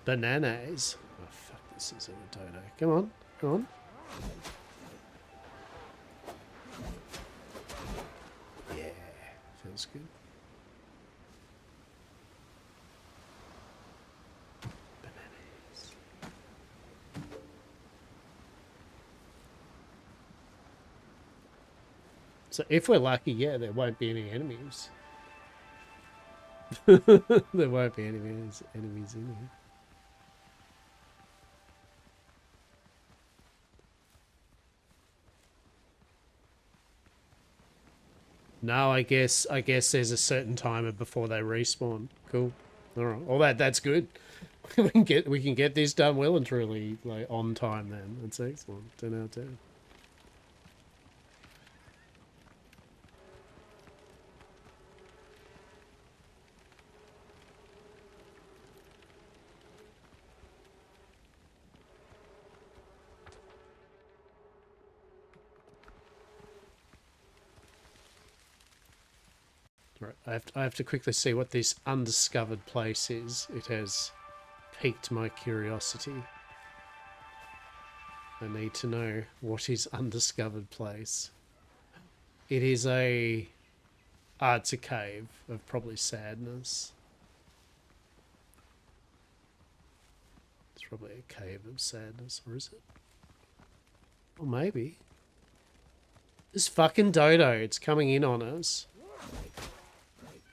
Bananas. Oh fuck, this is a dodo. Come on, come on. Yeah, feels good. Bananas. So if we're lucky, yeah, there won't be any enemies. There won't be any enemies in here. No, I guess there's a certain timer before they respawn. Cool. All right. Well, that's good. we can get this done well and truly like on time. Then that's excellent. 10 out of 10. Right, I have to quickly see what this undiscovered place is. It has piqued my curiosity. I need to know what is undiscovered place. It is a... it's a cave of probably sadness. It's probably a cave of sadness, or is it? Or maybe. This fucking dodo, it's coming in on us.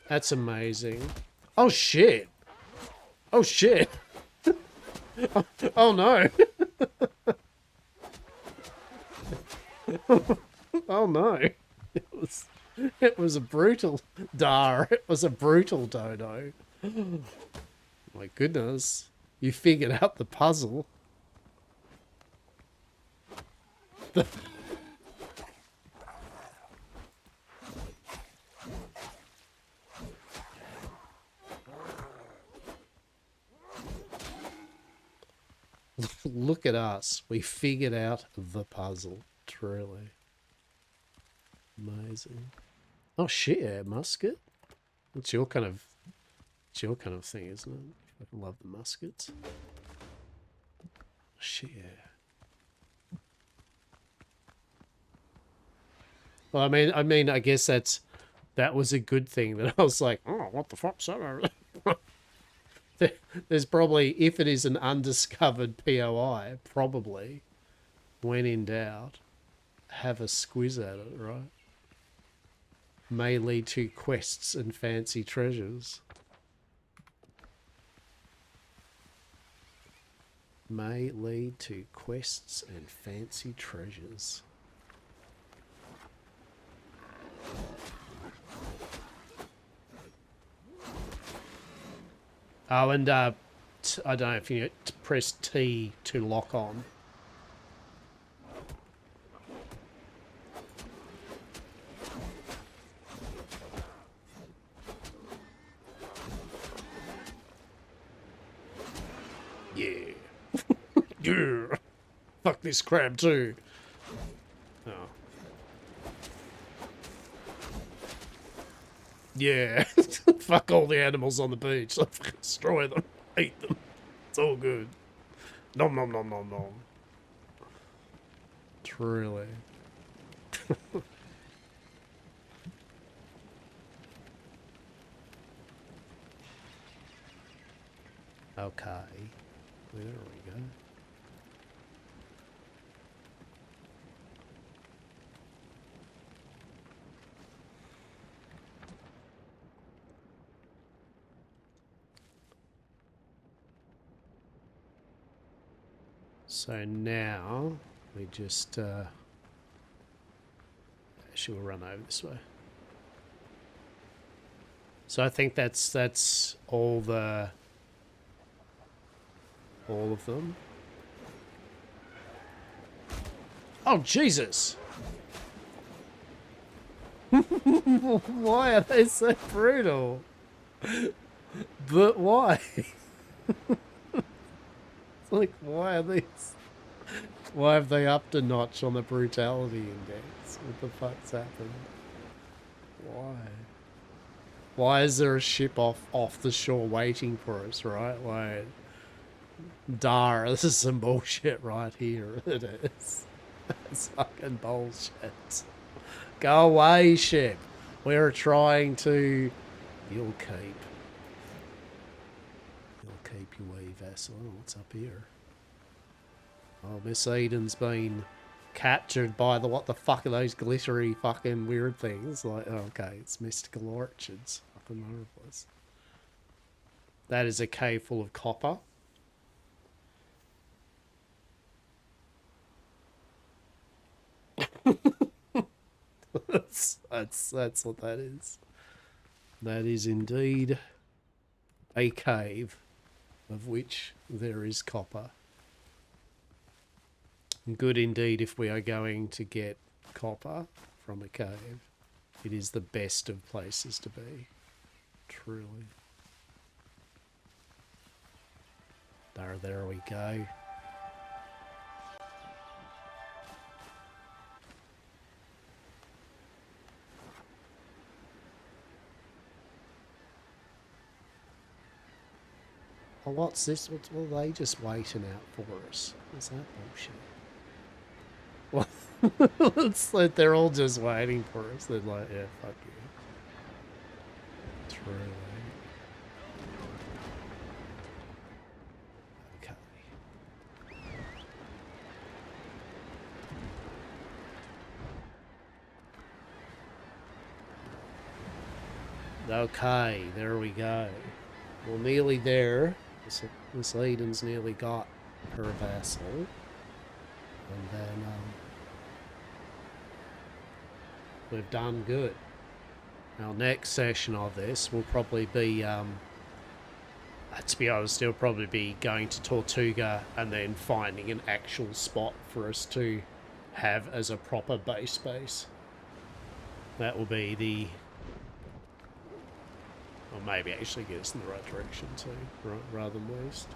That's amazing. Oh shit. Oh shit. Oh no. Oh no. It was a brutal It was a brutal dodo. My goodness. You figured out the puzzle. Look at us. We figured out the puzzle. Truly. Amazing. Oh shit, yeah, musket. It's your kind of thing, isn't it? I love the muskets. Shit, yeah. Well, I guess that was a good thing that I was like, oh, what the fuck's that? There's probably, if it is an undiscovered POI, probably, when in doubt, have a squiz at it, right? May lead to quests and fancy treasures. May lead to quests and fancy treasures. Oh, and I don't know if you press T to lock on. Yeah. Yeah. Fuck this crab too. Oh. Yeah. Fuck all the animals on the beach. Let's destroy them. Eat them. It's all good. Nom nom nom nom nom. Truly. Okay. There we go. So now we just actually we'll run over this way. So I think that's all of them. Oh Jesus! Why are they so brutal? But why? It's like, why are these? Why have they upped a notch on the brutality index? What the fuck's happened? Why? Why is there a ship off the shore waiting for us, right? Like, Dar, this is some bullshit right here. It is. It's fucking bullshit. Go away, ship. We're trying to... You'll keep. You'll keep your wee vessel. What's up here? Oh, Miss Eden's been captured by the... What the fuck are those glittery fucking weird things? Like, oh, okay, it's mystical orchids. Fucking marvelous. That is a cave full of copper. That's what that is. That is indeed a cave of which there is copper. Good indeed if we are going to get copper from a cave. It is the best of places to be. Truly. There we go. Oh, what's this? What are they just waiting out for us? Is that bullshit? Well, it's like they're all just waiting for us. They're like, yeah, fuck you. Truly. Okay. Okay, there we go. Well, nearly there. Miss Eden's nearly got her vessel. And then we've done good. Our next session of this will probably be, to be honest, it'll probably be going to Tortuga and then finding an actual spot for us to have as a proper base. That will be the... Or maybe actually get us in the right direction too, rather than west.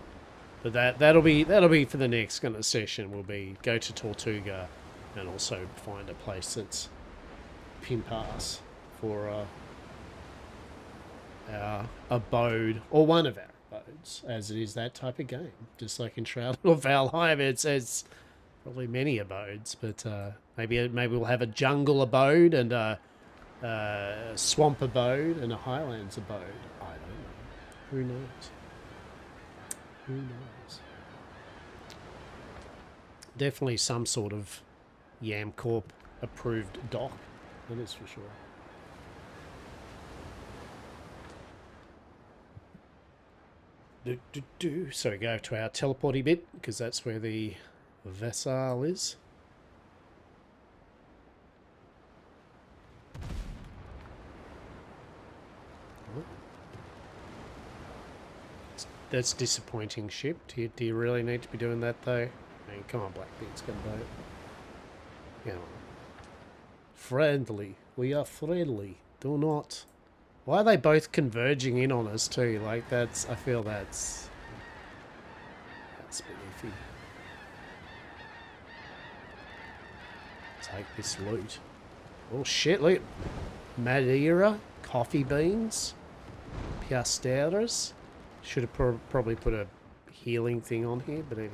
But that'll be for the next kind of session. We'll be go to Tortuga, and also find a place that's pimp ass for our abode, or one of our abodes, as it is that type of game. Just like in Shroud of Valheim, it says probably many abodes, but maybe we'll have a jungle abode and a swamp abode and a highlands abode. I don't know. Who knows? Who knows? Definitely some sort of YamCorp approved dock. That is for sure. So we go to our teleporty bit because that's where the vessel is. That's disappointing, ship. Do you really need to be doing that, though? I mean, come on, Blackbeard's gunboat. Come on. Friendly. We are friendly. Do not. Why are they both converging in on us, too? Like, that's... I feel that's beefy. Take this loot. Oh, shit, loot. Madeira. Coffee beans. Piasteiras. Should have probably put a healing thing on here, but anyway.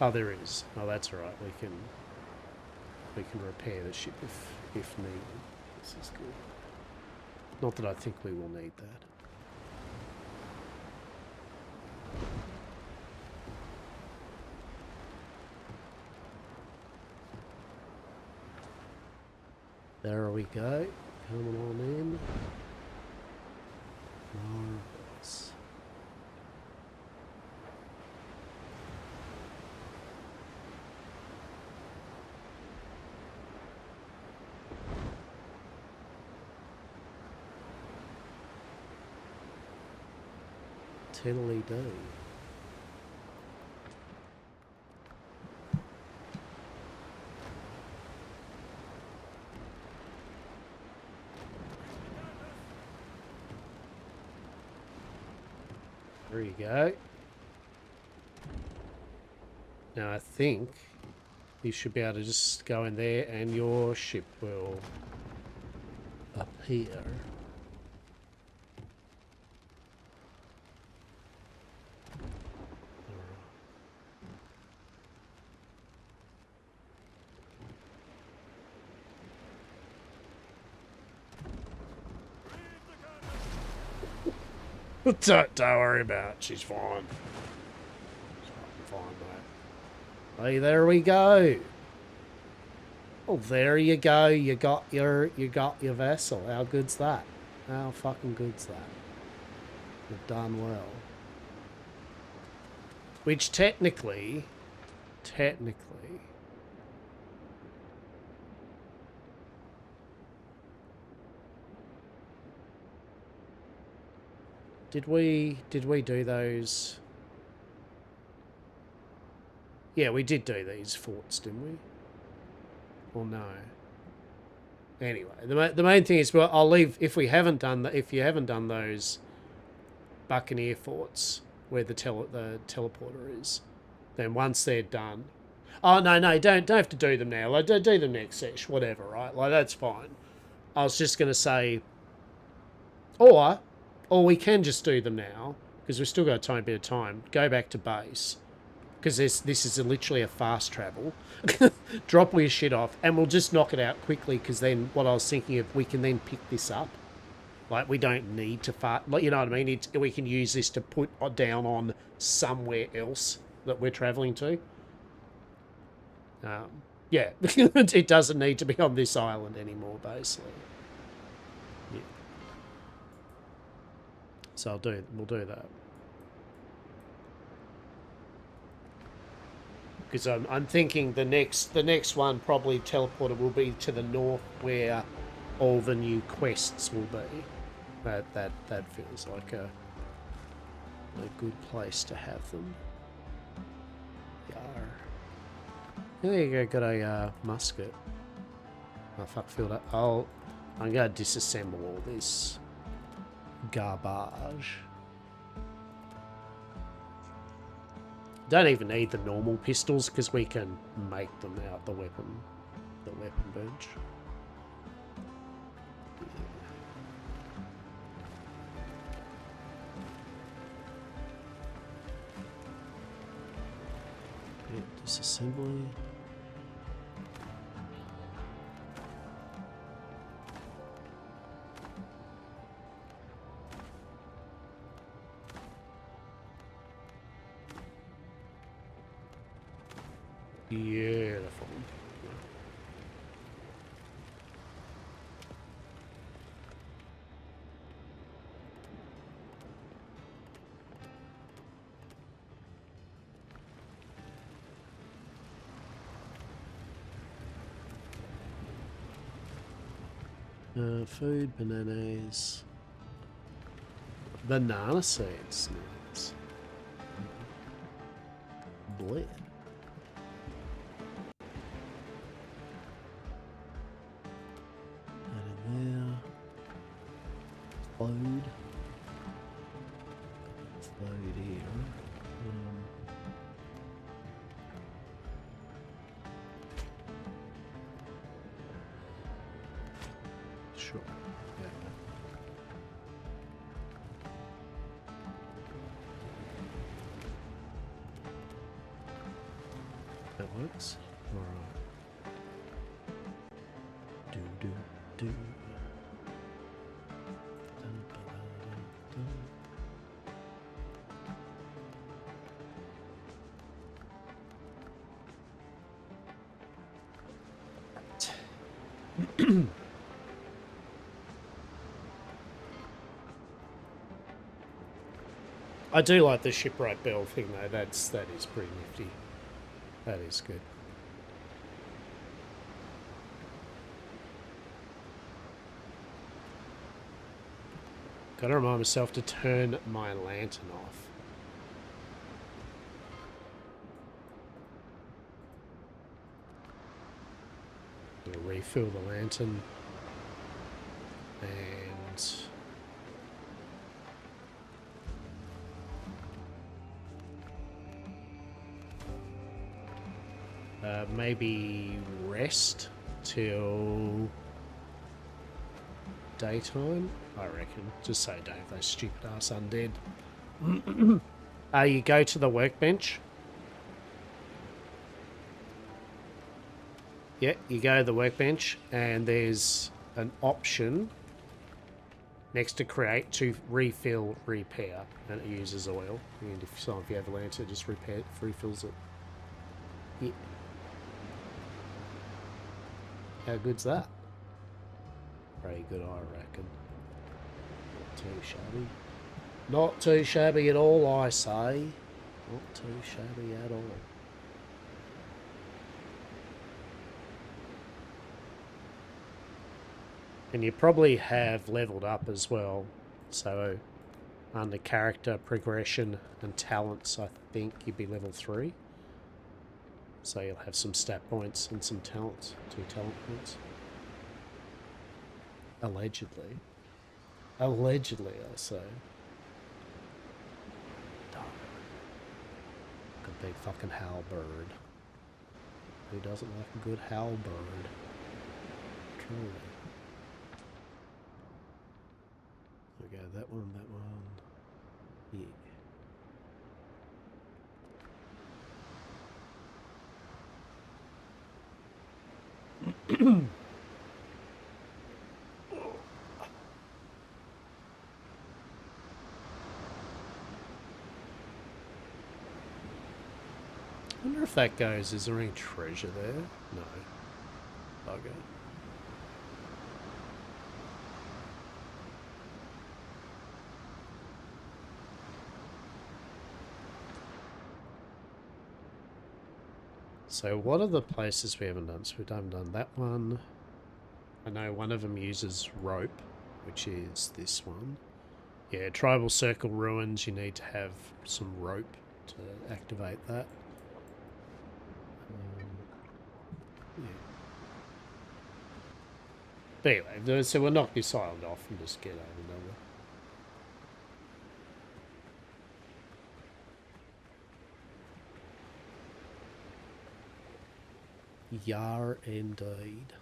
Oh, there is. Oh, that's alright. We can repair the ship if needed. This is good. Not that I think we will need that. There we go. Coming on in. Marvelous. Tiddly do. There you go. Now I think you should be able to just go in there and your ship will appear. Don't worry about it. She's fine. She's fine, mate. Hey, there we go. Oh, there you go. You got your vessel. How good's that? How fucking good's that? You've done well. Which technically. Did we do those? Yeah, we did do these forts, didn't we? Or no? Anyway, the main thing is, well, I'll leave if you haven't done those Buccaneer forts where the teleporter is, then once they're done. Oh no, don't have to do them now. Like, do them next sesh, whatever, right? Like, that's fine. I was just gonna say, or we can just do them now, because we've still got a tiny bit of time. Go back to base, because this is literally a fast travel. Drop all your shit off, and we'll just knock it out quickly, because then what I was thinking of, we can then pick this up. Like, we don't need to like, you know what I mean? We can use this to put down on somewhere else that we're travelling to. Yeah, it doesn't need to be on this island anymore, basically. Yeah. So we'll do that. Because I'm thinking the next one, probably teleporter, will be to the north where all the new quests will be. That feels like a good place to have them. Yar. There you go, got a musket. Oh fuck, filled up. I'm gonna disassemble all this garbage. Don't even need the normal pistols because we can make them out the weapon bench. Yeah, disassembly. Beautiful. Food, bananas. Banana seeds. Nice. this. Bleh. And in there. Load. Load here. Sure. Yeah. That works. Alright. Do. I do like the shipwright bell thing though. That is pretty nifty. That is good. Gotta remind myself to turn my lantern off. Gonna refill the lantern. And maybe rest till daytime, I reckon. Just so don't have those stupid ass undead. You go to the workbench. Yeah, you go to the workbench and there's an option next to create to refill repair, and it uses oil. And if you have a lantern, it just refills it. Yeah. How good's that? Pretty good, I reckon. Not too shabby. Not too shabby at all, I say. Not too shabby at all. And you probably have leveled up as well. So under character progression and talents, I think you'd be level 3. So you'll have some stat points and some talents, 2 talent points. Allegedly. Allegedly, I say. Darn. A big fucking halberd. Who doesn't like a good halberd? Truly. Okay, that one. Yeah. I wonder if that goes, is there any treasure there? No. Okay. So what are the places we haven't done? So we haven't done that one. I know one of them uses rope, which is this one. Yeah, Tribal Circle Ruins, you need to have some rope to activate that. Yeah. But anyway, so we'll knock this island off and just get over another. Yar indeed.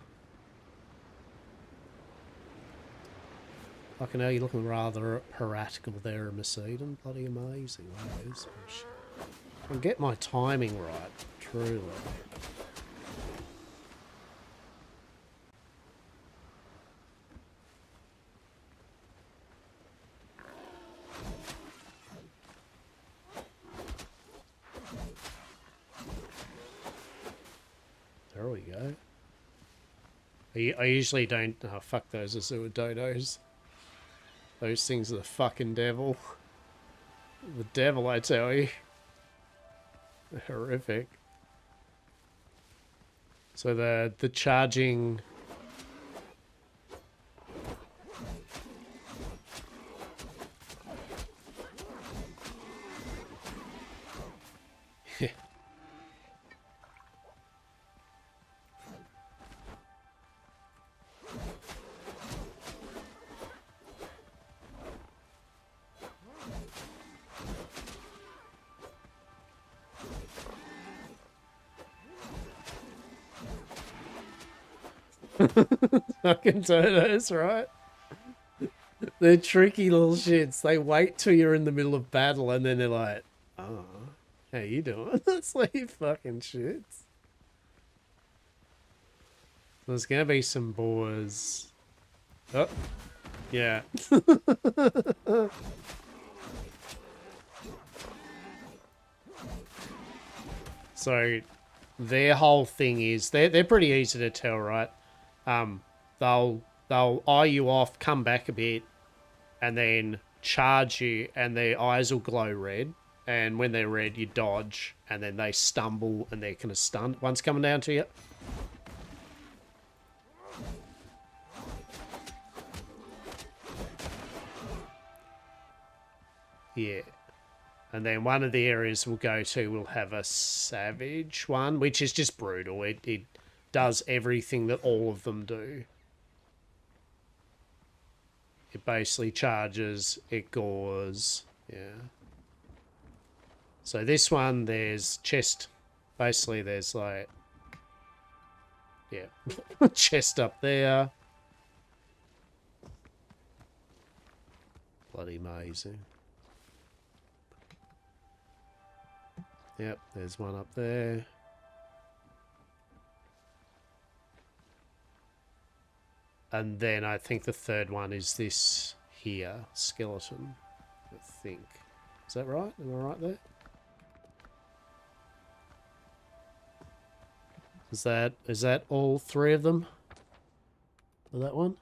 Fucking hell, you're looking rather piratical there, Miss Eden. Bloody amazing. I'll get my timing right, truly. There we go. I usually don't... Oh, fuck those Azure dodos. Those things are the fucking devil. The devil, I tell you. They're horrific. So the charging... Fucking turtles, right? They're tricky little shits. They wait till you're in the middle of battle and then they're like, oh, how you doing? That's like fucking shits. There's gonna be some boars. Oh, yeah. So their whole thing is they're pretty easy to tell, right? They'll eye you off, come back a bit, and then charge you, and their eyes will glow red. And when they're red, you dodge, and then they stumble, and they're kind of stunned. One's coming down to you. Yeah. And then one of the areas we'll go to will have a savage one, which is just brutal. It does everything that all of them do. It basically charges, it gores, yeah. So this one, there's chest, basically there's like, yeah, chest up there. Bloody amazing. Yep, there's one up there. And then I think the third one is this here, skeleton, I think. Is that right? Am I right there? Is that all three of them? For that one?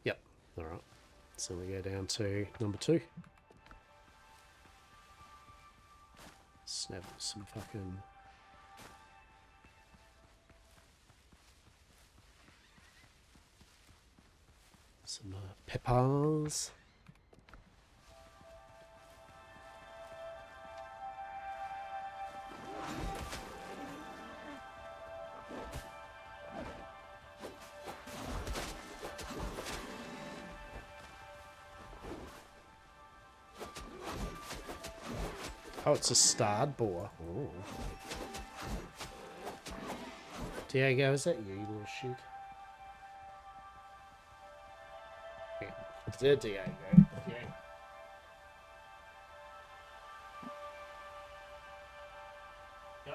Yep. Alright. So we go down to number 2. Snap some fucking... some peppers. Oh, it's a starred boar. Oh. Diego, is that you little shit? Yeah. It's there, Diego. Yeah.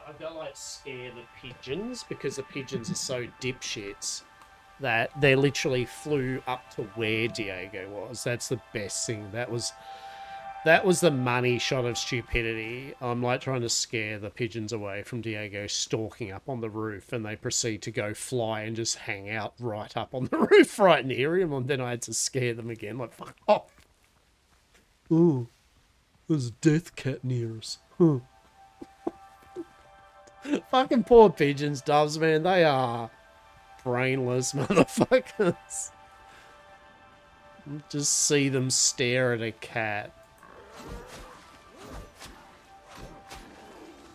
I've got to like scare the pigeons because the pigeons are so dipshits that they literally flew up to where Diego was. That's the best thing. That was the money shot of stupidity. I'm like trying to scare the pigeons away from Diego stalking up on the roof, and they proceed to go fly and just hang out right up on the roof right near him, and then I had to scare them again, like, fuck off. Ooh, there's a death cat near us. Huh. Fucking poor pigeons, doves, man. They are brainless motherfuckers. Just see them stare at a cat.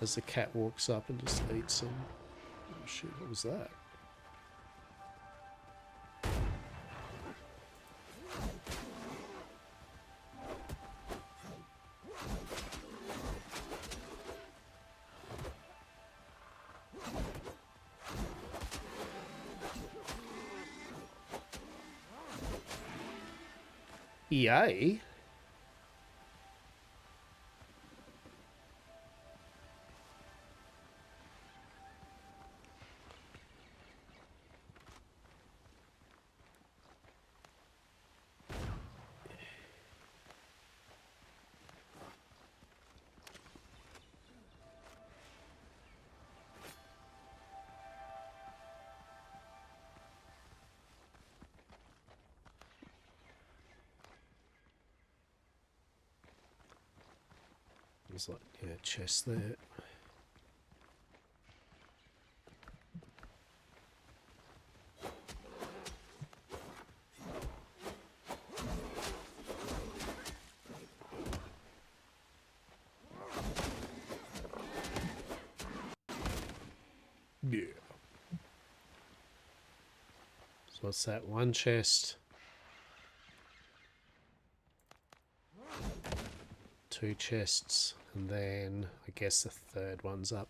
As the cat walks up and just eats them. Oh shit, what was that? EA? There's like, yeah, chest there. Yeah. So what's that? One chest. 2 2 chests, and then I guess the third one's up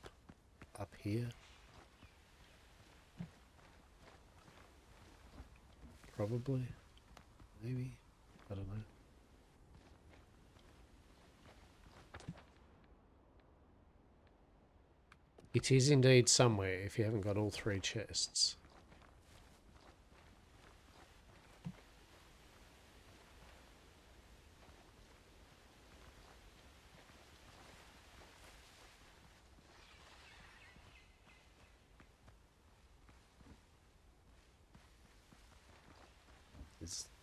here. Probably. Maybe. I don't know. It is indeed somewhere if you haven't got all 3 chests.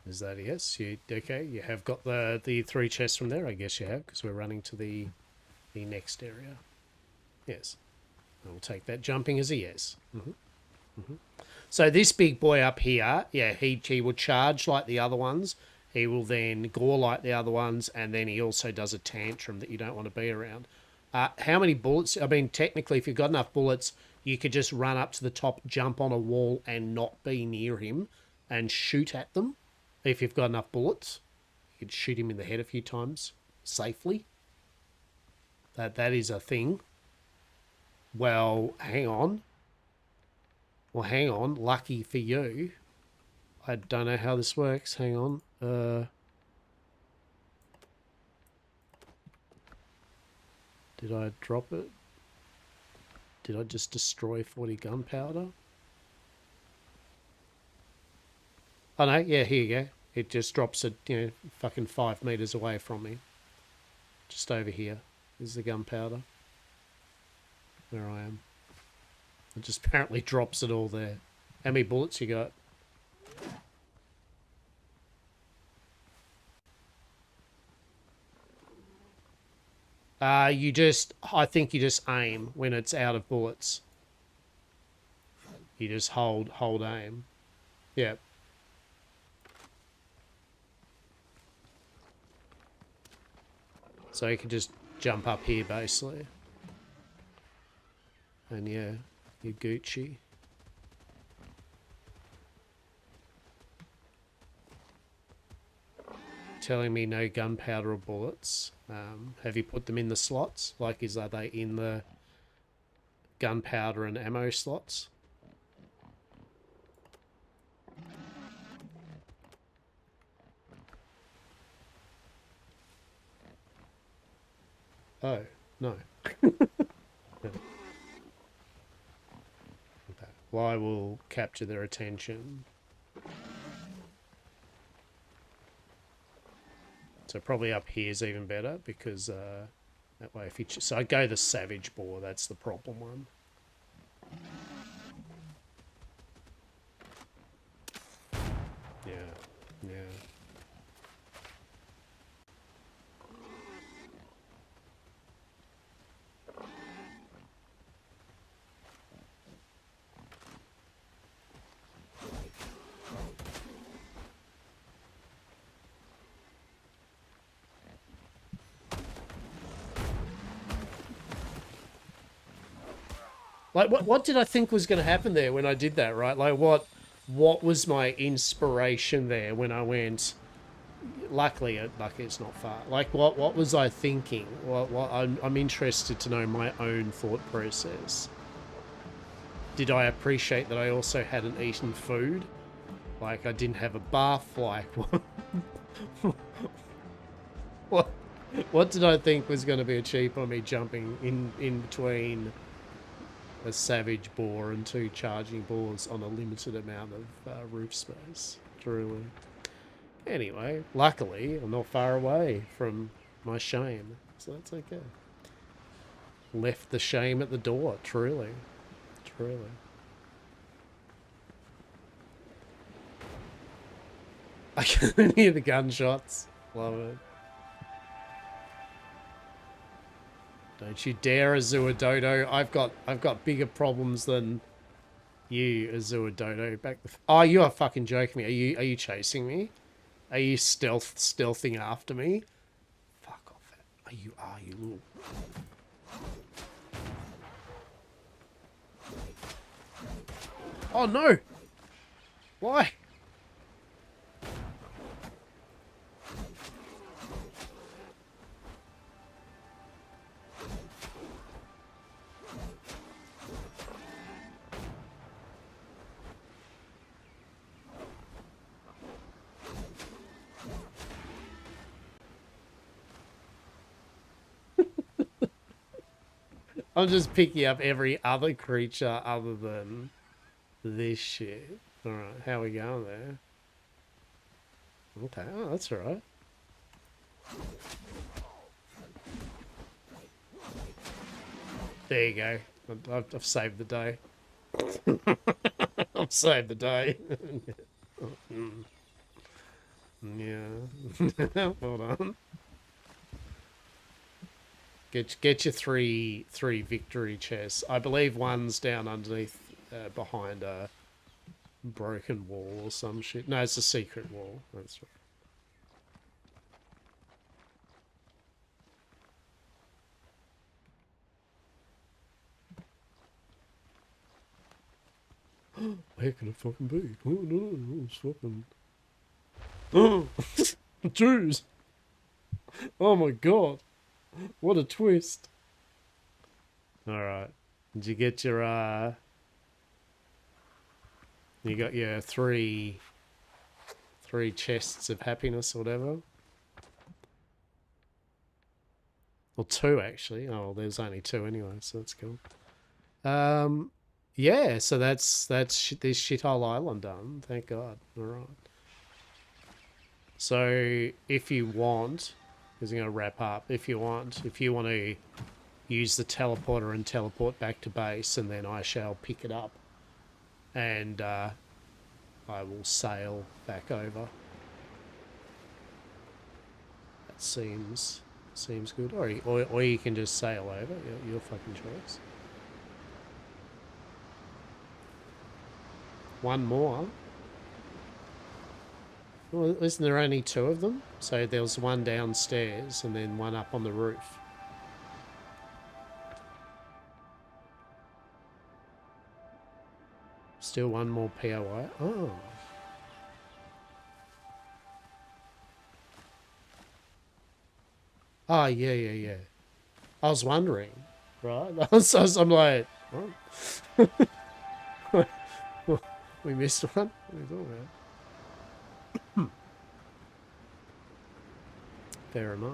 Is that a yes? Okay, you have got the 3 chests from there, I guess you have, because we're running to the next area. Yes. I'll take that jumping as a yes. So this big boy up here, yeah, he will charge like the other ones. He will then gore like the other ones, and then he also does a tantrum that you don't want to be around. How many bullets? I mean, technically, if you've got enough bullets, you could just run up to the top, jump on a wall, and not be near him, and shoot at them. If you've got enough bullets, you could shoot him in the head a few times safely. That is a thing. Well, hang on. Well, hang on. Lucky for you. I don't know how this works. Hang on. Did I drop it? Did I just destroy 40 gunpowder? Oh no, yeah, here you go. It just drops it, you know, fucking 5 meters away from me. Just over here is the gunpowder. Where I am. It just apparently drops it all there. How many bullets you got? I think you just aim when it's out of bullets. You just hold aim. Yeah. So you can just jump up here basically. And yeah, you're Gucci. Telling me no gunpowder or bullets. Have you put them in the slots? Like, are they in the gunpowder and ammo slots? Oh, no. Well, I will capture their attention. So probably up here is even better because that way if you... So I go the savage boar, that's the problem one. Yeah, yeah. Like, what did I think was going to happen there when I did that, right? Like, what was my inspiration there when I went... Luckily it's not far. Like, what was I thinking? I'm interested to know my own thought process. Did I appreciate that I also hadn't eaten food? Like, I didn't have a bath? Like, what did I think was going to be achieved by me jumping in between a savage boar and 2 charging boars on a limited amount of roof space? Truly. Anyway, luckily, I'm not far away from my shame, so that's okay. Left the shame at the door, truly. Truly. I can hear the gunshots. Love it. Don't you dare, Azure Dodo. I've got bigger problems than you, Azure Dodo. Oh, you are fucking joking me. Are you chasing me? Are you stealthing after me? Fuck off. You little... Oh no! Why? I'm just picking up every other creature other than this shit. Alright, how we going there? Okay, oh, that's alright. There you go. I've saved the day. I've saved the day. Yeah. Hold on. Get your three victory chests. I believe one's down underneath, behind a broken wall or some shit. No, it's a secret wall. That's right. Where can it fucking be? Oh no, it's fucking. Oh, Jews! Oh my god! What a twist! All right, did you get your You got your three chests of happiness or whatever? Or two, actually. Oh, well, there's only two anyway, so that's cool. Yeah, so that's this shithole island done. Thank God. All right. So if you want, because I'm going to wrap up. If you want to use the teleporter and teleport back to base, and then I shall pick it up, and I will sail back over. That seems good. Or you can just sail over. Your fucking choice. One more. Well, isn't there only two of them? So there was one downstairs and then one up on the roof. Still one more POI. Oh. Oh, yeah. I was wondering, right? I'm like, what? We missed one? What are you talking about? Fair enough.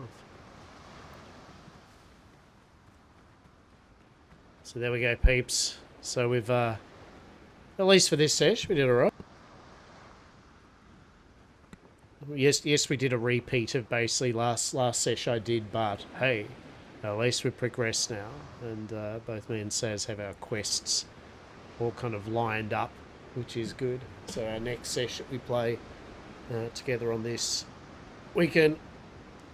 So there we go, peeps. So we've, at least for this sesh, we did alright. Yes, we did a repeat of basically last sesh I did, but hey, at least we've progressed now. And both me and Saz have our quests all kind of lined up, which is good. So our next sesh that we play together on this, we can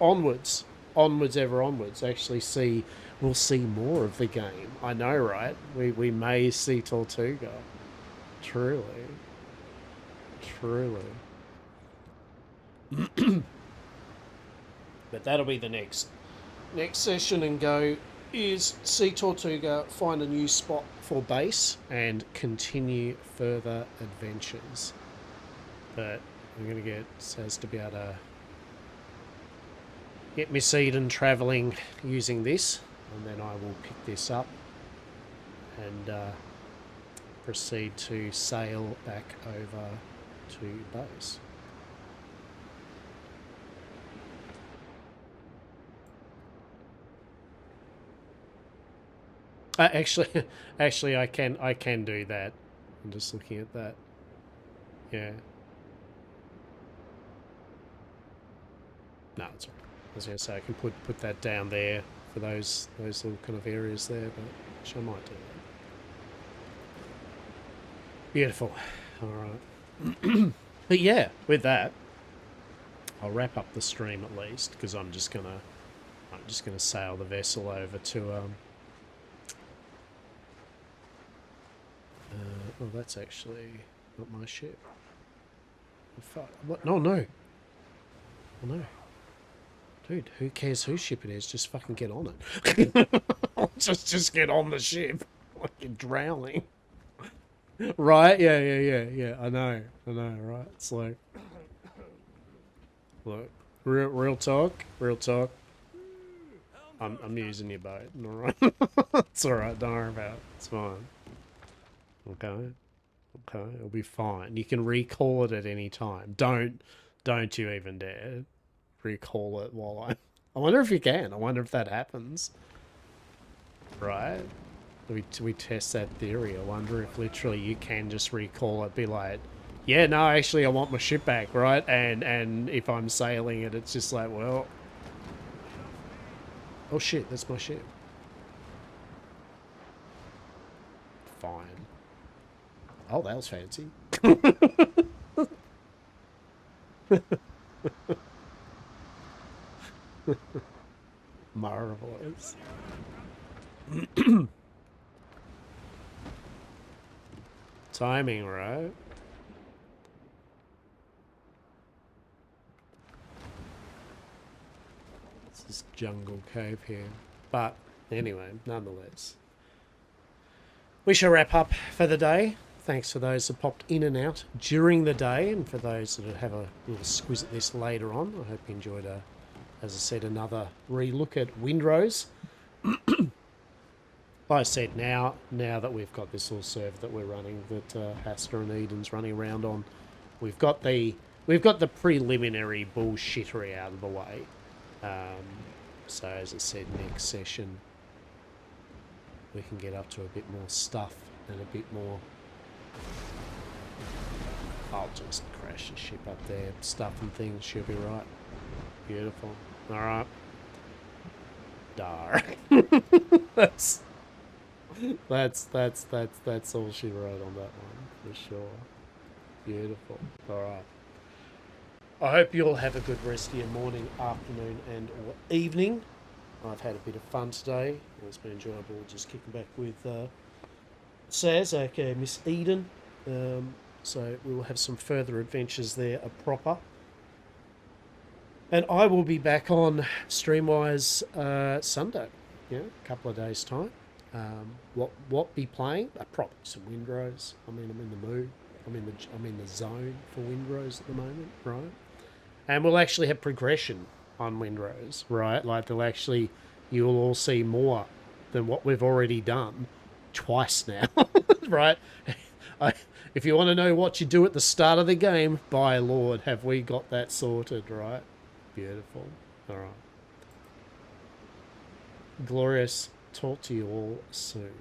onwards, ever onwards, actually we'll see more of the game. I know, right? We may see Tortuga. Truly. But that'll be the next session and go is see Tortuga, find a new spot for base, and continue further adventures. But I'm going to get Saz to be able to get me seed travelling using this, and then I will pick this up and proceed to sail back over to base. Actually, I can do that. I'm just looking at that. Yeah. No, it's alright. I was going to say I can put that down there for those little kind of areas there, but actually I might do that. Beautiful. All right. But yeah, with that, I'll wrap up the stream at least, because I'm just gonna sail the vessel over to oh, that's actually not my ship. Fuck. What? No. Oh, no. Dude, who cares whose ship it is? Just fucking get on it. just get on the ship. Like you're drowning. Right? Yeah. I know, right? It's like, look, real talk. I'm using your boat, alright? It's alright, don't worry about it. It's fine. Okay, it'll be fine. You can recall it at any time. Don't you even dare recall it while I wonder if you can. I wonder if that happens. right? We test that theory. I wonder if literally you can just recall it, be like, yeah, no, actually I want my ship back, right? And if I'm sailing it, it's just like, well, oh shit, that's my ship. Fine. Oh, that was fancy. Marvelous. Timing, right? It's this jungle cave here. But anyway, nonetheless. We shall wrap up for the day. Thanks for those that popped in and out during the day, and for those that have a little squiz at this later on. I hope you enjoyed, as I said, another re-look at Windrose. Like I said, now that we've got this little server that we're running, that Hastur and Eden's running around on, we've got the preliminary bullshittery out of the way. So as I said, next session we can get up to a bit more stuff and a bit more. I'll just crash the ship up there, stuff and things. She'll be right. Beautiful. All right. Dar. that's all she wrote on that one for sure. Beautiful. All right. I hope you all have a good rest of your morning, afternoon, and or evening. I've had a bit of fun today. It's been enjoyable just kicking back with Saz, aka Miss Eden. So we will have some further adventures there, a proper. And I will be back on Streamwise Sunday, yeah, a couple of days' time. What be playing? Probably some Windrose. I mean, I'm in the mood. I'm in the zone for Windrose at the moment, right? And we'll actually have progression on Windrose, right? Like you'll all see more than what we've already done twice now, right? If you want to know what you do at the start of the game, by Lord, have we got that sorted, right? Beautiful. All right. Glorious. Talk to you all soon.